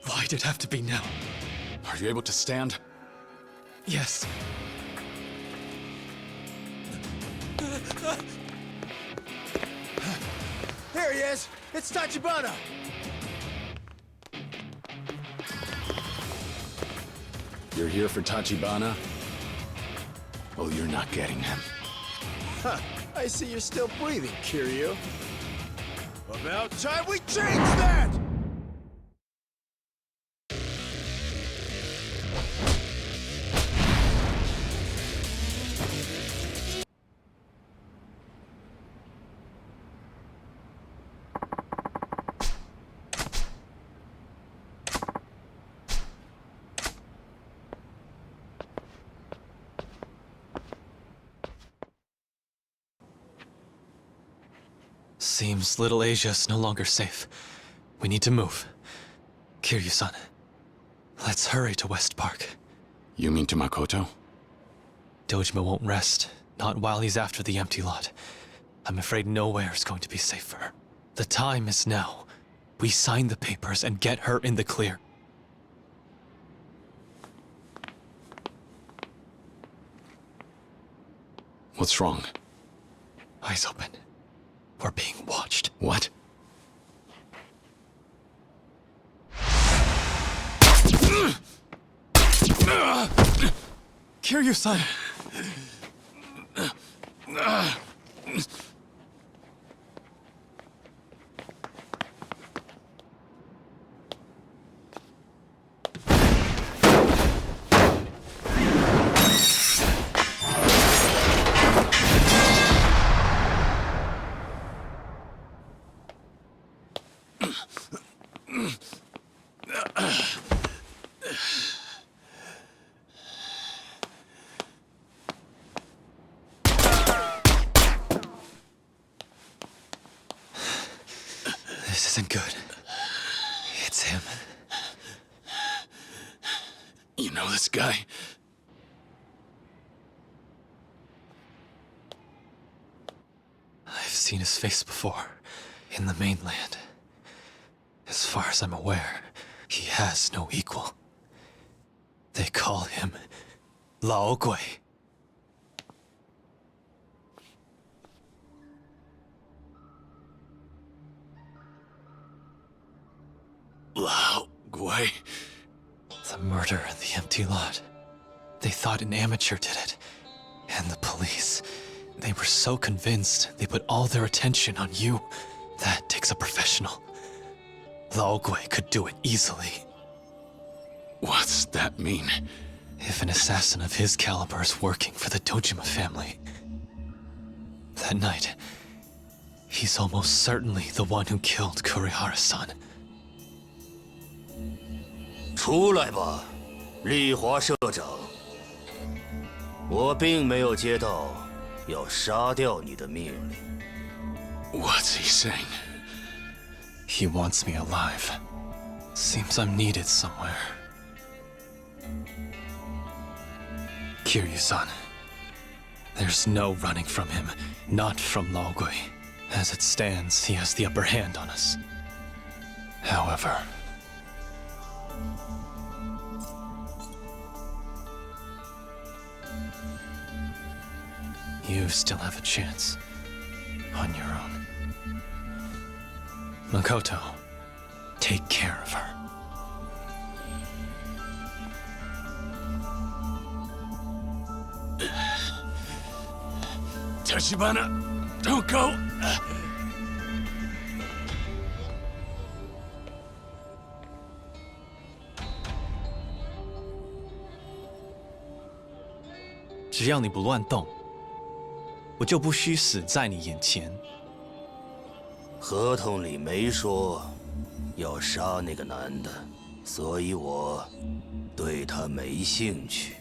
Why'd it have to be now? Are you able to stand? Yes. There he is! It's Tachibana! You're here for Tachibana? Well, you're not getting him. Huh. I see you're still breathing, Kiryu. About time we change that! Seems Little Asia's no longer safe. We need to move. Kiryu-san, let's hurry to West Park. You mean to Makoto? Dojima won't rest, not while he's after the empty lot. I'm afraid nowhere is going to be safer. The time is now. We sign the papers and get her in the clear. What's wrong? Eyes open. We're being watched. What? Kiryu-san! This isn't good. It's him. You know this guy? I've seen his face before, in the mainland. As far as I'm aware, he has no equal. They call him Lao Gui. Lao Gui? The murder in the empty lot. They thought an amateur did it. And the police. They were so convinced they put all their attention on you. That takes a professional. Lao Gui could do it easily. What's that mean? If an assassin of his caliber is working for the Dojima family, that night, he's almost certainly the one who killed Kurihara-san. 出来吧，丽华社长。我并没有接到要杀掉你的命令。What's he saying? He wants me alive. Seems I'm needed somewhere. Kiryu-san. There's no running from him, not from Lao Gui. As it stands, he has the upper hand on us. However... you still have a chance. On your own. Makoto, take care of her. Tachibana, don't go! If you don't move, 我就不需死在你眼前。合同里没说要杀那个男的，所以我对他没兴趣。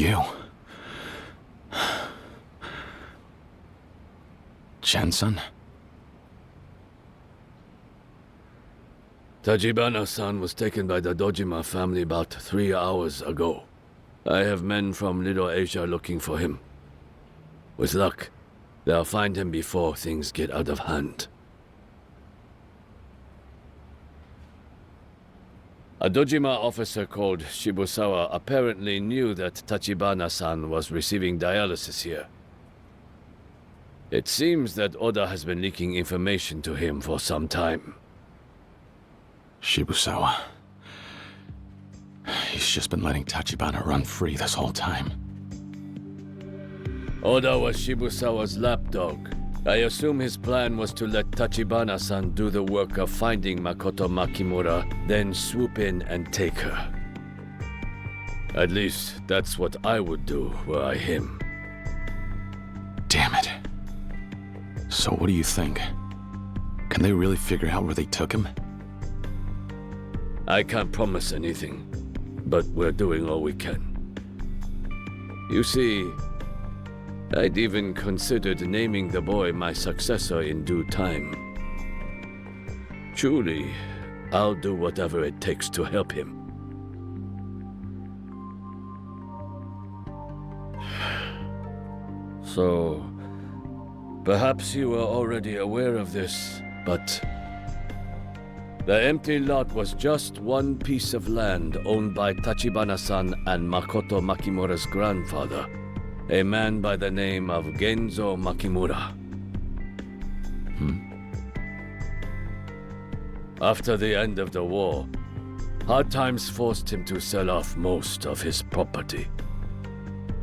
you. Chen-san? Tachibana-san was taken by the Dojima family about 3 hours ago. I have men from Little Asia looking for him. With luck, they'll find him before things get out of hand. A Dojima officer called Shibusawa apparently knew that Tachibana-san was receiving dialysis here. It seems that Oda has been leaking information to him for some time. Shibusawa. He's just been letting Tachibana run free this whole time. Oda was Shibusawa's lapdog. I assume his plan was to let Tachibana-san do the work of finding Makoto Makimura, then swoop in and take her. At least, that's what I would do were I him. Damn it. So what do you think? Can they really figure out where they took him? I can't promise anything, but we're doing all we can. You see, I'd even considered naming the boy my successor in due time. Truly, I'll do whatever it takes to help him. So, perhaps you were already aware of this, but the empty lot was just one piece of land owned by Tachibana-san and Makoto Makimura's grandfather, a man by the name of Genzo Makimura. After the end of the war, hard times forced him to sell off most of his property.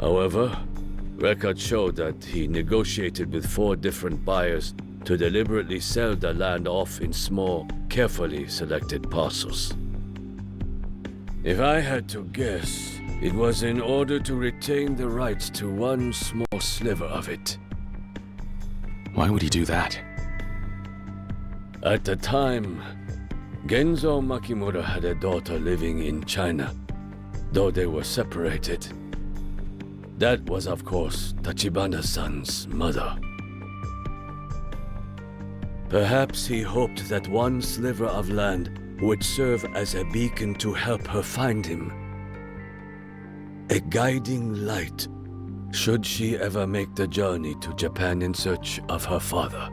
However, records show that he negotiated with 4 different buyers to deliberately sell the land off in small, carefully selected parcels. If I had to guess, it was in order to retain the rights to one small sliver of it. Why would he do that? At the time, Genzo Makimura had a daughter living in China, though they were separated. That was, of course, Tachibana-san's mother. Perhaps he hoped that one sliver of land would serve as a beacon to help her find him. A guiding light, should she ever make the journey to Japan in search of her father.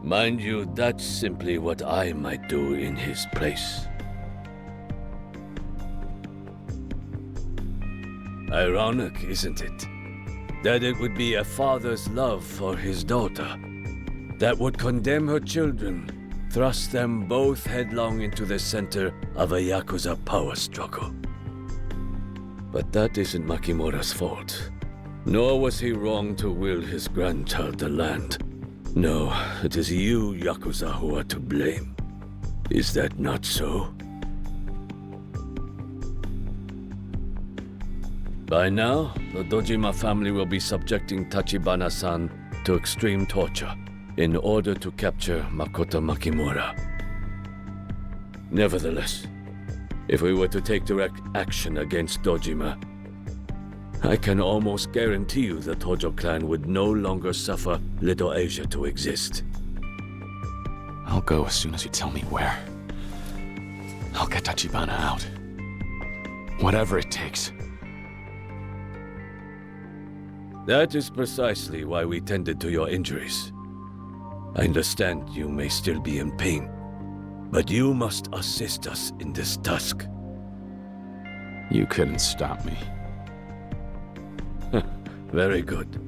Mind you, that's simply what I might do in his place. Ironic, isn't it? That it would be a father's love for his daughter that would condemn her children, thrust them both headlong into the center of a Yakuza power struggle. But that isn't Makimura's fault. Nor was he wrong to will his grandchild the land. No, it is you, Yakuza, who are to blame. Is that not so? By now, the Dojima family will be subjecting Tachibana-san to extreme torture in order to capture Makoto Makimura. Nevertheless, if we were to take direct action against Dojima, I can almost guarantee you the Tojo clan would no longer suffer Little Asia to exist. I'll go as soon as you tell me where. I'll get Tachibana out. Whatever it takes. That is precisely why we tended to your injuries. I understand you may still be in pain, but you must assist us in this task. You couldn't stop me. Very good.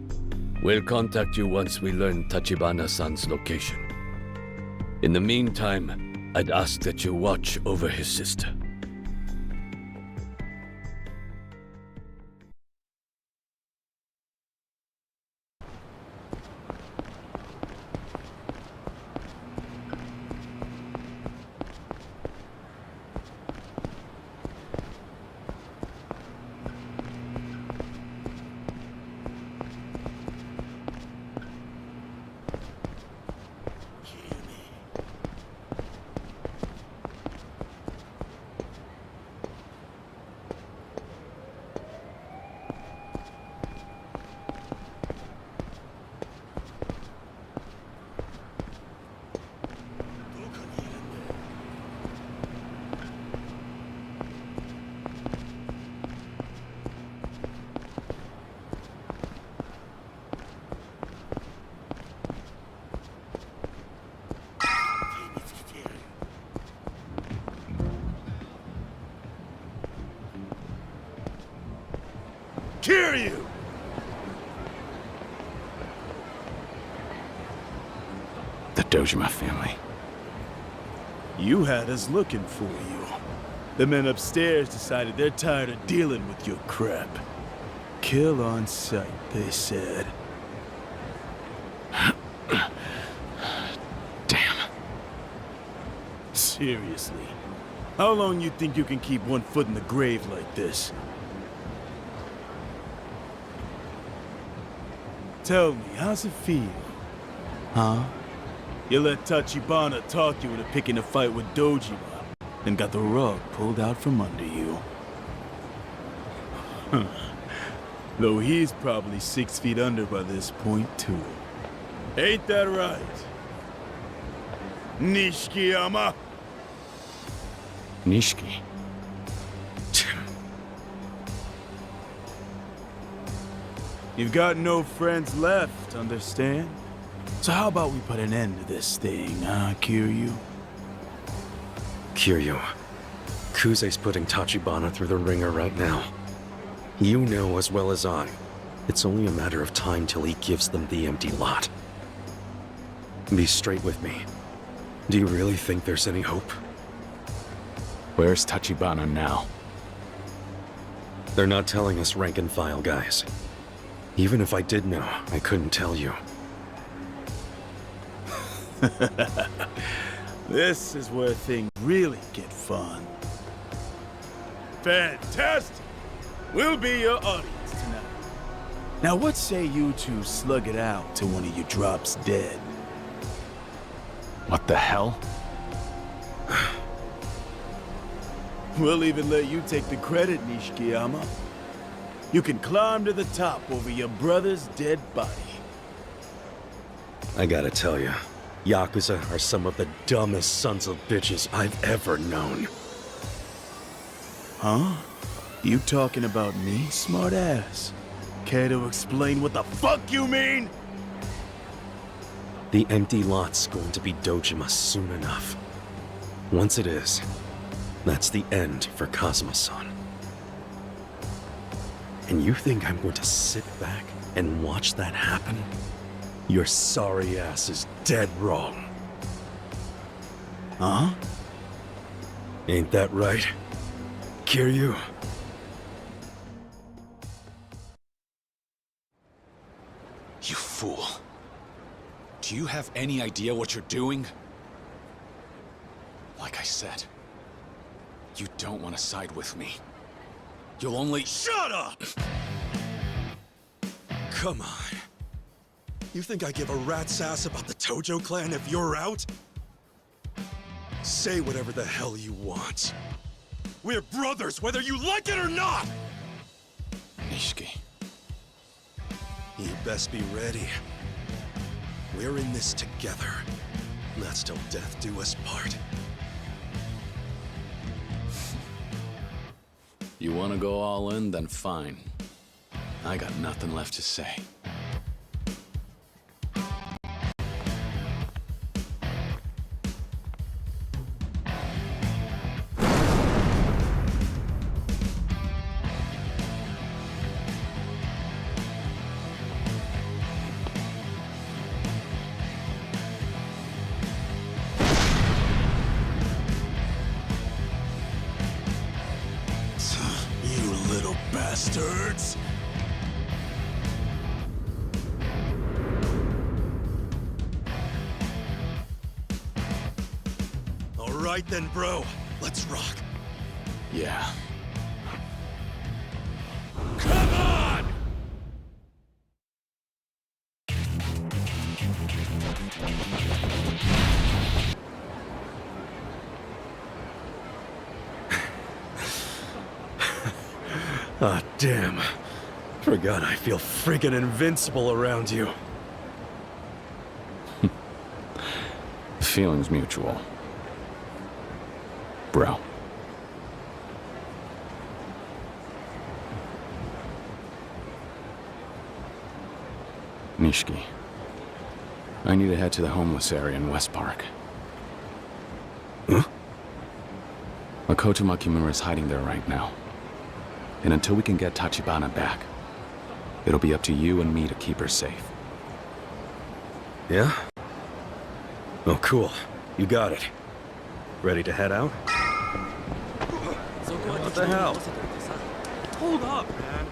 We'll contact you once we learn Tachibana-san's location. In the meantime, I'd ask that you watch over his sister. Kiryu! The Dojima family. You had us looking for you. The men upstairs decided they're tired of dealing with your crap. Kill on sight, they said. Damn. Seriously. How long you think you can keep one foot in the grave like this? Tell me, how's it feel? Huh? You let Tachibana talk you into picking a fight with Dojima, then got the rug pulled out from under you. Though he's probably 6 feet under by this point, too. Ain't that right? Nishikiyama? Nishiki. You've got no friends left, understand? So how about we put an end to this thing, huh, Kiryu? Kiryu, Kuze's putting Tachibana through the ringer right now. You know as well as I, it's only a matter of time till he gives them the empty lot. Be straight with me. Do you really think there's any hope? Where's Tachibana now? They're not telling us rank and file, guys. Even if I did know, I couldn't tell you. This is where things really get fun. Fantastic! We'll be your audience tonight. Now what say you two slug it out till one of you drops dead? What the hell? We'll even let you take the credit, Nishikiyama. You can climb to the top over your brother's dead body. I gotta tell you, Yakuza are some of the dumbest sons of bitches I've ever known. Huh? You talking about me, smartass? Care to explain what the fuck you mean? The empty lot's going to be Dojima soon enough. Once it is, that's the end for Kazuma-san. And you think I'm going to sit back and watch that happen? Your sorry ass is dead wrong. Huh? Ain't that right, Kiryu? You fool. Do you have any idea what you're doing? Like I said, you don't want to side with me. You'll only— Shut up! Come on. You think I give a rat's ass about the Tojo clan if you're out? Say whatever the hell you want. We're brothers, whether you like it or not! Nishiki. You best be ready. We're in this together. That's till death do us part. You want to go all in, then fine. I got nothing left to say. You little bastards! All right then, bro. Let's rock. Yeah. Come on! Ah, damn. Forgot I feel freaking invincible around you. The feeling's mutual. Bro. Nishiki. I need to head to the homeless area in West Park. Huh? Makoto Makimura is hiding there right now. And until we can get Tachibana back, It'll be up to you and me to keep her safe. Yeah? Oh, cool. You got it. Ready to head out? What the hell? Hold up, man.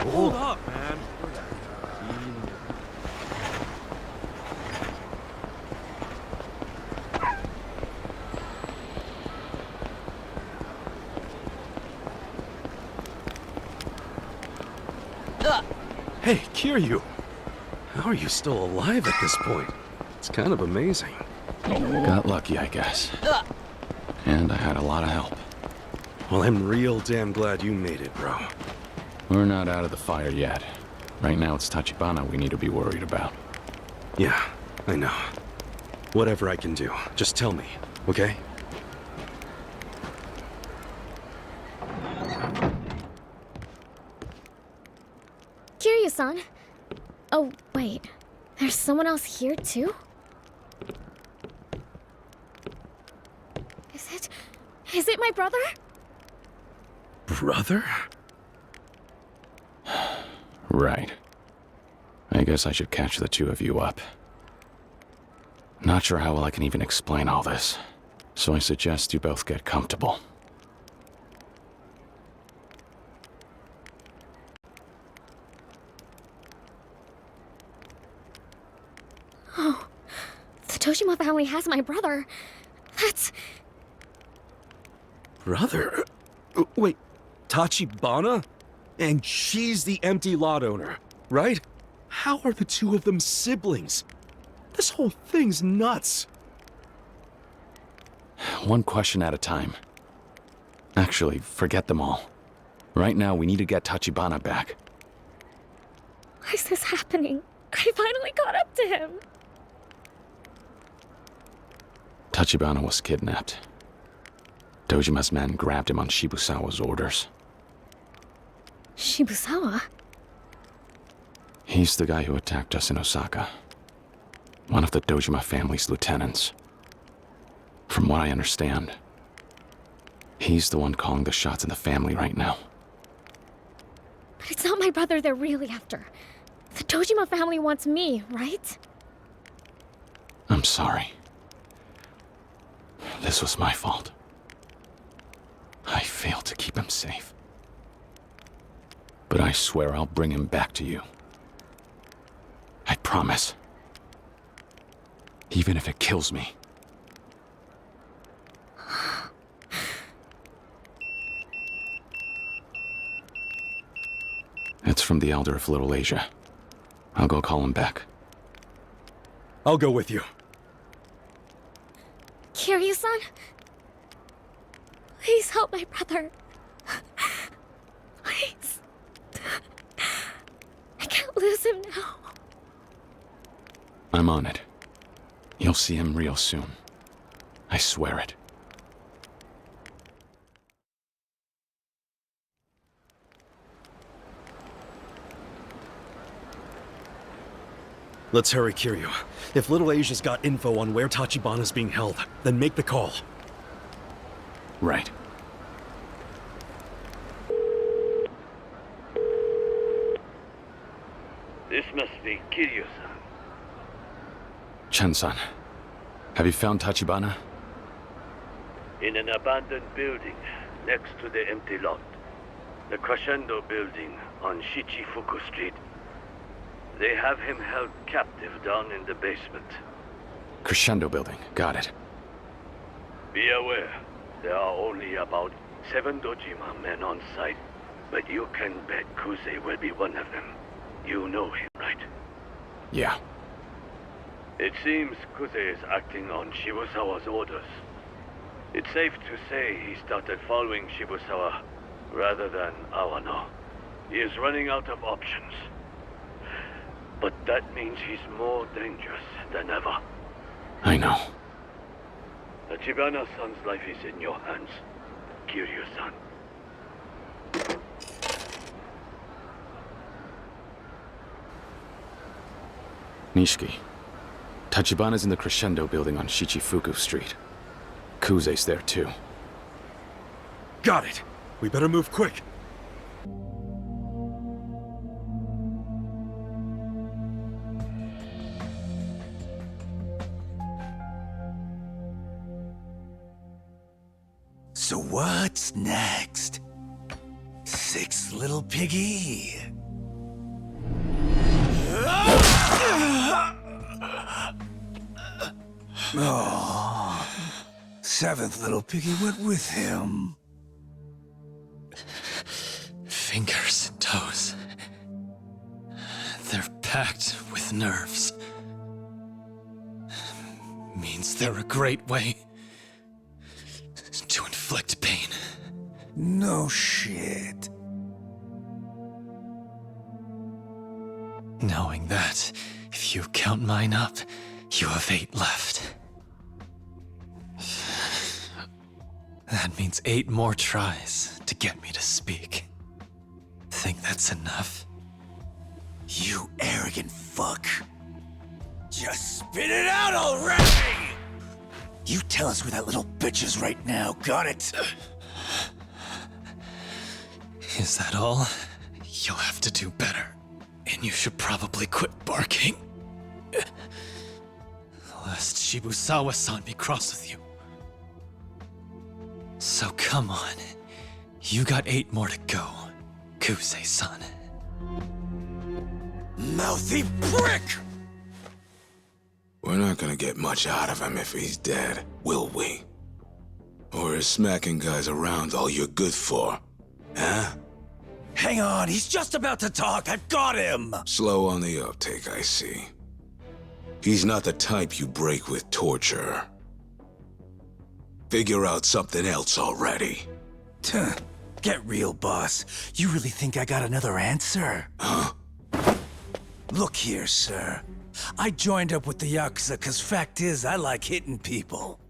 Hold up, man. Hey, Kiryu! How are you still alive at this point? It's kind of amazing. Got lucky, I guess. And I had a lot of help. Well, I'm real damn glad you made it, bro. We're not out of the fire yet. Right now it's Tachibana we need to be worried about. Yeah, I know. Whatever I can do, just tell me, okay? Kiryu-san. Oh, wait. There's someone else here, too? Is it my brother? Brother? Right. I guess I should catch the two of you up. Not sure how well I can even explain all this, so I suggest you both get comfortable. Oh, the Dojima family has my brother. That's... Brother? Wait, Tachibana? And she's the empty lot owner, right? How are the two of them siblings? This whole thing's nuts. One question at a time. Actually, forget them all. Right now, we need to get Tachibana back. Why is this happening? I finally caught up to him. Tachibana was kidnapped. Dojima's men grabbed him on Shibusawa's orders. Shibusawa? He's the guy who attacked us in Osaka. One of the Dojima family's lieutenants. From what I understand, he's the one calling the shots in the family right now. But it's not my brother they're really after. The Dojima family wants me, right? I'm sorry. This was my fault. I failed to keep him safe. But I swear I'll bring him back to you. I promise. Even if it kills me. It's from the Elder of Little Asia. I'll go call him back. I'll go with you. Kiryu-san? Please help my brother. Please. I can't lose him now. I'm on it. You'll see him real soon. I swear it. Let's hurry, Kiryu. If Little Asia's got info on where Tachibana's being held, then make the call. Right. This must be Kiryu-san. Chen-san, have you found Tachibana? In an abandoned building next to the empty lot. The Crescendo building on Shichifuku Street. They have him held captive down in the basement. Crescendo building, got it. Be aware, there are only about 7 Dojima men on site, but you can bet Kuze will be one of them. You know him, right? Yeah. It seems Kuze is acting on Shibusawa's orders. It's safe to say he started following Shibusawa rather than Awano. He is running out of options. But that means he's more dangerous than ever. I know. Tachibana-san's life is in your hands, Kiryu-san. Nishiki. Tachibana's in the Crescendo building on Shichifuku Street. Kuze's there too. Got it. We better move quick. So what's next? 6 little Piggy? Oh, 7th little Piggy went with him. Fingers and toes. They're packed with nerves. Means they're a great way to inflict pain. No shit. Knowing that, if you count mine up, you have 8 left. That means 8 more tries to get me to speak. Think that's enough? You arrogant fuck. Just spit it out already! You tell us where that little bitch is right now, got it? Is that all? You'll have to do better. And you should probably quit barking. Lest Shibusawa-san be cross with you. So come on. You got 8 more to go, Kuze-san. Mouthy prick! We're not gonna get much out of him if he's dead, will we? Or is smacking guys around all you're good for? Huh? Hang on, he's just about to talk. I've got him! Slow on the uptake, I see. He's not the type you break with torture. Figure out something else already. Get real, boss. You really think I got another answer? Huh? Look here, sir. I joined up with the Yakuza cause fact is, I like hitting people.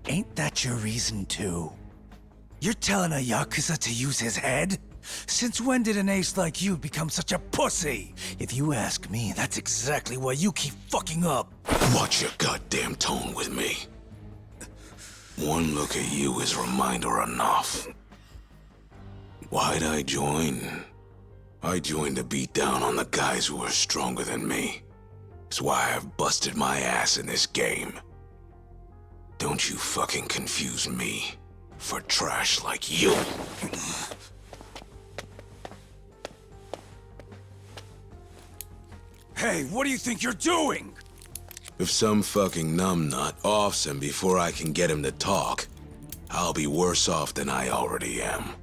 Ain't that your reason too? You're telling a Yakuza to use his head? Since when did an ace like you become such a pussy? If you ask me, that's exactly why you keep fucking up. Watch your goddamn tone with me. One look at you is reminder enough. Why'd I join? I joined to beat down on the guys who are stronger than me. It's why I've busted my ass in this game. Don't you fucking confuse me for trash like you. Hey, what do you think you're doing? If some fucking numbnut offs him before I can get him to talk, I'll be worse off than I already am.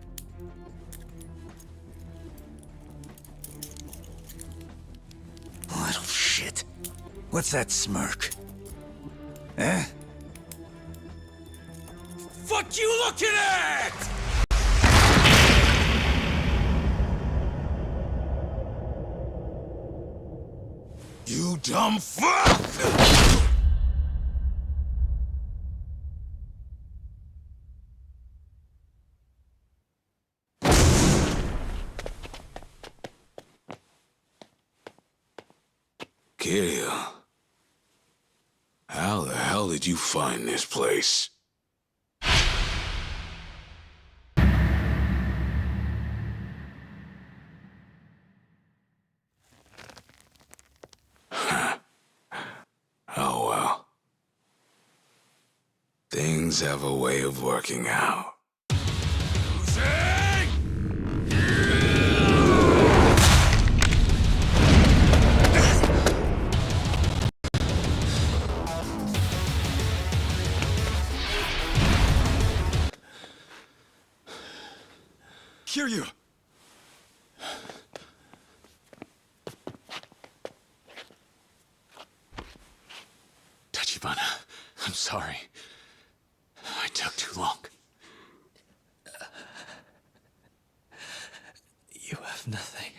Little shit. What's that smirk? Eh? Fuck you looking at?! You dumb fuck! Kiryu, how the hell did you find this place? Oh well. Things have a way of working out. Kiryu! Tachibana, I'm sorry. I took too long. You have nothing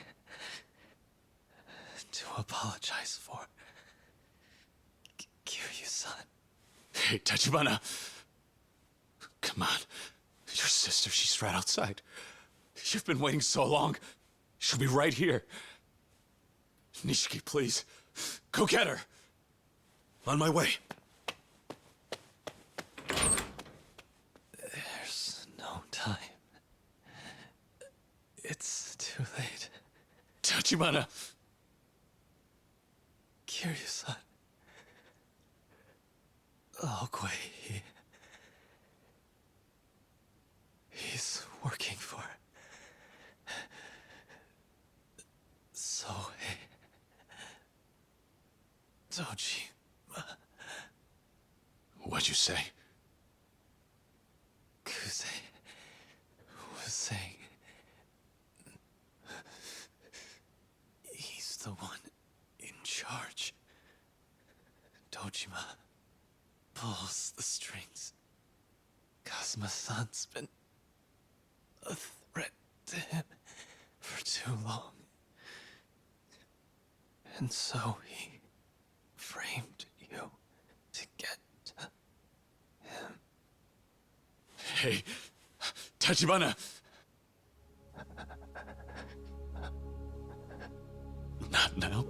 to apologize for. Kiryu-san. Hey, Tachibana. Come on. Your sister, she's right outside. You've been waiting so long. She'll be right here. Nishiki, please. Go get her! On my way. There's no time. It's too late. Tachibana! Kiryu-san. Okoye, he's working for Sohei Dojima. What'd you say? Kuze was saying he's the one in charge. Dojima pulls the strings. Kazuma-san's been a threat to him for too long. And so he framed you to get to him. Hey, Tachibana! Not now.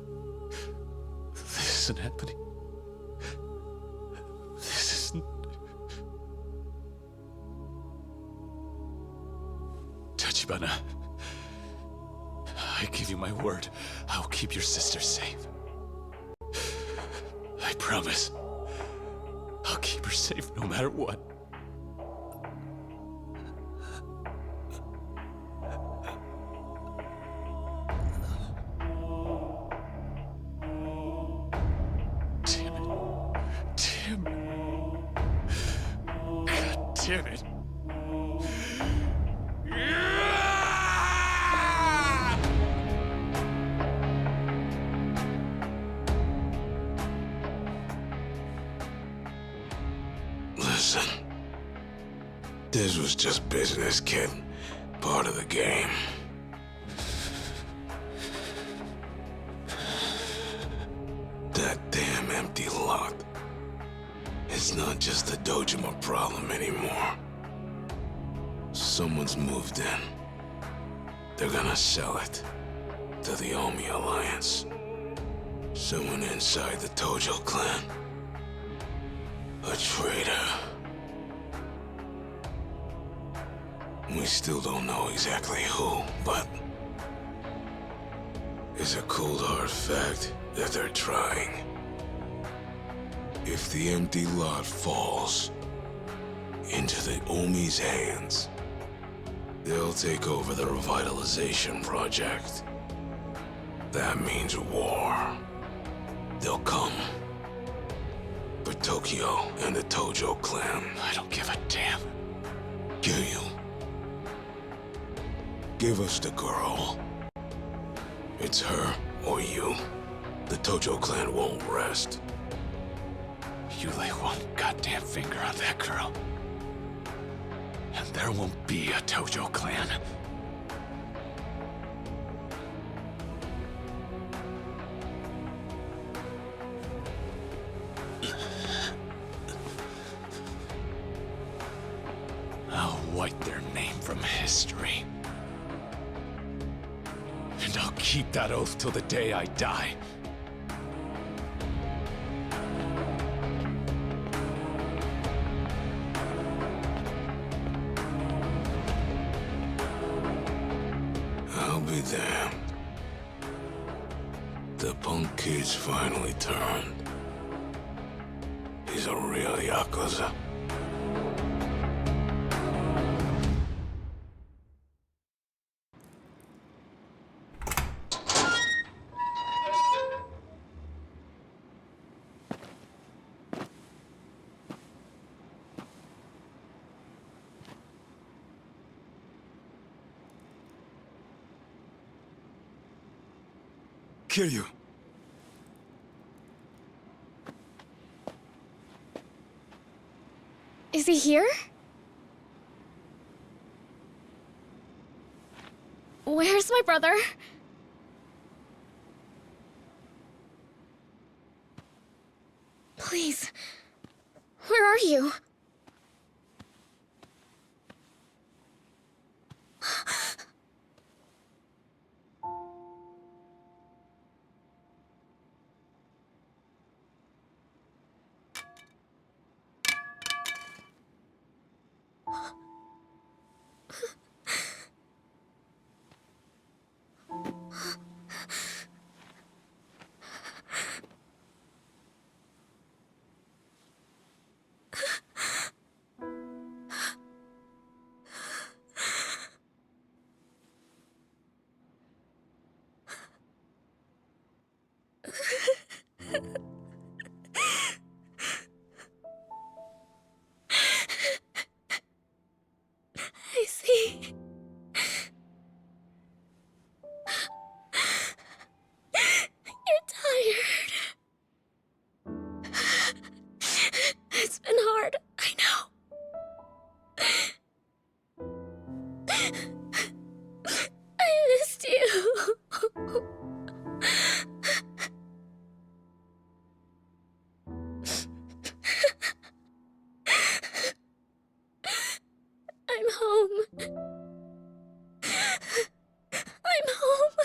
This isn't happening. This isn't... Tachibana, I give you my word, I'll keep your sister safe. I promise. I'll keep her safe no matter what. Damn it. Listen. This was just business, kid. Part of the game. That damn empty lot. It's not just a Dojima problem anymore. Someone's moved in. They're gonna sell it to the Omi Alliance. Someone inside the Tojo clan. A traitor. We still don't know exactly who, but it's a cold hard fact that they're trying. If the empty lot falls into the Omi's hands, they'll take over the revitalization project. That means war. They'll come for Tokyo and the Tojo clan. I don't give a damn. Kiryu, give us the girl. It's her or you. The Tojo clan won't rest. You lay one goddamn finger on that girl, and there won't be a Tojo clan. I'll wipe their name from history. And I'll keep that oath till the day I die. I'll be damned. The punk kid's finally turned. He's a real Yakuza. Kiryu. Is he here? Where's my brother? Please, where are you? I see. You're tired. It's been hard, I know. I missed you. I'm home. I'm home.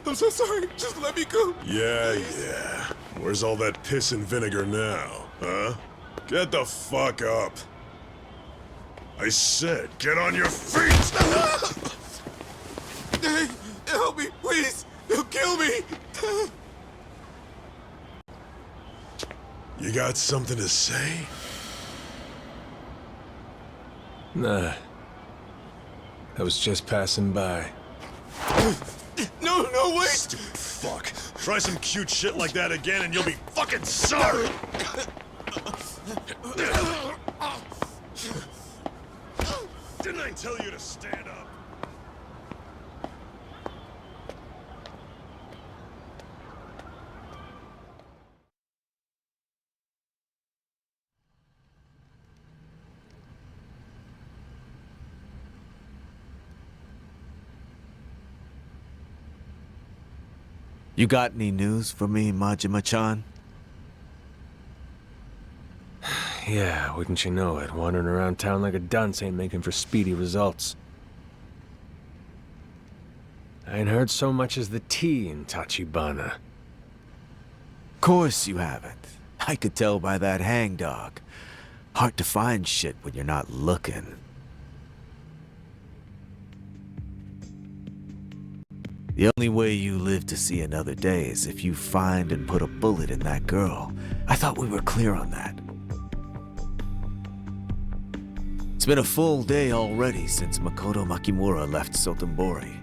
I'm so sorry. Just let me go. Yeah. Where's all that piss and vinegar now, huh? Get the fuck up. I said, get on your feet! Hey, help me, please! They'll kill me! You got something to say? Nah. I was just passing by. No, wait! Stupid fuck. Try some cute shit like that again and you'll be fucking sorry! Didn't I tell you to stand up? You got any news for me, Majima-chan? Yeah, wouldn't you know it? Wandering around town like a dunce ain't making for speedy results. I ain't heard so much as the T in Tachibana. Course you haven't. I could tell by that hangdog. Hard to find shit when you're not looking. The only way you live to see another day is if you find and put a bullet in that girl. I thought we were clear on that. It's been a full day already since Makoto Makimura left Sotenbori.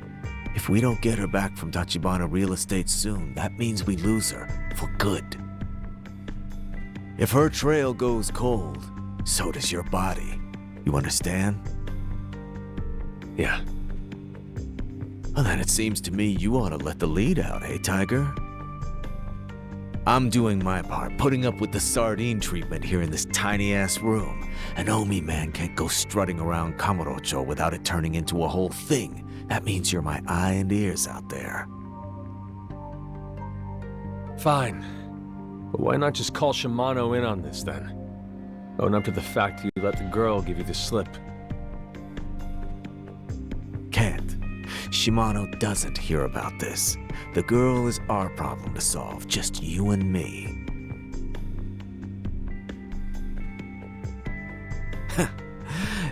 If we don't get her back from Tachibana real estate soon, that means we lose her for good. If her trail goes cold, so does your body. You understand? Yeah. Well, then it seems to me you ought to let the lead out, eh, Tiger? I'm doing my part, putting up with the sardine treatment here in this tiny-ass room. An Omi man can't go strutting around Kamurocho without it turning into a whole thing. That means you're my eye and ears out there. Fine. But why not just call Shimano in on this, then? Own up to the fact you let the girl give you the slip. Can't. Shimano doesn't hear about this. The girl is our problem to solve, just you and me.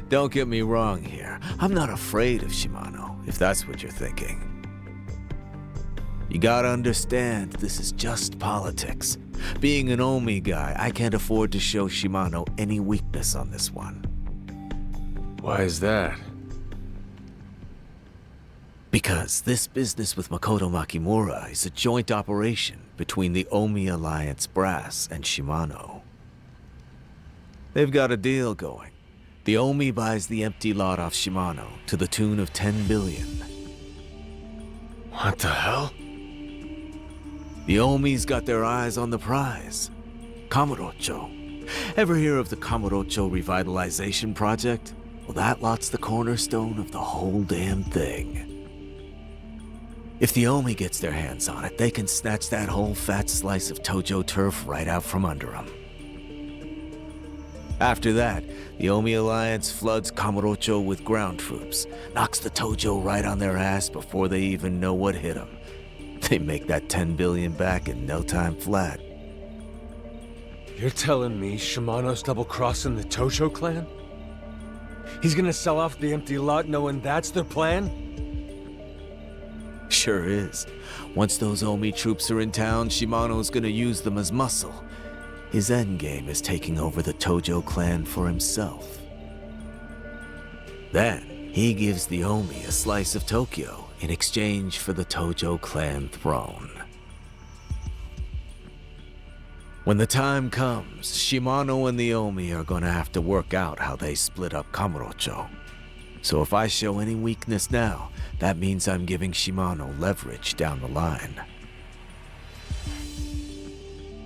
Don't get me wrong here. I'm not afraid of Shimano, if that's what you're thinking. You gotta understand, this is just politics. Being an Omi guy, I can't afford to show Shimano any weakness on this one. Why is that? Because this business with Makoto Makimura is a joint operation between the Omi Alliance brass and Shimano. They've got a deal going. The Omi buys the empty lot off Shimano to the tune of 10 billion. What the hell? The Omi's got their eyes on the prize. Kamurocho. Ever hear of the Kamurocho Revitalization Project? Well, that lot's the cornerstone of the whole damn thing. If the Omi gets their hands on it, they can snatch that whole fat slice of Tojo turf right out from under them. After that, the Omi Alliance floods Kamurocho with ground troops, knocks the Tojo right on their ass before they even know what hit them. They make that 10 billion back in no time flat. You're telling me Shimano's double-crossing the Tojo clan? He's gonna sell off the empty lot knowing that's their plan? Sure is. Once those Omi troops are in town, Shimano's gonna use them as muscle. His endgame is taking over the Tojo clan for himself. Then, he gives the Omi a slice of Tokyo in exchange for the Tojo clan throne. When the time comes, Shimano and the Omi are gonna have to work out how they split up Kamurocho. So if I show any weakness now, that means I'm giving Shimano leverage down the line.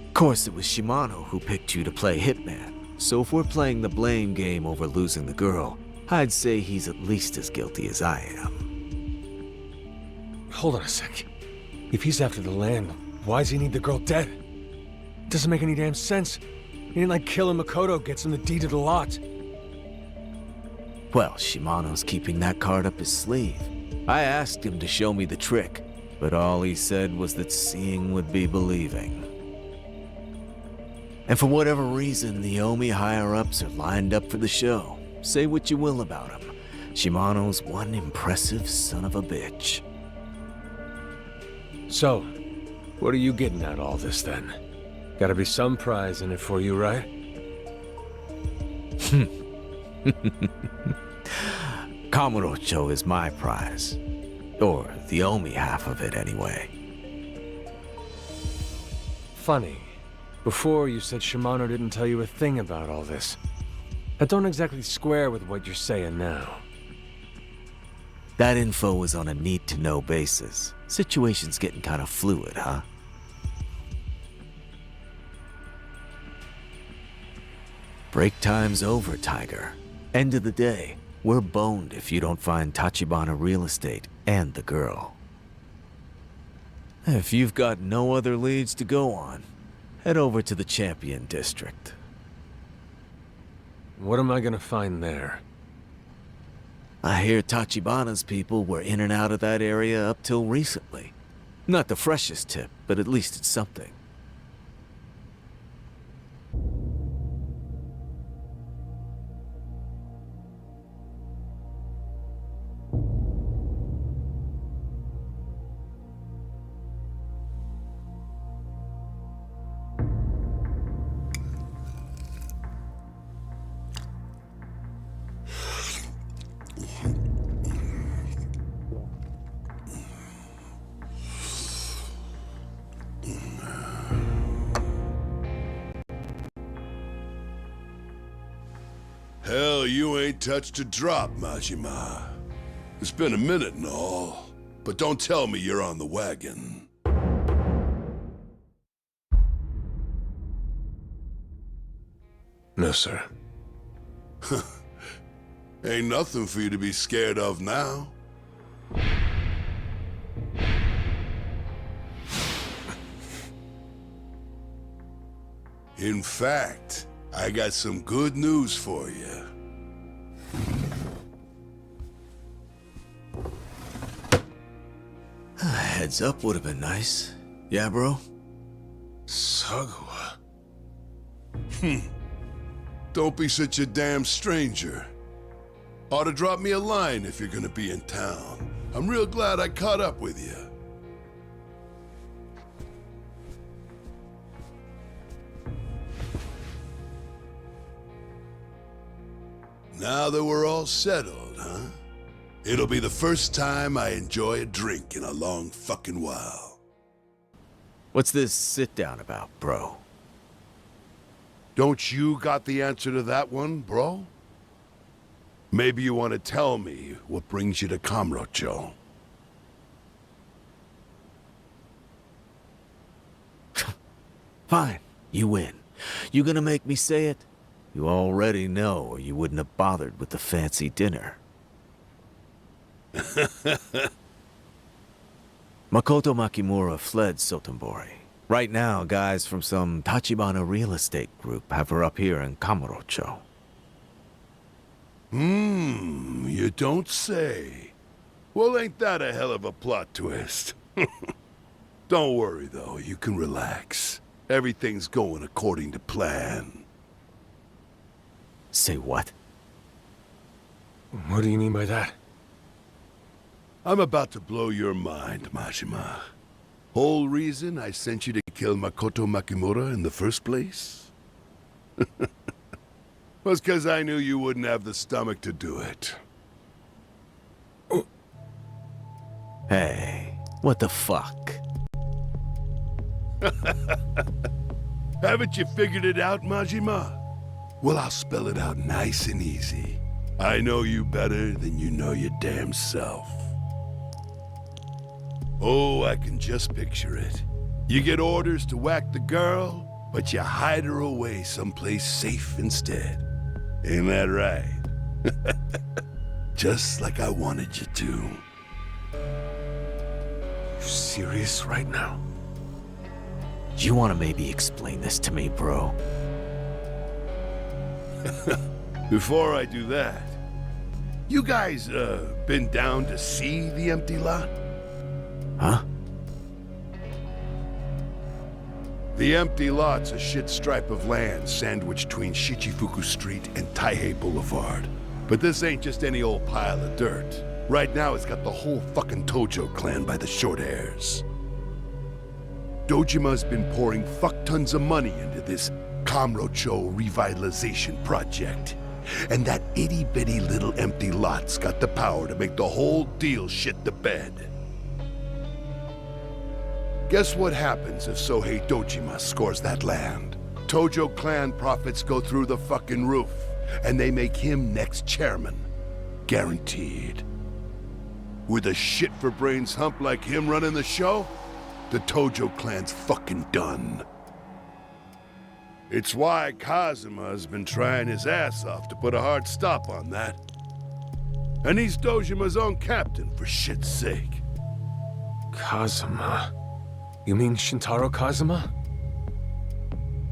Of course, it was Shimano who picked you to play Hitman, so if we're playing the blame game over losing the girl, I'd say he's at least as guilty as I am. Hold on a sec. If he's after the land, why does he need the girl dead? Doesn't make any damn sense. It ain't like killing Makoto gets him the deed of the lot. Well, Shimano's keeping that card up his sleeve. I asked him to show me the trick, but all he said was that seeing would be believing. And for whatever reason, the Omi higher-ups are lined up for the show. Say what you will about him. Shimano's one impressive son of a bitch. So, what are you getting at all this then? Gotta be some prize in it for you, right? Kamurocho is my prize. Or the Omi half of it, anyway. Funny. Before, you said Shimano didn't tell you a thing about all this. That don't exactly square with what you're saying now. That info was on a need-to-know basis. Situation's getting kind of fluid, huh? Break time's over, Tiger. End of the day, we're boned if you don't find Tachibana real estate and the girl. If you've got no other leads to go on, head over to the Champion District. What am I gonna find there? I hear Tachibana's people were in and out of that area up till recently. Not the freshest tip, but at least it's something. Hell, you ain't touched a drop, Majima. It's been a minute and all, but don't tell me you're on the wagon. No, sir. Ain't nothing for you to be scared of now. In fact, I got some good news for you. Heads up would have been nice. Yeah, bro? Sagawa. Don't be such a damn stranger. Ought to drop me a line if you're gonna be in town. I'm real glad I caught up with you. Now that we're all settled, huh? It'll be the first time I enjoy a drink in a long fucking while. What's this sit-down about, bro? Don't you got the answer to that one, bro? Maybe you want to tell me what brings you to Kamurocho. Fine, you win. You gonna make me say it? You already know, or you wouldn't have bothered with the fancy dinner. Makoto Makimura fled Sotenbori. Right now, guys from some Tachibana real estate group have her up here in Kamurocho. You don't say. Well, ain't that a hell of a plot twist? Don't worry, though. You can relax. Everything's going according to plan. Say what? What do you mean by that? I'm about to blow your mind, Majima. Whole reason I sent you to kill Makoto Makimura in the first place? Was 'cause I knew you wouldn't have the stomach to do it. Hey, what the fuck? Haven't you figured it out, Majima? Well, I'll spell it out nice and easy. I know you better than you know your damn self. Oh, I can just picture it. You get orders to whack the girl, but you hide her away someplace safe instead. Ain't that right? Just like I wanted you to. You serious right now? You want to maybe explain this to me, bro? Before I do that, you guys, been down to see the empty lot? Huh? The empty lot's a shit stripe of land sandwiched between Shichifuku Street and Taihei Boulevard. But this ain't just any old pile of dirt. Right now it's got the whole fucking Tojo clan by the short hairs. Dojima's been pouring fuck tons of money into this Kamurocho revitalization project. And that itty-bitty little empty lot's got the power to make the whole deal shit the bed. Guess what happens if Sohei Dojima scores that land? Tojo clan profits go through the fucking roof, and they make him next chairman. Guaranteed. With a shit-for-brains hump like him running the show, the Tojo clan's fucking done. It's why Kazuma's been trying his ass off to put a hard stop on that. And he's Dojima's own captain, for shit's sake. Kazuma? You mean Shintaro Kazuma?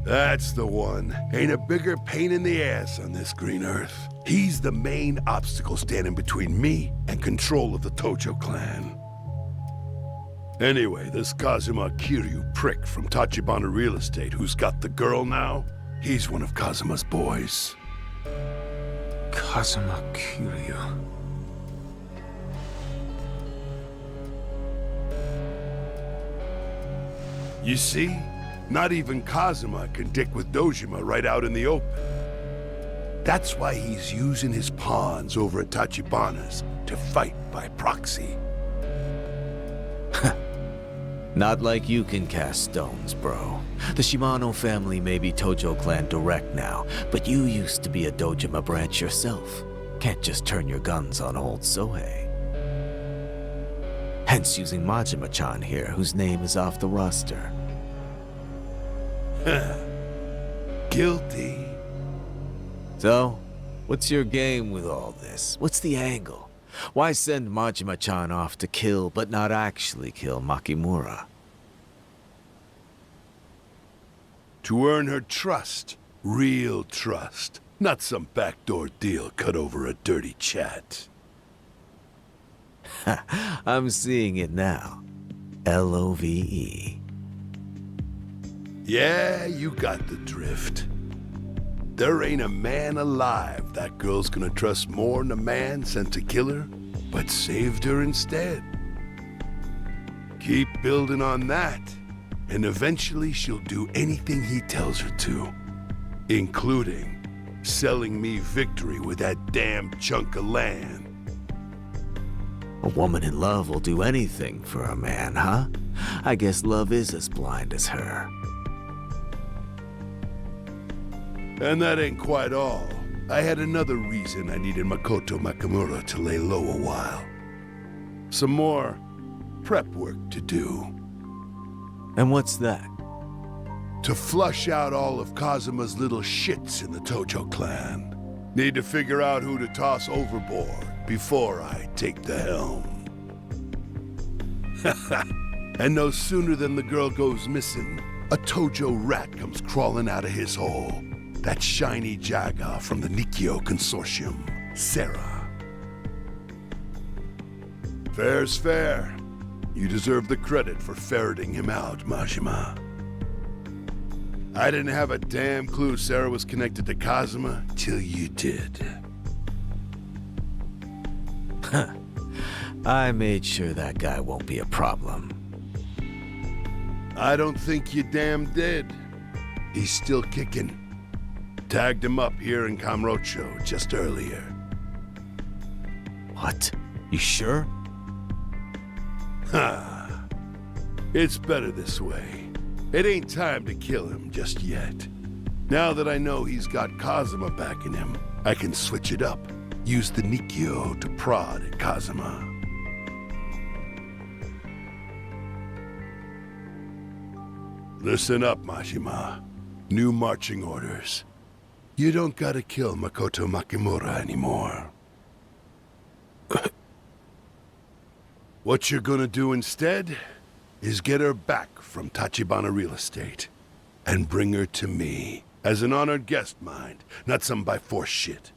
That's the one. Ain't a bigger pain in the ass on this green earth. He's the main obstacle standing between me and control of the Tojo clan. Anyway, this Kazuma Kiryu prick from Tachibana Real Estate who's got the girl now, he's one of Kazuma's boys. Kazuma Kiryu. You see? Not even Kazuma can dick with Dojima right out in the open. That's why he's using his pawns over at Tachibana's to fight by proxy. Not like you can cast stones, bro. The Shimano family may be Tojo clan direct now, but you used to be a Dojima branch yourself. Can't just turn your guns on old Sohei. Hence using Majima-chan here, whose name is off the roster. Guilty. So, what's your game with all this? What's the angle? Why send Majima-chan off to kill, but not actually kill Makimura? To earn her trust. Real trust. Not some backdoor deal cut over a dirty chat. I'm seeing it now. L-O-V-E. Yeah, you got the drift. There ain't a man alive that girl's gonna trust more than a man sent to kill her, but saved her instead. Keep building on that, and eventually she'll do anything he tells her to, including selling me victory with that damn chunk of land. A woman in love will do anything for a man, huh? I guess love is as blind as her. And that ain't quite all. I had another reason I needed Makoto Makimura to lay low a while. Some more prep work to do. And what's that? To flush out all of Kazuma's little shits in the Tojo clan. Need to figure out who to toss overboard before I take the helm. And no sooner than the girl goes missing, a Tojo rat comes crawling out of his hole. That shiny Jaga from the Nikio Consortium, Sarah. Fair's fair. You deserve the credit for ferreting him out, Majima. I didn't have a damn clue Sarah was connected to Kazuma till you did. Huh. I made sure that guy won't be a problem. I don't think you damn did. He's still kicking. Tagged him up here in Kamurocho just earlier. What? You sure? Ha! It's better this way. It ain't time to kill him just yet. Now that I know he's got Kazuma backing him, I can switch it up. Use the Nikio to prod at Kazuma. Listen up, Majima. New marching orders. You don't gotta kill Makoto Makimura anymore. What you're gonna do instead is get her back from Tachibana Real Estate and bring her to me as an honored guest, mind, not some by-force shit.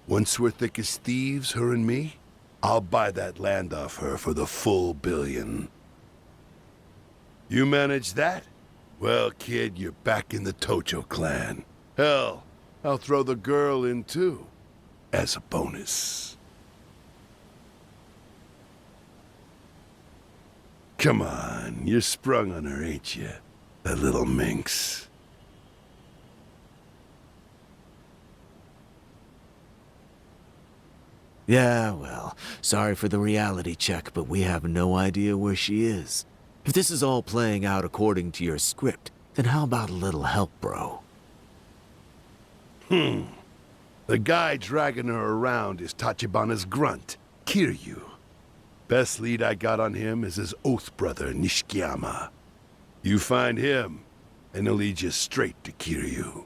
Once we're thick as thieves, her and me, I'll buy that land off her for the full $1 billion. You manage that? Well, kid, you're back in the Tojo clan. Hell, I'll throw the girl in too, as a bonus. Come on, you're sprung on her, ain't you? That little minx. Yeah, well, sorry for the reality check, but we have no idea where she is. If this is all playing out according to your script, then how about a little help, bro? The guy dragging her around is Tachibana's grunt, Kiryu. Best lead I got on him is his oath brother, Nishikiyama. You find him, and he'll lead you straight to Kiryu.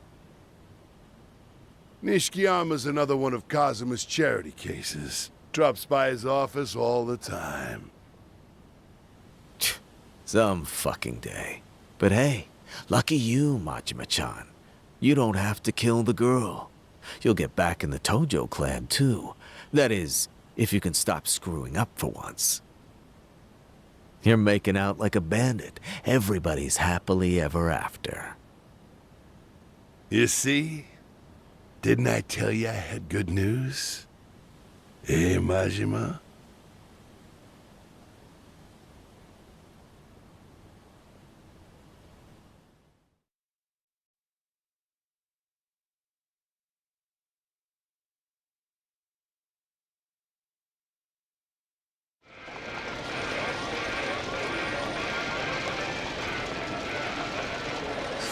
Nishikiyama's another one of Kazuma's charity cases. Drops by his office all the time. Some fucking day. But hey, lucky you, Majima-chan. You don't have to kill the girl. You'll get back in the Tojo clan, too. That is, if you can stop screwing up for once. You're making out like a bandit. Everybody's happily ever after. You see? Didn't I tell you I had good news? Eh, Majima?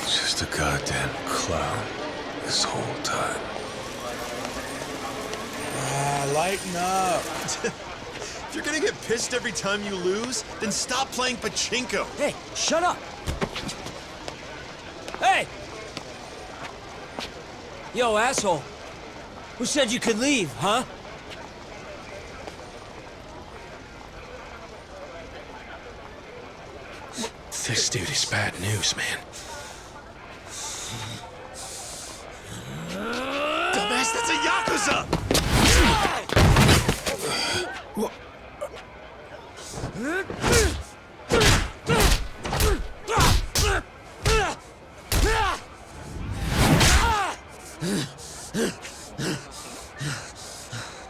Just a goddamn clown this whole time. Lighten up. If you're gonna get pissed every time you lose, then stop playing pachinko. Hey, shut up! Hey! Yo, asshole. Who said you could leave, huh? This dude is bad news, man. Dumbass, that's a Yakuza!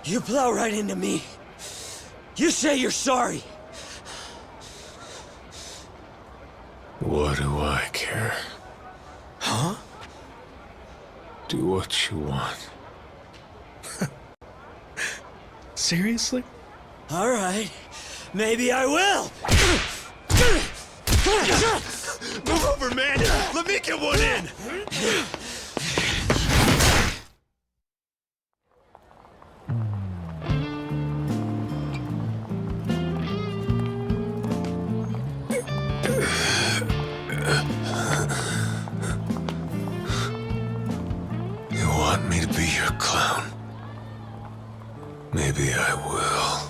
You plow right into me. You say you're sorry. What do I care? Huh? Do what you want. Seriously? All right. Maybe I will. Move over, man! Let me get one in! You want me to be your clown? Maybe I will.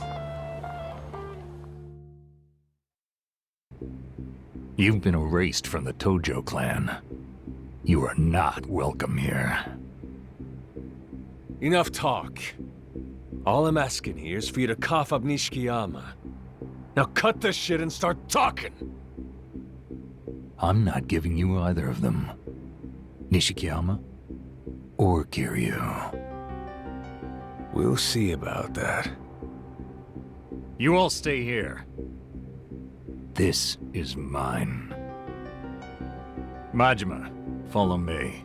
You've been erased from the Tojo clan. You are not welcome here. Enough talk. All I'm asking here is for you to cough up Nishikiyama. Now cut this shit and start talking! I'm not giving you either of them. Nishikiyama or Kiryu. We'll see about that. You all stay here. This is mine. Majima, follow me.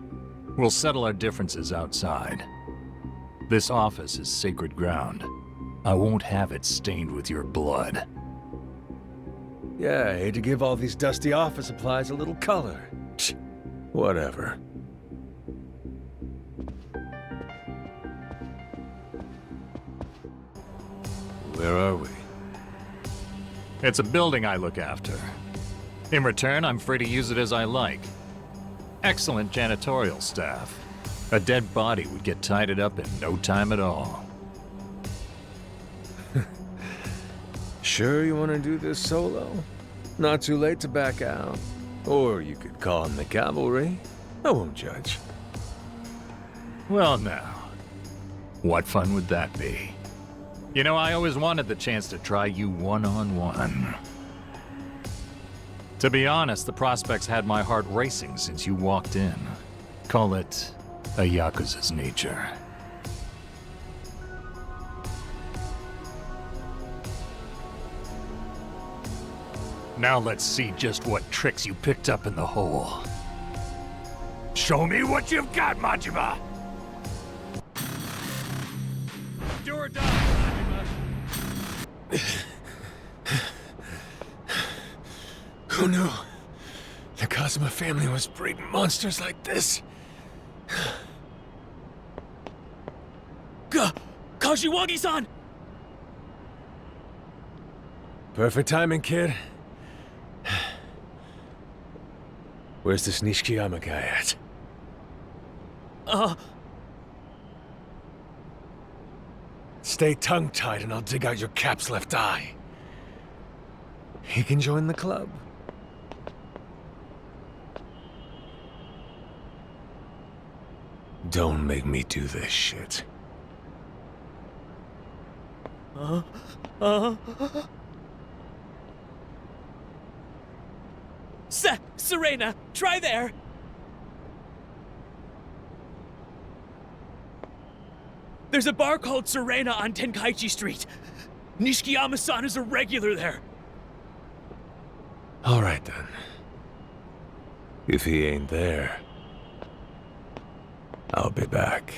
We'll settle our differences outside. This office is sacred ground. I won't have it stained with your blood. Yeah, I hate to give all these dusty office supplies a little color. Whatever. Where are we? It's a building I look after. In return, I'm free to use it as I like. Excellent janitorial staff. A dead body would get tidied up in no time at all. Sure you want to do this solo? Not too late to back out. Or you could call in the cavalry. I won't judge. Well now, what fun would that be? You know, I always wanted the chance to try you one-on-one. To be honest, the prospects had my heart racing since you walked in. Call it a Yakuza's nature. Now let's see just what tricks you picked up in the hole. Show me what you've got, Majima! Do or die, Majima! Who knew the Kazuma family was breeding monsters like this? Kashiwagi-san! Perfect timing, kid. Where's this Nishikiyama guy at? Stay tongue-tied and I'll dig out your cap's left eye. He can join the club. Don't make me do this shit. Serena, try there! There's a bar called Serena on Tenkaichi Street. Nishikiyama-san is a regular there. All right then. If he ain't there, I'll be back.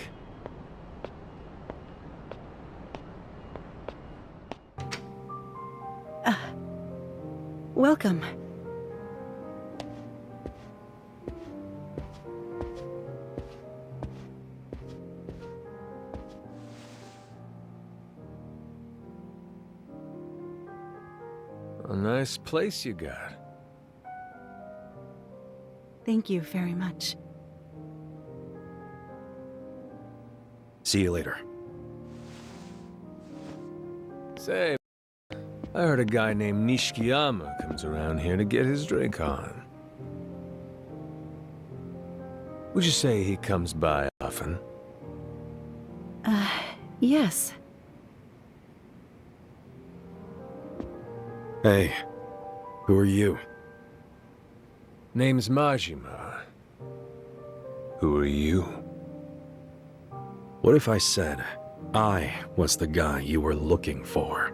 Welcome. A nice place you got. Thank you very much. See you later. Say, I heard a guy named Nishikiyama comes around here to get his drink on. Would you say he comes by often? Yes. Hey, who are you? Name's Majima. Who are you? What if I said I was the guy you were looking for?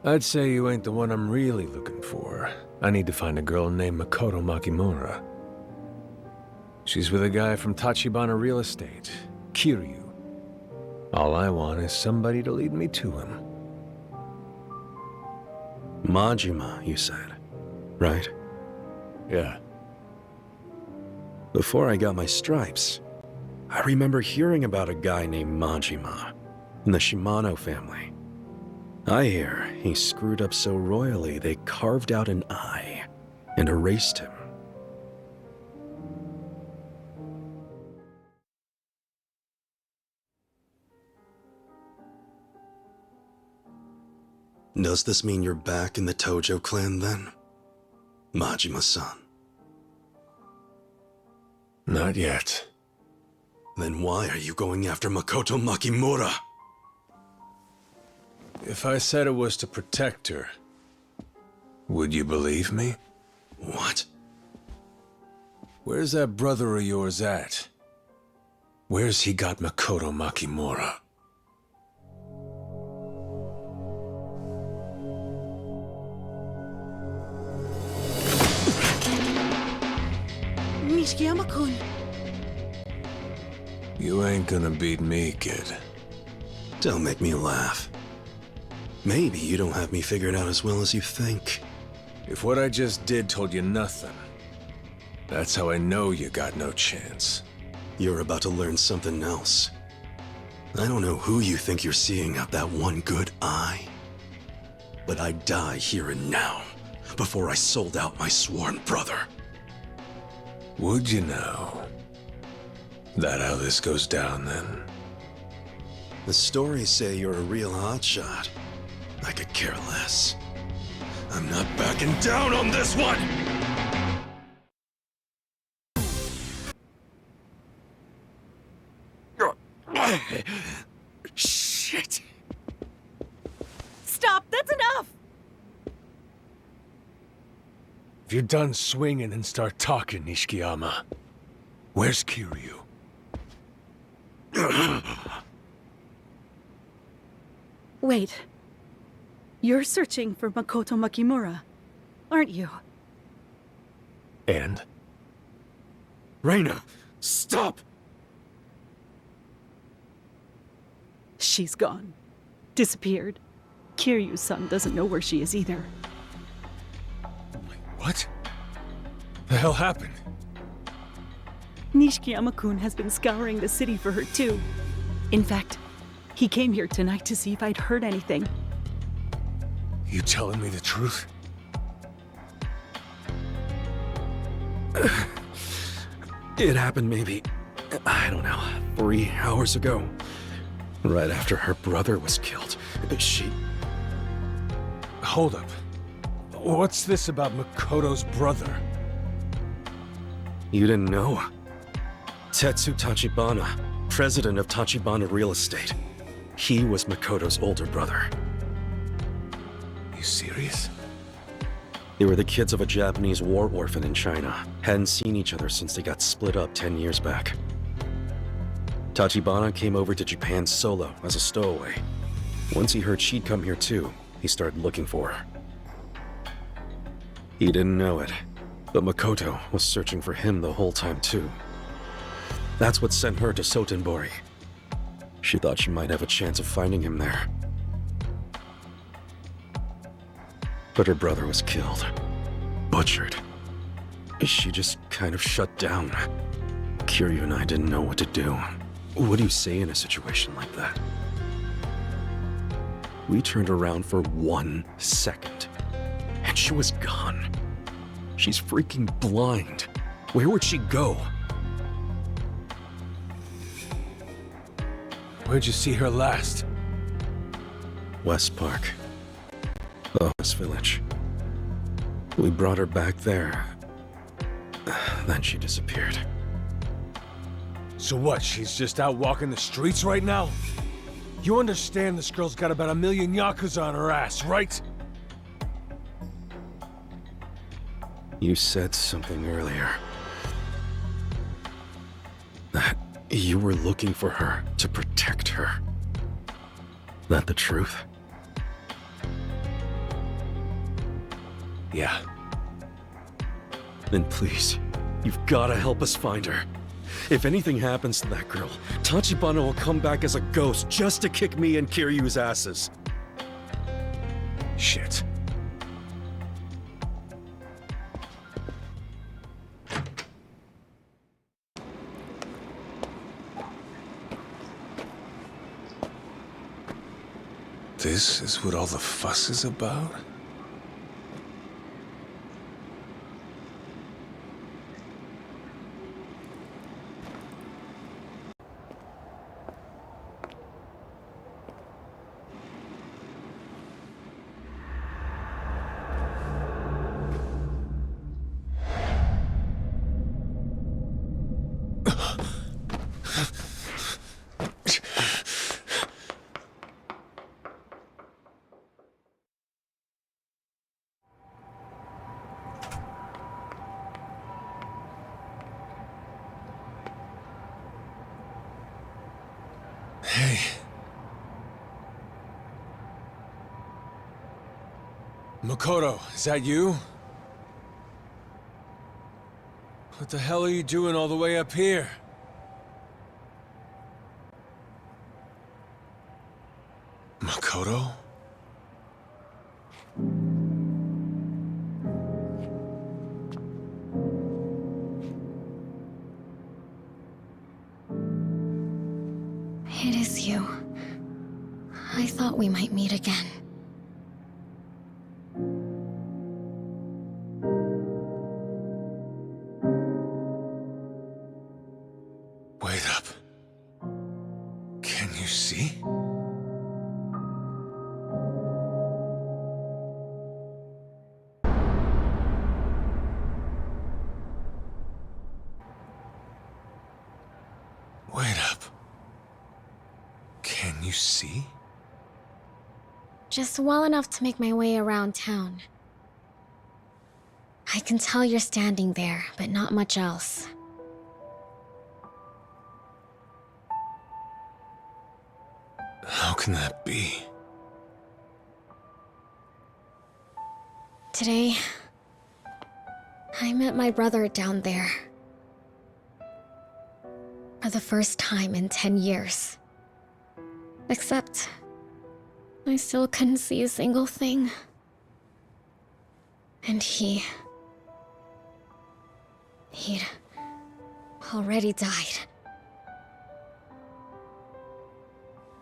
I'd say you ain't the one I'm really looking for. I need to find a girl named Makoto Makimura. She's with a guy from Tachibana Real Estate, Kiryu. All I want is somebody to lead me to him. Majima, you said, right? Yeah. Before I got my stripes, I remember hearing about a guy named Majima in the Shimano family. I hear he screwed up so royally they carved out an eye and erased him. Does this mean you're back in the Tojo clan then? Majima-san? Not yet. Then why are you going after Makoto Makimura? If I said it was to protect her, would you believe me? What? Where's that brother of yours at? Where's he got Makoto Makimura? Nishikiyama-kun. You ain't gonna beat me, kid. Don't make me laugh. Maybe you don't have me figured out as well as you think. If what I just did told you nothing, that's how I know you got no chance. You're about to learn something else. I don't know who you think you're seeing out that one good eye, but I'd die here and now before I sold out my sworn brother. Would you know? That how this goes down, then? The stories say you're a real hotshot. I could care less. I'm not backing down on this one! Shit! Stop! That's enough! If you're done swinging and start talking, Nishikiyama, where's Kiryu? Wait. You're searching for Makoto Makimura, aren't you? And? Reina, stop! She's gone. Disappeared. Kiryu's-san doesn't know where she is either. What? The hell happened? Nishikiyama-kun has been scouring the city for her too. In fact, he came here tonight to see if I'd heard anything. You telling me the truth? It happened maybe, I don't know, 3 hours ago. Right after her brother was killed. She... Hold up. What's this about Makoto's brother? You didn't know? Tetsu Tachibana, president of Tachibana Real Estate. He was Makoto's older brother. You serious? They were the kids of a Japanese war orphan in China. Hadn't seen each other since they got split up 10 years back. Tachibana came over to Japan solo as a stowaway. Once he heard she'd come here too, he started looking for her. He didn't know it, but Makoto was searching for him the whole time too. That's what sent her to Sotenbori. She thought she might have a chance of finding him there. But her brother was killed. Butchered. She just kind of shut down. Kiryu and I didn't know what to do. What do you say in a situation like that? We turned around for 1 second, and she was gone. She's freaking blind. Where would she go? Where'd you see her last? West Park. The West Village. We brought her back there. Then she disappeared. So what, she's just out walking the streets right now? You understand this girl's got about 1 million Yakuza on her ass, right? You said something earlier. That you were looking for her to protect her. That the truth? Yeah. Then please, you've gotta help us find her. If anything happens to that girl, Tachibana will come back as a ghost just to kick me and Kiryu's asses. Shit. This is what all the fuss is about? Hey. Makoto, is that you? What the hell are you doing all the way up here? Makoto? It is you. I thought we might meet again. Wait up. Can you see? Wait up. Can you see? Just well enough to make my way around town. I can tell you're standing there, but not much else. How can that be? Today, I met my brother down there. For the first time in 10 years. Except, I still couldn't see a single thing. And he'd already died.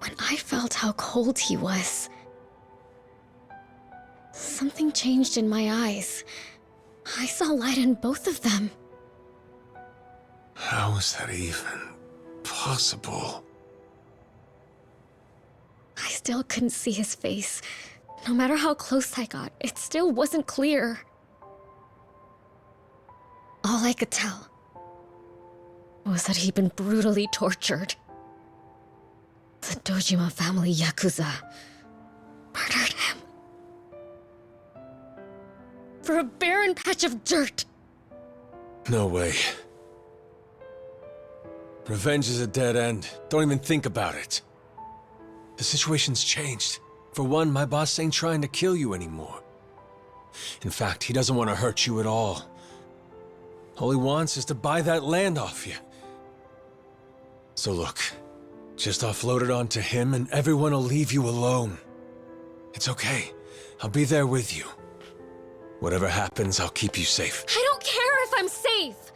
When I felt how cold he was, something changed in my eyes. I saw light in both of them. How is that even possible? I still couldn't see his face. No matter how close I got, it still wasn't clear. All I could tell was that he'd been brutally tortured. The Dojima family Yakuza murdered him. For a barren patch of dirt. No way. Revenge is a dead end. Don't even think about it. The situation's changed. For one, my boss ain't trying to kill you anymore. In fact, he doesn't want to hurt you at all. All he wants is to buy that land off you. So look, just offload it onto him and everyone will leave you alone. It's okay. I'll be there with you. Whatever happens, I'll keep you safe. I don't care if I'm safe.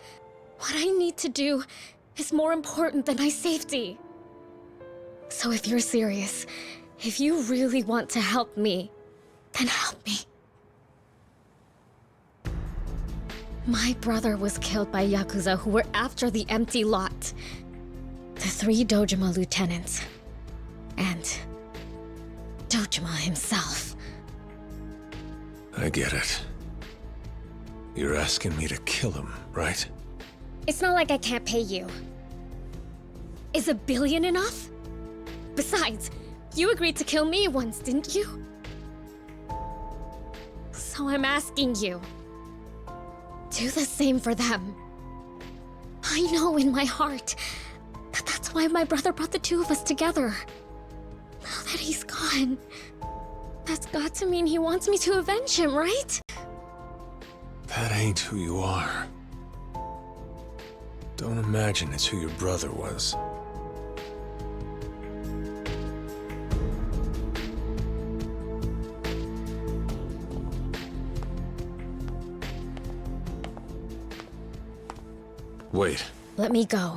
What I need to do is more important than my safety. So if you're serious, if you really want to help me, then help me. My brother was killed by Yakuza who were after the empty lot. The 3 Dojima lieutenants. And Dojima himself. I get it. You're asking me to kill him, right? It's not like I can't pay you. Is $1 billion enough? Besides, you agreed to kill me once, didn't you? So I'm asking you. Do the same for them. I know in my heart that that's why my brother brought the 2 of us together. Now that he's gone, that's got to mean he wants me to avenge him, right? That ain't who you are. Don't imagine it's who your brother was. Wait. Let me go.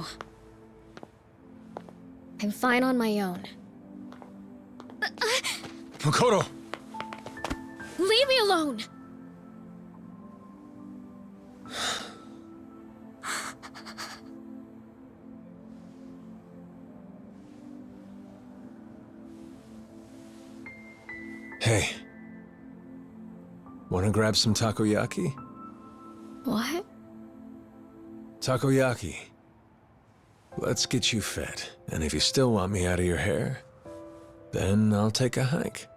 I'm fine on my own. Makoto! Leave me alone! Hey. Wanna grab some takoyaki? What? Takoyaki. Let's get you fed. And if you still want me out of your hair, then I'll take a hike.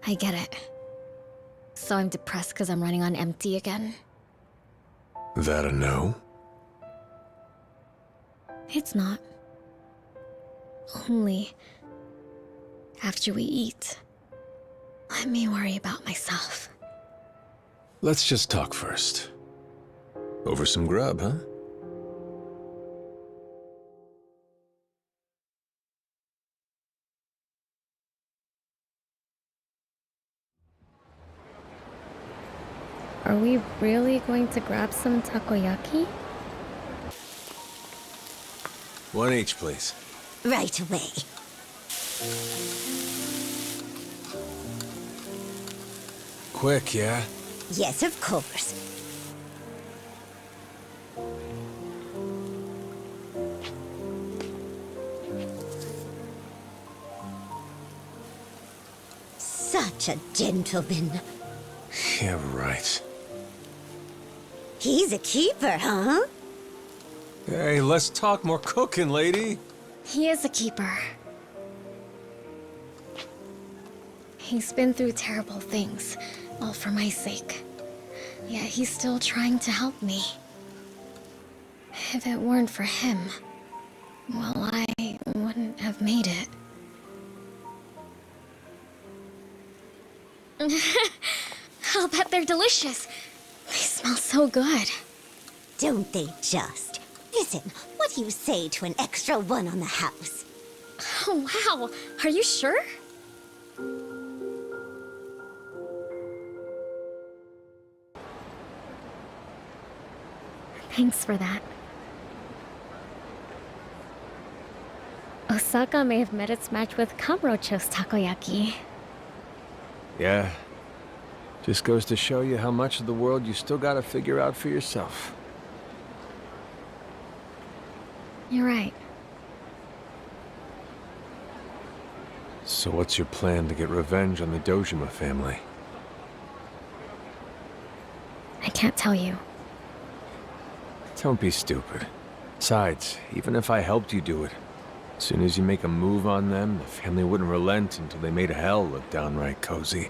I get it. So I'm depressed because I'm running on empty again? That a no? It's not. only after we eat. Let me worry about myself. Let's just talk first. Over some grub, huh? Are we really going to grab some takoyaki? One each, please. Right away. Quick, yeah? Yes, of course. Such a gentleman. Yeah, right. He's a keeper, huh? Hey, let's talk more cooking, lady. He is a keeper. He's been through terrible things, all for my sake. Yet he's still trying to help me. If it weren't for him, well, I wouldn't have made it. I'll bet they're delicious. They smell so good. Don't they just? Listen, what do you say to an extra one on the house? Oh, wow. Are you sure? Thanks for that. Osaka may have met its match with Kamurocho's takoyaki. Yeah. Just goes to show you how much of the world you still gotta figure out for yourself. You're right. So what's your plan to get revenge on the Dojima family? I can't tell you. Don't be stupid. Besides, even if I helped you do it, as soon as you make a move on them, the family wouldn't relent until they made hell look downright cozy.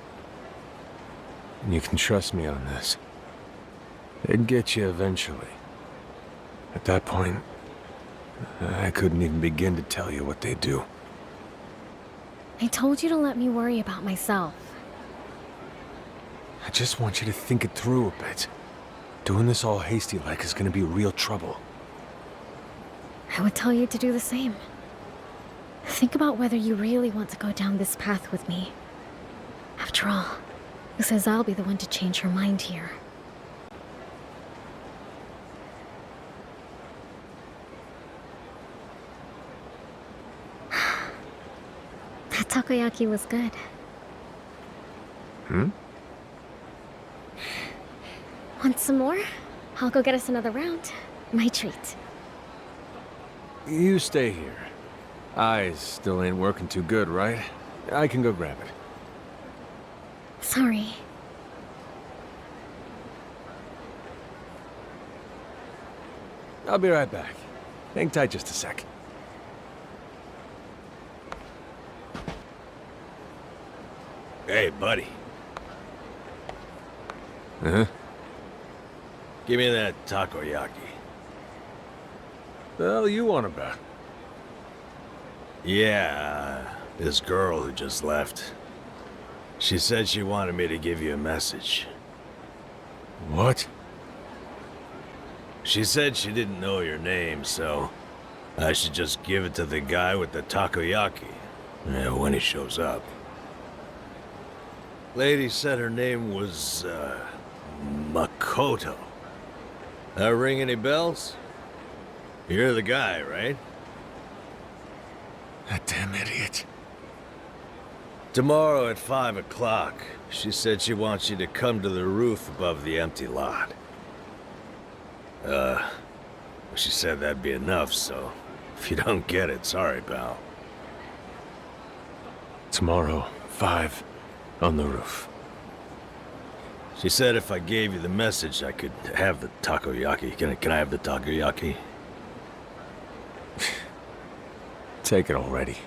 And you can trust me on this. They'd get you eventually. At that point, I couldn't even begin to tell you what they'd do. I told you to let me worry about myself. I just want you to think it through a bit. Doing this all hasty-like is gonna be real trouble. I would tell you to do the same. Think about whether you really want to go down this path with me. After all, who says I'll be the one to change her mind here? That takoyaki was good. Hmm? Want some more? I'll go get us another round. My treat. You stay here. Eyes still ain't working too good, right? I can go grab it. Sorry. I'll be right back. Hang tight just a sec. Hey, buddy. Uh-huh. Give me that takoyaki. The hell you want about? Yeah, this girl who just left. She said she wanted me to give you a message. What? She said she didn't know your name, so I should just give it to the guy with the takoyaki when he shows up. Lady said her name was, Makoto. That ring any bells? You're the guy, right? That damn idiot. Tomorrow at 5 o'clock, she said she wants you to come to the roof above the empty lot. She said that'd be enough, so if you don't get it, sorry, pal. Tomorrow, 5, on the roof. She said if I gave you the message, I could have the takoyaki. Can I have the takoyaki? Take it already.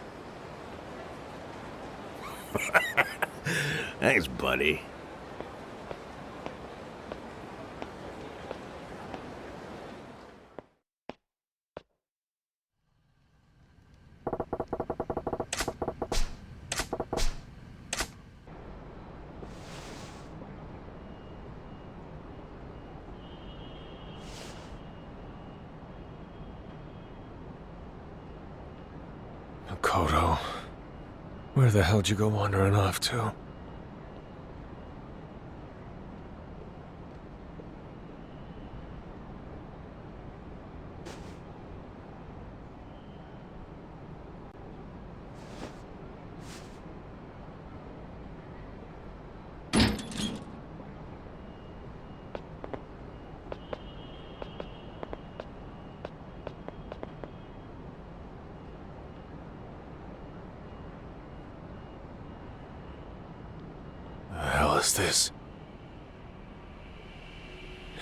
Thanks, buddy. Makoto, where the hell'd you go wandering off to? This?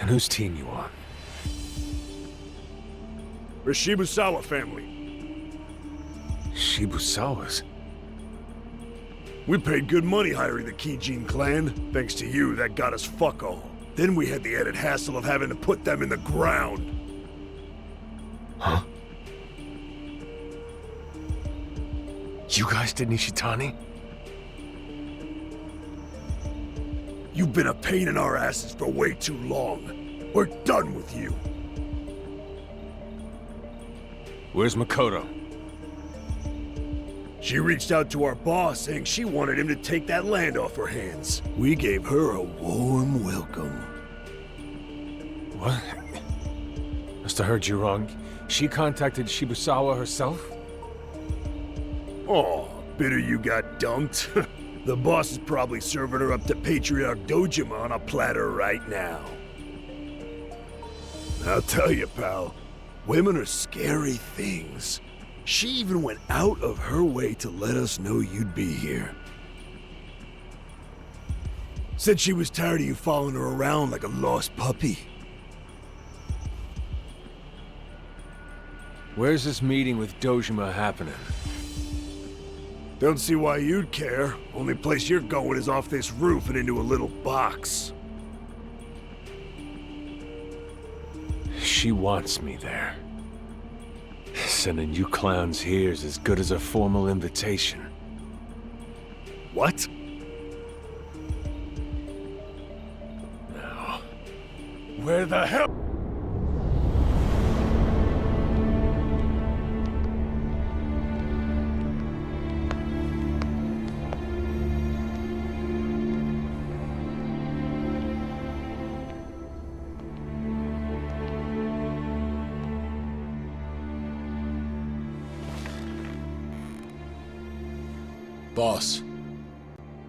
And whose team you on? We're Shibusawa family. Shibusawas? We paid good money hiring the Kijin clan. Thanks to you, that got us fuck all. Then we had the added hassle of having to put them in the ground. Huh? You guys did Nishitani? You've been a pain in our asses for way too long. We're done with you. Where's Makoto? She reached out to our boss saying she wanted him to take that land off her hands. We gave her a warm welcome. What? Must have heard you wrong. She contacted Shibusawa herself? Aw, bitter you got dumped. The boss is probably serving her up to Patriarch Dojima on a platter right now. I'll tell you, pal, women are scary things. She even went out of her way to let us know you'd be here. Said she was tired of you following her around like a lost puppy. Where's this meeting with Dojima happening? Don't see why you'd care. Only place you're going is off this roof and into a little box. She wants me there. Sending you clowns here is as good as a formal invitation. What? Now, where the hell? Boss,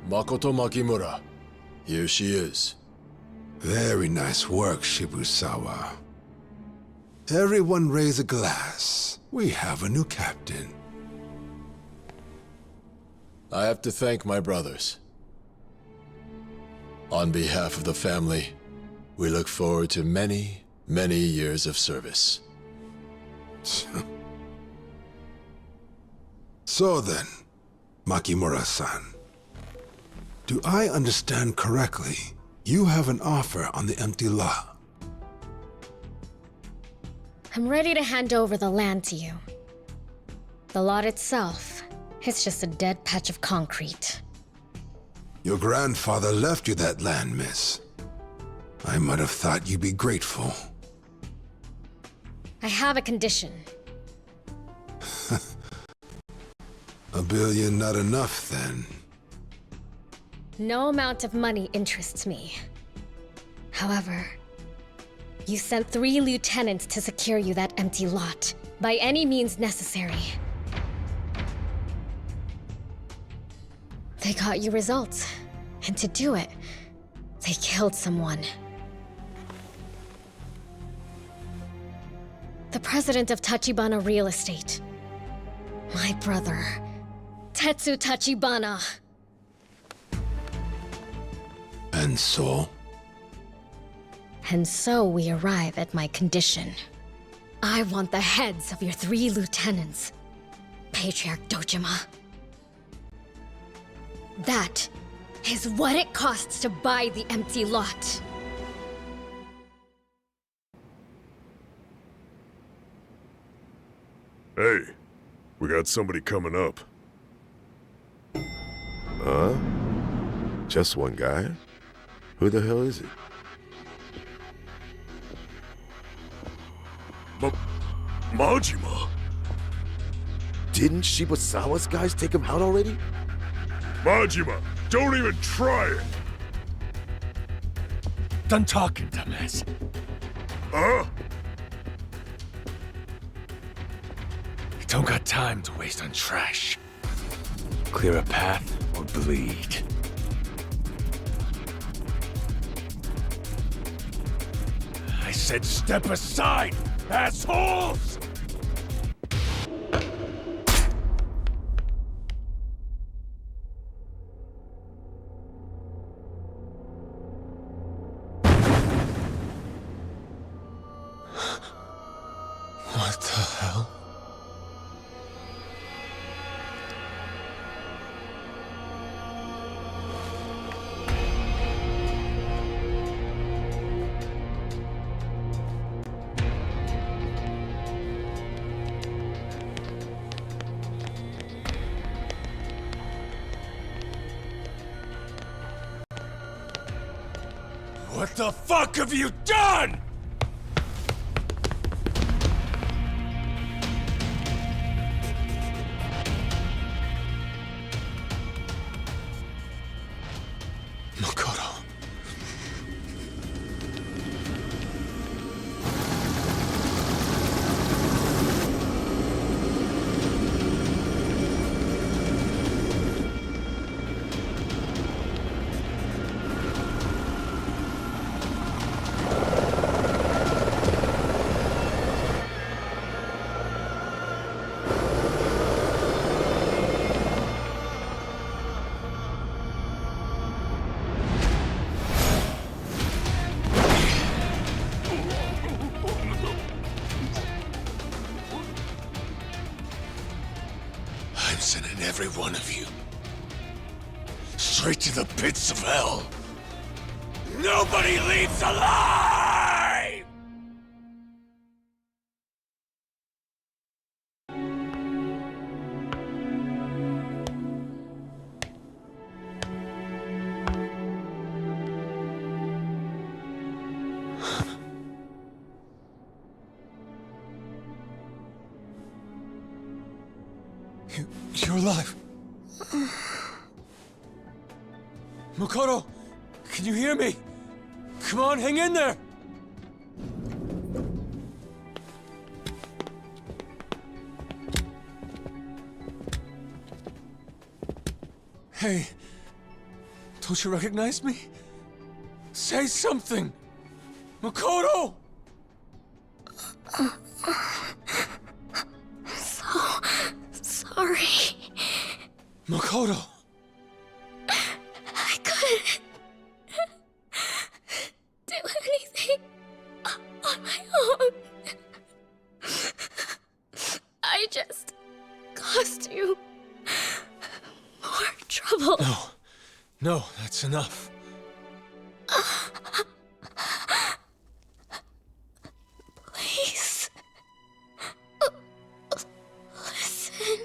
Makoto Makimura. Here she is. Very nice work, Shibusawa. Everyone raise a glass. We have a new captain. I have to thank my brothers. On behalf of the family, we look forward to many, many years of service. So then, Makimura-san, do I understand correctly? You have an offer on the empty lot. I'm ready to hand over the land to you. The lot itself is just a dead patch of concrete. Your grandfather left you that land, miss. I might have thought you'd be grateful. I have a condition. $1 billion not enough, then? No amount of money interests me. However, you sent 3 lieutenants to secure you that empty lot, by any means necessary. They got you results, and to do it, they killed someone. The president of Tachibana Real Estate. My brother, Tetsu Tachibana. And so? And so we arrive at my condition. I want the heads of your 3 lieutenants, Patriarch Dojima. That is what it costs to buy the empty lot. Hey, we got somebody coming up. Huh? Just one guy? Who the hell is it? Majima? Didn't Shibusawa's guys take him out already? Majima, don't even try it! Done talking, dumbass. Huh? Don't got time to waste on trash. Clear a path or bleed. I said step aside, assholes! What the hell? What the fuck have you done? Makoto. I'm sending every one of you straight to the pits of hell. Nobody leaves alive! You're alive. Makoto, can you hear me? Come on, hang in there. Hey, don't you recognize me? Say something. Makoto! Sorry. Makoto! I couldn't do anything on my own. I just caused you more trouble. No, that's enough. Please. Listen.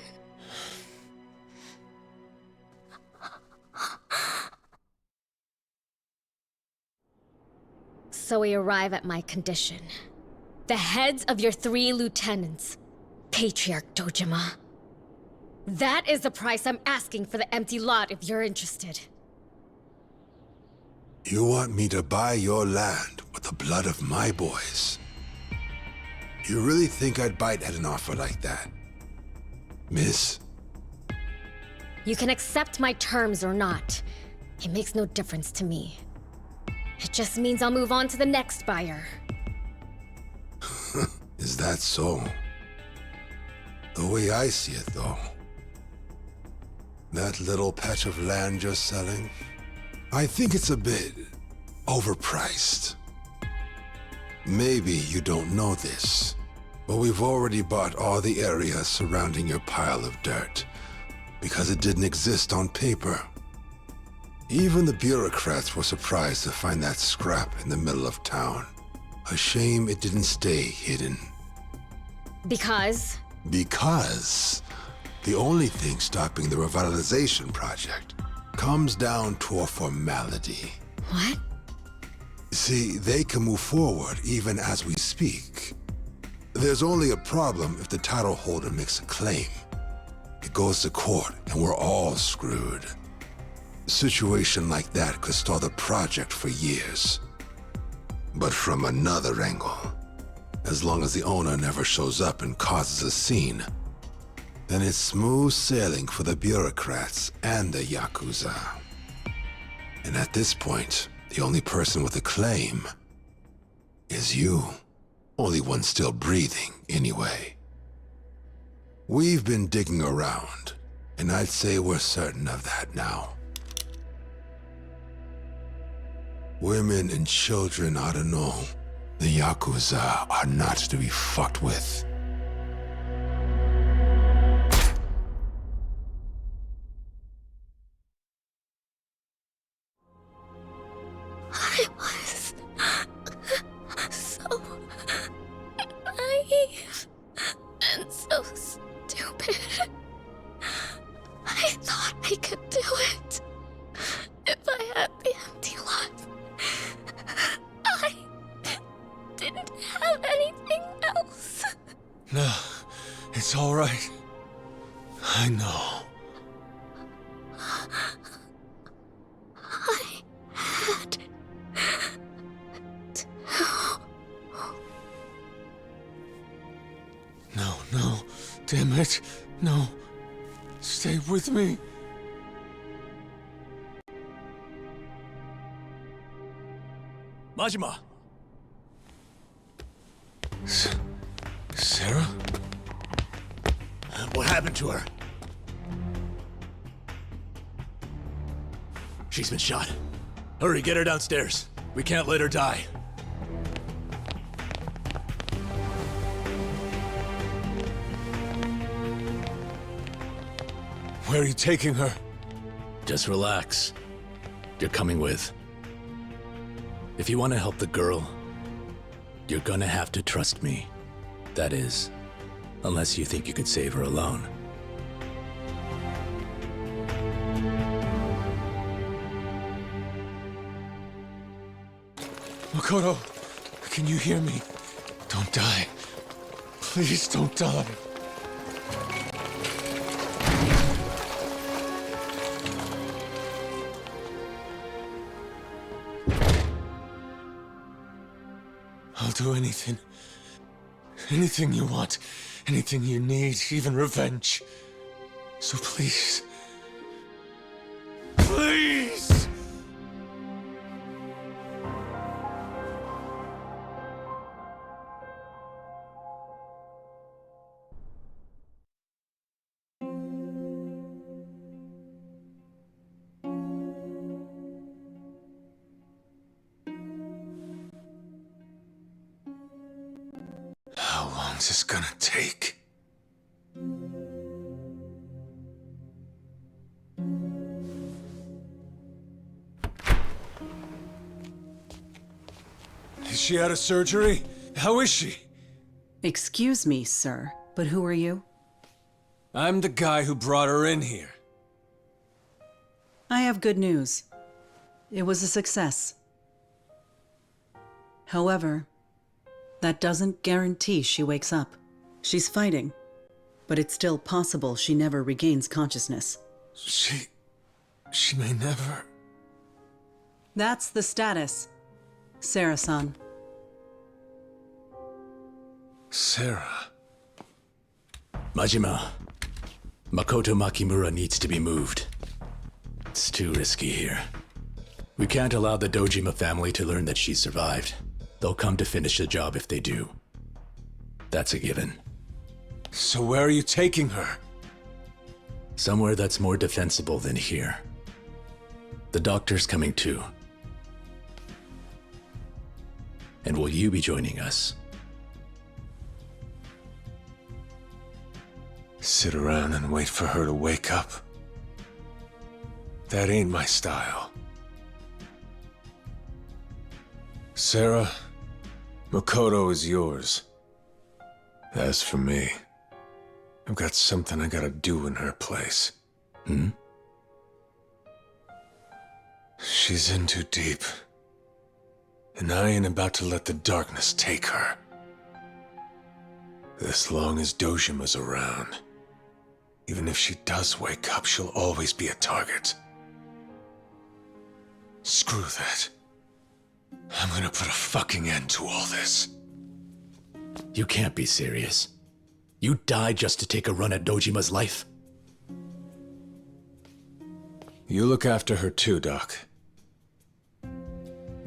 So we arrive at my condition. The heads of your 3 lieutenants, Patriarch Dojima. That is the price I'm asking for the empty lot if you're interested. You want me to buy your land with the blood of my boys? You really think I'd bite at an offer like that? Miss? You can accept my terms or not. It makes no difference to me. It just means I'll move on to the next buyer. Is that so? The way I see it, though, that little patch of land you're selling, I think it's a bit overpriced. Maybe you don't know this, but we've already bought all the area surrounding your pile of dirt because it didn't exist on paper. Even the bureaucrats were surprised to find that scrap in the middle of town. A shame it didn't stay hidden. Because? Because the only thing stopping the revitalization project comes down to a formality. What? See, they can move forward even as we speak. There's only a problem if the title holder makes a claim. goes to court and we're all screwed. A situation like that could stall the project for years. But from another angle, as long as the owner never shows up and causes a scene, then it's smooth sailing for the bureaucrats and the Yakuza. And at this point, the only person with a claim is you. Only one still breathing, anyway. We've been digging around, and I'd say we're certain of that now. Women and children ought to know the Yakuza are not to be fucked with. I was so naive and so stupid. I thought I could do it if I had the empty lot. I didn't have anything else. No, it's all right. I know. I had to. No, damn it, no. Stay with me. Majima! Sarah? What happened to her? She's been shot. Hurry, get her downstairs. We can't let her die. Where are you taking her? Just relax. You're coming with. If you want to help the girl, you're gonna have to trust me. That is, unless you think you could save her alone. Makoto, can you hear me? Don't die. Please don't die. I'll do anything. Anything you want. Anything you need. Even revenge. So please. Please! How long's this gonna take? Is she out of surgery? How is she? Excuse me, sir, but who are you? I'm the guy who brought her in here. I have good news. It was a success. However, that doesn't guarantee she wakes up. She's fighting, but it's still possible she never regains consciousness. She may never... That's the status, Sarah-san. Sarah... Majima, Makoto Makimura needs to be moved. It's too risky here. We can't allow the Dojima family to learn that she survived. They'll come to finish the job if they do. That's a given. So where are you taking her? Somewhere that's more defensible than here. The doctor's coming too. And will you be joining us? Sit around and wait for her to wake up? That ain't my style. Sarah, Makoto is yours. As for me, I've got something I gotta do in her place. She's in too deep. And I ain't about to let the darkness take her. As long as Dojima's around, Even if she does wake up, she'll always be a target. Screw that. I'm gonna put a fucking end to all this. You can't be serious. You died just to take a run at Dojima's life? You look after her too, Doc.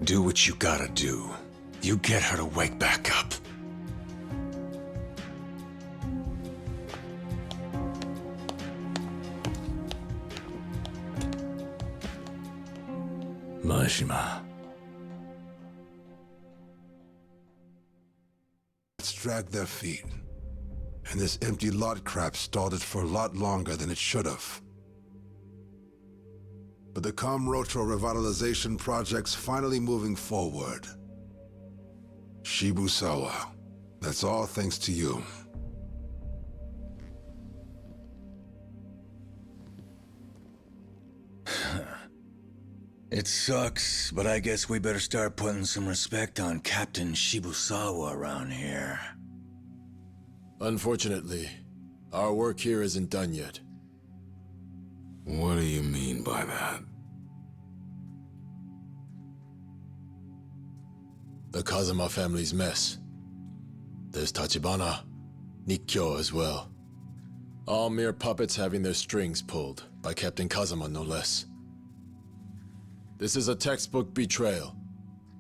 Do what you gotta do. You get her to wake back up. Majima. Let's drag their feet. And this empty lot crap stalled it for a lot longer than it should have. But the Komrotro revitalization project's finally moving forward. Shibusawa, that's all thanks to you. It sucks, but I guess we better start putting some respect on Captain Shibusawa around here. Unfortunately, our work here isn't done yet. What do you mean by that? The Kazama family's mess. There's Tachibana, Nikkyo as well. All mere puppets having their strings pulled, by Captain Kazama no less. This is a textbook betrayal.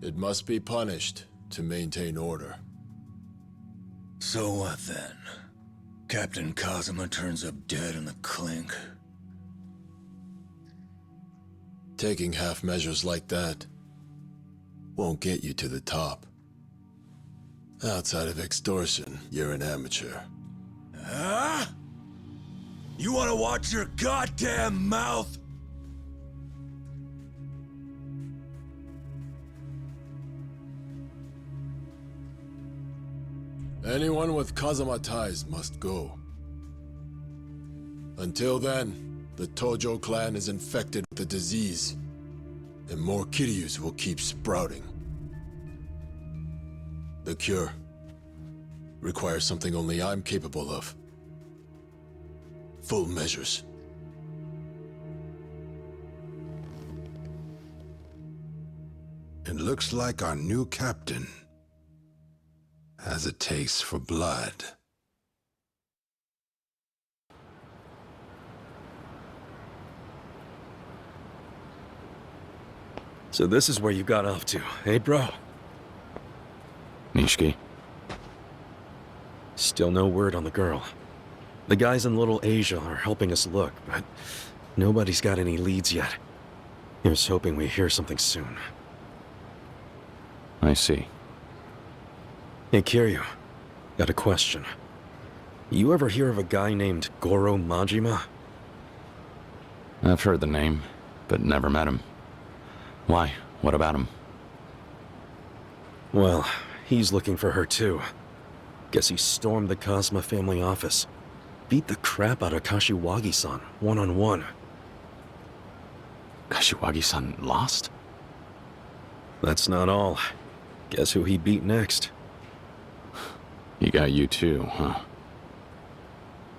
It must be punished to maintain order. So what then? Captain Kazama turns up dead in the clink. Taking half measures like that won't get you to the top. Outside of extortion, you're an amateur. Huh? You wanna watch your goddamn mouth? Anyone with Kazama ties must go. Until then, the Tojo clan is infected with the disease, and more Kiryus will keep sprouting. The cure requires something only I'm capable of. Full measures. It looks like our new captain has a taste for blood. So this is where you got off to, hey bro? Nishiki. Still no word on the girl. The guys in Little Asia are helping us look, but nobody's got any leads yet. Here's hoping we hear something soon. I see. Hey Kiryu, got a question. You ever hear of a guy named Goro Majima? I've heard the name, but never met him. Why? What about him? Well, he's looking for her too. Guess he stormed the Kazama family office. Beat the crap out of Kashiwagi-san, one-on-one. Kashiwagi-san lost? That's not all. Guess who he beat next? He got you too, huh?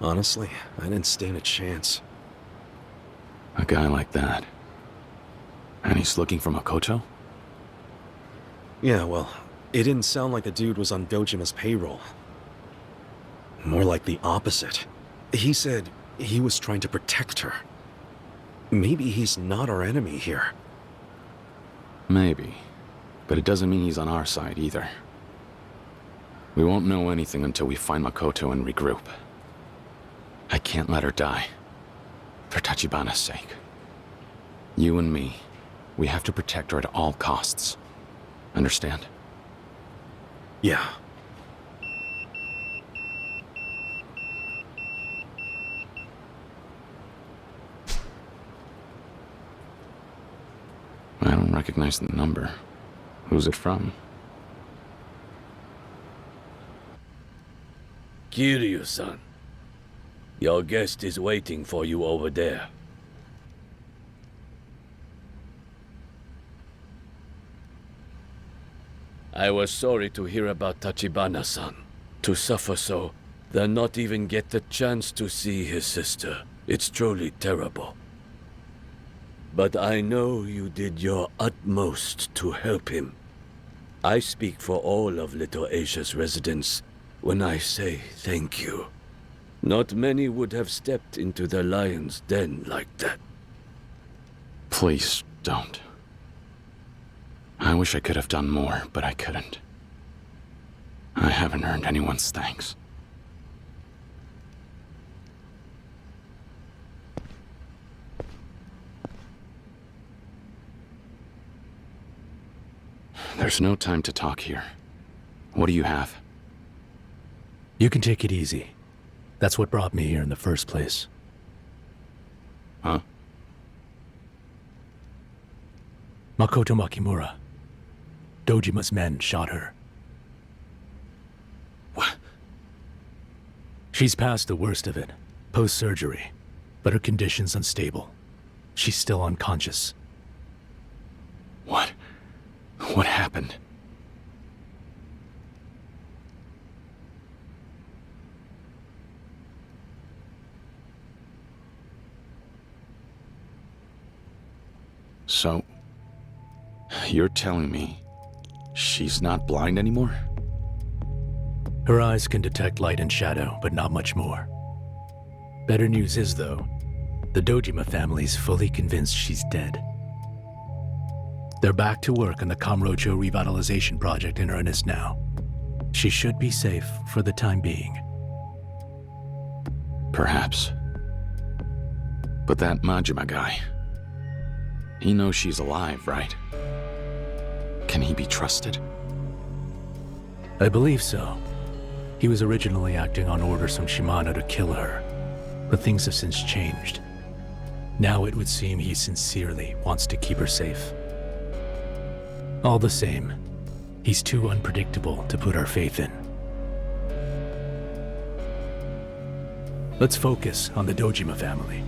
Honestly, I didn't stand a chance. A guy like that. And he's looking for Makoto? Yeah, well, it didn't sound like the dude was on Dojima's payroll. More like the opposite. He said he was trying to protect her. Maybe he's not our enemy here. Maybe. But it doesn't mean he's on our side either. We won't know anything until we find Makoto and regroup. I can't let her die. For Tachibana's sake. You and me, we have to protect her at all costs. Understand? Yeah. I don't recognize the number. Who's it from? Kiryu-san, your guest is waiting for you over there. I was sorry to hear about Tachibana-san. To suffer so than not even get the chance to see his sister. It's truly terrible. But I know you did your utmost to help him. I speak for all of Little Asia's residents when I say thank you. Not many would have stepped into the lion's den like that. Please don't. I wish I could have done more, but I couldn't. I haven't earned anyone's thanks. There's no time to talk here. What do you have? You can take it easy. That's what brought me here in the first place. Huh? Makoto Makimura. Dojima's men shot her. What? She's past the worst of it, post-surgery, but her condition's unstable. She's still unconscious. What? What happened? So, you're telling me she's not blind anymore? Her eyes can detect light and shadow, but not much more. Better news is, though, the Dojima family's fully convinced she's dead. They're back to work on the Kamurocho revitalization project in earnest now. She should be safe for the time being. Perhaps. But that Majima guy, he knows she's alive, right? Can he be trusted? I believe so. He was originally acting on orders from Shimano to kill her, but things have since changed. Now it would seem he sincerely wants to keep her safe. All the same, he's too unpredictable to put our faith in. Let's focus on the Dojima family.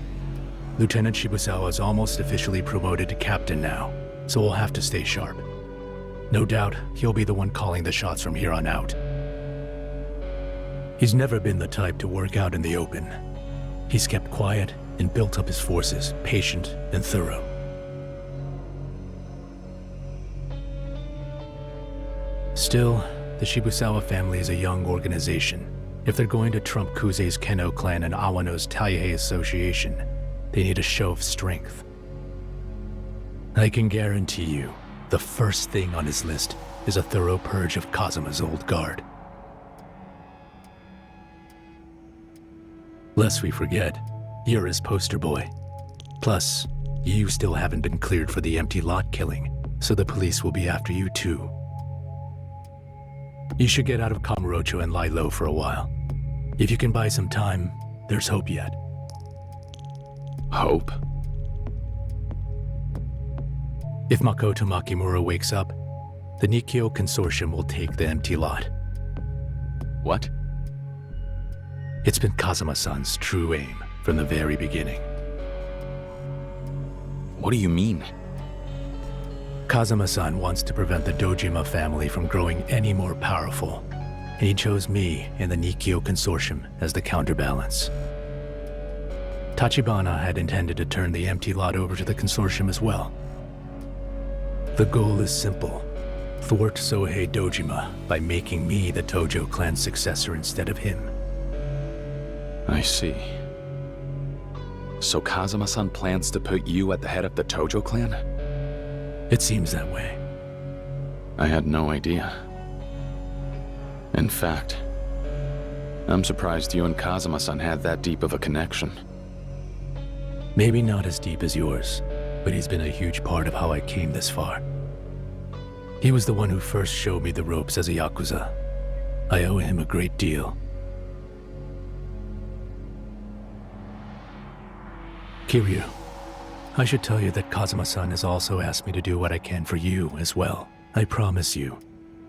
Lieutenant Shibusawa is almost officially promoted to captain now, so we'll have to stay sharp. No doubt, he'll be the one calling the shots from here on out. He's never been the type to work out in the open. He's kept quiet and built up his forces, patient and thorough. Still, the Shibusawa family is a young organization. If they're going to trump Kuze's Keno clan and Awano's Taihei Association, they need a show of strength. I can guarantee you, the first thing on his list is a thorough purge of Kazuma's old guard. Lest we forget, you're his poster boy. Plus, you still haven't been cleared for the empty lot killing, so the police will be after you too. You should get out of Kamurocho and lie low for a while. If you can buy some time, there's hope yet. Hope? If Makoto Makimura wakes up, the Nikkyo Consortium will take the empty lot. What? It's been Kazuma-san's true aim from the very beginning. What do you mean? Kazuma-san wants to prevent the Dojima family from growing any more powerful, and he chose me and the Nikkyo Consortium as the counterbalance. Tachibana had intended to turn the empty lot over to the Consortium as well. The goal is simple: thwart Sohei Dojima by making me the Tojo clan's successor instead of him. I see. So Kazuma-san plans to put you at the head of the Tojo clan? It seems that way. I had no idea. In fact, I'm surprised you and Kazuma-san had that deep of a connection. Maybe not as deep as yours, but he's been a huge part of how I came this far. He was the one who first showed me the ropes as a Yakuza. I owe him a great deal. Kiryu, I should tell you that Kazuma-san has also asked me to do what I can for you as well. I promise you,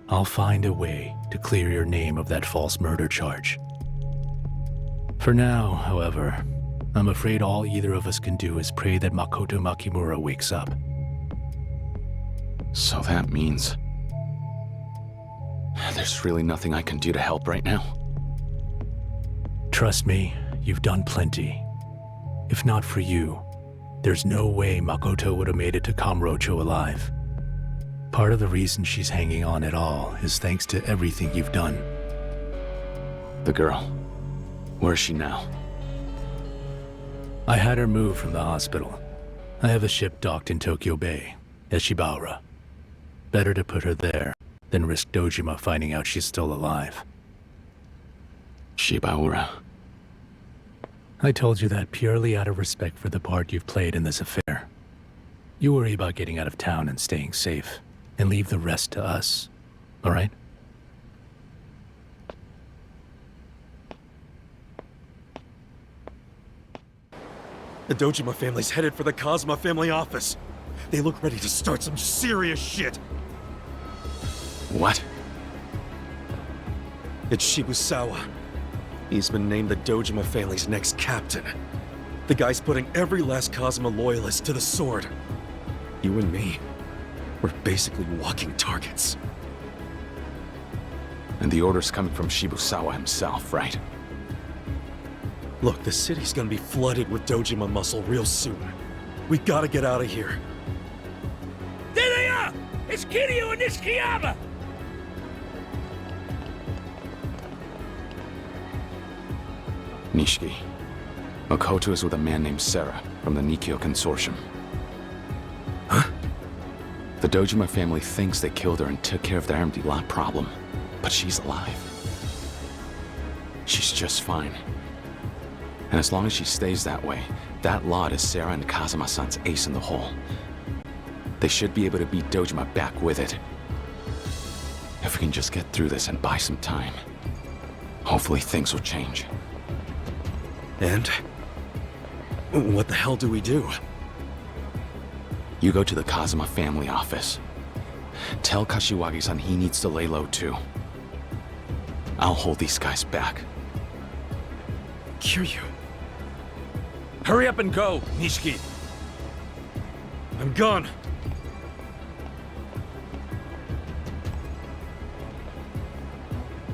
I'll find a way to clear your name of that false murder charge. For now, however, I'm afraid all either of us can do is pray that Makoto Makimura wakes up. So that means there's really nothing I can do to help right now? Trust me, you've done plenty. If not for you, there's no way Makoto would have made it to Kamurocho alive. Part of the reason she's hanging on at all is thanks to everything you've done. The girl. Where is she now? I had her moved from the hospital. I have a ship docked in Tokyo Bay, at Shibaura. Better to put her there than risk Dojima finding out she's still alive. Shibaura. I told you that purely out of respect for the part you've played in this affair. You worry about getting out of town and staying safe, and leave the rest to us, all right? The Dojima family's headed for the Kazuma family office. They look ready to start some serious shit. What? It's Shibusawa. He's been named the Dojima family's next captain. The guy's putting every last Kazuma loyalist to the sword. You and me, we're basically walking targets. And the order's coming from Shibusawa himself, right? Look, the city's gonna be flooded with Dojima muscle real soon. We gotta get out of here. There they are! It's Kiryu and Nishikiyama! Nishiki. Makoto is with a man named Sarah from the Nikkyo Consortium. Huh? The Dojima family thinks they killed her and took care of their empty lot problem, but she's alive. She's just fine. And as long as she stays that way, that lot is Sarah and Kazuma-san's ace in the hole. They should be able to beat Dojima back with it. If we can just get through this and buy some time, hopefully things will change. And? What the hell do we do? You go to the Kazuma family office. Tell Kashiwagi-san he needs to lay low too. I'll hold these guys back. Kiryu. Hurry up and go, Nishiki. I'm gone.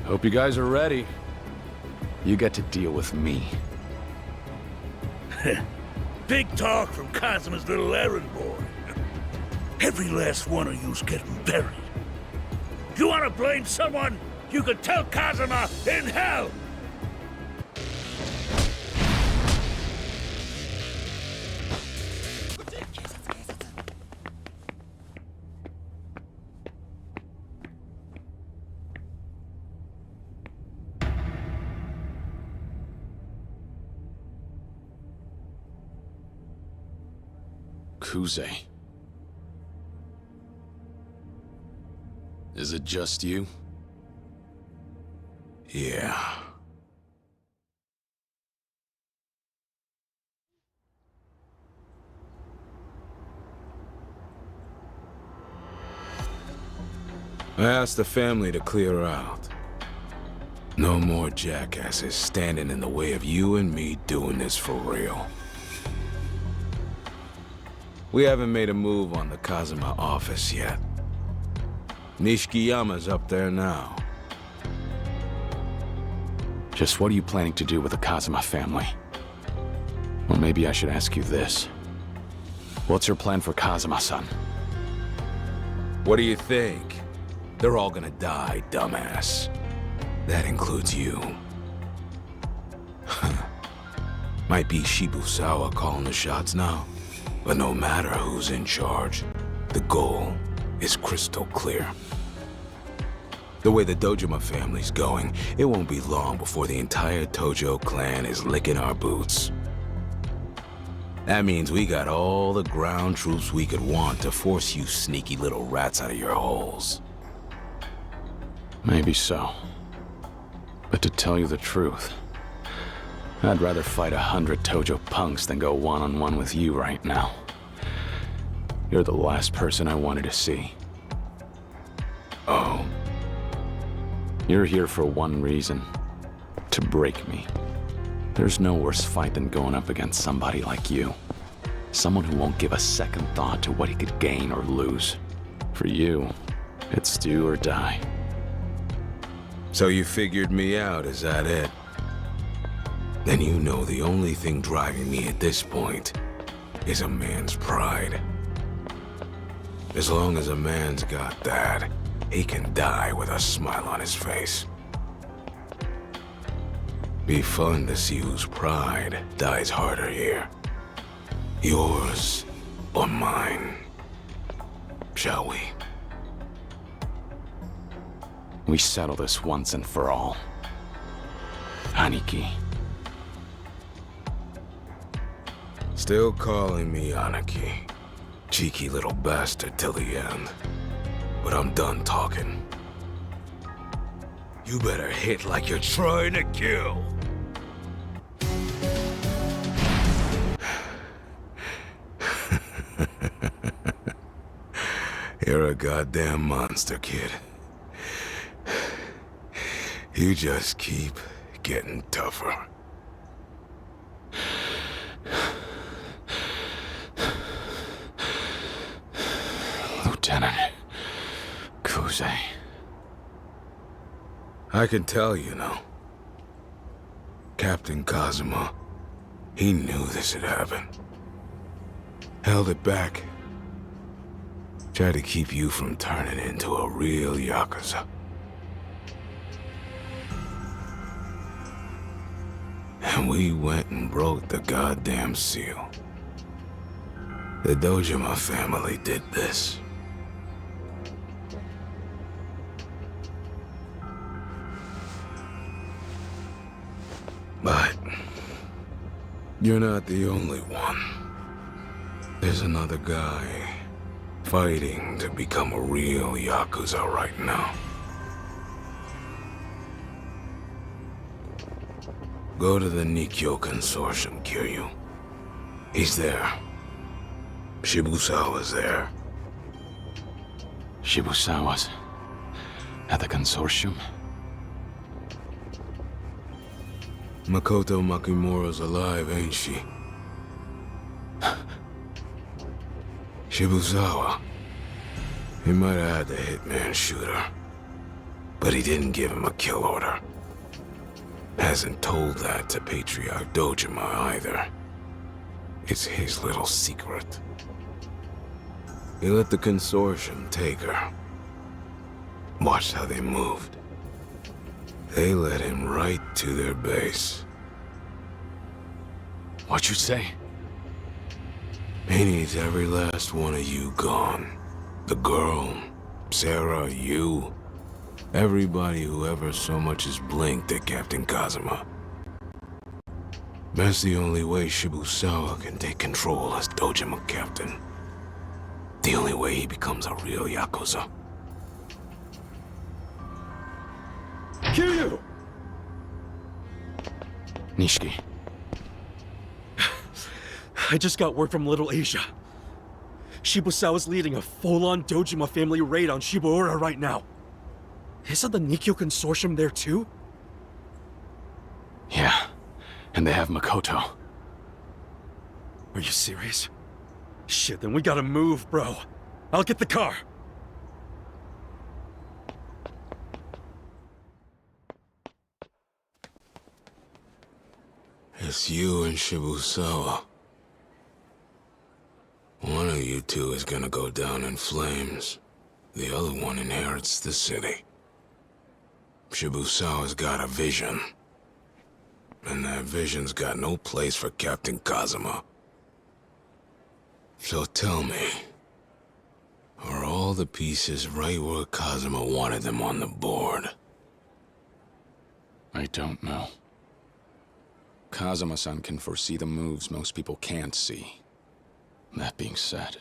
Hope you guys are ready. You get to deal with me. Big talk from Kazuma's little errand boy. Every last one of you's getting buried. If you want to blame someone, you can tell Kazuma in hell! Kuze. Is it just you? Yeah. I asked the family to clear out. No more jackasses standing in the way of you and me doing this for real. We haven't made a move on the Kazuma office yet. Nishikiyama's up there now. Just what are you planning to do with the Kazuma family? Or maybe I should ask you this. What's your plan for Kazuma-san? What do you think? They're all gonna die, dumbass. That includes you. Might be Shibusawa calling the shots now, but no matter who's in charge, the goal is crystal clear. The way the Dojima family's going, it won't be long before the entire Tojo clan is licking our boots. That means we got all the ground troops we could want to force you sneaky little rats out of your holes. Maybe so. But to tell you the truth, I'd rather fight 100 Tojo punks than go one-on-one with you right now. You're the last person I wanted to see. Oh? You're here for one reason. To break me. There's no worse fight than going up against somebody like you. Someone who won't give a second thought to what he could gain or lose. For you, it's do or die. So you figured me out, is that it? then you know the only thing driving me at this point is a man's pride. As long as a man's got that, he can die with a smile on his face. Be fun to see whose pride dies harder here. Yours or mine. Shall we? We settle this once and for all. Aniki. Still calling me Aniki. Cheeky little bastard till the end. But I'm done talking. You better hit like you're trying to kill. You're a goddamn monster, kid. You just keep getting tougher. Lieutenant Kuze. I can tell you know. Captain Kazuma, he knew this had happened. Held it back. Tried to keep you from turning into a real Yakuza. And we went and broke the goddamn seal. The Dojima family did this. But you're not the only one. There's another guy fighting to become a real Yakuza right now. Go to the Nikkyo Consortium, Kiryu. He's there. Shibusawa's there. Shibusawa's at the consortium? Makoto Makimura's alive, ain't she? Shibusawa. He might have had the hitman shoot her, but he didn't give him a kill order. Hasn't told that to Patriarch Dojima either. It's his little secret. He let the consortium take her. Watched how they moved. They led him right to their base. What'd you say? He needs every last one of you gone. The girl, Sarah, you. Everybody who ever so much as blinked at Captain Kazuma. That's the only way Shibusawa can take control as Dojima captain. The only way he becomes a real Yakuza. Kiryu! Nishiki. I just got word from Little Asia. Shibusawa's leading a full-on Dojima family raid on Shibuura right now. Isn't the Nikkyo Consortium there too? Yeah, and they have Makoto. Are you serious? Shit, then we gotta move, bro. I'll get the car. It's you and Shibusawa. One of you two is gonna go down in flames. The other one inherits the city. Shibusawa's got a vision. And that vision's got no place for Captain Kazuma. So tell me, are all the pieces right where Kazuma wanted them on the board? I don't know. Kazuma-san can foresee the moves most people can't see. That being said,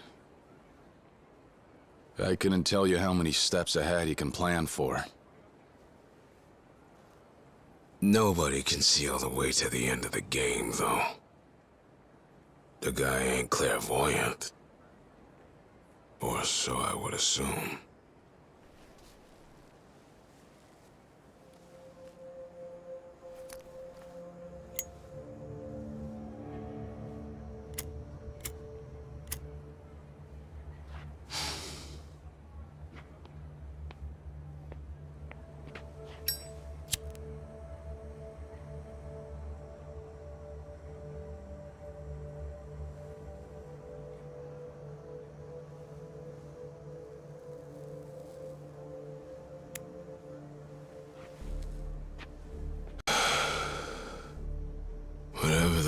I couldn't tell you how many steps ahead he can plan for. Nobody can see all the way to the end of the game, though. The guy ain't clairvoyant. Or so I would assume.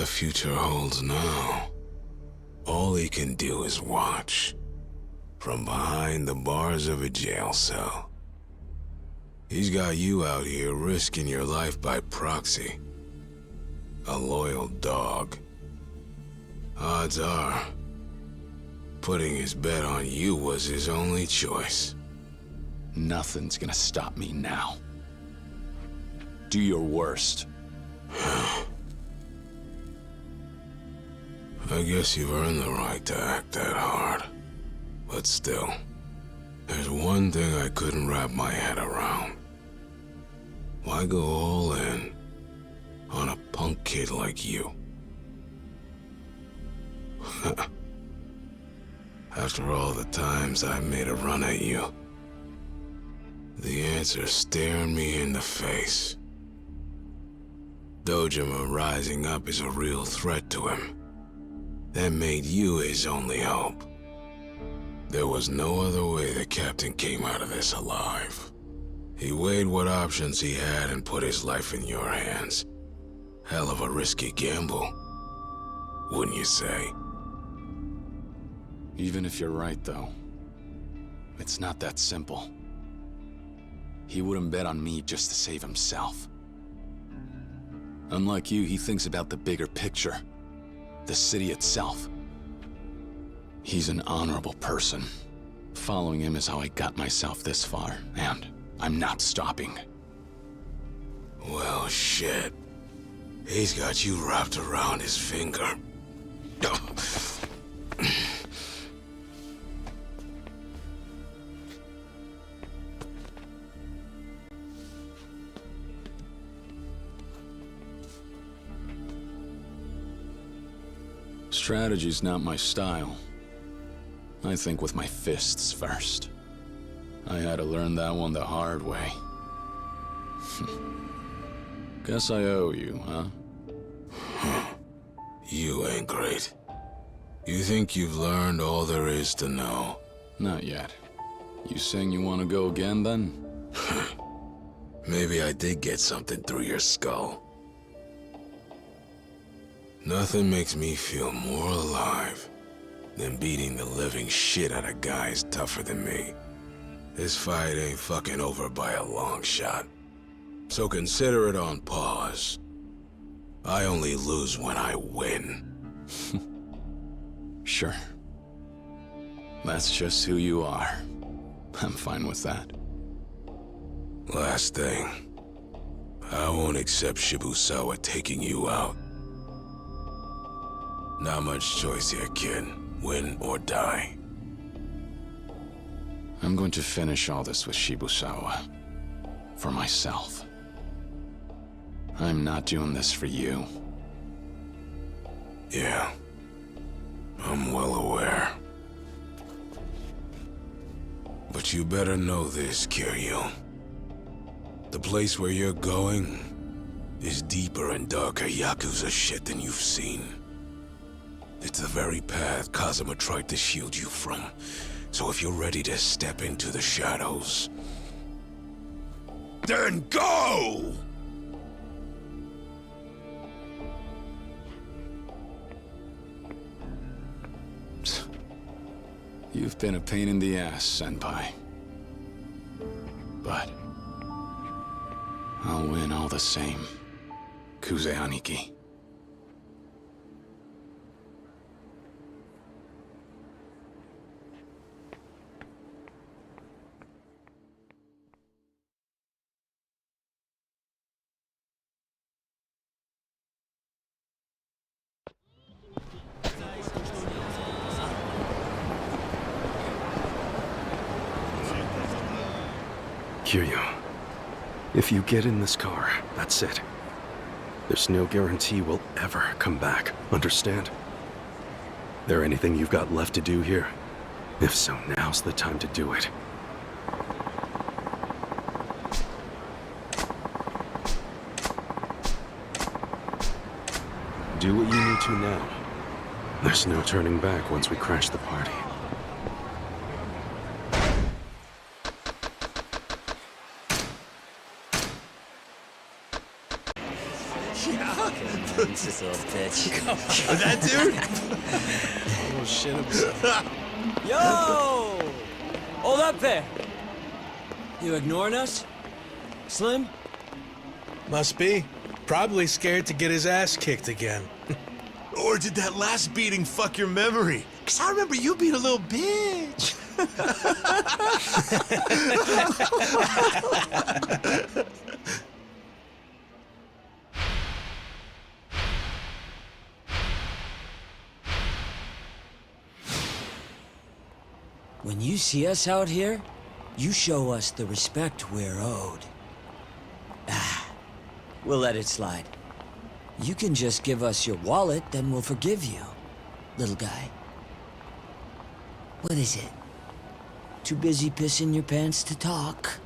the future holds now. All he can do is watch, from behind the bars of a jail cell. He's got you out here risking your life by proxy. A loyal dog. Odds are, putting his bet on you was his only choice. Nothing's gonna stop me now. Do your worst. I guess you've earned the right to act that hard. But still, there's one thing I couldn't wrap my head around. Why go all in on a punk kid like you? After all the times I made a run at you, the answer's staring me in the face. Dojima rising up is a real threat to him. That made you his only hope. There was no other way the captain came out of this alive. He weighed what options he had and put his life in your hands. Hell of a risky gamble, wouldn't you say? Even if you're right, though, it's not that simple. He wouldn't bet on me just to save himself. Unlike you, he thinks about the bigger picture, the city itself. He's an honorable person. Following him is how I got myself this far, and I'm not stopping. Well, shit. He's got you wrapped around his finger. Strategy's not my style. I think with my fists first. I had to learn that one the hard way. Guess I owe you, huh? You ain't great. You think you've learned all there is to know? Not yet. You saying you want to go again, then? Maybe I did get something through your skull. Nothing makes me feel more alive than beating the living shit out of guys tougher than me. This fight ain't fucking over by a long shot. So consider it on pause. I only lose when I win. Sure. That's just who you are. I'm fine with that. Last thing. I won't accept Shibusawa taking you out. Not much choice here, kid. Win or die. I'm going to finish all this with Shibusawa. For myself. I'm not doing this for you. Yeah. I'm well aware. But you better know this, Kiryu. The place where you're going is deeper and darker Yakuza shit than you've seen. It's the very path Kazuma tried to shield you from. So if you're ready to step into the shadows, then go! You've been a pain in the ass, Senpai. But I'll win all the same. Kuze Aniki. Kiryu, if you get in this car, that's it. There's no guarantee we'll ever come back, understand? There anything you've got left to do here? If so, now's the time to do it. Do what you need to now. There's no turning back once we crash the party. This little bitch. That dude? Oh, shit himself. Yo! Hold up there. You ignoring us? Slim? Must be. Probably scared to get his ass kicked again. Or did that last beating fuck your memory? Because I remember you being a little bitch. When you see us out here, you show us the respect we're owed. We'll let it slide. You can just give us your wallet, then we'll forgive you, little guy. What is it? Too busy pissing your pants to talk?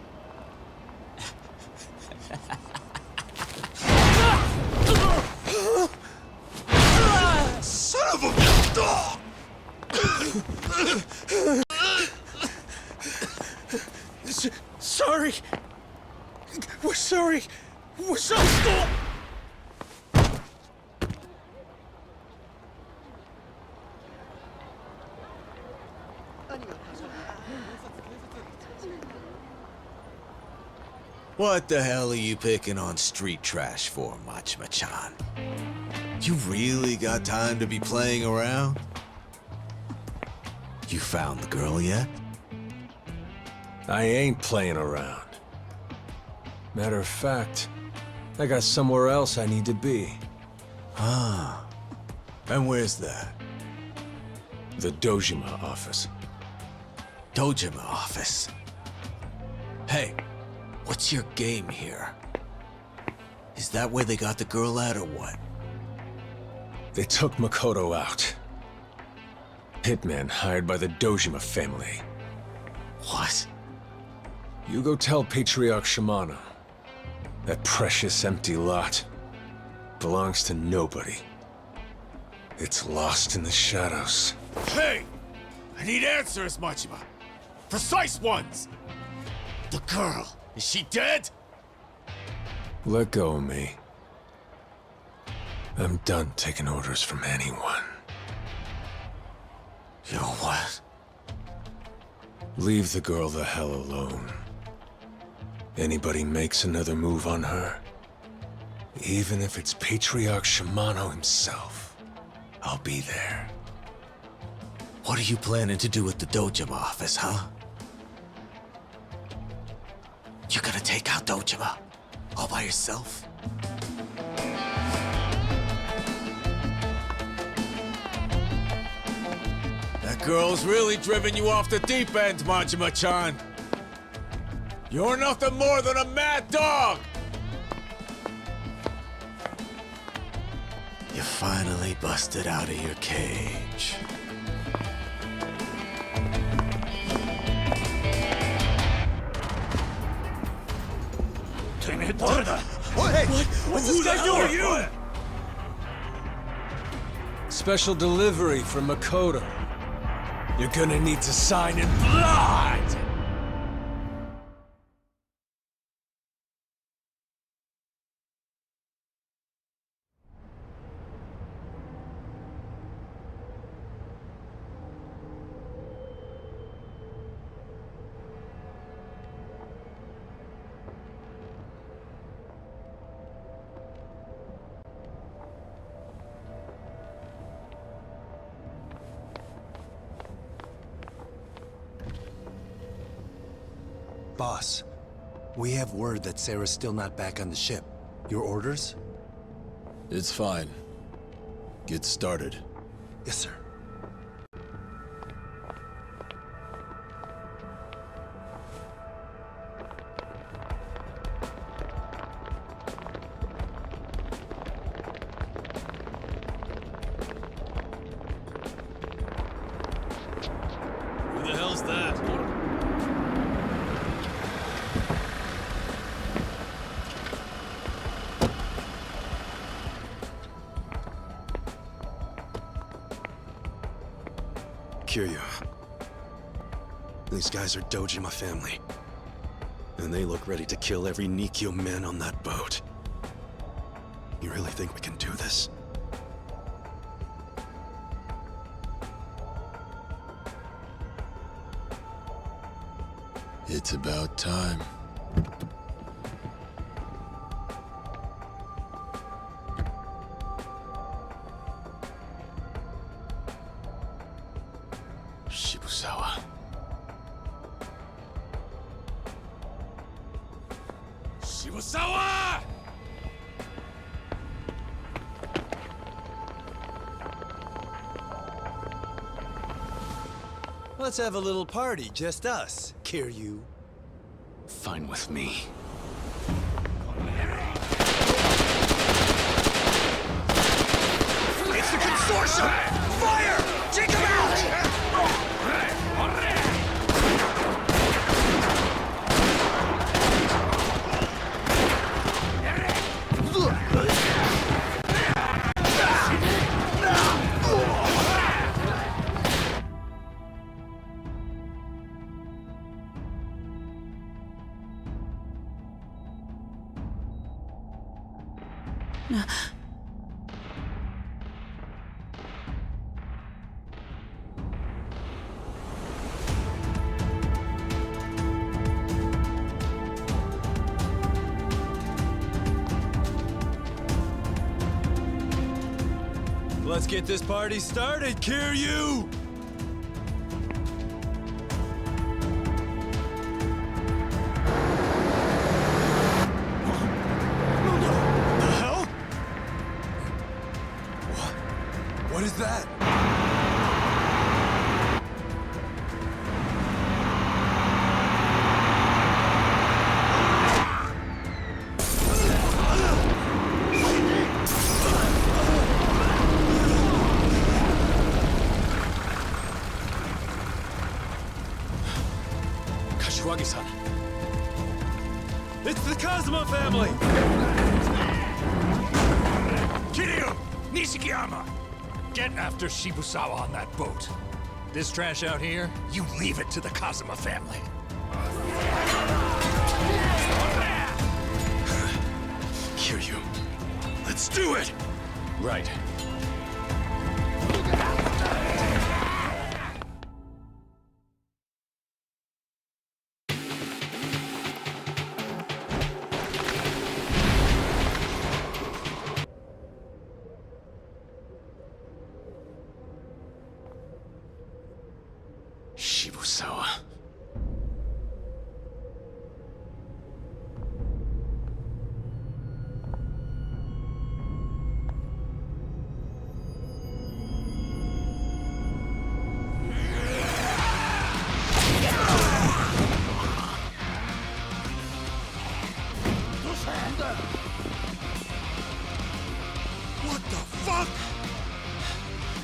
Son of a dog! Sorry. We're sorry. We're so What the hell are you picking on street trash for, Machima-chan? You really got time to be playing around? You found the girl yet? I ain't playing around. Matter of fact, I got somewhere else I need to be. Ah. And where's that? The Dojima office. Dojima office? Hey, what's your game here? Is that where they got the girl at or what? They took Makoto out. Hitman hired by the Dojima family. What? You go tell Patriarch Shimano. That precious empty lot belongs to nobody. It's lost in the shadows. Hey! I need answers, Machima. Precise ones! The girl, is she dead? Let go of me. I'm done taking orders from anyone. You know what? Leave the girl the hell alone. Anybody makes another move on her, even if it's Patriarch Shimano himself, I'll be there. What are you planning to do with the Dojima office, huh? You're gonna take out Dojima all by yourself? That girl's really driven you off the deep end, Machima-chan. You're nothing more than a mad dog! You finally busted out of your cage. What's this guy doing? You? Special delivery from Makoto. You're gonna need to sign in blood! Boss, we have word that Sarah's still not back on the ship. Your orders? It's fine. Get started. Yes, sir. Who the hell's that? Kiryu. These guys are Dojima family. And they look ready to kill every Nikkyo man on that boat. You really think we can do this? It's about time. Shibusawa. Shibusawa! Let's have a little party, just us, Kiryu. Fine with me. It's the consortium! Fire! Take him out! Let's get this party started, Kiryu! The hell? What is that? It's the Kazuma family! Kiryu! Nishikiyama! Get after Shibusawa on that boat. This trash out here, you leave it to the Kazuma family. Kiryu, let's do it! Right. Shibusawa. What the fuck?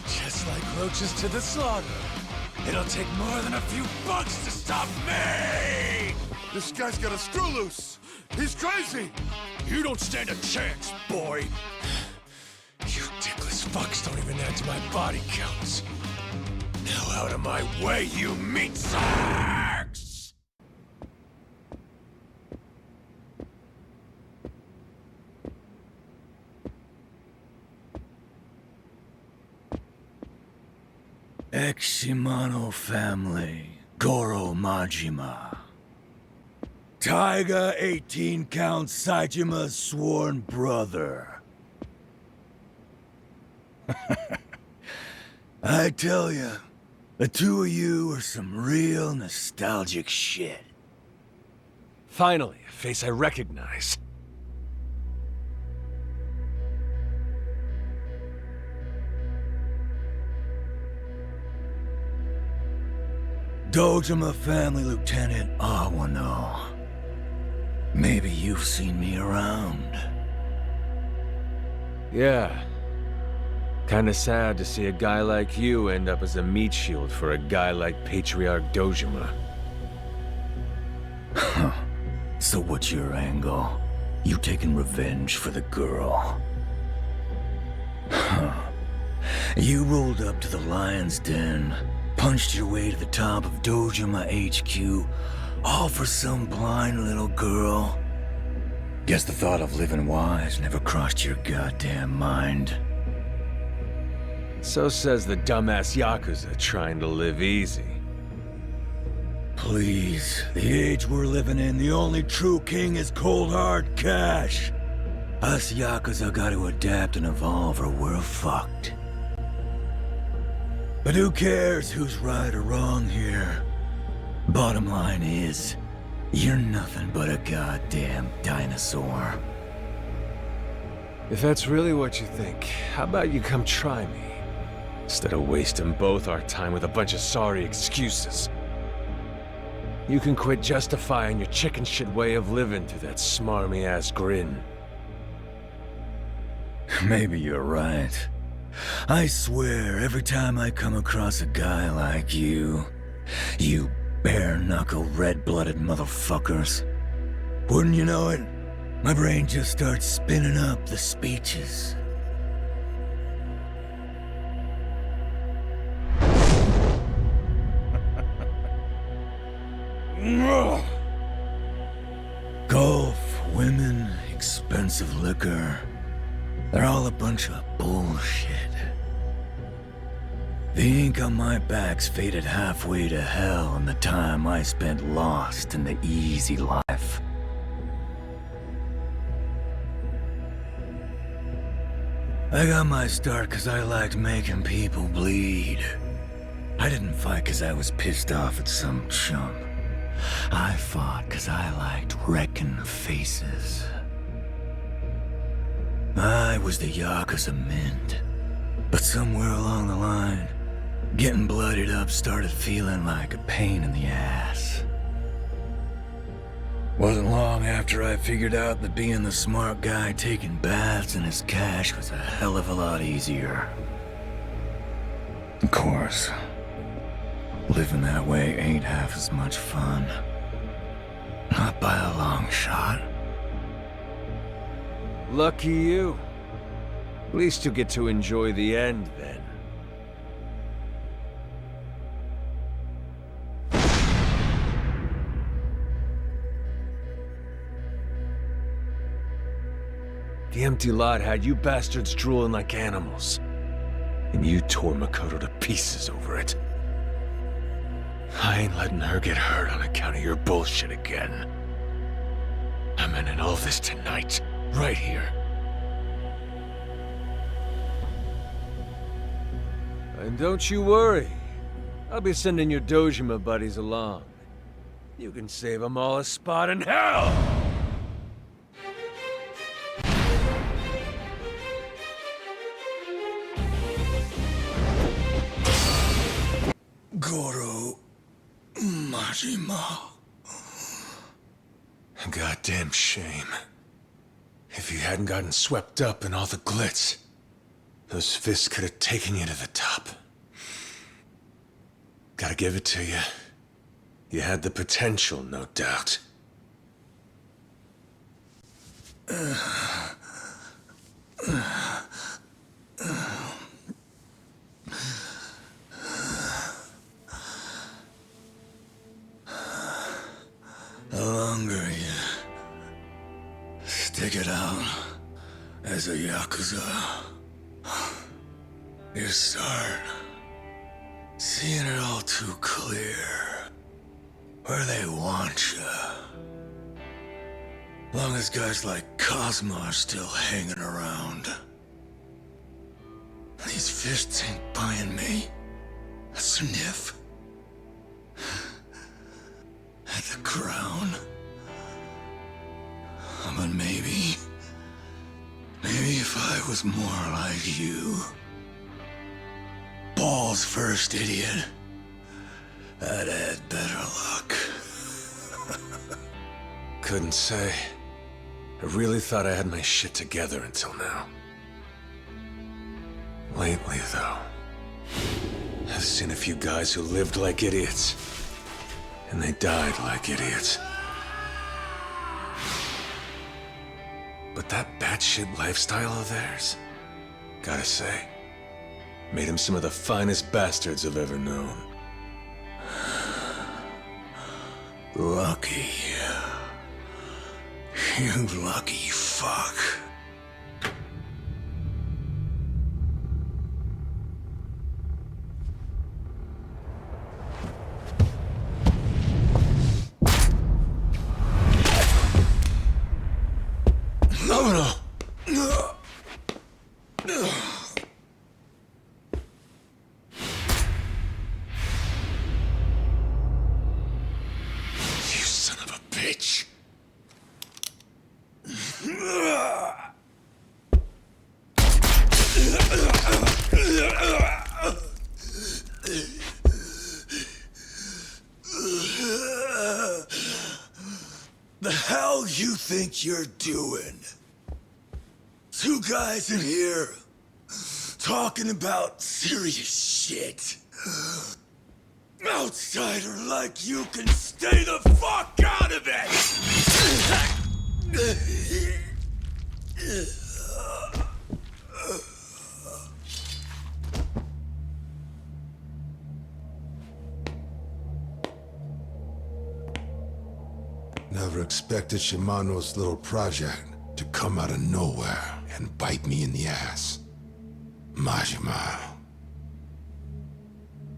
Just like roaches to the slaughter. It'll take more than a few bucks to stop me! This guy's got a screw loose! He's crazy! You don't stand a chance, boy! You dickless fucks don't even add to my body counts. Now out of my way, you meat sacks! Ex-Shimano family, Goro Majima. Taiga 18 Count Saijima's sworn brother. I tell ya, the two of you are some real nostalgic shit. Finally, a face I recognize. Dojima family Lieutenant Awano. Maybe you've seen me around. Yeah. Kinda sad to see a guy like you end up as a meat shield for a guy like Patriarch Dojima. So what's your angle? You taking revenge for the girl? You rolled up to the Lion's Den, punched your way to the top of Dojima HQ, all for some blind little girl? Guess the thought of living wise never crossed your goddamn mind. So says the dumbass Yakuza trying to live easy. Please, the age we're living in, the only true king is cold hard cash. Us Yakuza gotta adapt and evolve or we're fucked. But who cares who's right or wrong here? Bottom line is, you're nothing but a goddamn dinosaur. If that's really what you think, how about you come try me? Instead of wasting both our time with a bunch of sorry excuses. You can quit justifying your chicken shit way of living through that smarmy-ass grin. Maybe you're right. I swear, every time I come across a guy like you bare-knuckle, red-blooded motherfuckers, wouldn't you know it, my brain just starts spinning up the speeches. Golf, women, expensive liquor. They're all a bunch of bullshit. The ink on my back's faded halfway to hell in the time I spent lost in the easy life. I got my start because I liked making people bleed. I didn't fight because I was pissed off at some chump. I fought because I liked wrecking faces. I was the Yakuza mint, but somewhere along the line, getting bloodied up started feeling like a pain in the ass. Wasn't long after I figured out that being the smart guy taking baths in his cash was a hell of a lot easier. Of course, living that way ain't half as much fun. Not by a long shot. Lucky you. At least you'll get to enjoy the end, then. The empty lot had you bastards drooling like animals. And you tore Makoto to pieces over it. I ain't letting her get hurt on account of your bullshit again. I'm ending all this tonight, right here. And don't you worry. I'll be sending your Dojima buddies along. You can save them all a spot in hell! Goro Majima. Goddamn shame. If you hadn't gotten swept up in all the glitz, those fists could have taken you to the top. Gotta give it to you. You had the potential, no doubt. The longer you stick it out as a Yakuza, you start seeing it all too clear. Where they want you. Long as guys like Cosmo are still hanging around. These fists ain't buying me a sniff at the crown. But maybe if I was more like you. Balls first, idiot. I'd had better luck. Couldn't say. I really thought I had my shit together until now. Lately, though, I've seen a few guys who lived like idiots, and they died like idiots. But that batshit lifestyle of theirs, gotta say, made them some of the finest bastards I've ever known. Lucky. You lucky fuck. No. You son of a bitch. The hell you think you're doing? Two guys in here talking about serious shit. Outsider like you can stay the fuck out of it! Never expected Shimano's little project to come out of nowhere and bite me in the ass. Majima.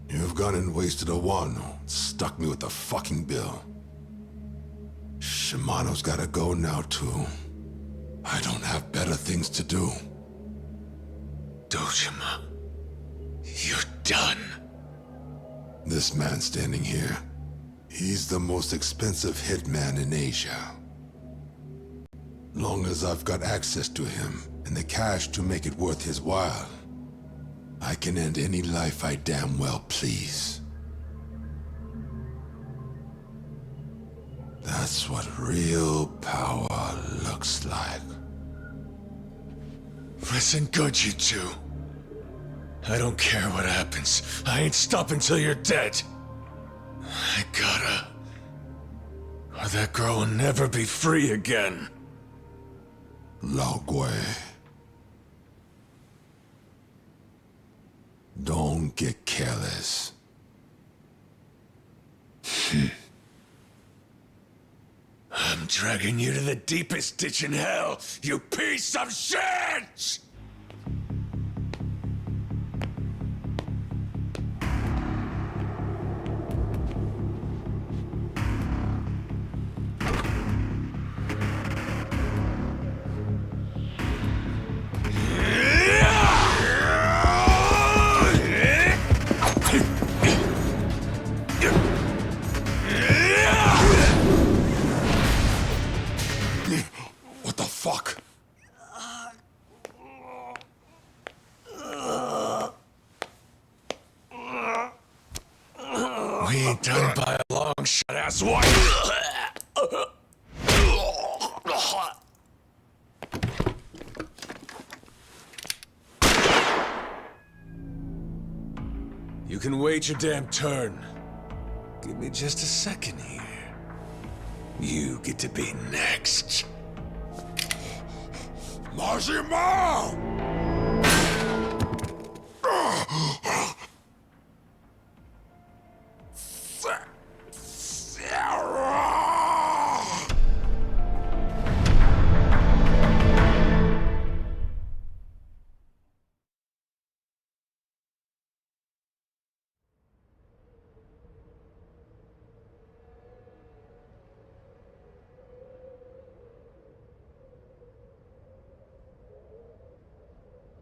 You've gone and wasted a Wano, stuck me with the fucking bill. Shimano's gotta go now too. I don't have better things to do. Dojima, you're done. This man standing here, he's the most expensive hitman in Asia. Long as I've got access to him and the cash to make it worth his while, I can end any life I damn well please. That's what real power looks like. Listen good, you two. I don't care what happens. I ain't stopping till you're dead. I gotta... or that girl will never be free again. Laogui. Don't get careless. I'm dragging you to the deepest ditch in hell, you piece of shit! What the fuck? We ain't done by a long shot, asswipe! You can wait your damn turn. Give me just a second here. You get to be next. Majima!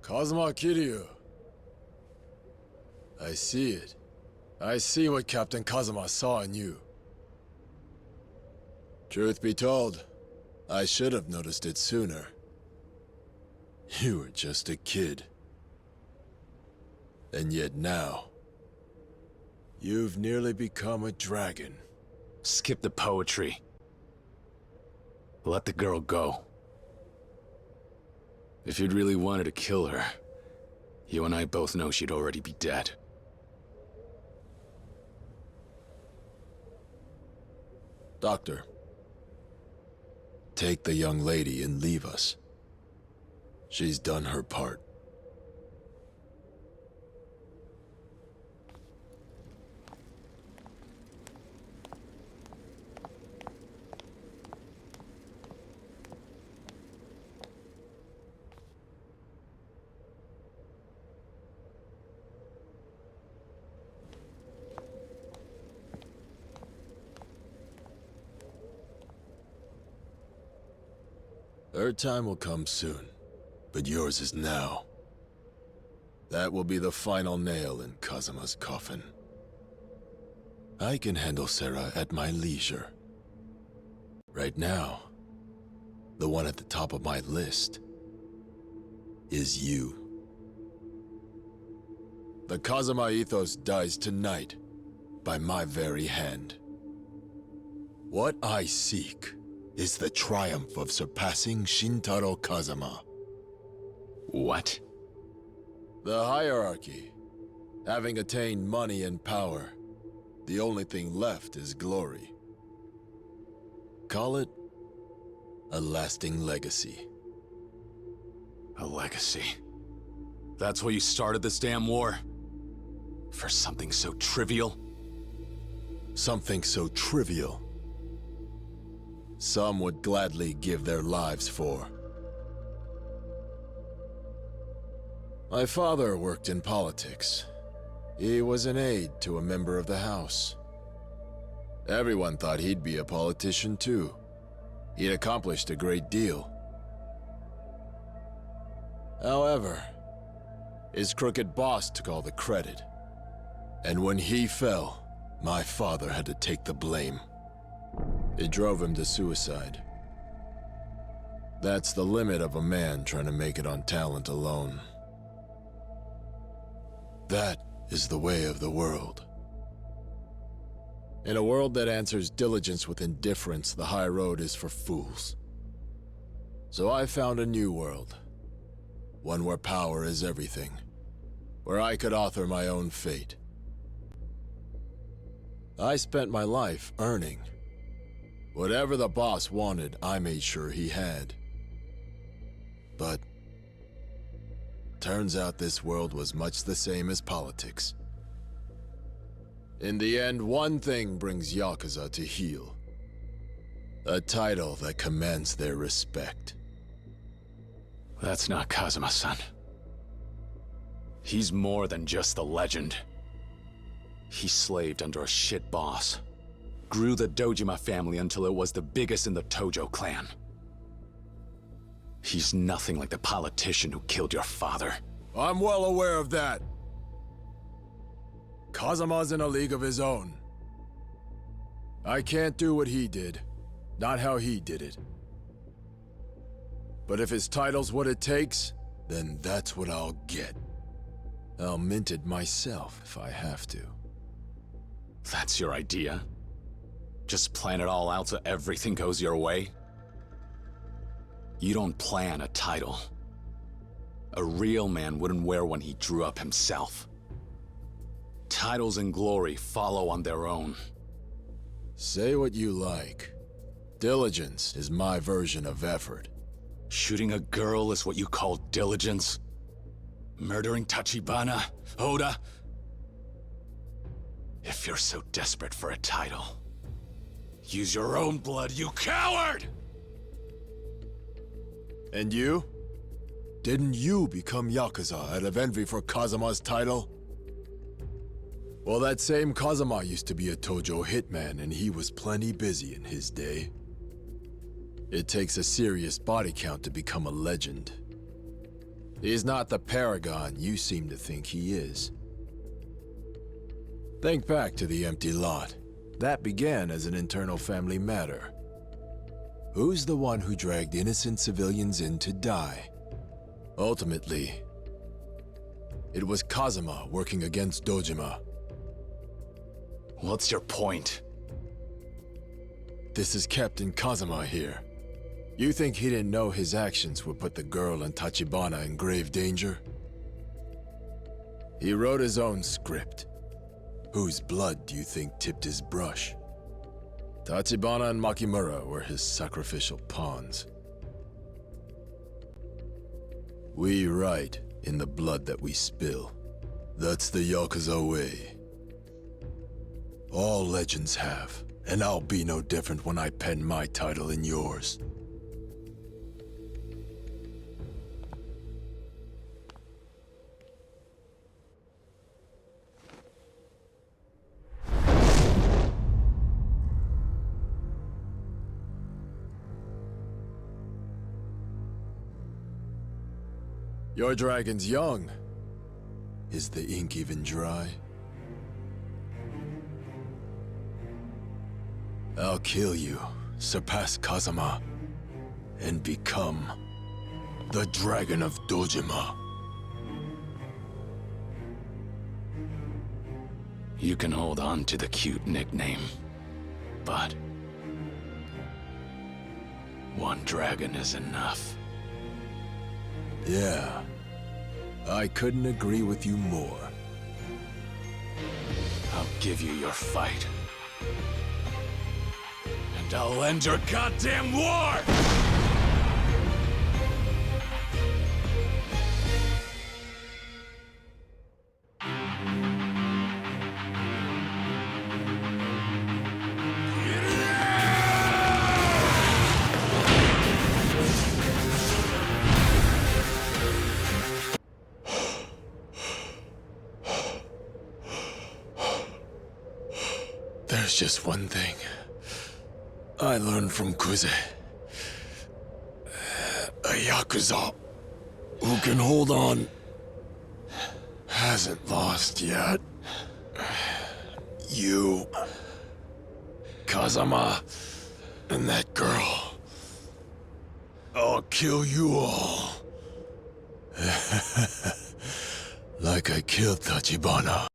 Kazuma Kiryu. I see it. I see what Captain Kazuma saw in you. Truth be told, I should have noticed it sooner. You were just a kid. And yet now, you've nearly become a dragon. Skip the poetry. Let the girl go. If you'd really wanted to kill her, you and I both know she'd already be dead. Doctor, take the young lady and leave us. She's done her part. Her time will come soon, but yours is now. That will be the final nail in Kazuma's coffin. I can handle Sarah at my leisure. Right now, the one at the top of my list is you. The Kazuma ethos dies tonight by my very hand. What I seek is the triumph of surpassing Shintaro Kazuma. What? The hierarchy. Having attained money and power, the only thing left is glory. Call it a lasting legacy. A legacy? That's why you started this damn war? For something so trivial? Something so trivial, some would gladly give their lives for. My father worked in politics. He was an aide to a member of the House. Everyone thought he'd be a politician too. He'd accomplished a great deal. However, his crooked boss took all the credit. And when he fell, my father had to take the blame. It drove him to suicide. That's the limit of a man trying to make it on talent alone. That is the way of the world. In a world that answers diligence with indifference, the high road is for fools. So I found a new world. One where power is everything. Where I could author my own fate. I spent my life earning. Whatever the boss wanted, I made sure he had. But turns out this world was much the same as politics. In the end, one thing brings Yakuza to heel. A title that commands their respect. That's not Kazuma-san. He's more than just the legend. He slaved under a shit boss. Grew the Dojima family until it was the biggest in the Tojo clan. He's nothing like the politician who killed your father. I'm well aware of that. Kazuma's in a league of his own. I can't do what he did. Not how he did it. But if his title's what it takes, then that's what I'll get. I'll mint it myself if I have to. That's your idea? Just plan it all out so everything goes your way? You don't plan a title. A real man wouldn't wear one he drew up himself. Titles and glory follow on their own. Say what you like. Diligence is my version of effort. Shooting a girl is what you call diligence? Murdering Tachibana, Oda? If you're so desperate for a title, use your own blood, you coward! And you? Didn't you become Yakuza out of envy for Kazuma's title? Well, that same Kazuma used to be a Tojo hitman, and he was plenty busy in his day. It takes a serious body count to become a legend. He's not the paragon you seem to think he is. Think back to the empty lot. That began as an internal family matter. Who's the one who dragged innocent civilians in to die? Ultimately, it was Kazuma working against Dojima. What's your point? This is Captain Kazuma here. You think he didn't know his actions would put the girl and Tachibana in grave danger? He wrote his own script. Whose blood do you think tipped his brush? Tachibana and Makimura were his sacrificial pawns. We write in the blood that we spill. That's the Yakuza way. All legends have, and I'll be no different when I pen my title in yours. Your dragon's young. Is the ink even dry? I'll kill you, surpass Kazama, and become the Dragon of Dojima. You can hold on to the cute nickname, but one dragon is enough. Yeah, I couldn't agree with you more. I'll give you your fight. And I'll end your goddamn war! There's just one thing I learned from Kuze. A Yakuza who can hold on hasn't lost yet. You, Kazama, and that girl. I'll kill you all. Like I killed Tachibana.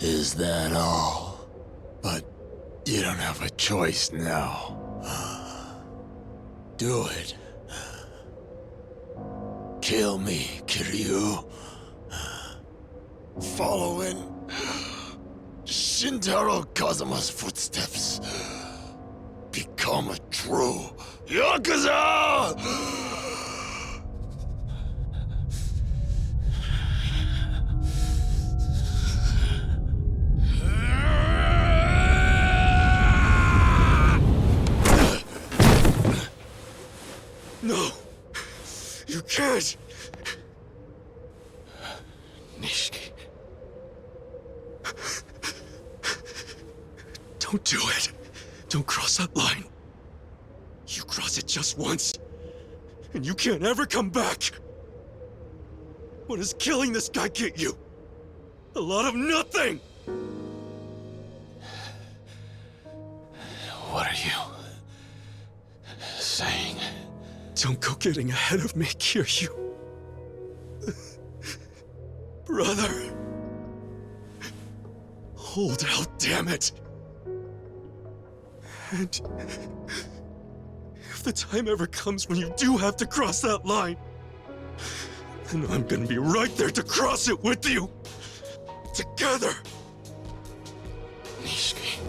Is that all? But you don't have a choice now. Do it. Kill me, Kiryu. Follow in Shintaro Kazama's footsteps. Become a true Yakuza! No! You can't! Nishiki. Don't do it. Don't cross that line. You cross it just once, and you can't ever come back. What does killing this guy get you? A lot of nothing! What are you saying? Don't go getting ahead of me, Kiryu. Brother. Hold out, damn it. And if the time ever comes when you do have to cross that line, then I'm gonna be right there to cross it with you. Together. Nishiki.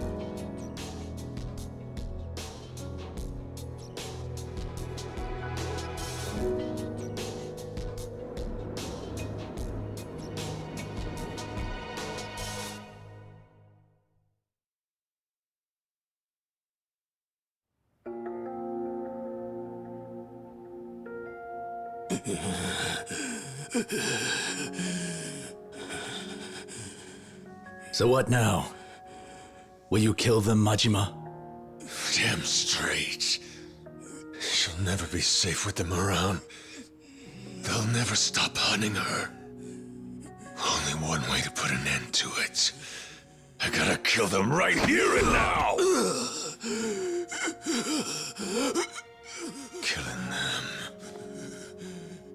So what now? Will you kill them, Majima? Damn straight. She'll never be safe with them around. They'll never stop hunting her. Only one way to put an end to it. I gotta kill them right here and now! Killing them.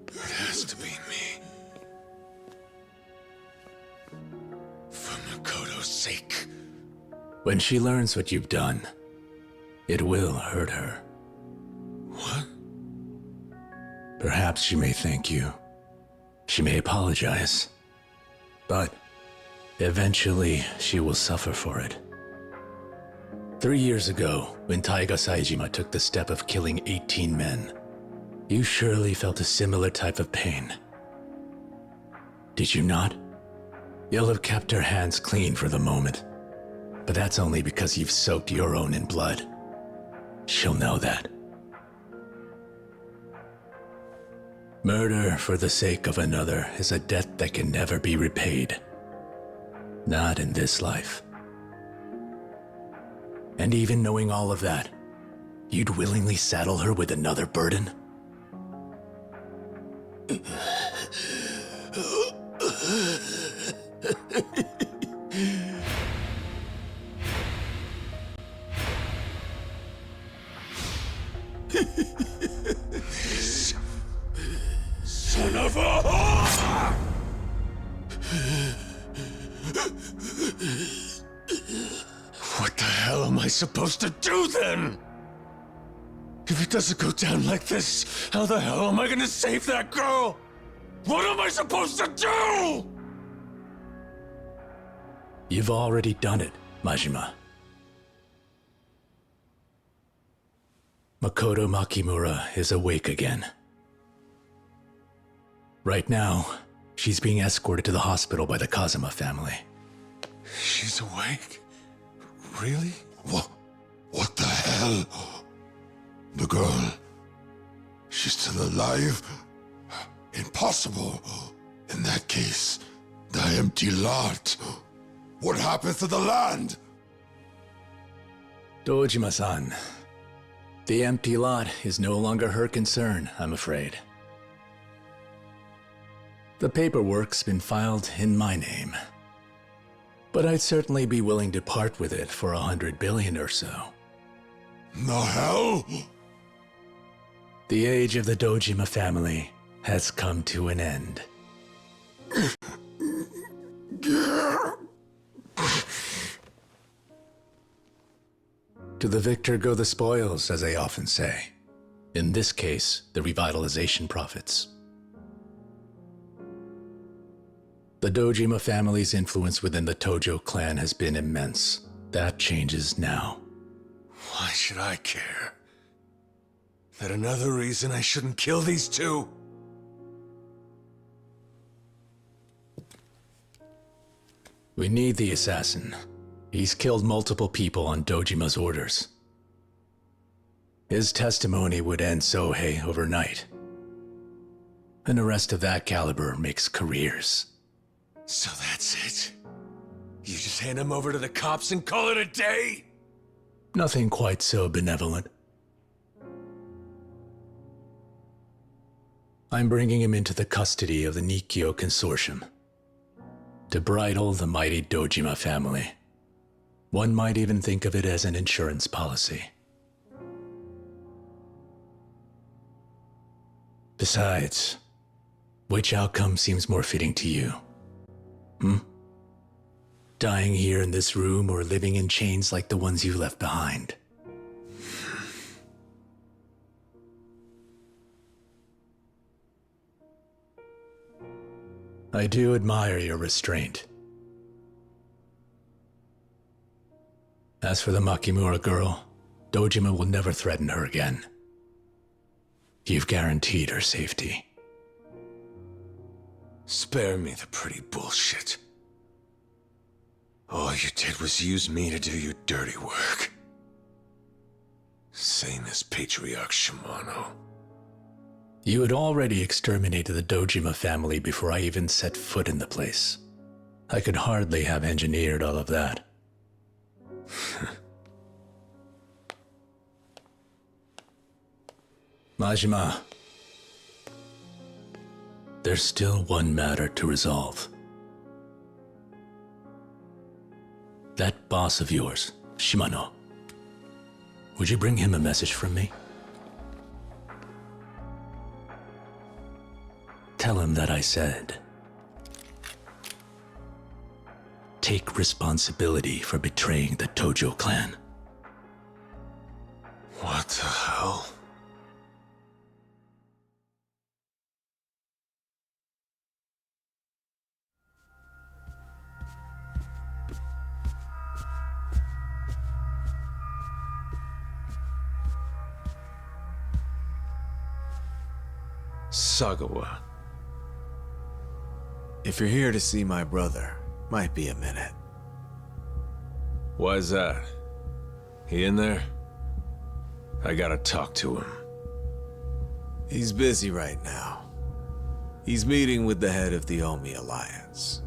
It has to be me. For Makoto's sake. When she learns what you've done, it will hurt her. What? Perhaps she may thank you. She may apologize. But eventually, she will suffer for it. 3 years ago, when Taiga Saejima took the step of killing 18 men, you surely felt a similar type of pain. Did you not? You'll have kept her hands clean for the moment, but that's only because you've soaked your own in blood. She'll know that. Murder for the sake of another is a debt that can never be repaid. Not in this life. And even knowing all of that, you'd willingly saddle her with another burden? Son of a whore! What the hell am I supposed to do then? If it doesn't go down like this, how the hell am I gonna save that girl? What am I supposed to do? You've already done it, Majima. Makoto Makimura is awake again. Right now, she's being escorted to the hospital by the Kazuma family. She's awake? Really? What the hell? The girl, she's still alive? Impossible. In that case, the empty lot. What happens to the land? Dojima-san, the empty lot is no longer her concern, I'm afraid. The paperwork's been filed in my name. But I'd certainly be willing to part with it for 100 billion or so. The hell? The age of the Dojima family has come to an end. To the victor go the spoils, as they often say. In this case, the revitalization profits. The Dojima family's influence within the Tojo clan has been immense. That changes now. Why should I care? That another reason I shouldn't kill these two? We need the assassin. He's killed multiple people on Dojima's orders. His testimony would end Sohei overnight. An arrest of that caliber makes careers. So that's it? You just hand him over to the cops and call it a day? Nothing quite so benevolent. I'm bringing him into the custody of the Nikkyo Consortium. To bridle the mighty Dojima family. One might even think of it as an insurance policy. Besides, which outcome seems more fitting to you? Dying here in this room or living in chains like the ones you left behind? I do admire your restraint. As for the Makimura girl, Dojima will never threaten her again. You've guaranteed her safety. Spare me the pretty bullshit. All you did was use me to do your dirty work. Same as Patriarch Shimano. You had already exterminated the Dojima family before I even set foot in the place. I could hardly have engineered all of that. Majima, there's still one matter to resolve. That boss of yours, Shimano. Would you bring him a message from me? Tell him that I said, take responsibility for betraying the Tojo clan. What the hell? Sagawa. If you're here to see my brother, might be a minute. Why's that? He in there? I gotta talk to him. He's busy right now. He's meeting with the head of the Omi Alliance.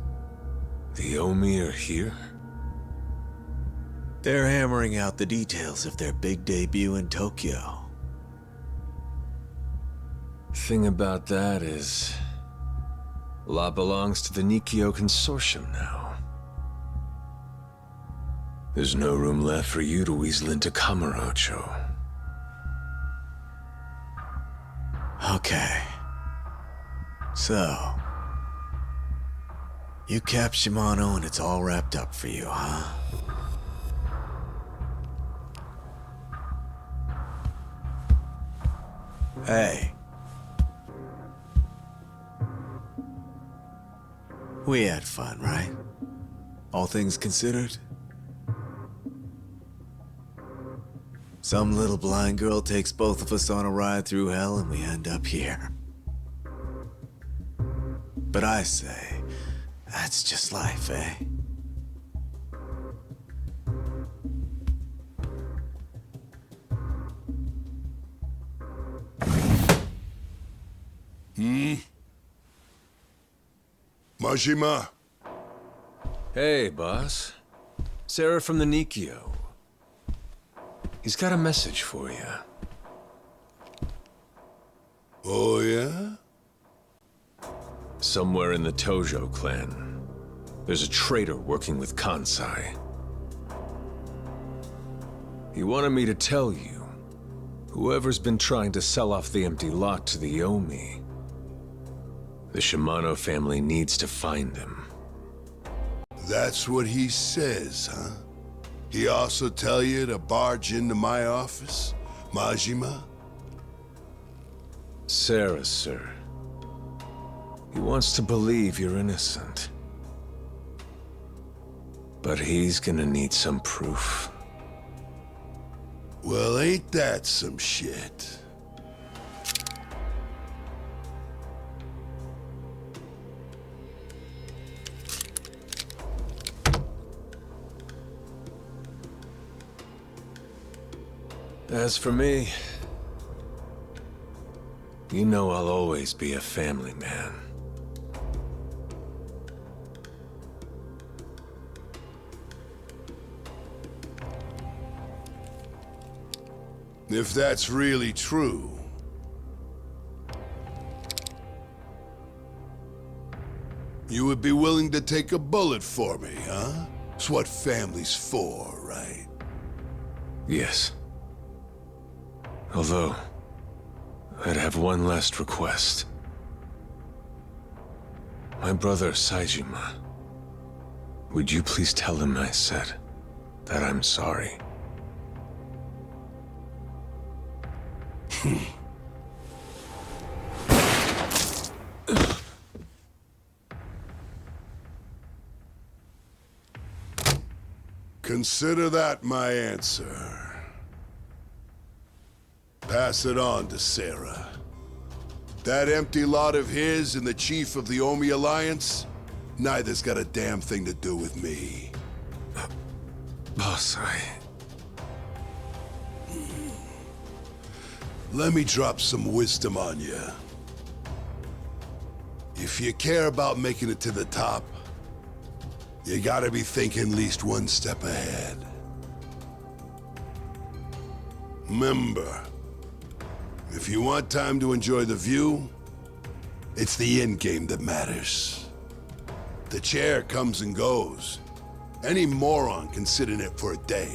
The Omi are here? They're hammering out the details of their big debut in Tokyo. Thing about that is, a lot belongs to the Nikio Consortium now. There's no room left for you to weasel into Kamurocho. Okay. So, you capped Shimano and it's all wrapped up for you, huh? Hey. We had fun, right? All things considered? Some little blind girl takes both of us on a ride through hell and we end up here. But I say, that's just life, eh? Majima. Hey, boss. Sarah from the Nikio. He's got a message for you. Oh, yeah? Somewhere in the Tojo clan, there's a traitor working with Kansai. He wanted me to tell you, whoever's been trying to sell off the empty lot to the Omi, the Shimano family needs to find him. That's what he says, huh? He also tell you to barge into my office, Majima? Sarah, sir. He wants to believe you're innocent. But he's gonna need some proof. Well, ain't that some shit? As for me, you know I'll always be a family man. If that's really true, you would be willing to take a bullet for me, huh? It's what family's for, right? Yes. Although, I'd have one last request. My brother, Saejima. Would you please tell him I said that I'm sorry? Consider that my answer. Pass it on to Sarah. That empty lot of his and the chief of the Omi Alliance, neither's got a damn thing to do with me. Boss, Let me drop some wisdom on you. If you care about making it to the top, you gotta be thinking at least one step ahead. Remember, if you want time to enjoy the view, it's the end game that matters. The chair comes and goes. Any moron can sit in it for a day.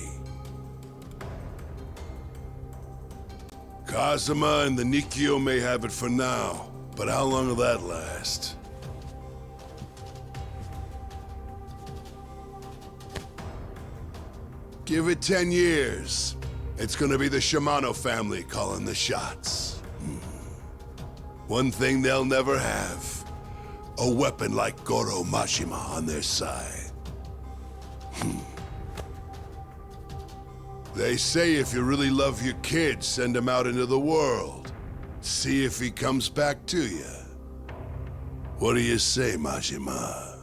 Kazuma and the Nikio may have it for now, but how long will that last? Give it 10 years. It's gonna be the Shimano family calling the shots. One thing they'll never have, a weapon like Goro Mashima on their side. They say if you really love your kids, send them out into the world. See if he comes back to you. What do you say, Majima?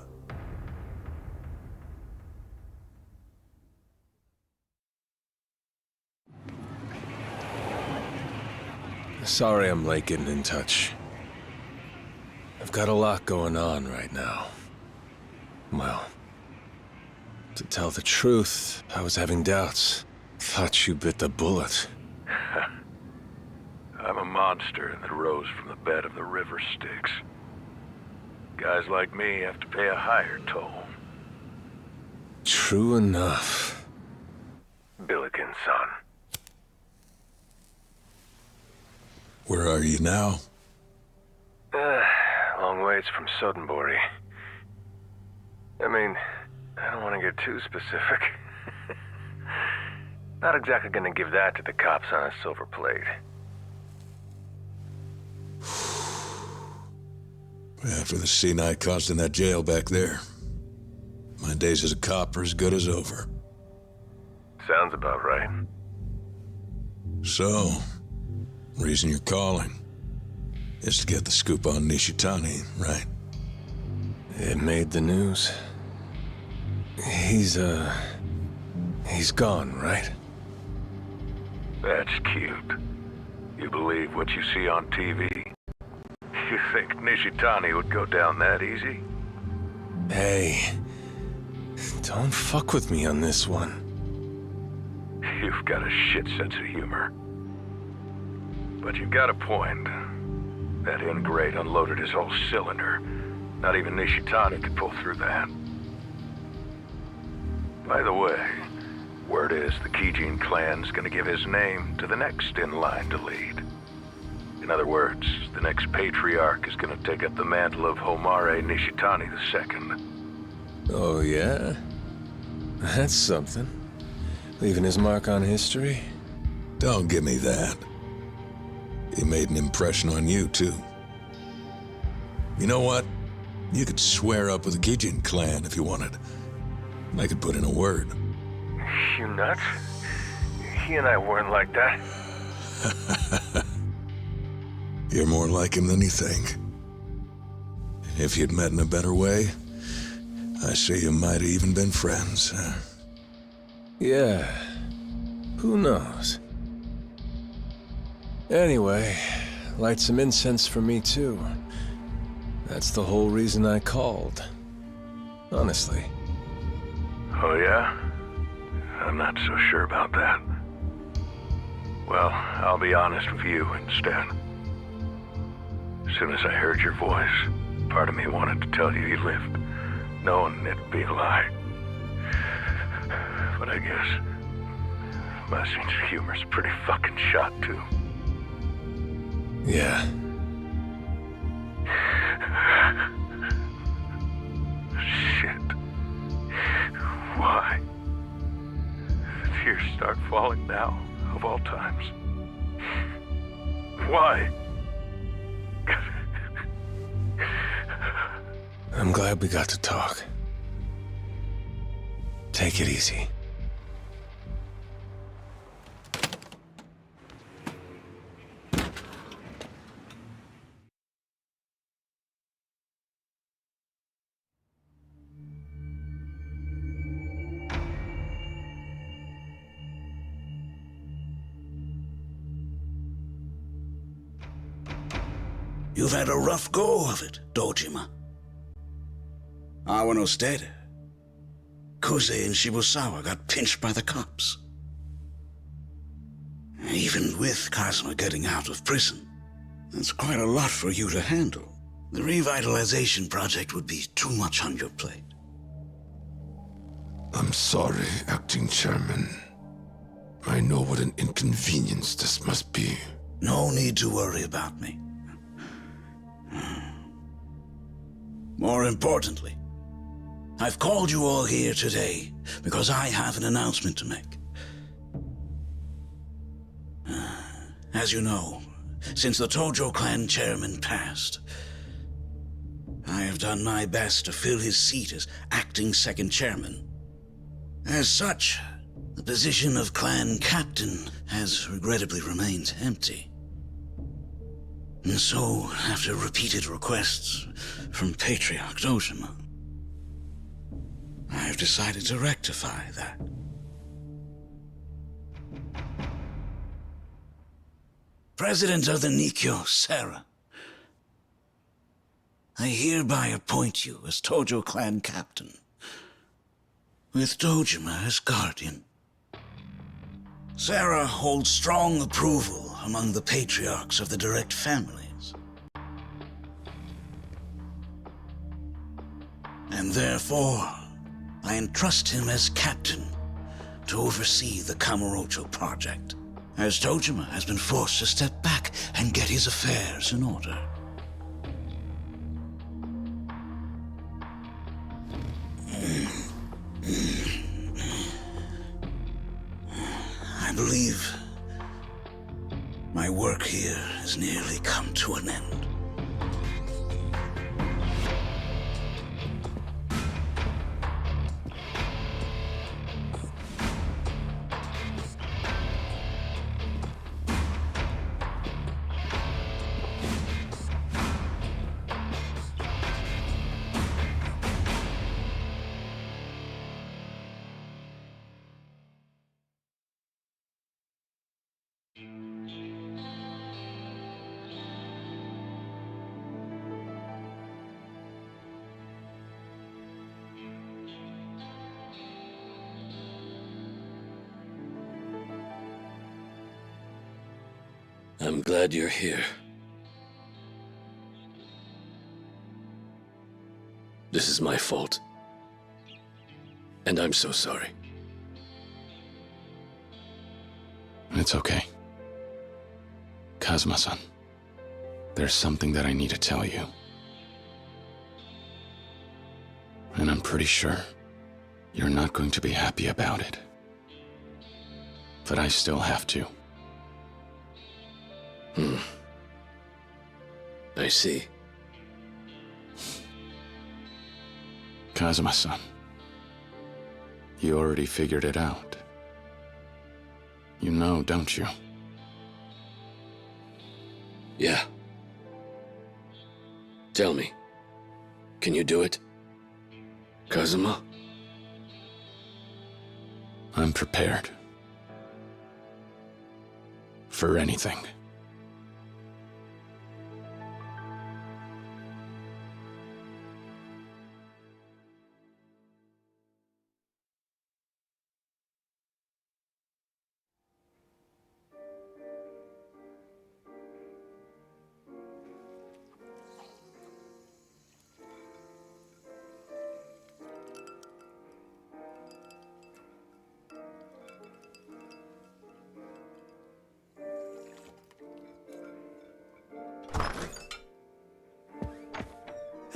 Sorry I'm late getting in touch. I've got a lot going on right now. Well, to tell the truth, I was having doubts. Thought you bit the bullet. I'm a monster that rose from the bed of the river Styx. Guys like me have to pay a higher toll. True enough. Billiken, son. Where are you now? Long ways from Sodenbori. I mean, I don't want to get too specific. Not exactly gonna give that to the cops on a silver plate. After the scene I caused in that jail back there, my days as a cop are as good as over. Sounds about right. So, reason you're calling is to get the scoop on Nishitani, right? It made the news. He's gone, right? That's cute. You believe what you see on TV? You think Nishitani would go down that easy? Hey, don't fuck with me on this one. You've got a shit sense of humor. But you've got a point. That ingrate unloaded his whole cylinder. Not even Nishitani could pull through that. By the way, word is the Kijin clan's gonna give his name to the next in line to lead. In other words, the next patriarch is gonna take up the mantle of Homare Nishitani II. Oh, yeah? That's something. Leaving his mark on history? Don't give me that. He made an impression on you, too. You know what? You could swear up with the Kijin clan if you wanted. I could put in a word. You nuts? He and I weren't like that. You're more like him than you think. If you'd met in a better way, I say you might have even been friends. Yeah. Who knows? Anyway, light some incense for me too. That's the whole reason I called. Honestly. Oh yeah? I'm not so sure about that. Well, I'll be honest with you instead. As soon as I heard your voice, part of me wanted to tell you you lived, knowing it'd be a lie. But I guess my sense of humor's pretty fucking shot too. Yeah. Shit. Why? The tears start falling now, of all times. Why? I'm glad we got to talk. Take it easy. You've had a rough go of it, Dojima. Awano dead. Kuze and Shibusawa got pinched by the cops. Even with Kazuma getting out of prison, that's quite a lot for you to handle. The revitalization project would be too much on your plate. I'm sorry, acting chairman. I know what an inconvenience this must be. No need to worry about me. More importantly, I've called you all here today because I have an announcement to make. As you know, since the Tojo clan chairman passed, I have done my best to fill his seat as acting second chairman. As such, the position of clan captain has regrettably remained empty. And so, after repeated requests from Patriarch Dojima, I have decided to rectify that. President of the Nikkyo, Sarah, I hereby appoint you as Tojo clan captain, with Dojima as guardian. Sarah holds strong approval among the patriarchs of the direct families. And therefore, I entrust him as captain to oversee the Kamurocho project, as Dojima has been forced to step back and get his affairs in order. I believe my work here has nearly come to an end. I'm glad you're here. This is my fault. And I'm so sorry. It's okay. Kazuma-san, there's something that I need to tell you. And I'm pretty sure you're not going to be happy about it. But I still have to. I see. Kazuma-san, you already figured it out. You know, don't you? Yeah. Tell me, can you do it, Kazuma? I'm prepared. For anything.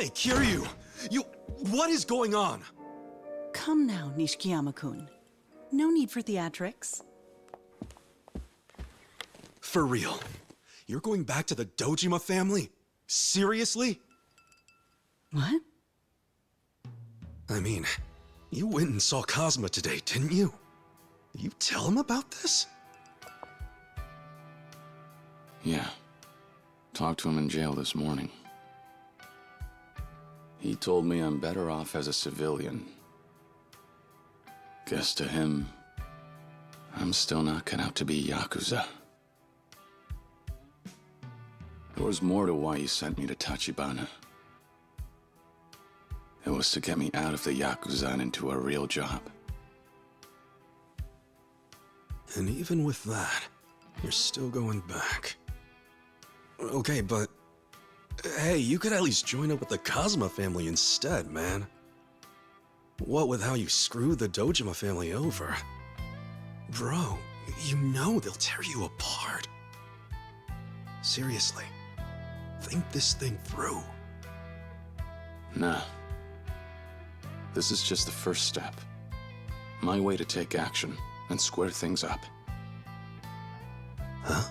Hey, Kiryu! What is going on? Come now, Nishikiyama-kun. No need for theatrics. For real? You're going back to the Dojima family? Seriously? What? I mean, you went and saw Kazuma today, didn't you? Did you tell him about this? Yeah. Talked to him in jail this morning. He told me I'm better off as a civilian. Guess to him, I'm still not cut out to be Yakuza. There was more to why he sent me to Tachibana. It was to get me out of the Yakuza and into a real job. And even with that, you're still going back. Okay, but hey, you could at least join up with the Kazuma family instead, man. What with how you screwed the Dojima family over? Bro, you know they'll tear you apart. Seriously, think this thing through. Nah. This is just the first step. My way to take action and square things up. Huh?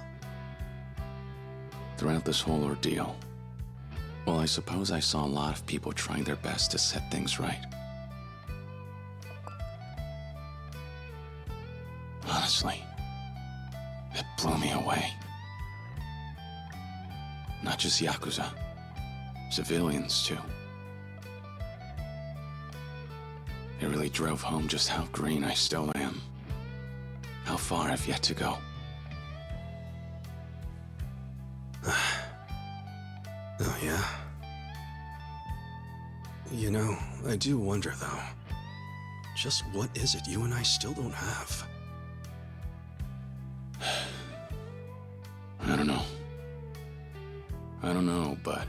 Throughout this whole ordeal, well, I suppose I saw a lot of people trying their best to set things right. Honestly, it blew me away. Not just Yakuza. Civilians, too. It really drove home just how green I still am. How far I've yet to go. Oh, yeah? You know, I do wonder, though. Just what is it you and I still don't have? I don't know. I don't know, but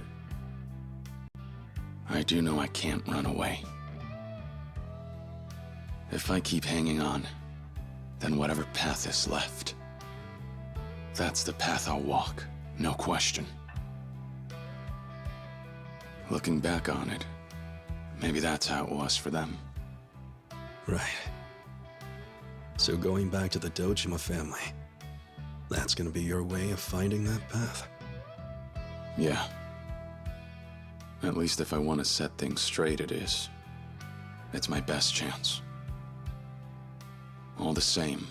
I do know I can't run away. If I keep hanging on, then whatever path is left, that's the path I'll walk, no question. Looking back on it, maybe that's how it was for them. Right. So going back to the Dojima family, that's gonna be your way of finding that path? Yeah. At least if I want to set things straight, it is. It's my best chance. All the same,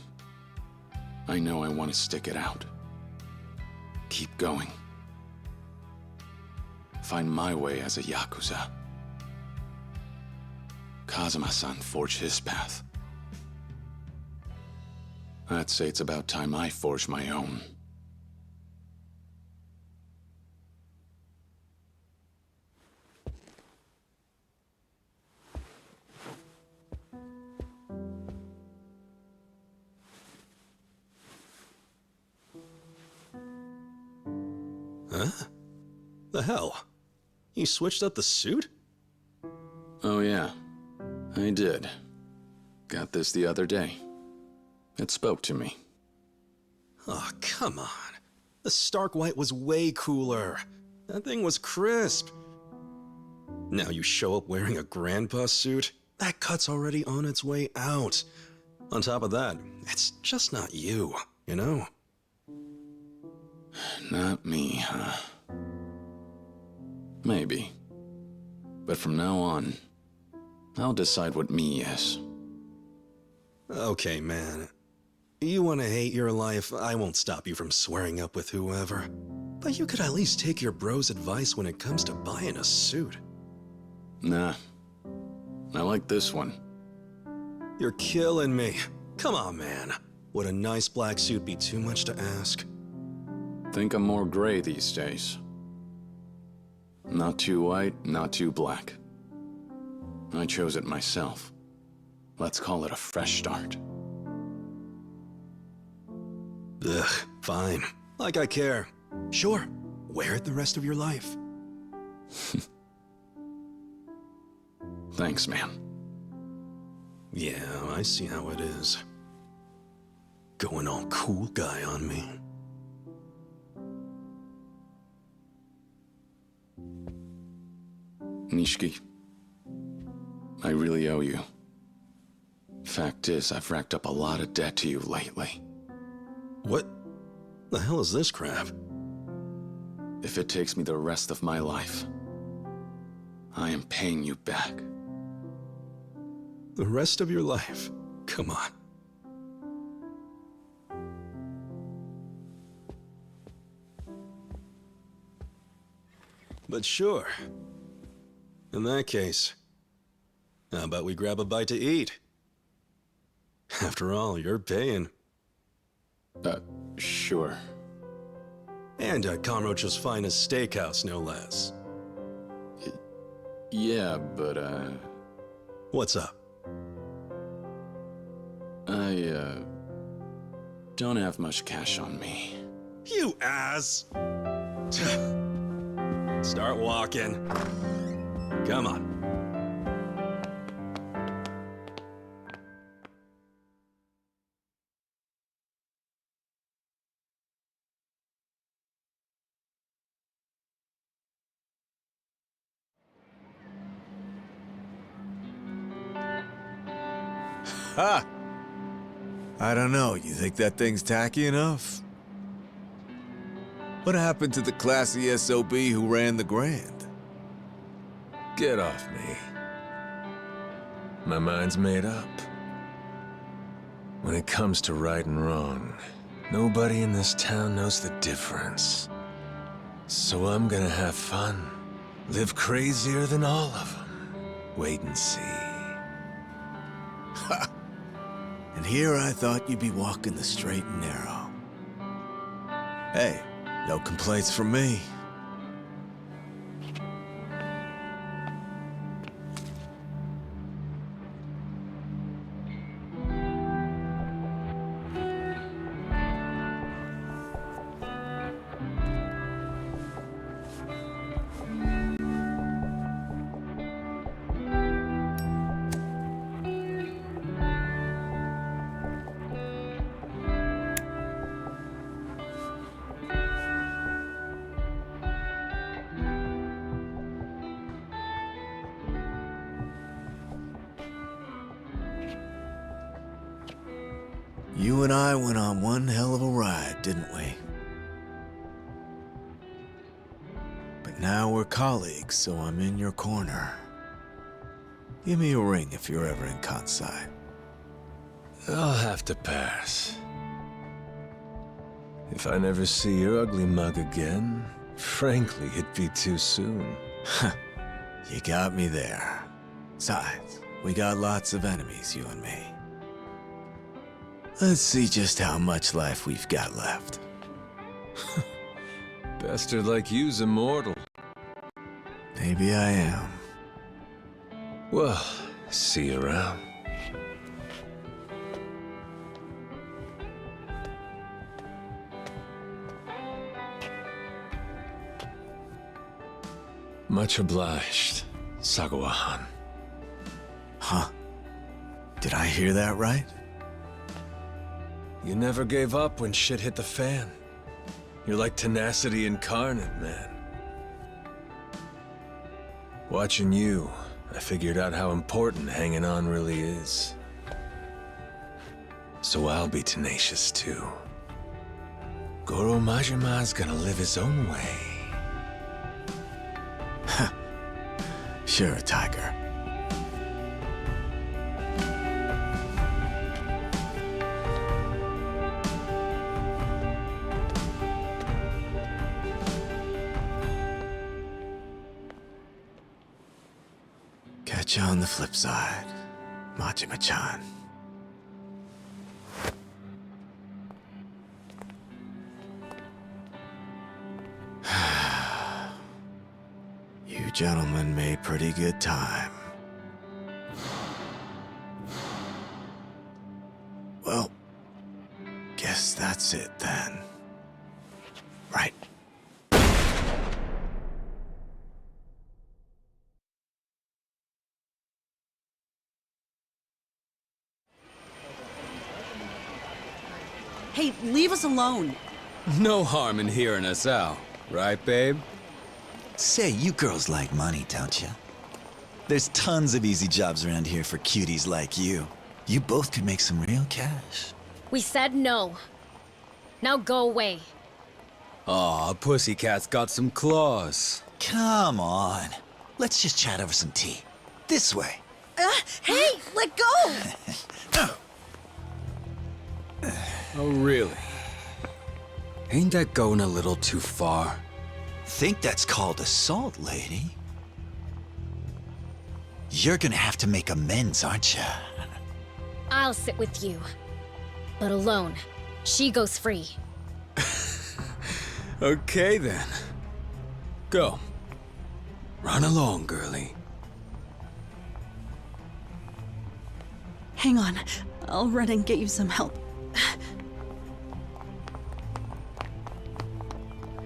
I know I want to stick it out. Keep going. Find my way as a Yakuza. Kazuma-san forged his path. I'd say it's about time I forge my own. Huh? The hell? You switched up the suit? Oh yeah, I did. Got this the other day. It spoke to me. Oh, come on. The Stark White was way cooler. That thing was crisp. Now you show up wearing a grandpa suit? That cut's already on its way out. On top of that, it's just not you, you know? Not me, huh? Maybe. But from now on, I'll decide what me is. Okay, man. You want to hate your life, I won't stop you from swearing up with whoever. But you could at least take your bro's advice when it comes to buying a suit. Nah. I like this one. You're killing me. Come on, man. Would a nice black suit be too much to ask? Think I'm more gray these days. Not too white, not too black. I chose it myself. Let's call it a fresh start. Ugh, fine. Like I care. Sure, wear it the rest of your life. Thanks, man. Yeah, I see how it is. Going all cool guy on me. Nishiki, I really owe you. Fact is, I've racked up a lot of debt to you lately. What the hell is this crap? If it takes me the rest of my life, I am paying you back. The rest of your life? Come on. But sure. In that case, how about we grab a bite to eat? After all, you're paying. Sure. And at Conroach's finest steakhouse, no less. Yeah, but, What's up? I, don't have much cash on me. You ass! Start walking. Come on. Ha! I don't know, you think that thing's tacky enough? What happened to the classy SOB who ran the Grand? Get off me. My mind's made up. When it comes to right and wrong, nobody in this town knows the difference. So I'm gonna have fun. Live crazier than all of them. Wait and see. And here I thought you'd be walking the straight and narrow. Hey, no complaints from me. You and I went on one hell of a ride, didn't we? But now we're colleagues, so I'm in your corner. Give me a ring if you're ever in Kansai. I'll have to pass. If I never see your ugly mug again, frankly, it'd be too soon. You got me there. Besides, we got lots of enemies, you and me. Let's see just how much life we've got left. Bastard like you's immortal. Maybe I am. Well, see you around. Much obliged, Sagawa-han. Huh? Did I hear that right? You never gave up when shit hit the fan. You're like tenacity incarnate, man. Watching you, I figured out how important hanging on really is. So I'll be tenacious too. Goro Majima's gonna live his own way. Sure, Tiger. Catch you on the flip side, Majima-chan. You gentlemen made pretty good time. Well, guess that's it then. Right. Hey, leave us alone. No harm in hearing us out, right, babe? Say, you girls like money, don't you? There's tons of easy jobs around here for cuties like you. You both could make some real cash. We said no. Now go away. Aw, Pussycat's got some claws. Come on. Let's just chat over some tea. This way. Hey, let go! Oh, really? Ain't that going a little too far? Think that's called assault, lady? You're gonna have to make amends, aren't you? I'll sit with you. But alone. She goes free. Okay, then. Go. Run along, girlie. Hang on. I'll run and get you some help.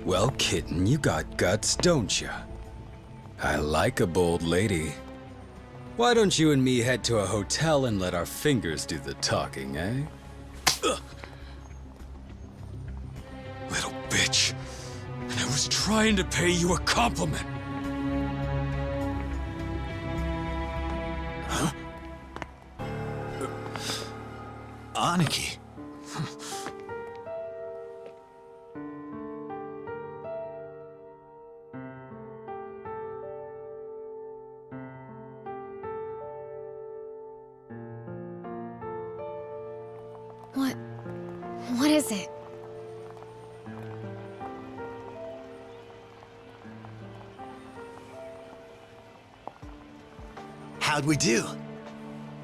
Well, kitten, you got guts, don't you? I like a bold lady. Why don't you and me head to a hotel and let our fingers do the talking, eh? Ugh. Little bitch. And I was trying to pay you a compliment. Huh? Aniki. What is it? How'd we do?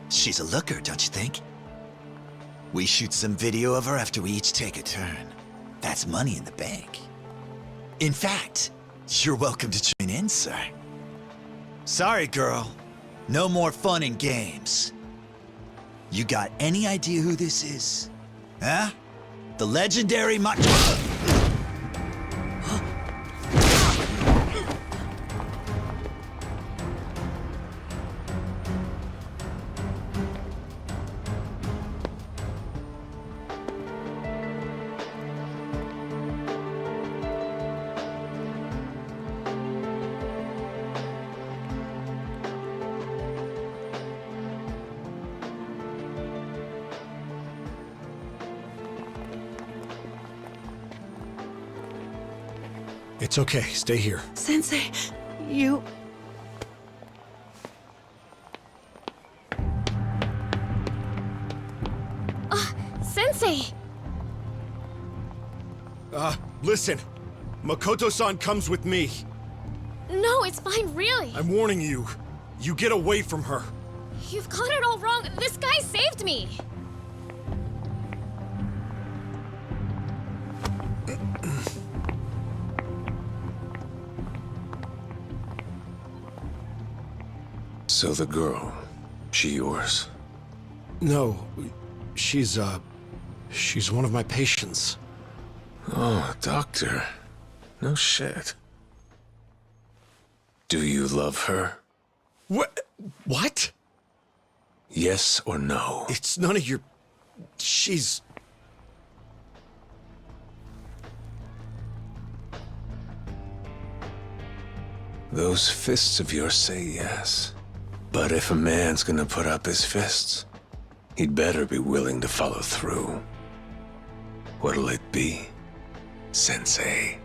She's a looker, don't you think? We shoot some video of her after we each take a turn. That's money in the bank. In fact, you're welcome to join in, sir. Sorry, girl. No more fun and games. You got any idea who this is? Huh? The legendary It's okay, stay here. Sensei, you... Sensei! Listen. Makoto-san comes with me. No, it's fine, really. I'm warning you. You get away from her. You've got it all wrong. This guy saved me. So the girl, she yours? No, she's one of my patients. Oh, doctor. No shit. Do you love her? What? Yes or no? It's none of your... She's... Those fists of yours say yes. But if a man's gonna put up his fists, he'd better be willing to follow through. What'll it be, Sensei?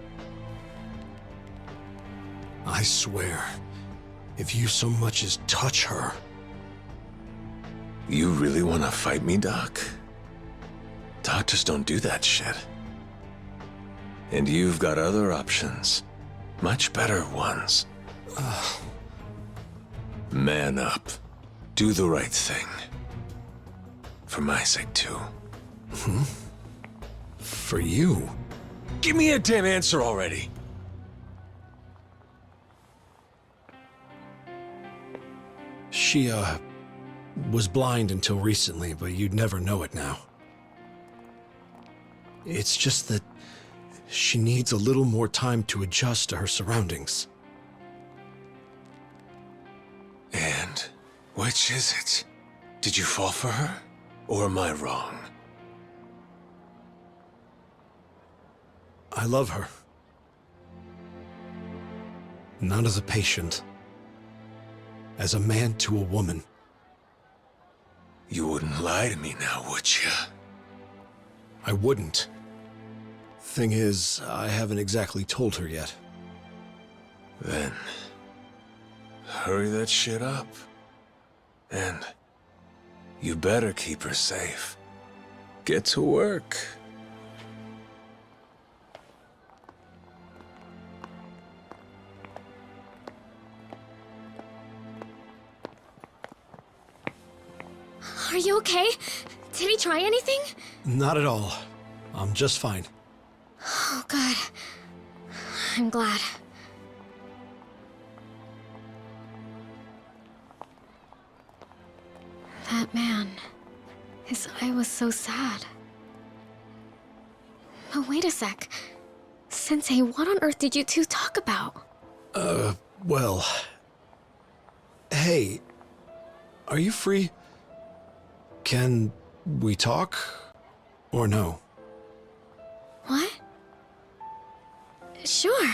I swear, if you so much as touch her... You really wanna fight me, Doc? Doctors don't do that shit. And you've got other options. Much better ones. Man up. Do the right thing. For my sake, too. For you? Give me a damn answer already! She, was blind until recently, but you'd never know it now. It's just that she needs a little more time to adjust to her surroundings. And which is it? Did you fall for her? Or am I wrong? I love her. Not as a patient. As a man to a woman. You wouldn't lie to me now, would you? I wouldn't. Thing is, I haven't exactly told her yet. Then... hurry that shit up. And... you better keep her safe. Get to work. Are you okay? Did he try anything? Not at all. I'm just fine. Oh, God. I'm glad. That man. His eye was so sad. But wait a sec. Sensei, what on earth did you two talk about? Well... Hey, are you free? Can we talk? Or no? What? Sure.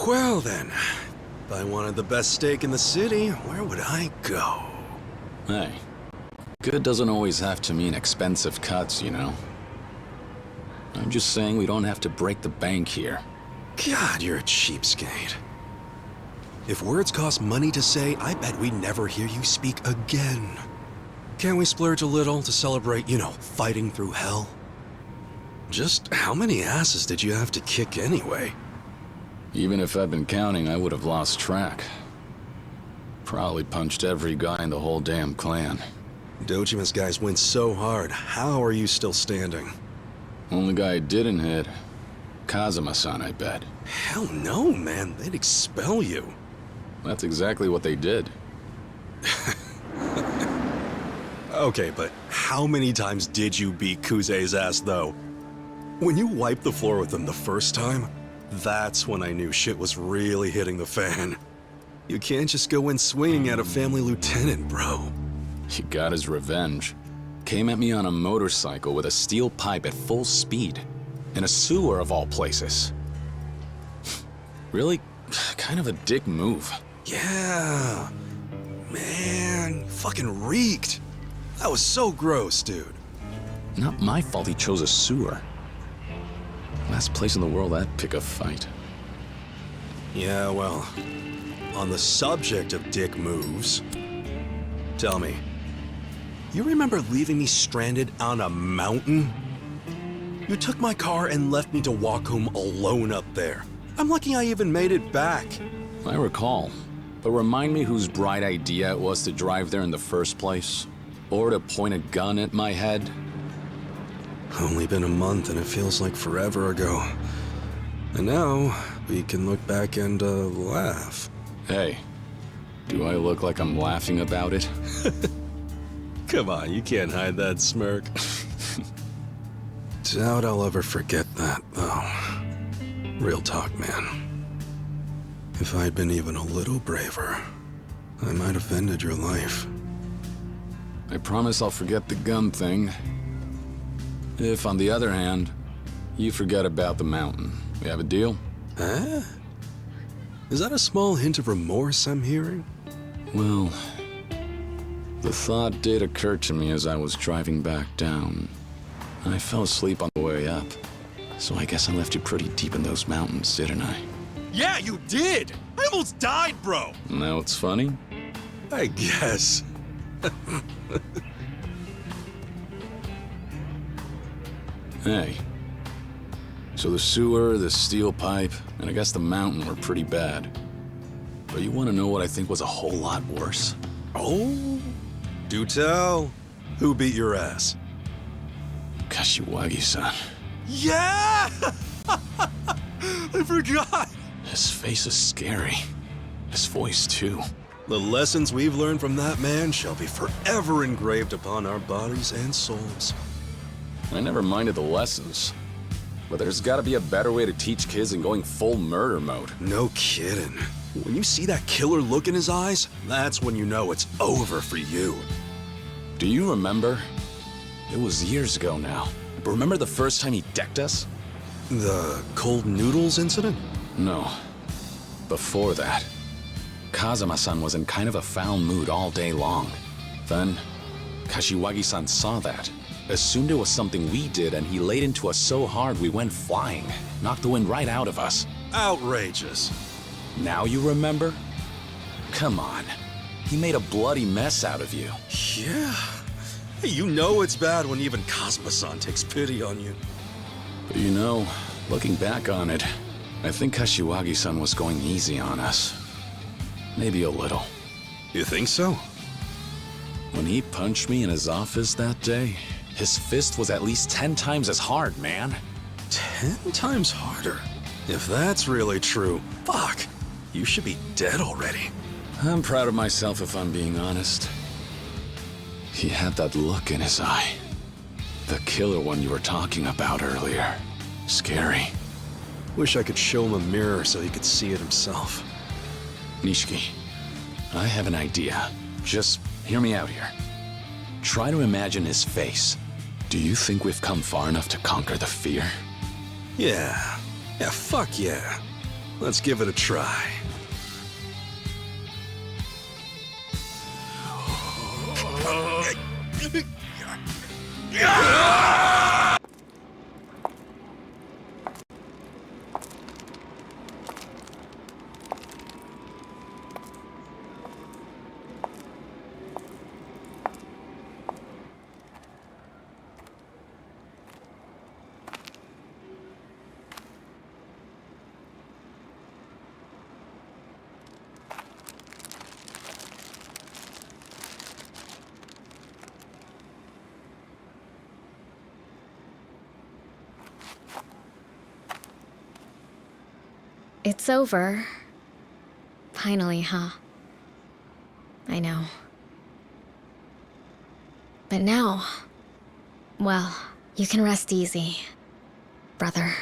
Well then, if I wanted the best steak in the city, where would I go? Hey, good doesn't always have to mean expensive cuts, you know? I'm just saying we don't have to break the bank here. God, you're a cheapskate. If words cost money to say, I bet we never hear you speak again. Can't we splurge a little to celebrate, you know, fighting through hell? Just how many asses did you have to kick anyway? Even if I'd been counting, I would have lost track. Probably punched every guy in the whole damn clan. Dojima's guys went so hard. How are you still standing? Only guy I didn't hit. Kazuma-san, I bet. Hell no, man. They'd expel you. That's exactly what they did. Okay, but how many times did you beat Kuze's ass, though? When you wiped the floor with him the first time, that's when I knew shit was really hitting the fan. You can't just go in swinging at a family lieutenant, bro. He got his revenge. Came at me on a motorcycle with a steel pipe at full speed. In a sewer of all places. Really, kind of a dick move. Yeah. Man, fucking reeked. That was so gross, dude. Not my fault he chose a sewer. Last place in the world I'd pick a fight. Yeah, well, on the subject of dick moves, tell me, you remember leaving me stranded on a mountain? You took my car and left me to walk home alone up there. I'm lucky I even made it back. I recall, but remind me whose bright idea it was to drive there in the first place? Or to point a gun at my head? Only been a month and it feels like forever ago. And now, we can look back and, laugh. Hey, do I look like I'm laughing about it? Come on, you can't hide that smirk. Doubt I'll ever forget that, though. Real talk, man. If I'd been even a little braver, I might have ended your life. I promise I'll forget the gun thing. If, on the other hand, you forget about the mountain. We have a deal? Huh? Is that a small hint of remorse I'm hearing? Well, the thought did occur to me as I was driving back down. I fell asleep on the way up, so I guess I left you pretty deep in those mountains, didn't I? Yeah, you did! I almost died, bro! Now it's funny? I guess. Hey. So the sewer, the steel pipe, and I guess the mountain were pretty bad. But you want to know what I think was a whole lot worse? Oh? Do tell. Who beat your ass? Kashiwagi-san. Yeah! I forgot! His face is scary. His voice, too. The lessons we've learned from that man shall be forever engraved upon our bodies and souls. I never minded the lessons. But there's gotta be a better way to teach kids than going full murder mode. No kidding. When you see that killer look in his eyes, that's when you know it's over for you. Do you remember? It was years ago now. But remember the first time he decked us? The cold noodles incident? No. Before that. Kazuma-san was in kind of a foul mood all day long. Then, Kashiwagi-san saw that. Assumed it was something we did, and he laid into us so hard we went flying. Knocked the wind right out of us. Outrageous. Now you remember? Come on. He made a bloody mess out of you. Yeah. You know it's bad when even Kazuma-san takes pity on you. But you know, looking back on it, I think Kashiwagi-san was going easy on us. Maybe a little. You think so? When he punched me in his office that day, his fist was at least 10 times as hard, man. 10 times harder? If that's really true, fuck. You should be dead already. I'm proud of myself if I'm being honest. He had that look in his eye. The killer one you were talking about earlier. Scary. Wish I could show him a mirror so he could see it himself. Nishiki, I have an idea. Just hear me out here. Try to imagine his face. Do you think we've come far enough to conquer the fear? Yeah. Yeah, fuck yeah. Let's give it a try. It's over. Finally, huh? I know. But now, well, you can rest easy, brother.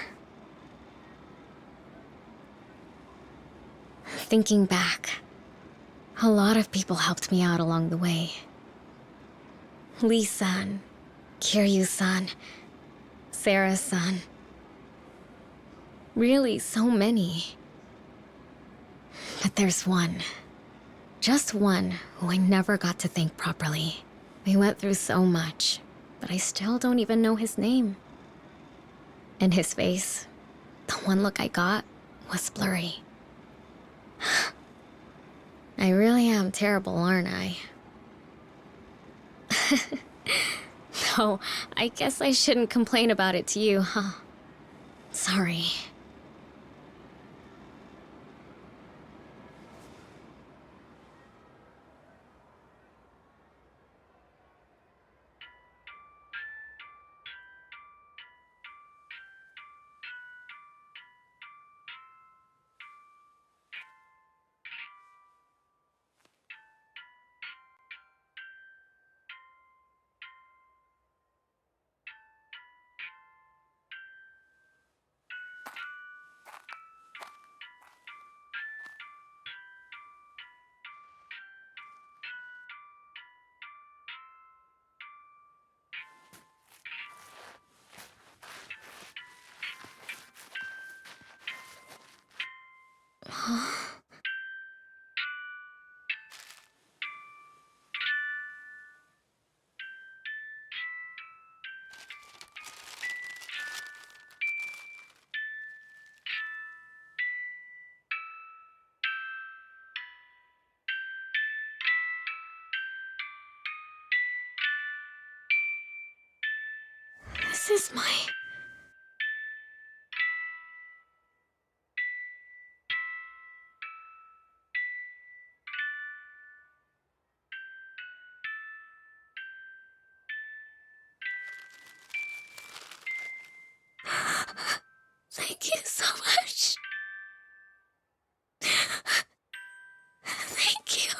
Thinking back, a lot of people helped me out along the way. Lee-san, Kiryu-san, Sarah-san. Really, so many. But there's one. Just one who I never got to thank properly. We went through so much, but I still don't even know his name. And his face, the one look I got, was blurry. I really am terrible, aren't I? No, I guess I shouldn't complain about it to you, huh? Sorry. This is my... Thank you so much. Thank you.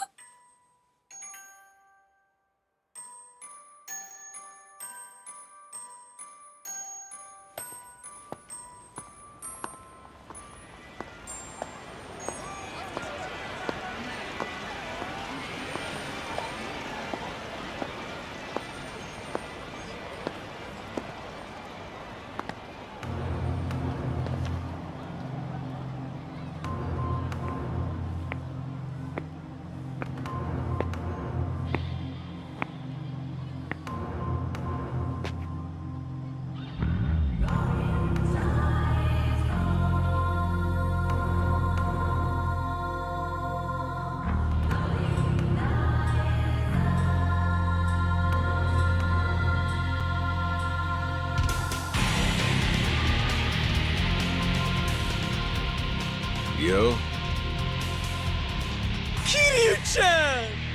Yo? Kiryu-chan!